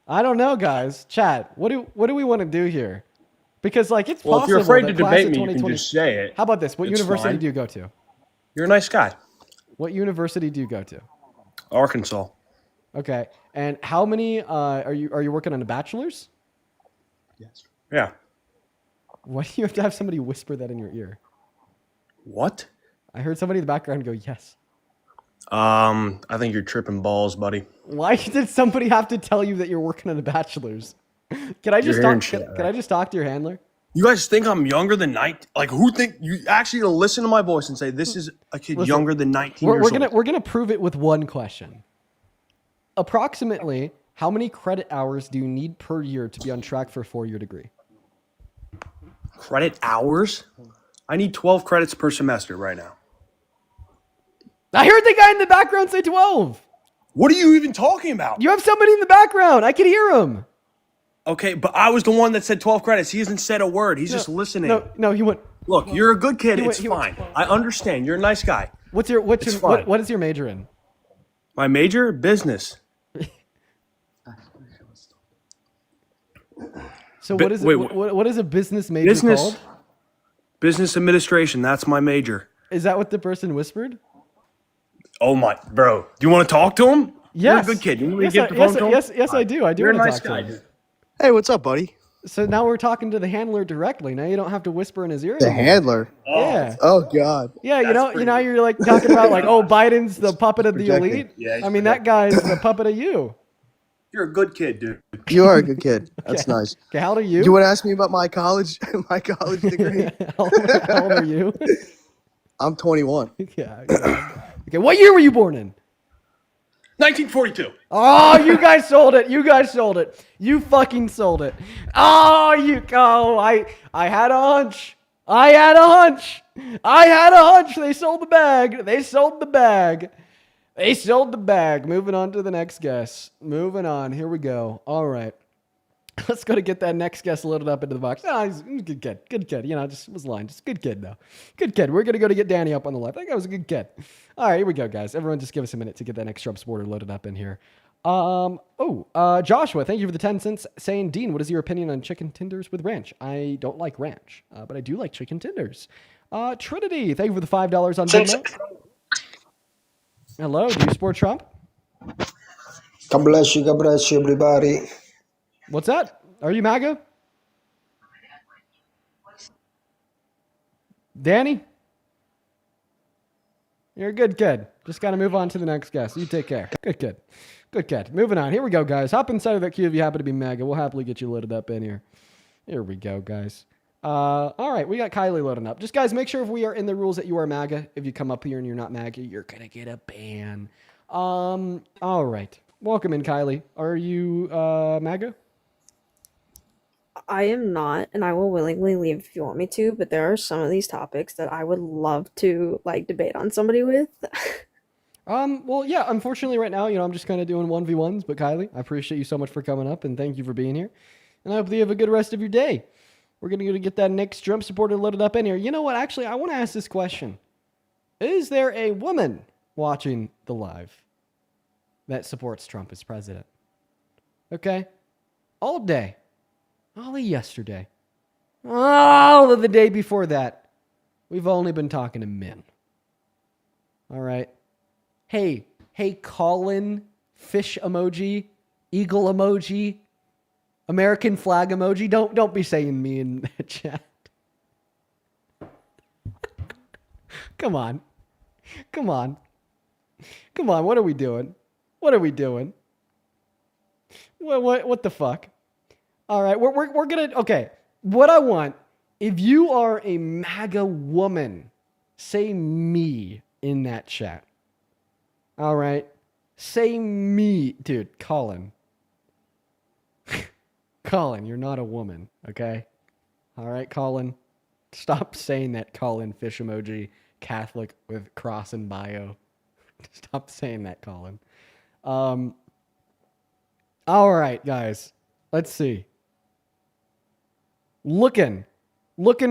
I don't know, guys. Chat. What do we want to do here? Because like it's Well, possible. if you're afraid that to class debate of me, you can 2020 just say it. How about this? What It's university fine. do you go to? You're a nice guy. What university do you go to? Arkansas. Okay. And how many are you working on a bachelor's? Yes. Yeah. Why do you have to have somebody whisper that in your ear? What? I heard somebody in the background go, yes. I think you're tripping balls, buddy. Why did somebody have to tell you that you're working on a bachelor's? Can I just You're talk? hearing shit, Can I just talk to your handler? You guys think I'm younger than 19? Like, who think you actually gonna listen to my voice and say this is a kid Listen, younger than 19 we're years gonna old? we're gonna prove it with one question. Approximately, how many credit hours do you need per year to be on track for a 4-year degree? Credit hours? I need 12 credits per semester right now. I heard the guy in the background say 12. What are you even talking about? You have somebody in the background. I can hear him. Okay, but I was the one that said 12 credits. He hasn't said a word. He's just listening. No, he went. Look, you're a good kid. He went- It's he went- fine. I understand. You're a nice guy. What is your major in? My major? Business. So what is it? What is a business major called? Business administration. That's my major. Is that what the person whispered? Oh my, bro. Do you want to talk to him? Yes. You're a good kid. You want me Yes, to get the phone to him? yes, I do. I do You're a want to nice talk guy, to him. dude. Hey, what's up, buddy? So now we're talking to the handler directly. Now you don't have to whisper in his ear The anymore. handler? Yeah. Oh, God. Yeah, you know, you're like talking about like, oh, Biden's the puppet of the projecting. elite. Yeah, he's I mean, that guy's the puppet of you. You're a good kid, dude. You are a good kid. That's nice. Okay, how old are you? You want to ask me about my college degree? How old are you? I'm 21. Yeah. Okay, what year were you born in? 1942. Oh, you guys sold it. You guys sold it. You fucking sold it. Oh, I had a hunch. I had a hunch. They sold the bag. They sold the bag. They sold the bag. Moving on to the next guess. Moving on. Here we go. All right. Let's go to get that next guest loaded up into the box. Oh, he's a good kid. Good kid. You know, just was lying. Just good kid, though. Good kid. We're going to go to get Danny up on the left. That guy was a good kid. All right, here we go, guys. Everyone just give us a minute to get that next Trump supporter loaded up in here. Joshua, thank you for the 10 cents. Saying, Dean, what is your opinion on chicken tenders with ranch? I don't like ranch, but I do like chicken tenders. Trinity, thank you for the $5 on Venmo. Hello, do you support Trump? God bless you, everybody. What's that? Are you MAGA? Danny? You're a good kid. Just got to move on to the next guest. You take care. Good kid. Good kid. Moving on. Here we go, guys. Hop inside of that queue if you happen to be MAGA. We'll happily get you loaded up in here. Here we go, guys. All right, we got Kylie loading up. Just, guys, make sure if we are in the rules that you are MAGA. If you come up here and you're not MAGA, you're going to get a ban. All right. Welcome in, Kylie. Are you MAGA? I am not, and I will willingly leave if you want me to, but there are some of these topics that I would love to like debate on somebody with. Well, yeah, unfortunately right now, I'm just kind of doing 1v1s, but Kylie, I appreciate you so much for coming up and thank you for being here. And I hope that you have a good rest of your day. We're going to go get that next Trump supporter loaded up in here. You know what? Actually, I want to ask this question. Is there a woman watching the live that supports Trump as president? Okay. All day. All of yesterday. All of the day before that. We've only been talking to men. All right. Hey, Colin, fish emoji, eagle emoji, American flag emoji. Don't be saying me in the chat. Come on. What are we doing? What the fuck? All right, we're gonna, okay. What I want, if you are a MAGA woman, say me in that chat. All right, say me, dude. Colin, you're not a woman, okay? All right, Colin, stop saying that. Colin fish emoji, Catholic with cross in bio. Stop saying that, Colin. All right, guys, let's see. Looking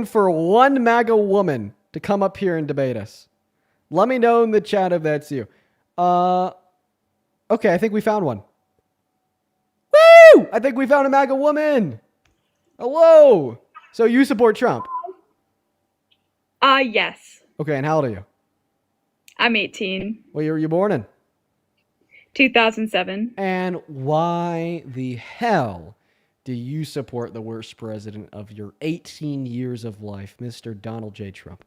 for one MAGA woman to come up here and debate us. Let me know in the chat if that's you. Okay, I think we found one. Woo! I think we found a MAGA woman. Hello. So you support Trump? Yes. Okay, and how old are you? I'm 18. What year were you born in? 2007. And why the hell do you support the worst president of your 18 years of life, Mr. Donald J. Trump?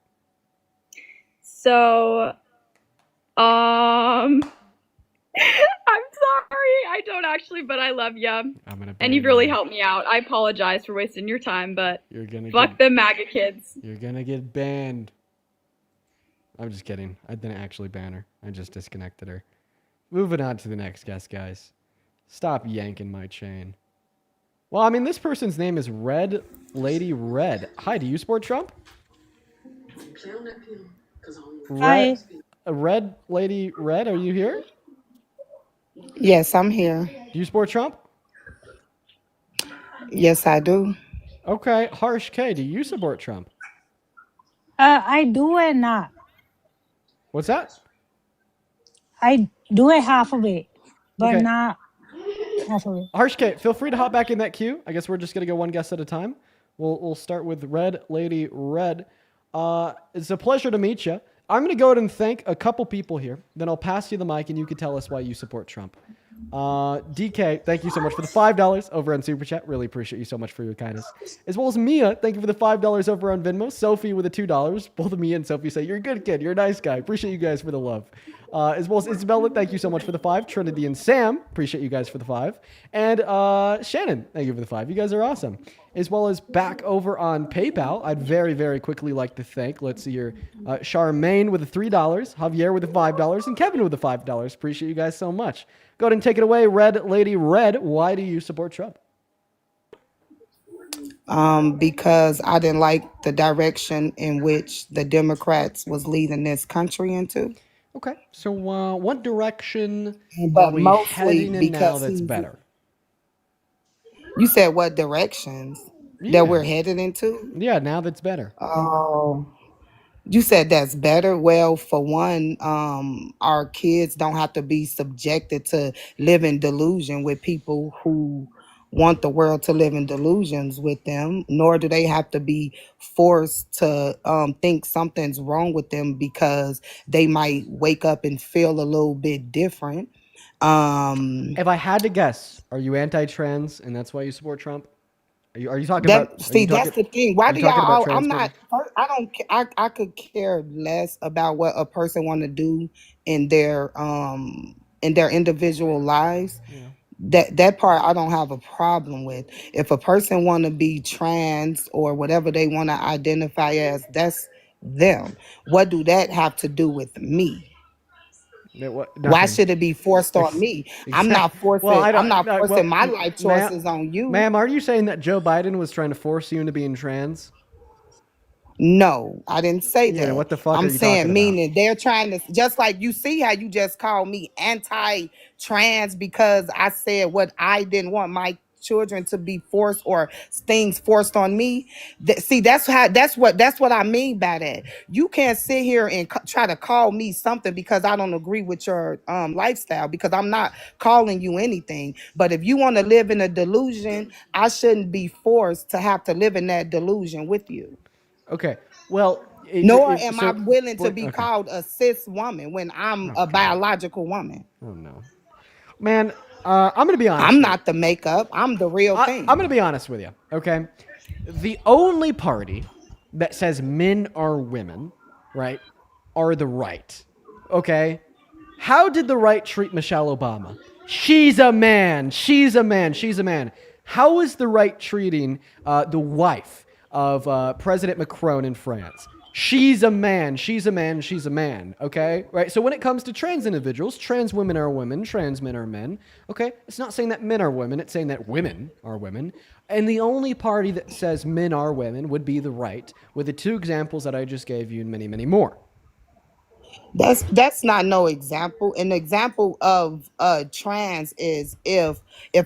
So, I'm sorry. I don't actually, but I love you. And you've really helped me out. I apologize for wasting your time, but fuck the MAGA kids. You're gonna get banned. I'm just kidding. I didn't actually ban her. I just disconnected her. Moving on to the next guest, guys. Stop yanking my chain. Well, I mean, this person's name is Red Lady Red. Hi, do you support Trump? Hi. Red Lady Red, are you here? Yes, I'm here. Do you support Trump? Yes, I do. Okay. Harsh K, do you support Trump? I do and not. What's that? I do it half of it, but Okay. not Harshk, feel free to hop back in that queue. I guess we're just gonna go one guest at a time. We'll start with Red Lady Red. It's a pleasure to meet you. I'm gonna go ahead and thank a couple people here. Then I'll pass you the mic, and you can tell us why you support Trump. DK, thank you so much for the $5 over on Super Chat. Really appreciate you so much for your kindness. As well as Mia, thank you for the $5 over on Venmo. Sophie with the $2. Both of Mia and Sophie say, you're a good kid. You're a nice guy. Appreciate you guys for the love. As well as Isabella, thank you so much for the 5. Trinity and Sam, appreciate you guys for the 5. And Shannon, thank you for the 5. You guys are awesome. As well as back over on PayPal, I'd very, very quickly like to thank, let's see here, Charmaine with the $3, Javier with the $5, and Kevin with the $5. Appreciate you guys so much. Go ahead and take it away, Red Lady Red. Why do you support Trump? Because I didn't like the direction in which the Democrats was leading this country into. Okay, so what direction But are we mostly heading in now because that's he's- better? You said what directions that we're headed into? Yeah, now that's better. Oh, you said that's better. Well, for one, our kids don't have to be subjected to live in delusion with people who want the world to live in delusions with them, nor do they have to be forced to think something's wrong with them because they might wake up and feel a little bit different. If I had to guess, are you anti-trans and that's why you support Trump? Are you talking about? That's the thing. Why do y'all? I'm not. people? I don't. I could care less about what a person want to do in their individual lives. That part I don't have a problem with. If a person want to be trans or whatever they want to identify as, that's them. What do that have to do with me? Why should it be forced on me? I'm not forcing. I'm not forcing my life choices on you. Ma'am, are you saying that Joe Biden was trying to force you into being trans? No, I didn't say Yeah, that. what the fuck I'm are you saying talking meaning they're trying to, just like you see how you just called me anti-trans because I said what I didn't want my children to be forced or things forced on me. See, that's what I mean by that. You can't sit here and try to call me something because I don't agree with your lifestyle, because I'm not calling you anything. But if you want to live in a delusion, I shouldn't be forced to have to live in that delusion with you. Okay. Well, Nor am I willing to be called a cis woman when I'm a biological woman. Oh no, man. I'm gonna be honest. I'm not the makeup. I'm the real thing. I'm gonna be honest with you. Okay. The only party that says men are women, right, are the right. Okay. How did the right treat Michelle Obama? She's a man. She's a man. She's a man. How is the right treating the wife of President Macron in France? She's a man. She's a man. She's a man. Okay? Right? So when it comes to trans individuals, trans women are women, trans men are men. Okay? It's not saying that men are women. It's saying that women are women. And the only party that says men are women would be the right, with the 2 examples that I just gave you and many, many more. That's not no example. An example of trans is if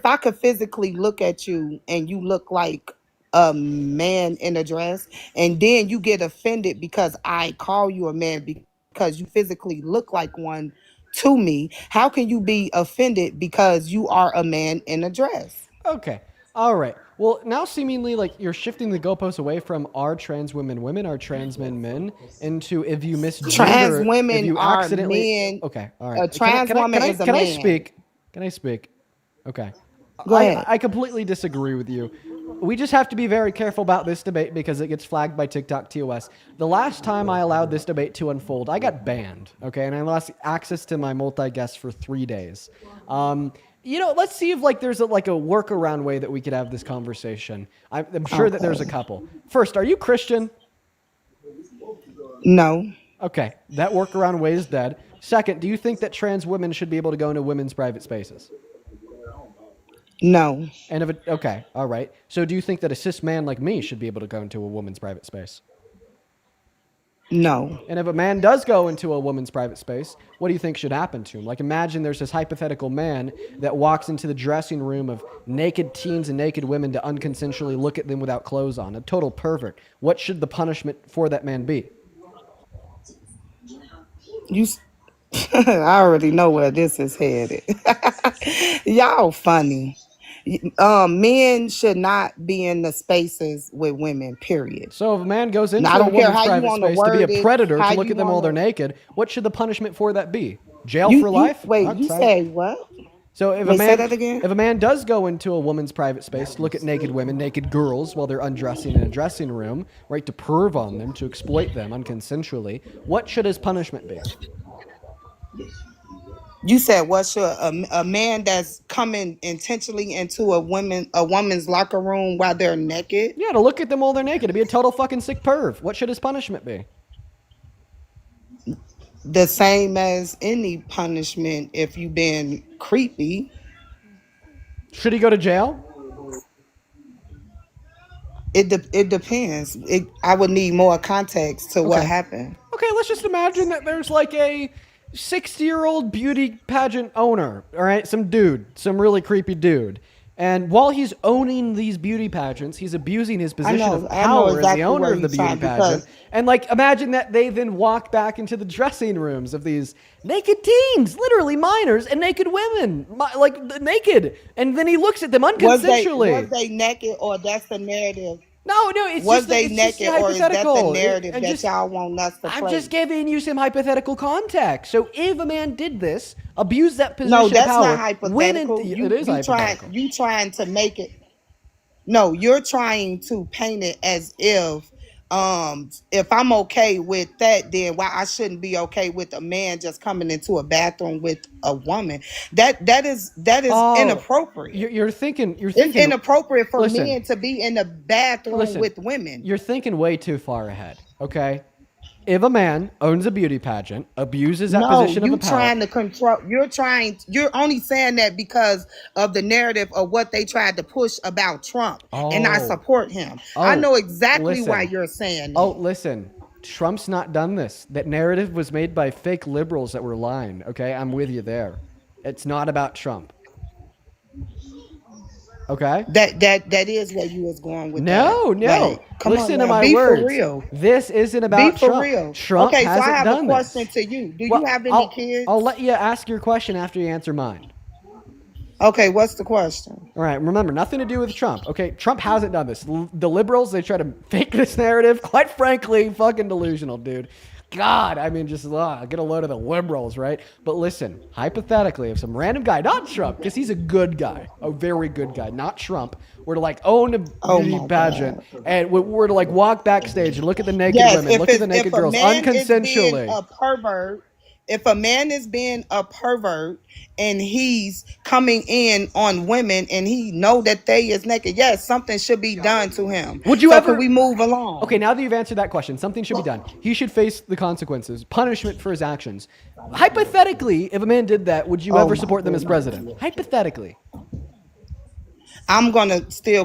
I could physically look at you and you look like a man in a dress, and then you get offended because I call you a man because you physically look like one to me. How can you be offended because you are a man in a dress? Okay. All right. Well, now seemingly like you're shifting the goalposts away from are trans women women, are trans men men, into if you misgender, Trans women if you are accidentally, men. Okay. All right. A trans woman is a can man. I speak? Can I speak? Okay. Go ahead. I completely disagree with you. We just have to be very careful about this debate because it gets flagged by TikTok TOS. The last time I allowed this debate to unfold, I got banned, okay? And I lost access to my multi-guests for 3 days. Let's see if there's a workaround way that we could have this conversation. I'm sure that there's a couple. First, are you Christian? No. Okay, that workaround way is dead. Second, do you think that trans women should be able to go into women's private spaces? No. And okay, all right. So do you think that a cis man like me should be able to go into a woman's private space? No. And if a man does go into a woman's private space, what do you think should happen to him? Like, imagine there's this hypothetical man that walks into the dressing room of naked teens and naked women to unconsensually look at them without clothes on. A total pervert. What should the punishment for that man be? I already know where this is headed. Y'all funny. Men should not be in the spaces with women, period. So if a man goes into Now, I a don't care woman's how you private want to space to be a word it, predator, how to look you at them while want they're to. naked, what should the punishment for that be? Jail for life? Wait, you say what? So if Wait, a say man, that again? if a man does go into a woman's private space to look at naked women, naked girls while they're undressing in a dressing room, right, to perv on them, to exploit them unconsensually, what should his punishment be? You said what should a man that's coming intentionally into a woman's locker room while they're naked? Yeah, to look at them while they're naked, to be a total fucking sick perv. What should his punishment be? The same as any punishment if you been creepy. Should he go to jail? It depends. I would need more context to what happened. Okay, let's just imagine that there's like a 60-year-old beauty pageant owner, all right? Some dude, some really creepy dude. And while he's owning these beauty pageants, he's abusing his position of power as the owner of the beauty pageant. And like, imagine that they then walk back into the dressing rooms of these naked teens, literally minors, and naked women, like naked. And then he looks at them unconsensually. Was they naked, or that's the narrative? No, it's was just they it's naked, just or is that the hypothetical. narrative that y'all want us to play? I'm just giving you some hypothetical context. So if a man did this, abused that position No, of that's power, not hypothetical. it is hypothetical. You trying to make it. No, you're trying to paint it as if I'm okay with that, then why I shouldn't be okay with a man just coming into a bathroom with a woman. That is inappropriate. You're thinking It's inappropriate for listen, men to be in the bathroom with women. You're thinking way too far ahead, okay? If a man owns a beauty pageant, abuses that position of power, trying to control. You're only saying that because of the narrative of what they tried to push about Trump, and I support him. I know exactly why you're saying that. Oh, listen. Trump's not done this. That narrative was made by fake liberals that were lying, okay? I'm with you there. It's not about Trump. Okay? That is where you was going with no. that. Like, come listen on, to my be words. For real. This isn't about be for Trump. real. Trump okay, so hasn't I have done a question this. to you. Do you have any kids? I'll let you ask your question after you answer mine. Okay, what's the question? All right, remember, nothing to do with Trump. Okay, Trump hasn't done this. The liberals, they try to fake this narrative. Quite frankly, fucking delusional, dude. God, I mean, just get a load of the liberals, right? But listen, hypothetically, if some random guy, not Trump, because he's a good guy, a very good guy, not Trump, were to like own a beauty pageant and were to like walk backstage and look at the naked women, look at the naked girls unconsensually. If a man is being a pervert and he's coming in on women and he know that they is naked, yes, something should be done to him. Would you ever? Can we move along? Okay, now that you've answered that question, something should be done. He should face the consequences, punishment for his actions. Hypothetically, if a man did that, would you ever support them as president? Hypothetically. I'm gonna still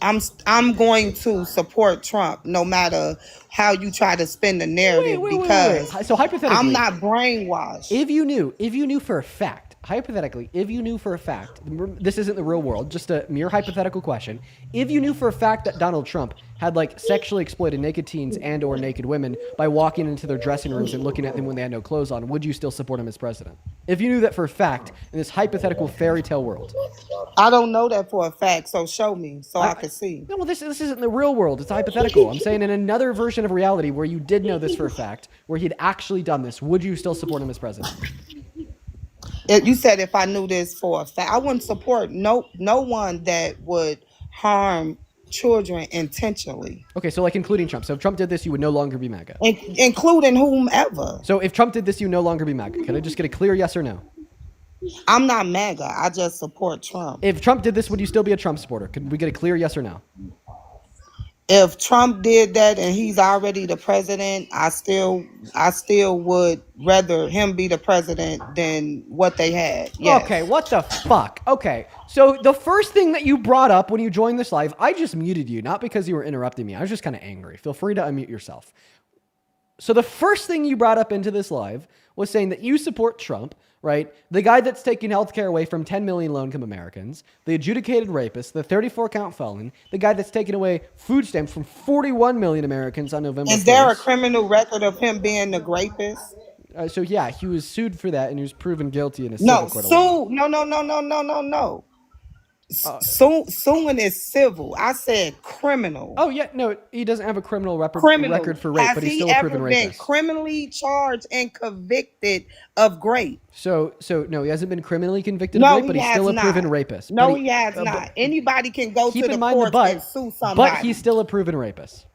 I'm going to support Trump no matter how you try to spin the narrative because So hypothetically, I'm not brainwashed. If you knew for a fact, hypothetically, this isn't the real world, just a mere hypothetical question. If you knew for a fact that Donald Trump had like sexually exploited naked teens and or naked women by walking into their dressing rooms and looking at them when they had no clothes on, would you still support him as president? If you knew that for a fact in this hypothetical fairy tale world. I don't know that for a fact, so show me so I can see. No, well, this isn't the real world. It's hypothetical. I'm saying in another version of reality where you did know this for a fact, where he'd actually done this, would you still support him as president? You said if I knew this for a fact, I wouldn't support no one that would harm children intentionally. Okay, so like including Trump. So if Trump did this, you would no longer be MAGA. Including whomever. So if Trump did this, you would no longer be MAGA. Can I just get a clear yes or no? I'm not MAGA. I just support Trump. If Trump did this, would you still be a Trump supporter? Can we get a clear yes or no? If Trump did that and he's already the president, I still would rather him be the president than what they had. Yes. Okay, what the fuck? Okay, so the first thing that you brought up when you joined this live, I just muted you, not because you were interrupting me. I was just kind of angry. Feel free to unmute yourself. So the first thing you brought up into this live was saying that you support Trump, right? The guy that's taking healthcare away from 10 million low-income Americans, the adjudicated rapist, the 34-count felon, the guy that's taking away food stamps from 41 million Americans on November 1st. Is there a criminal record of him being the rapist? So yeah, he was sued for that, and he was proven guilty in a No, civil court of law. no. Suing is civil. I said criminal. Oh yeah, no, he doesn't have a criminal Criminal. record for rape, Has but he's he still a ever proven been rapist. criminally charged and convicted of rape? So no, he hasn't been criminally convicted of No, rape, but he he's has still a not. proven rapist. No, But he has not. Anybody can go keep to in the mind the courts and sue somebody. but he's still a proven rapist.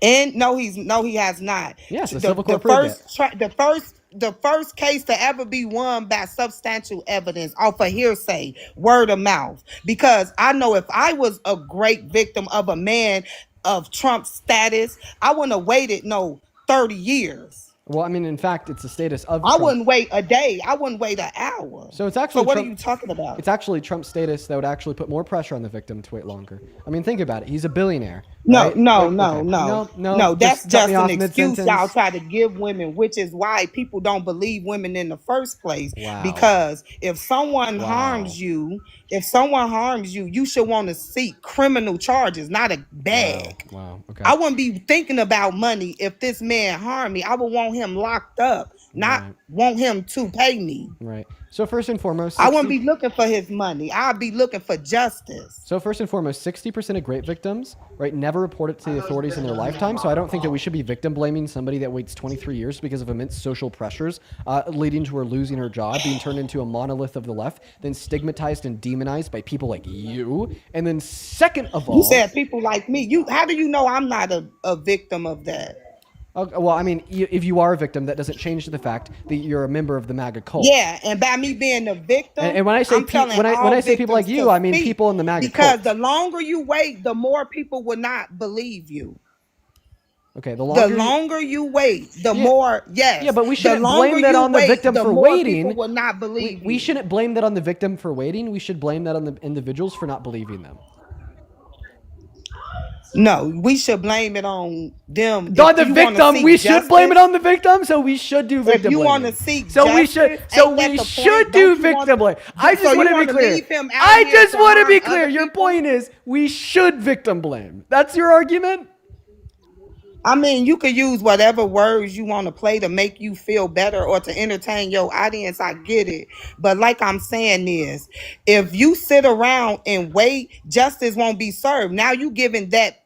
And he has not. Yes, the civil court proved it. The first case to ever be won by substantial evidence off of hearsay, word of mouth. Because I know if I was a great victim of a man of Trump's status, I wouldn't have waited 30 years. Well, I mean, in fact, it's the status of I Trump. wouldn't wait a day. I wouldn't wait an hour. So it's actually what Trump, are you talking about? It's actually Trump's status that would actually put more pressure on the victim to wait longer. I mean, think about it. He's a billionaire. No, right? no, Okay. no. That's cut me just off an excuse mid-sentence. y'all try to give women, which is why people don't believe women in the first place. Wow. Because if someone harms you, you should want to seek criminal charges, not a bag. Wow. Okay. I wouldn't be thinking about money if this man harmed me. I would want him locked up, not want him to pay me. Right. So first and foremost, I wouldn't be looking for his money. I'd be looking for justice. So first and foremost, 60% of rape victims, right, never report it to the authorities in their lifetime. So I don't think that we should be victim blaming somebody that waits 23 years because of immense social pressures, leading to her losing her job, being turned into a monolith of the left, then stigmatized and demonized by people like you. And then second of all, you said people like me. How do you know I'm not a victim of that? Well, I mean, if you are a victim, that doesn't change the fact that you're a member of the MAGA cult. Yeah, and by me being a victim, and when I say when I say people like you, I mean people in the MAGA because cult. the longer you wait, the more people will not believe you. Okay, the longer you wait, the more yes. Yeah, but we shouldn't blame that on the victim for waiting. People will not believe we shouldn't blame that on the victim for waiting. We should blame that on the individuals for not believing them. No, we should blame it on them. On the victim, we should blame it on the victim. So we should do victim blaming. If you want to seek justice, we should do victim blame. I just want to be clear. I just want to be clear. Your point is we should victim blame. That's your argument? I mean, you could use whatever words you want to play to make you feel better or to entertain your audience. I get it. But like I'm saying is, if you sit around and wait, justice won't be served. Now you giving that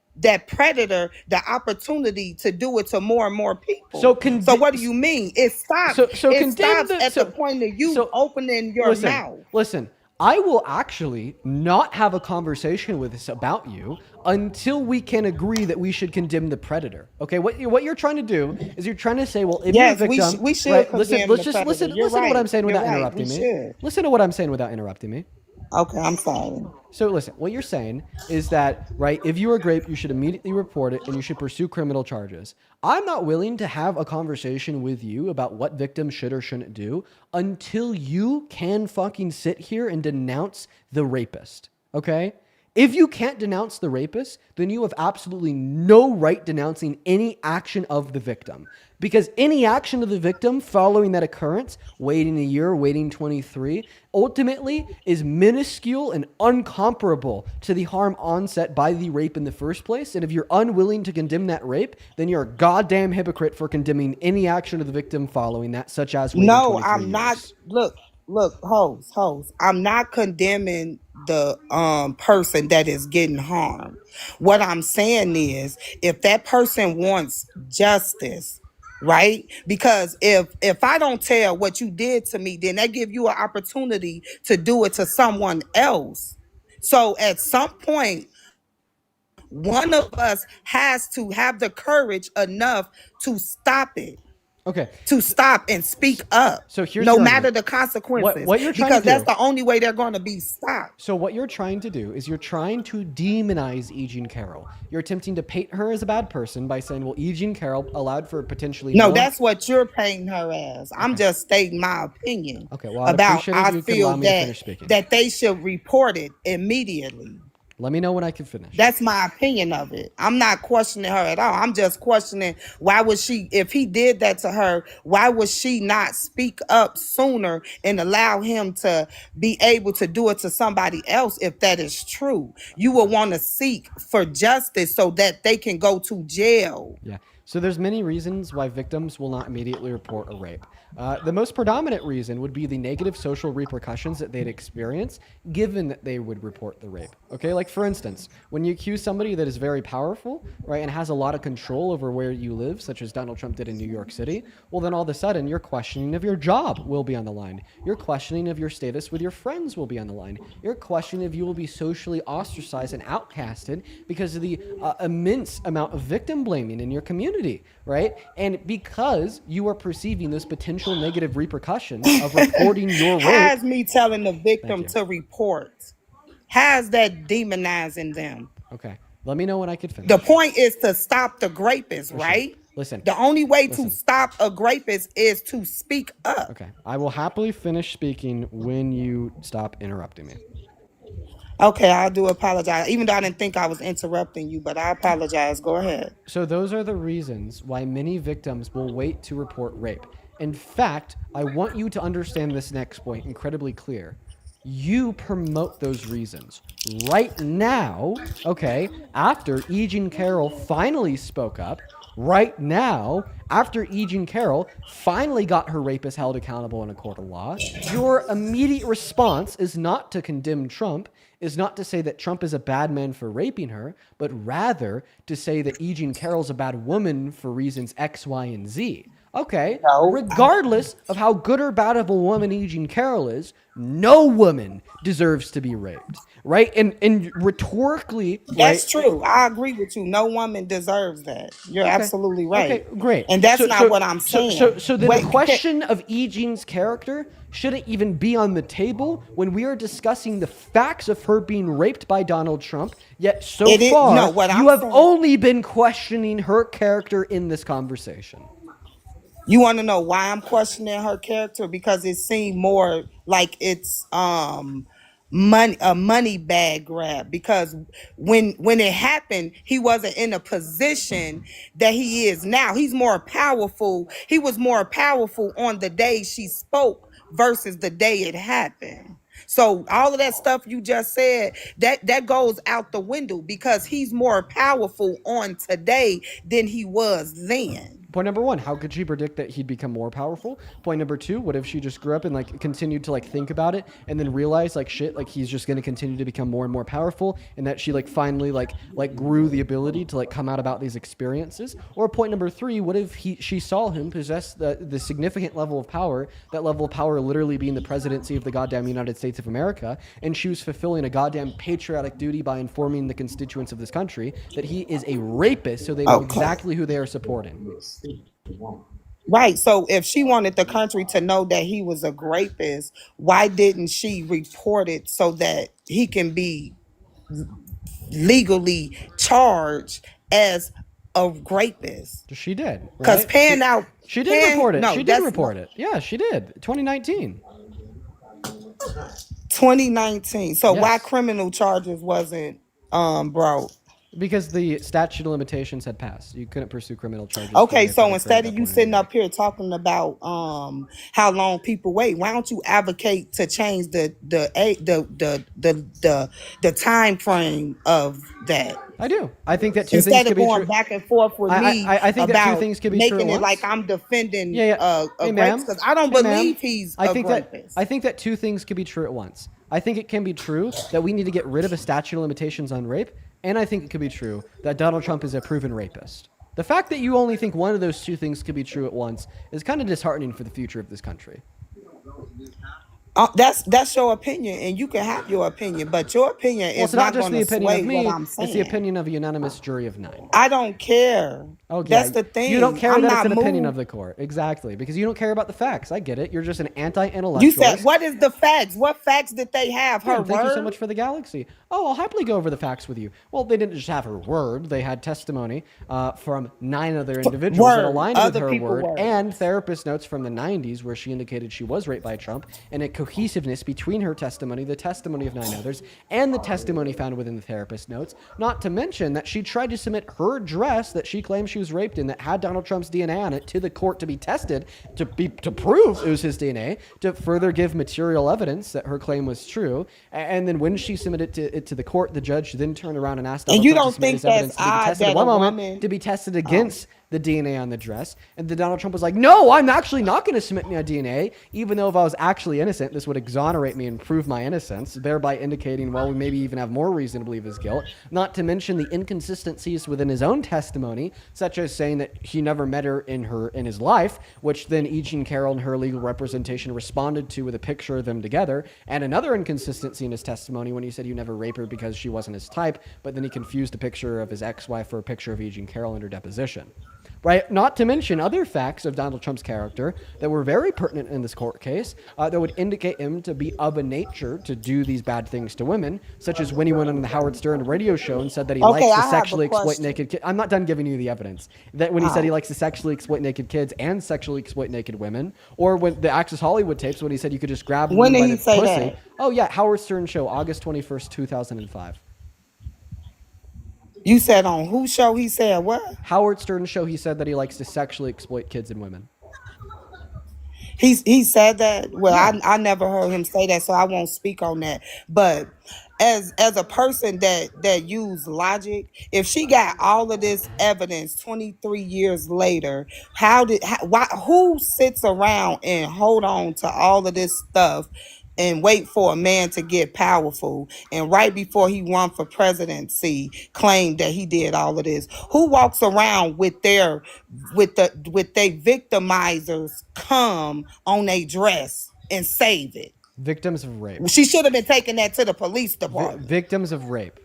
predator the opportunity to do it to more and more people. So what do you mean? It stops. It stops at the point of you opening your mouth. Listen, I will actually not have a conversation with this about you until we can agree that we should condemn the predator. Okay, what you're trying to do is you're trying to say, well, if you're a victim, we should right, condemn listen the to what I'm saying predator. without interrupting me. Listen to what I'm saying without interrupting me. Okay, I'm sorry. So listen, what you're saying is that, right, if you were raped, you should immediately report it and you should pursue criminal charges. I'm not willing to have a conversation with you about what victims should or shouldn't do until you can fucking sit here and denounce the rapist, okay? If you can't denounce the rapist, then you have absolutely no right denouncing any action of the victim. Because any action of the victim following that occurrence, waiting a year, waiting 23, ultimately is minuscule and uncomparable to the harm onset by the rape in the first place. And if you're unwilling to condemn that rape, then you're a goddamn hypocrite for condemning any action of the victim following that, such as waiting 23 I'm years. not. Look, host. I'm not condemning the person that is getting harmed. What I'm saying is, if that person wants justice, right? Because if I don't tell what you did to me, then that give you an opportunity to do it to someone else. So at some point, one of us has to have the courage enough to stop it. Okay. To stop and speak up. So here's no your matter argument. the consequences. What you're trying because to that's do, the only way they're going to be stopped. So what you're trying to do is you're trying to demonize E. Jean Carroll. You're attempting to paint her as a bad person by saying, well, E. Jean Carroll allowed for potentially No, that's what you're painting her as. I'm just stating my opinion. Okay, well, I feel that they should report it immediately. Let me know when I can finish. That's my opinion of it. I'm not questioning her at all. I'm just questioning why was she, if he did that to her, why would she not speak up sooner and allow him to be able to do it to somebody else if that is true? You will want to seek for justice so that they can go to jail. Yeah. So there's many reasons why victims will not immediately report a rape. The most predominant reason would be the negative social repercussions that they'd experience given that they would report the rape. Okay, like for instance, when you accuse somebody that is very powerful, right, and has a lot of control over where you live, such as Donald Trump did in New York City, well then all of a sudden your questioning of your job will be on the line. Your questioning of your status with your friends will be on the line. Your questioning if you will be socially ostracized and outcasted because of the immense amount of victim blaming in your community, right? And because you are perceiving those potential negative repercussions of reporting your rape. Has me telling the victim to report. Has that demonizing them. Okay. Let me know when I could finish. The point is to stop the rapist, right? Listen. The only way to stop a rapist is to speak up. Okay. I will happily finish speaking when you stop interrupting me. Okay, I do apologize. Even though I didn't think I was interrupting you, but I apologize. Go ahead. So those are the reasons why many victims will wait to report rape. In fact, I want you to understand this next point incredibly clear. You promote those reasons. Right now, okay, after E. Jean Carroll finally spoke up, right now, after E. Jean Carroll finally got her rapist held accountable in a court of law, your immediate response is not to condemn Trump, is not to say that Trump is a bad man for raping her, but rather to say that E. Jean Carroll's a bad woman for reasons X, Y, and Z. Okay, regardless of how good or bad of a woman E. Jean Carroll is, no woman deserves to be raped, right? And rhetorically, that's true. I agree with you. No woman deserves that. You're absolutely right. Okay, great. And that's not what I'm saying. So then the question of E. Jean's character shouldn't even be on the table when we are discussing the facts of her being raped by Donald Trump, yet so far you have only been questioning her character in this conversation. You want to know why I'm questioning her character? Because it seemed more like it's a money bag grab. Because when it happened, he wasn't in a position that he is now. He's more powerful. He was more powerful on the day she spoke versus the day it happened. So all of that stuff you just said, that goes out the window because he's more powerful on today than he was then. Point number one, how could she predict that he'd become more powerful? Point number two, what if she just grew up and like continued to like think about it and then realized like shit, like he's just going to continue to become more and more powerful, and that she like finally like grew the ability to like come out about these experiences? Or point number three, what if she saw him possess the significant level of power, that level of power literally being the presidency of the goddamn United States of America, and she was fulfilling a goddamn patriotic duty by informing the constituents of this country that he is a rapist, so they know exactly who they are supporting. Right. So if she wanted the country to know that he was a rapist, why didn't she report it so that he can be legally charged as a rapist? She did. Because right? She did report it. No, she did report it. Yeah, she did. 2019. 2019. So why criminal charges wasn't brought? Because the statute of limitations had passed. You couldn't pursue criminal charges. Okay, so instead of you sitting up here talking about how long people wait, why don't you advocate to change the time frame of that? I do. I think that two instead things could be true. Instead of going back and forth with me I think about that two things could be making true it like I'm defending a rapist, because I don't believe he's a rapist. I think that two things could be true at once. I think it can be true that we need to get rid of a statute of limitations on rape, and I think it could be true that Donald Trump is a proven rapist. The fact that you only think one of those two things could be true at once is kind of disheartening for the future of this country. That's your opinion, and you can have your opinion, but your opinion is not going to sway what I'm saying. It's the opinion of a unanimous jury of 9. I don't care. Okay. That's the thing. You don't care that it's an opinion of the court. Exactly. Because you don't care about the facts. I get it. You're just an anti-intellectualist. You said, what is the facts? What facts did they have? Her word? Thank you so much for the galaxy. Oh, I'll happily go over the facts with you. Well, they didn't just have her word. They had testimony from 9 other individuals that aligned with her word, and therapist notes from the 90s where she indicated she was raped by Trump, and a cohesiveness between her testimony, the testimony of 9 others, and the testimony found within the therapist notes. Not to mention that she tried to submit her dress that she claimed she was raped in that had Donald Trump's DNA on it to the court to be tested, to prove it was his DNA, to further give material evidence that her claim was true. And then when she submitted it to the court, the judge then turned around and asked Donald Trump to submit his evidence to be tested. One moment, to be tested against the DNA on the dress. And then Donald Trump was like, no, I'm actually not going to submit my DNA, even though if I was actually innocent, this would exonerate me and prove my innocence, thereby indicating, well, we maybe even have more reason to believe his guilt. Not to mention the inconsistencies within his own testimony, such as saying that he never met her in his life, which then E. Jean Carroll and her legal representation responded to with a picture of them together. And another inconsistency in his testimony when he said you never raped her because she wasn't his type, but then he confused a picture of his ex-wife for a picture of E. Jean Carroll in her deposition. Right? Not to mention other facts of Donald Trump's character that were very pertinent in this court case that would indicate him to be of a nature to do these bad things to women, such as when he went on the Howard Stern radio show and said that he likes to sexually exploit naked kids. I'm not done giving you the evidence. That when he said he likes to sexually exploit naked kids and sexually exploit naked women, or when the Access Hollywood tapes when he said you could just grab them by the pussy. That? Oh yeah, Howard Stern show, August 21st, 2005. You said on whose show he said what? Howard Stern show, he said that he likes to sexually exploit kids and women. He said that? Well, yeah. I never heard him say that, so I won't speak on that. But as a person that use logic, if she got all of this evidence 23 years later, who sits around and hold on to all of this stuff and wait for a man to get powerful, and right before he won for presidency claimed that he did all of this? Who walks around with their victimizers come on a dress and save it? Victims of rape. She should have been taking that to the police department. Victims of rape.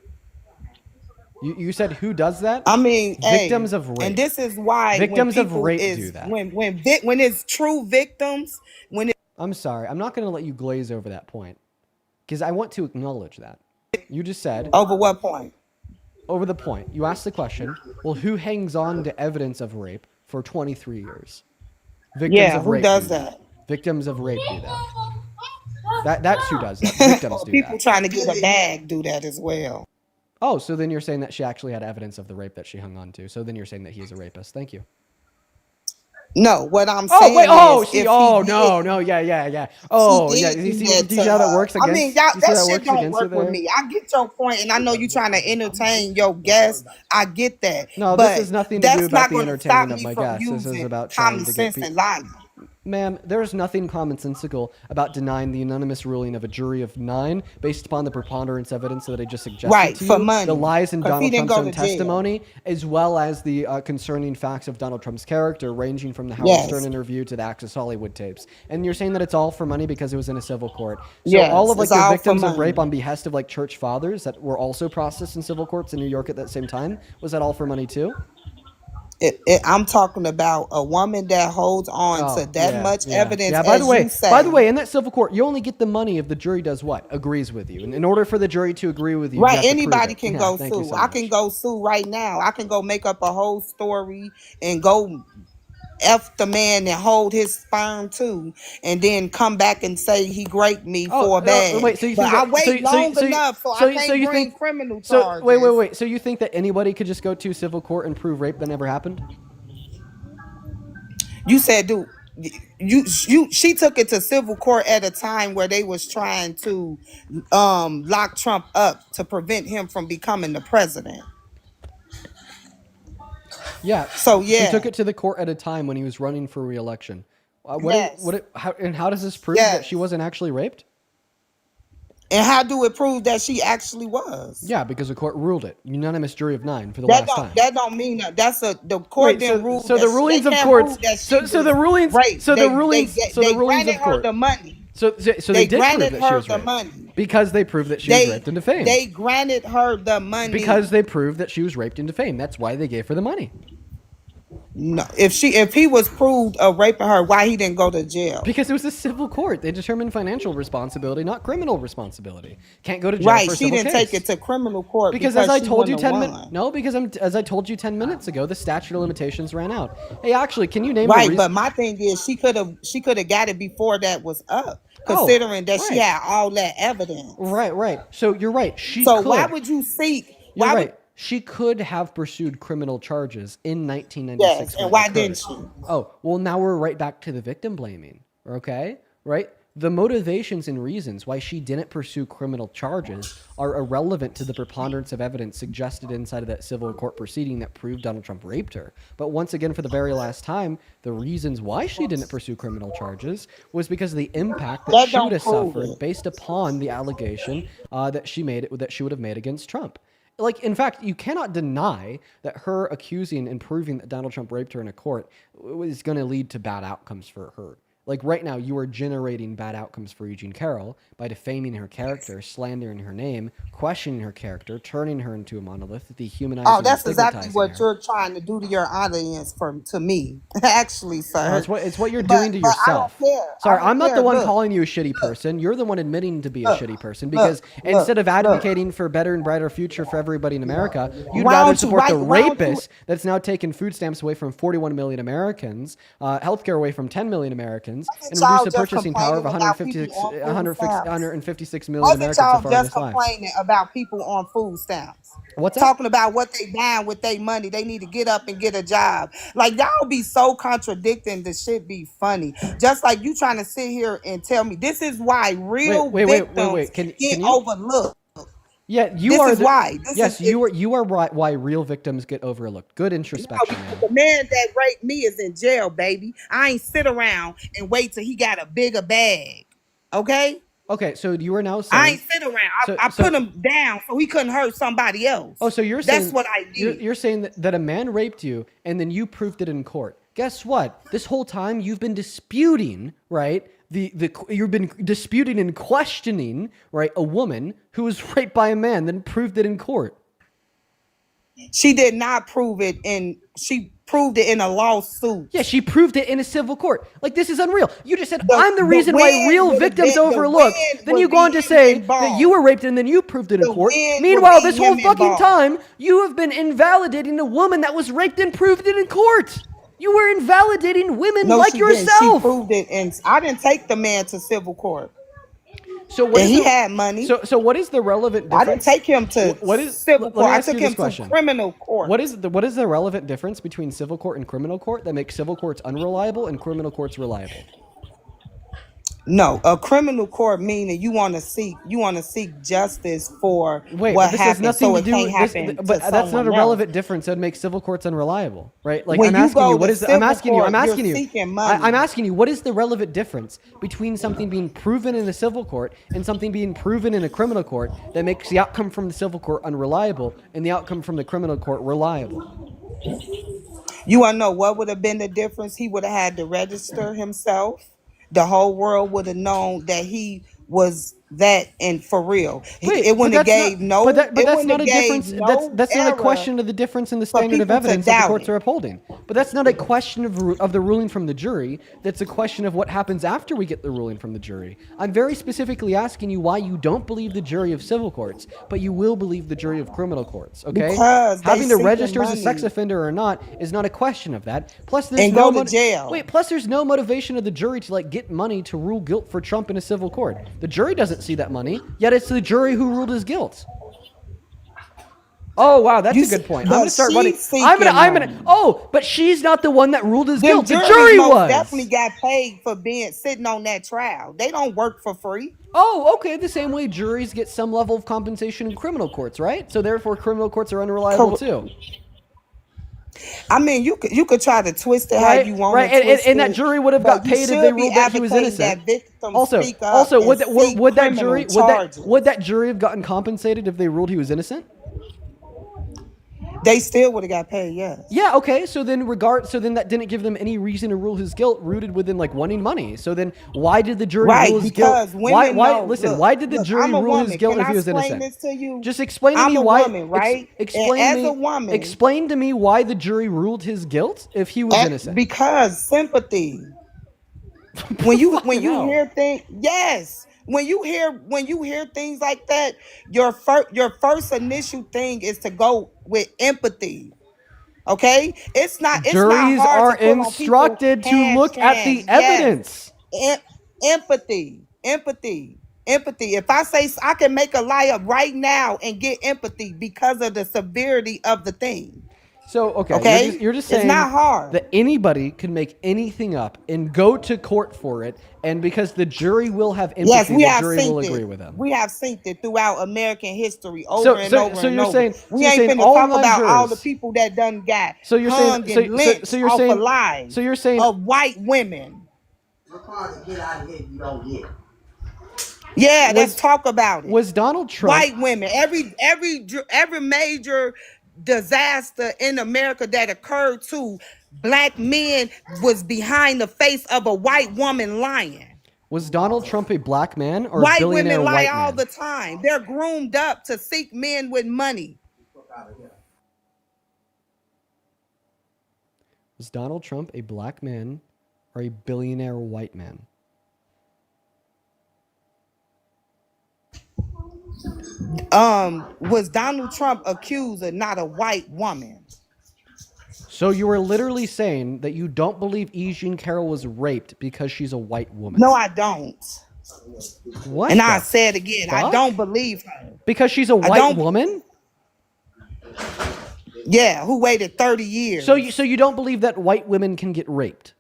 You said who does that? I mean, victims of rape. And this is why victims of rape do that. When it's true victims, I'm sorry, I'm not going to let you glaze over that point because I want to acknowledge that. You just said over what point? Over the point. You asked the question, well, who hangs on to evidence of rape for 23 years? Victims of rape does that? Victims of rape do that. That's who does that. Victims do people that. Trying to get a bag do that as well. Oh, so then you're saying that she actually had evidence of the rape that she hung on to. So then you're saying that he's a rapist. Thank you. No, what I'm saying wait, is... No, yeah. Oh, yeah. Do you see how that works against... I mean, that shit don't work with me. I get your point, and I know you're trying to entertain your guests. I get that. No, but this has nothing to do about the entertainment of my guests. This is about trying to get people... Ma'am, there's nothing commonsensical about denying the unanimous ruling of a jury of 9 based upon the preponderance evidence that I just suggested to you, money. The lies in Donald Trump's own testimony, as well as the concerning facts of Donald Trump's character, ranging from the Howard Stern interview to the Access Hollywood tapes. And you're saying that it's all for money because it was in a civil court. So all of the victims of rape on behest of church fathers that were also processed in civil courts in New York at that same time, was that all for money too? I'm talking about a woman that holds on to that much evidence. Yeah. By the way, in that civil court, you only get the money if the jury does what? Agrees with you. And in order for the jury to agree with you, right? You Anybody can go sue. I can go sue right now. I can go make up a whole story and go F the man and hold his sperm too, and then come back and say he raped me for a bag. Wait, so you but think I wait long enough, so I can't bring criminal charges. Wait. So you think that anybody could just go to civil court and prove rape that never happened? You said, dude, she took it to civil court at a time where they was trying to lock Trump up to prevent him from becoming the president. Yeah. So she took it to the court at a time when he was running for re-election. How does this prove that she wasn't actually raped? And how do it prove that she actually was? Yeah, because the court ruled it. Unanimous jury of 9 for the last time. That don't mean that. The court didn't rule. So the rulings of courts. So the rulings. So the rulings. So the rulings of court. The money. So they did prove that she was raped. Money. Because they proved that she was raped and defamed. They granted her the money. Because they proved that she was raped and defamed. That's why they gave her the money. No, if he was proved of raping her, why he didn't go to jail? Because it was a civil court. They determined financial responsibility, not criminal responsibility. Can't go to jail for a civil case. She didn't take it to criminal court because as I told you 10 minutes. No, because as I told you 10 minutes ago, the statute of limitations ran out. Hey, actually, can you name the reason? But my thing is, she could have got it before that was up, considering that she had all that evidence. Right. So you're right. Why would you seek? You're right. She could have pursued criminal charges in 1996. Yes, and why didn't she? Oh, well, now we're right back to the victim blaming. Okay, right? the motivations and reasons why she didn't pursue criminal charges are irrelevant to the preponderance of evidence suggested inside of that civil court proceeding that proved Donald Trump raped her. But once again, for the very last time, the reasons why she didn't pursue criminal charges was because of the impact that she would have suffered based upon the allegation that she would have made against Trump. Like, in fact, you cannot deny that her accusing and proving that Donald Trump raped her in a court is going to lead to bad outcomes for her. Like, right now, you are generating bad outcomes for Eugene Carroll by defaming her character, slandering her name, questioning her character, turning her into a monolith, dehumanizing her. Oh, that's exactly what you're trying to do to your audience to me. Actually, sir. No, it's what you're doing to yourself. I don't care. Sorry, I don't I'm not care. the one Look, calling you a shitty person. You're the one admitting to be a shitty person because instead of advocating for a better and brighter future for everybody in America, you'd rather support the rapist that's now taking food stamps away from 41 million Americans, healthcare away from 10 million Americans, and reduce the purchasing power of 156 million Americans so far in just this life. complaining about people on food stamps. What's that? Talking about what they buying with their money. They need to get up and get a job. Like, y'all be so contradicting. The shit be funny. Just like you trying to sit here and tell me this is why real victims Can get you overlooked. Yeah, you This are. is why. This is You are right. Why real victims get overlooked. Good introspection. The man that raped me is in jail, baby. I ain't sit around and wait till he got a bigger bag. Okay? Okay, so you are now saying I ain't sit around. I put him down so he couldn't hurt somebody else. Oh, so you're saying that's what I did. You're saying that a man raped you and then you proved it in court. Guess what? This whole time you've been disputing, right? You've been disputing and questioning, right, a woman who was raped by a man, then proved it in court. She did not prove it she proved it in a lawsuit. Yeah, she proved it in a civil court. Like, this is unreal. You just said, I'm the reason why real victims overlooked. Then you go on to say that you were raped and then you proved it in court. Meanwhile, this whole fucking time, you have been invalidating a woman that was raped and proved it in court. You were invalidating women like yourself. She proved it, and I didn't take the man to civil court. So what he had money. So what is the relevant difference? I didn't take him to civil court. I took him to criminal court. What is the relevant difference between civil court and criminal court that makes civil courts unreliable and criminal courts reliable? No, a criminal court meaning you want to seek justice for what happened, so it can't happen. But that's not a relevant difference that makes civil courts unreliable, right? Like, when I'm asking you, I'm asking you, what is the relevant difference between something being proven in a civil court and something being proven in a criminal court that makes the outcome from the civil court unreliable and the outcome from the criminal court reliable? You want to know what would have been the difference? He would have had to register himself. The whole world would have known that he was that and for real. It wouldn't have gave no. But that's not a difference. That's not a question of the difference in the standard of evidence that the courts are upholding. But that's not a question of the ruling from the jury. That's a question of what happens after we get the ruling from the jury. I'm very specifically asking you why you don't believe the jury of civil courts, but you will believe the jury of criminal courts. Okay? Because having to register as a sex offender or not is not a question of that. Plus, there's go to jail. Wait. Plus, there's no motivation of the jury to get money to rule guilt for Trump in a civil court. The jury doesn't see that money, yet it's the jury who ruled his guilt. Oh wow, that's a good point. I'm gonna start running. Oh, but she's not the one that ruled his guilt. The jury was. Definitely got paid for sitting on that trial. They don't work for free. Oh, okay. The same way juries get some level of compensation in criminal courts, right? So therefore, criminal courts are unreliable too. I mean, you could try to twist it how you want to twist and that jury would have got paid if they ruled that he was innocent. Also, would that jury have gotten compensated if they ruled he was innocent? They still would have got paid, yes. Yeah, okay. So then that didn't give them any reason to rule his guilt, rooted within wanting money. So then why did the jury rule his guilt? Why did the jury rule his guilt if he was innocent? Just explain to me why. I'm a woman, right? Explain to me why the jury ruled his guilt if he was innocent. Because sympathy. When you hear things, yes. When you hear things like that, your first initial thing is to go with empathy. Okay, it's not. Juries are instructed to look at the evidence. Empathy. If I say I can make a lie up right now and get empathy because of the severity of the thing. So, okay, Okay? you're just It's saying not hard. that anybody can make anything up and go to court for it, and because the jury will have empathy, Yes, we the have jury seen will it. agree with them. We have seen it throughout American history over and over So and you're over. saying, We you're ain't saying finna all talk live about all the jurors. people that done got So you're hung saying, and lynched so you're off saying, of lies so you're saying, of white women. Yeah, let's talk about it. Was Donald Trump White women, every major disaster in America that occurred to black men was behind the face of a white woman lying. Was Donald Trump a black man or a White billionaire women lie white all man? the time. They're groomed up to seek men with money. Was Donald Trump a black man or a billionaire white man? Was Donald Trump accused of not a white woman? So you were literally saying that you don't believe E. Jean Carroll was raped because she's a white woman. No, I don't. What? And I say it again. fuck? I don't believe her. Because she's a white woman? Yeah, who waited 30 years. So you don't believe that white women can get raped?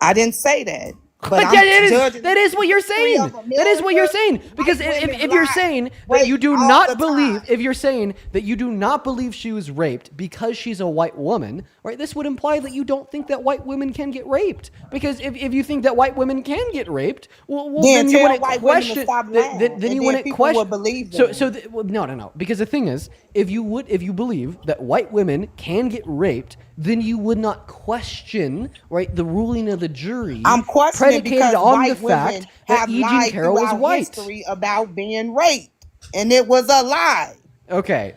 I didn't say that. But that is what you're saying. That is what you're saying. Because if you're saying that you do not believe, if you're saying that you do not believe she was raped because she's a white woman, right? This would imply that you don't think that white women can get raped. Because if you think that white women can get raped, well then you wouldn't question. Then you wouldn't question. No. Because the thing is, if you believe that white women can get raped, then you would not question, right, the ruling of the jury. I'm questioning because on white the fact women that have E. Jean lied Carroll was throughout white. history about being raped, and it was a lie. Okay,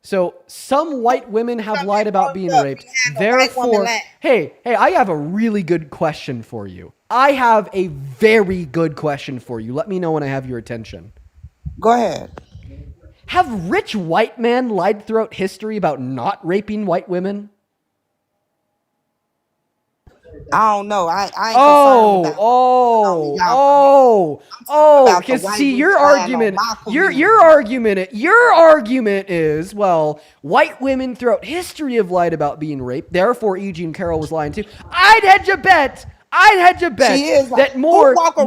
so some white women have lied about being raped. Therefore, hey, I have a really good question for you. I have a very good question for you. Let me know when I have your attention. Go ahead. Have rich white men lied throughout history about not raping white women? I don't know. I ain't concerned about because see, your argument is, well, white women throughout history have lied about being raped, therefore E. Jean Carroll was lying too. I'd hedge a bet that more I'd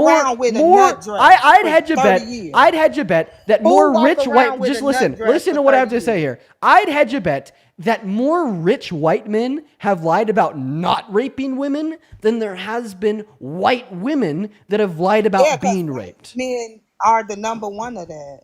hedge a bet that more rich white, just listen to what I have to say here. I'd hedge a bet that more rich white men have lied about not raping women than there has been white women that have lied about being raped. Men are the number one of that.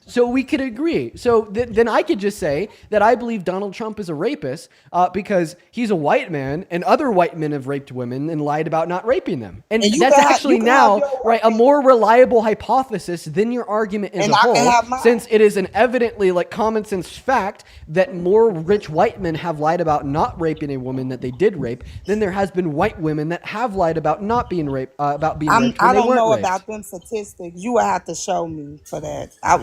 So we could agree. So then I could just say that I believe Donald Trump is a rapist because he's a white man and other white men have raped women and lied about not raping them. And that's actually now, right, a more reliable hypothesis than your argument as a whole, since it is an evidently like common sense fact that more rich white men have lied about not raping a woman that they did rape than there has been white women that have lied about not being raped, about being raped when I they don't weren't know raped. about them statistics. You would have to show me for that. I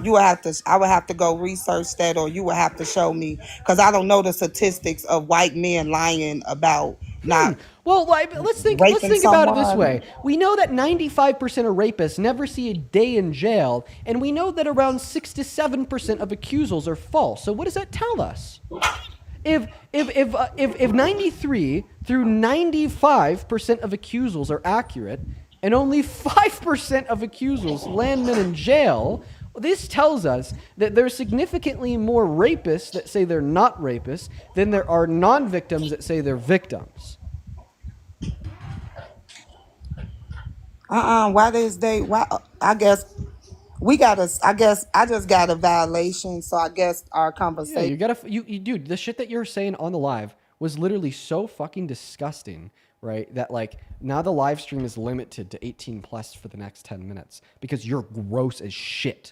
would have to go research that, or you would have to show me, because I don't know the statistics of white men lying about not. Well, let's think about it this way. We know that 95% of rapists never see a day in jail, and we know that around 6 to 7% of accusals are false. So what does that tell us? If 93 through 95% of accusals are accurate, and only 5% of accusals land men in jail, this tells us that there's significantly more rapists that say they're not rapists than there are non-victims that say they're victims. Why this day? Why? I guess we got to. I guess I just got a violation. So I guess our conversation. Yeah, you gotta. Dude, the shit that you're saying on the live was literally so fucking disgusting, right? That like now the live stream is limited to 18 plus for the next 10 minutes because you're gross as shit.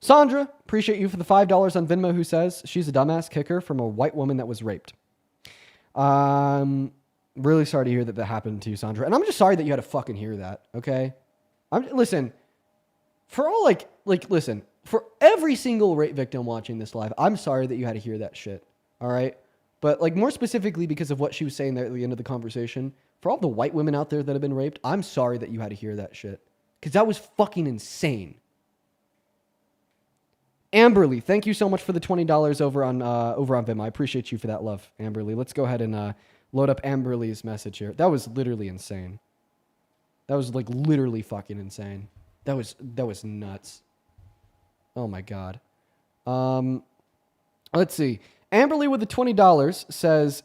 Sandra, appreciate you for the $5 on Venmo, who says she's a dumbass kicker from a white woman that was raped. Really sorry to hear that happened to you, Sandra. And I'm just sorry that you had to fucking hear that, okay? Listen, for all listen, for every single rape victim watching this live, I'm sorry that you had to hear that shit, all right? But like more specifically because of what she was saying there at the end of the conversation, for all the white women out there that have been raped, I'm sorry that you had to hear that shit. Because that was fucking insane. Amberly, thank you so much for the $20 over on Venmo. I appreciate you for that love, Amberly. Let's go ahead and load up Amberly's message here. That was literally insane. That was like literally fucking insane. That was nuts. Oh my god. Let's see. Amberly with the $20 says,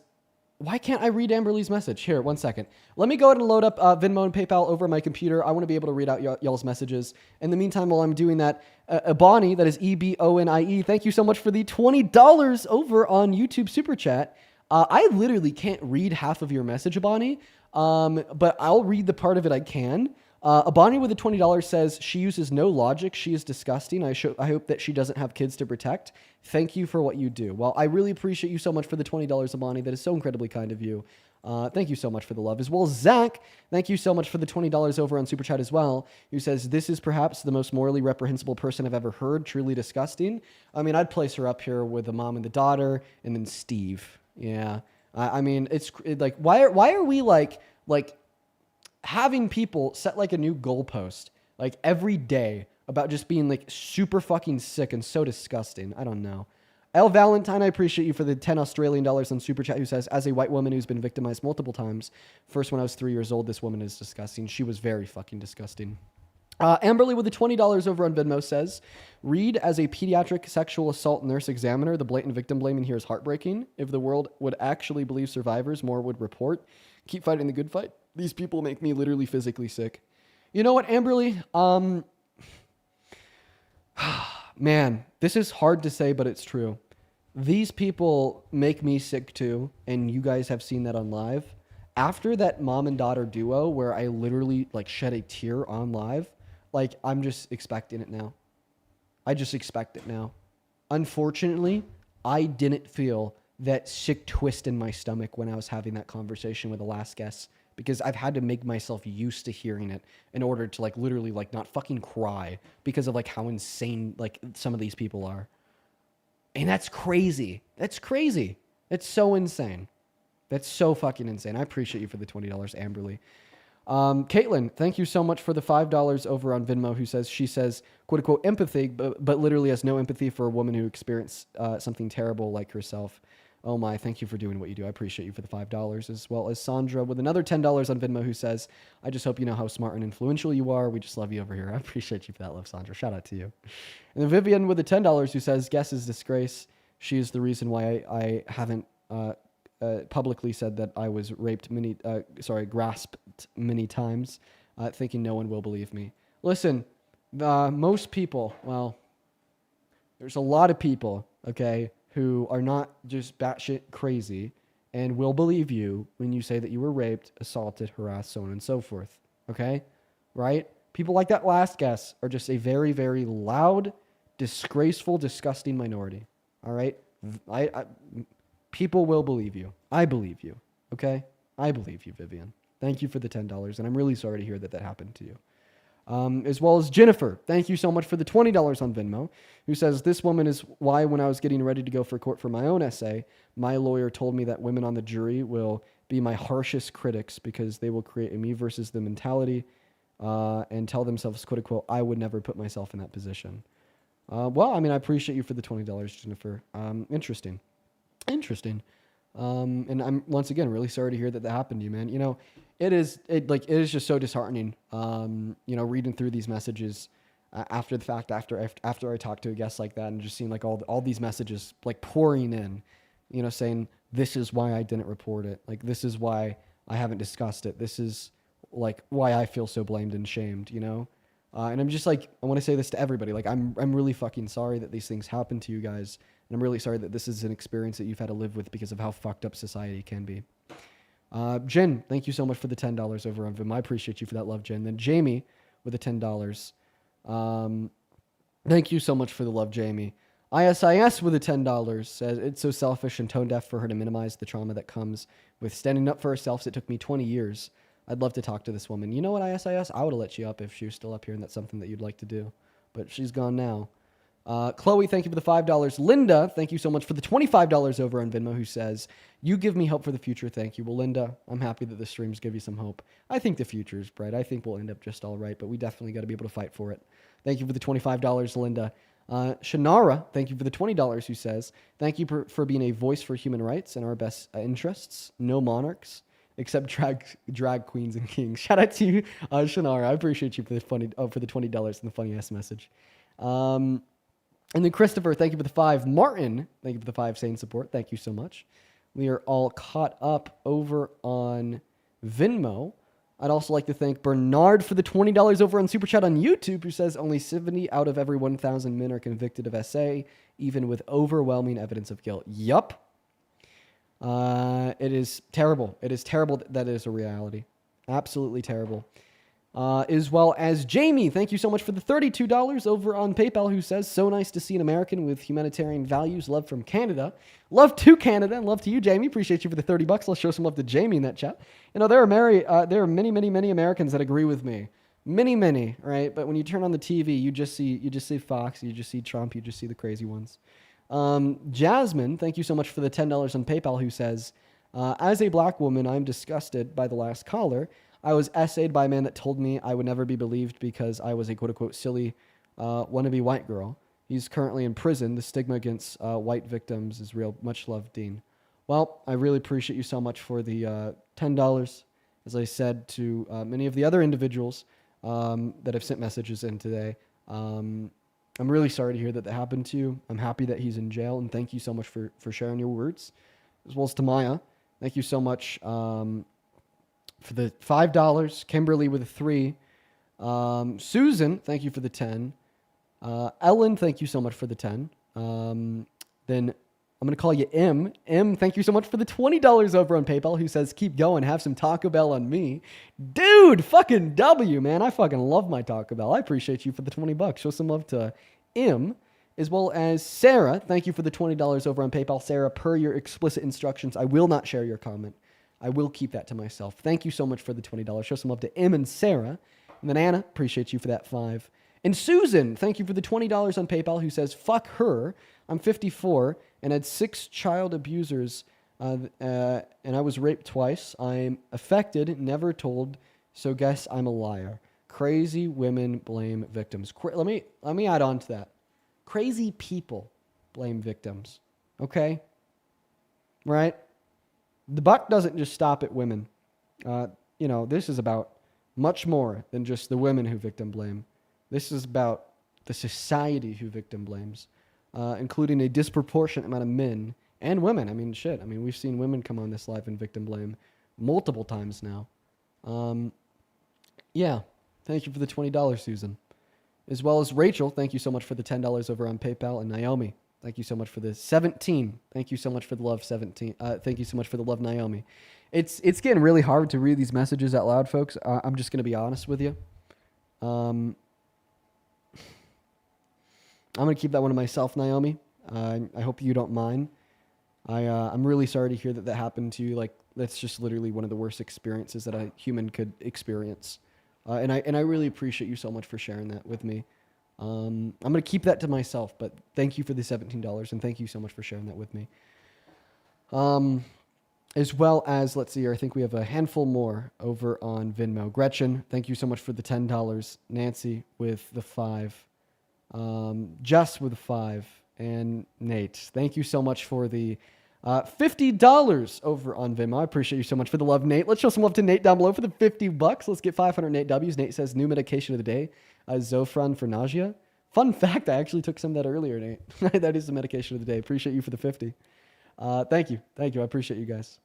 why can't I read Amberly's message? Here, 1 second. Let me go ahead and load up Venmo and PayPal over my computer. I want to be able to read out y'all's messages. In the meantime, while I'm doing that, Ebony, that is EBONIE, thank you so much for the $20 over on YouTube Super Chat. I literally can't read half of your message, Ebony, but I'll read the part of it I can. Ebony with the $20 says, she uses no logic. She is disgusting. I hope that she doesn't have kids to protect. Thank you for what you do. Well, I really appreciate you so much for the $20, Ebony. That is so incredibly kind of you. Thank you so much for the love. As well as Zach, thank you so much for the $20 over on Super Chat as well, who says, this is perhaps the most morally reprehensible person I've ever heard. Truly disgusting. I mean, I'd place her up here with the mom and the daughter, and then Steve. Yeah. I mean, it's like, why are we like having people set like a new goalpost like every day about just being like super fucking sick and so disgusting? I don't know. L Valentine, I appreciate you for the 10 Australian dollars on Super Chat, who says, as a white woman who's been victimized multiple times, first when I was 3 years old, this woman is disgusting. She was very fucking disgusting. Amberly with the $20 over on Venmo says, read as a pediatric sexual assault nurse examiner, the blatant victim blaming here is heartbreaking. If the world would actually believe survivors, more would report. Keep fighting the good fight. These people make me literally physically sick. You know what, Amberly? Man, this is hard to say, but it's true. These people make me sick too, and you guys have seen that on live. After that mom and daughter duo where I literally like shed a tear on live, like I'm just expecting it now. I just expect it now. Unfortunately, I didn't feel that sick twist in my stomach when I was having that conversation with the last guest, because I've had to make myself used to hearing it in order to like literally like not fucking cry because of like how insane like some of these people are. And that's crazy. That's crazy. It's so insane. That's so fucking insane. I appreciate you for the $20, Amberly. Caitlin, thank you so much for the $5 over on Venmo, who says, she says, quote unquote, empathy, but literally has no empathy for a woman who experienced something terrible like herself. Oh my, thank you for doing what you do. I appreciate you for the $5, as well as Sandra with another $10 on Venmo, who says, I just hope you know how smart and influential you are. We just love you over here. I appreciate you for that love, Sandra. Shout out to you. And then Vivian with the $10, who says, guess is disgrace. She is the reason why I haven't publicly said that I was grasped many times, thinking no one will believe me. Listen, most people, well, there's a lot of people, okay, who are not just batshit crazy and will believe you when you say that you were raped, assaulted, harassed, so on and so forth. Okay? Right? People like that last guest are just a very, very loud, disgraceful, disgusting minority. All right? People will believe you. I believe you. Okay? I believe you, Vivian. Thank you for the $10, and I'm really sorry to hear that that happened to you. As well as Jennifer, thank you so much for the $20 on Venmo, who says, this woman is why when I was getting ready to go for court for my own essay, my lawyer told me that women on the jury will be my harshest critics because they will create a me versus them mentality and tell themselves, quote unquote, I would never put myself in that position. Well, I mean, I appreciate you for the $20, Jennifer. Interesting. And I'm once again really sorry to hear that happened to you, man. You know, it is just so disheartening. You know, reading through these messages after the fact, after I talk to a guest like that, and just seeing like all these messages like pouring in, you know, saying this is why I didn't report it, like this is why I haven't discussed it, this is like why I feel so blamed and shamed, you know. And I'm just like, I want to say this to everybody. Like, I'm really fucking sorry that these things happen to you guys. And I'm really sorry that this is an experience that you've had to live with because of how fucked up society can be. Jen, thank you so much for the $10 over on Vim. I appreciate you for that love, Jen. Then Jamie with the $10. Thank you so much for the love, Jamie. ISIS with the $10 says, it's so selfish and tone deaf for her to minimize the trauma that comes with standing up for herself. It took me 20 years. I'd love to talk to this woman. You know what, ISIS? I would have let you up if she was still up here and that's something that you'd like to do. But she's gone now. Chloe, thank you for the $5. Linda, thank you so much for the $25 over on Venmo, who says, you give me hope for the future. Thank you. Well, Linda, I'm happy that the streams give you some hope. I think the future is bright. I think we'll end up just all right, but we definitely got to be able to fight for it. Thank you for the $25, Linda. Shannara, thank you for the $20, who says, thank you for being a voice for human rights and our best interests. No monarchs, except drag queens and kings. Shout out to you, Shannara. I appreciate you for the $20 and the funny ass message. And then Christopher, thank you for the 5. Martin, thank you for the 5 sane support. Thank you so much. We are all caught up over on Venmo. I'd also like to thank Bernard for the $20 over on Super Chat on YouTube, who says only 70 out of every 1,000 men are convicted of SA, even with overwhelming evidence of guilt. Yup. It is terrible. It is terrible that is a reality. Absolutely terrible. As well as Jamie, thank you so much for the $32 over on PayPal, who says, so nice to see an American with humanitarian values. Love from Canada. Love to Canada and love to you, Jamie. Appreciate you for the $30. Let's show some love to Jamie in that chat. You know, there are many, many, many Americans that agree with me. Many, right? But when you turn on the TV, you just see Fox, you just see Trump, you just see the crazy ones. Jasmine, thank you so much for the $10 on PayPal, who says, as a black woman, I'm disgusted by the last caller. I was essayed by a man that told me I would never be believed because I was a quote-unquote silly wannabe white girl. He's currently in prison. The stigma against white victims is real. Much love, Dean. Well, I really appreciate you so much for the $10. As I said to many of the other individuals that have sent messages in today, I'm really sorry to hear that happened to you. I'm happy that he's in jail, and thank you so much for sharing your words. As well as to Maya, thank you so much for the $5. Kimberly with a 3. Susan, thank you for the 10. Ellen, thank you so much for the 10. Then I'm going to call you M. M, thank you so much for the $20 over on PayPal, who says, keep going, have some Taco Bell on me. Dude, fucking W, man. I fucking love my Taco Bell. I appreciate you for the $20. Show some love to M. As well as Sarah, thank you for the $20 over on PayPal. Sarah, per your explicit instructions, I will not share your comment. I will keep that to myself. Thank you so much for the $20. Show some love to M and Sarah. And then Anna, appreciate you for that 5. And Susan, thank you for the $20 on PayPal, who says, fuck her. I'm 54 and had 6 child abusers, and I was raped twice. I'm affected, never told, so guess I'm a liar. Crazy women blame victims. Let me add on to that. Crazy people blame victims. Okay? Right? The buck doesn't just stop at women. This is about much more than just the women who victim blame. This is about the society who victim blames, including a disproportionate amount of men and women. I mean, shit. I mean, we've seen women come on this live and victim blame multiple times now. Yeah. Thank you for the $20, Susan. As well as Rachel, thank you so much for the $10 over on PayPal. And Naomi, thank you so much for the 17. Thank you so much for the love, 17. Thank you so much for the love, Naomi. It's getting really hard to read these messages out loud, folks. I'm just going to be honest with you. I'm going to keep that one to myself, Naomi. I hope you don't mind. I'm really sorry to hear that happened to you. Like, that's just literally one of the worst experiences that a human could experience. And I really appreciate you so much for sharing that with me. I'm going to keep that to myself, but thank you for the $17, and thank you so much for sharing that with me. As well as, let's see here, I think we have a handful more over on Venmo. Gretchen, thank you so much for the $10. Nancy with the 5. Jess with the 5. And Nate, thank you so much for the $50 over on Venmo. I appreciate you so much for the love, Nate. Let's show some love to Nate down below for the $50. Let's get 500 Nate W's. Nate says, new medication of the day, Zofran for nausea. Fun fact, I actually took some of that earlier, Nate. That is the medication of the day. Appreciate you for the 50. Thank you. I appreciate you guys.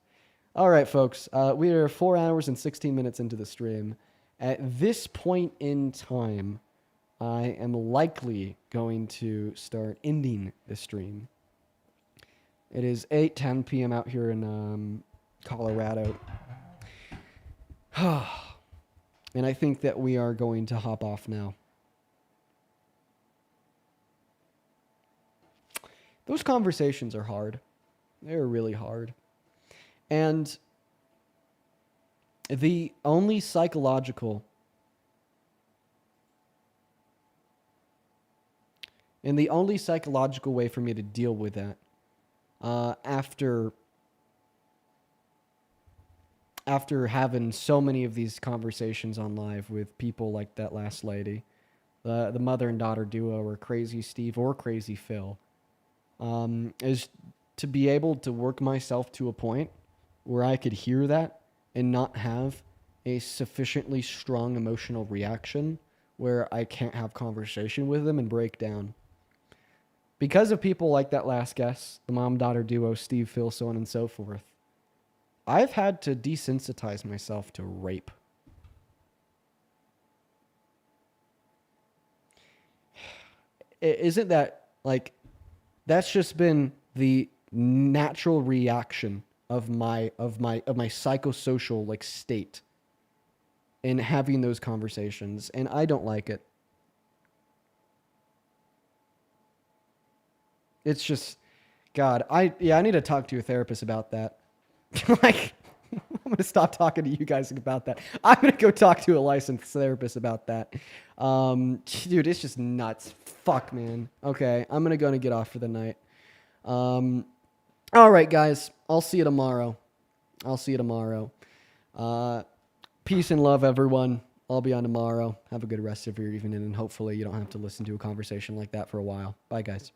All right, folks. We are 4 hours and 16 minutes into the stream. At this point in time, I am likely going to start ending the stream. It is 8:10 p.m. out here in Colorado. And I think that we are going to hop off now. Those conversations are hard. They're really hard. And the only psychological way for me to deal with that after having so many of these conversations on live with people like that last lady, the mother and daughter duo, or Crazy Steve or Crazy Phil, is to be able to work myself to a point where I could hear that and not have a sufficiently strong emotional reaction where I can't have conversation with them and break down. Because of people like that last guest, the mom-daughter duo, Steve, Phil, so on and so forth, I've had to desensitize myself to rape. Isn't that, like, that's just been the natural reaction of my psychosocial, like, state in having those conversations, and I don't like it. It's just, God, I need to talk to a therapist about that. Like, I'm going to stop talking to you guys about that. I'm going to go talk to a licensed therapist about that. Dude, it's just nuts. Fuck, man. Okay, I'm going to go and get off for the night. All right, guys. I'll see you tomorrow. Peace and love, everyone. I'll be on tomorrow. Have a good rest of your evening, and hopefully you don't have to listen to a conversation like that for a while. Bye, guys.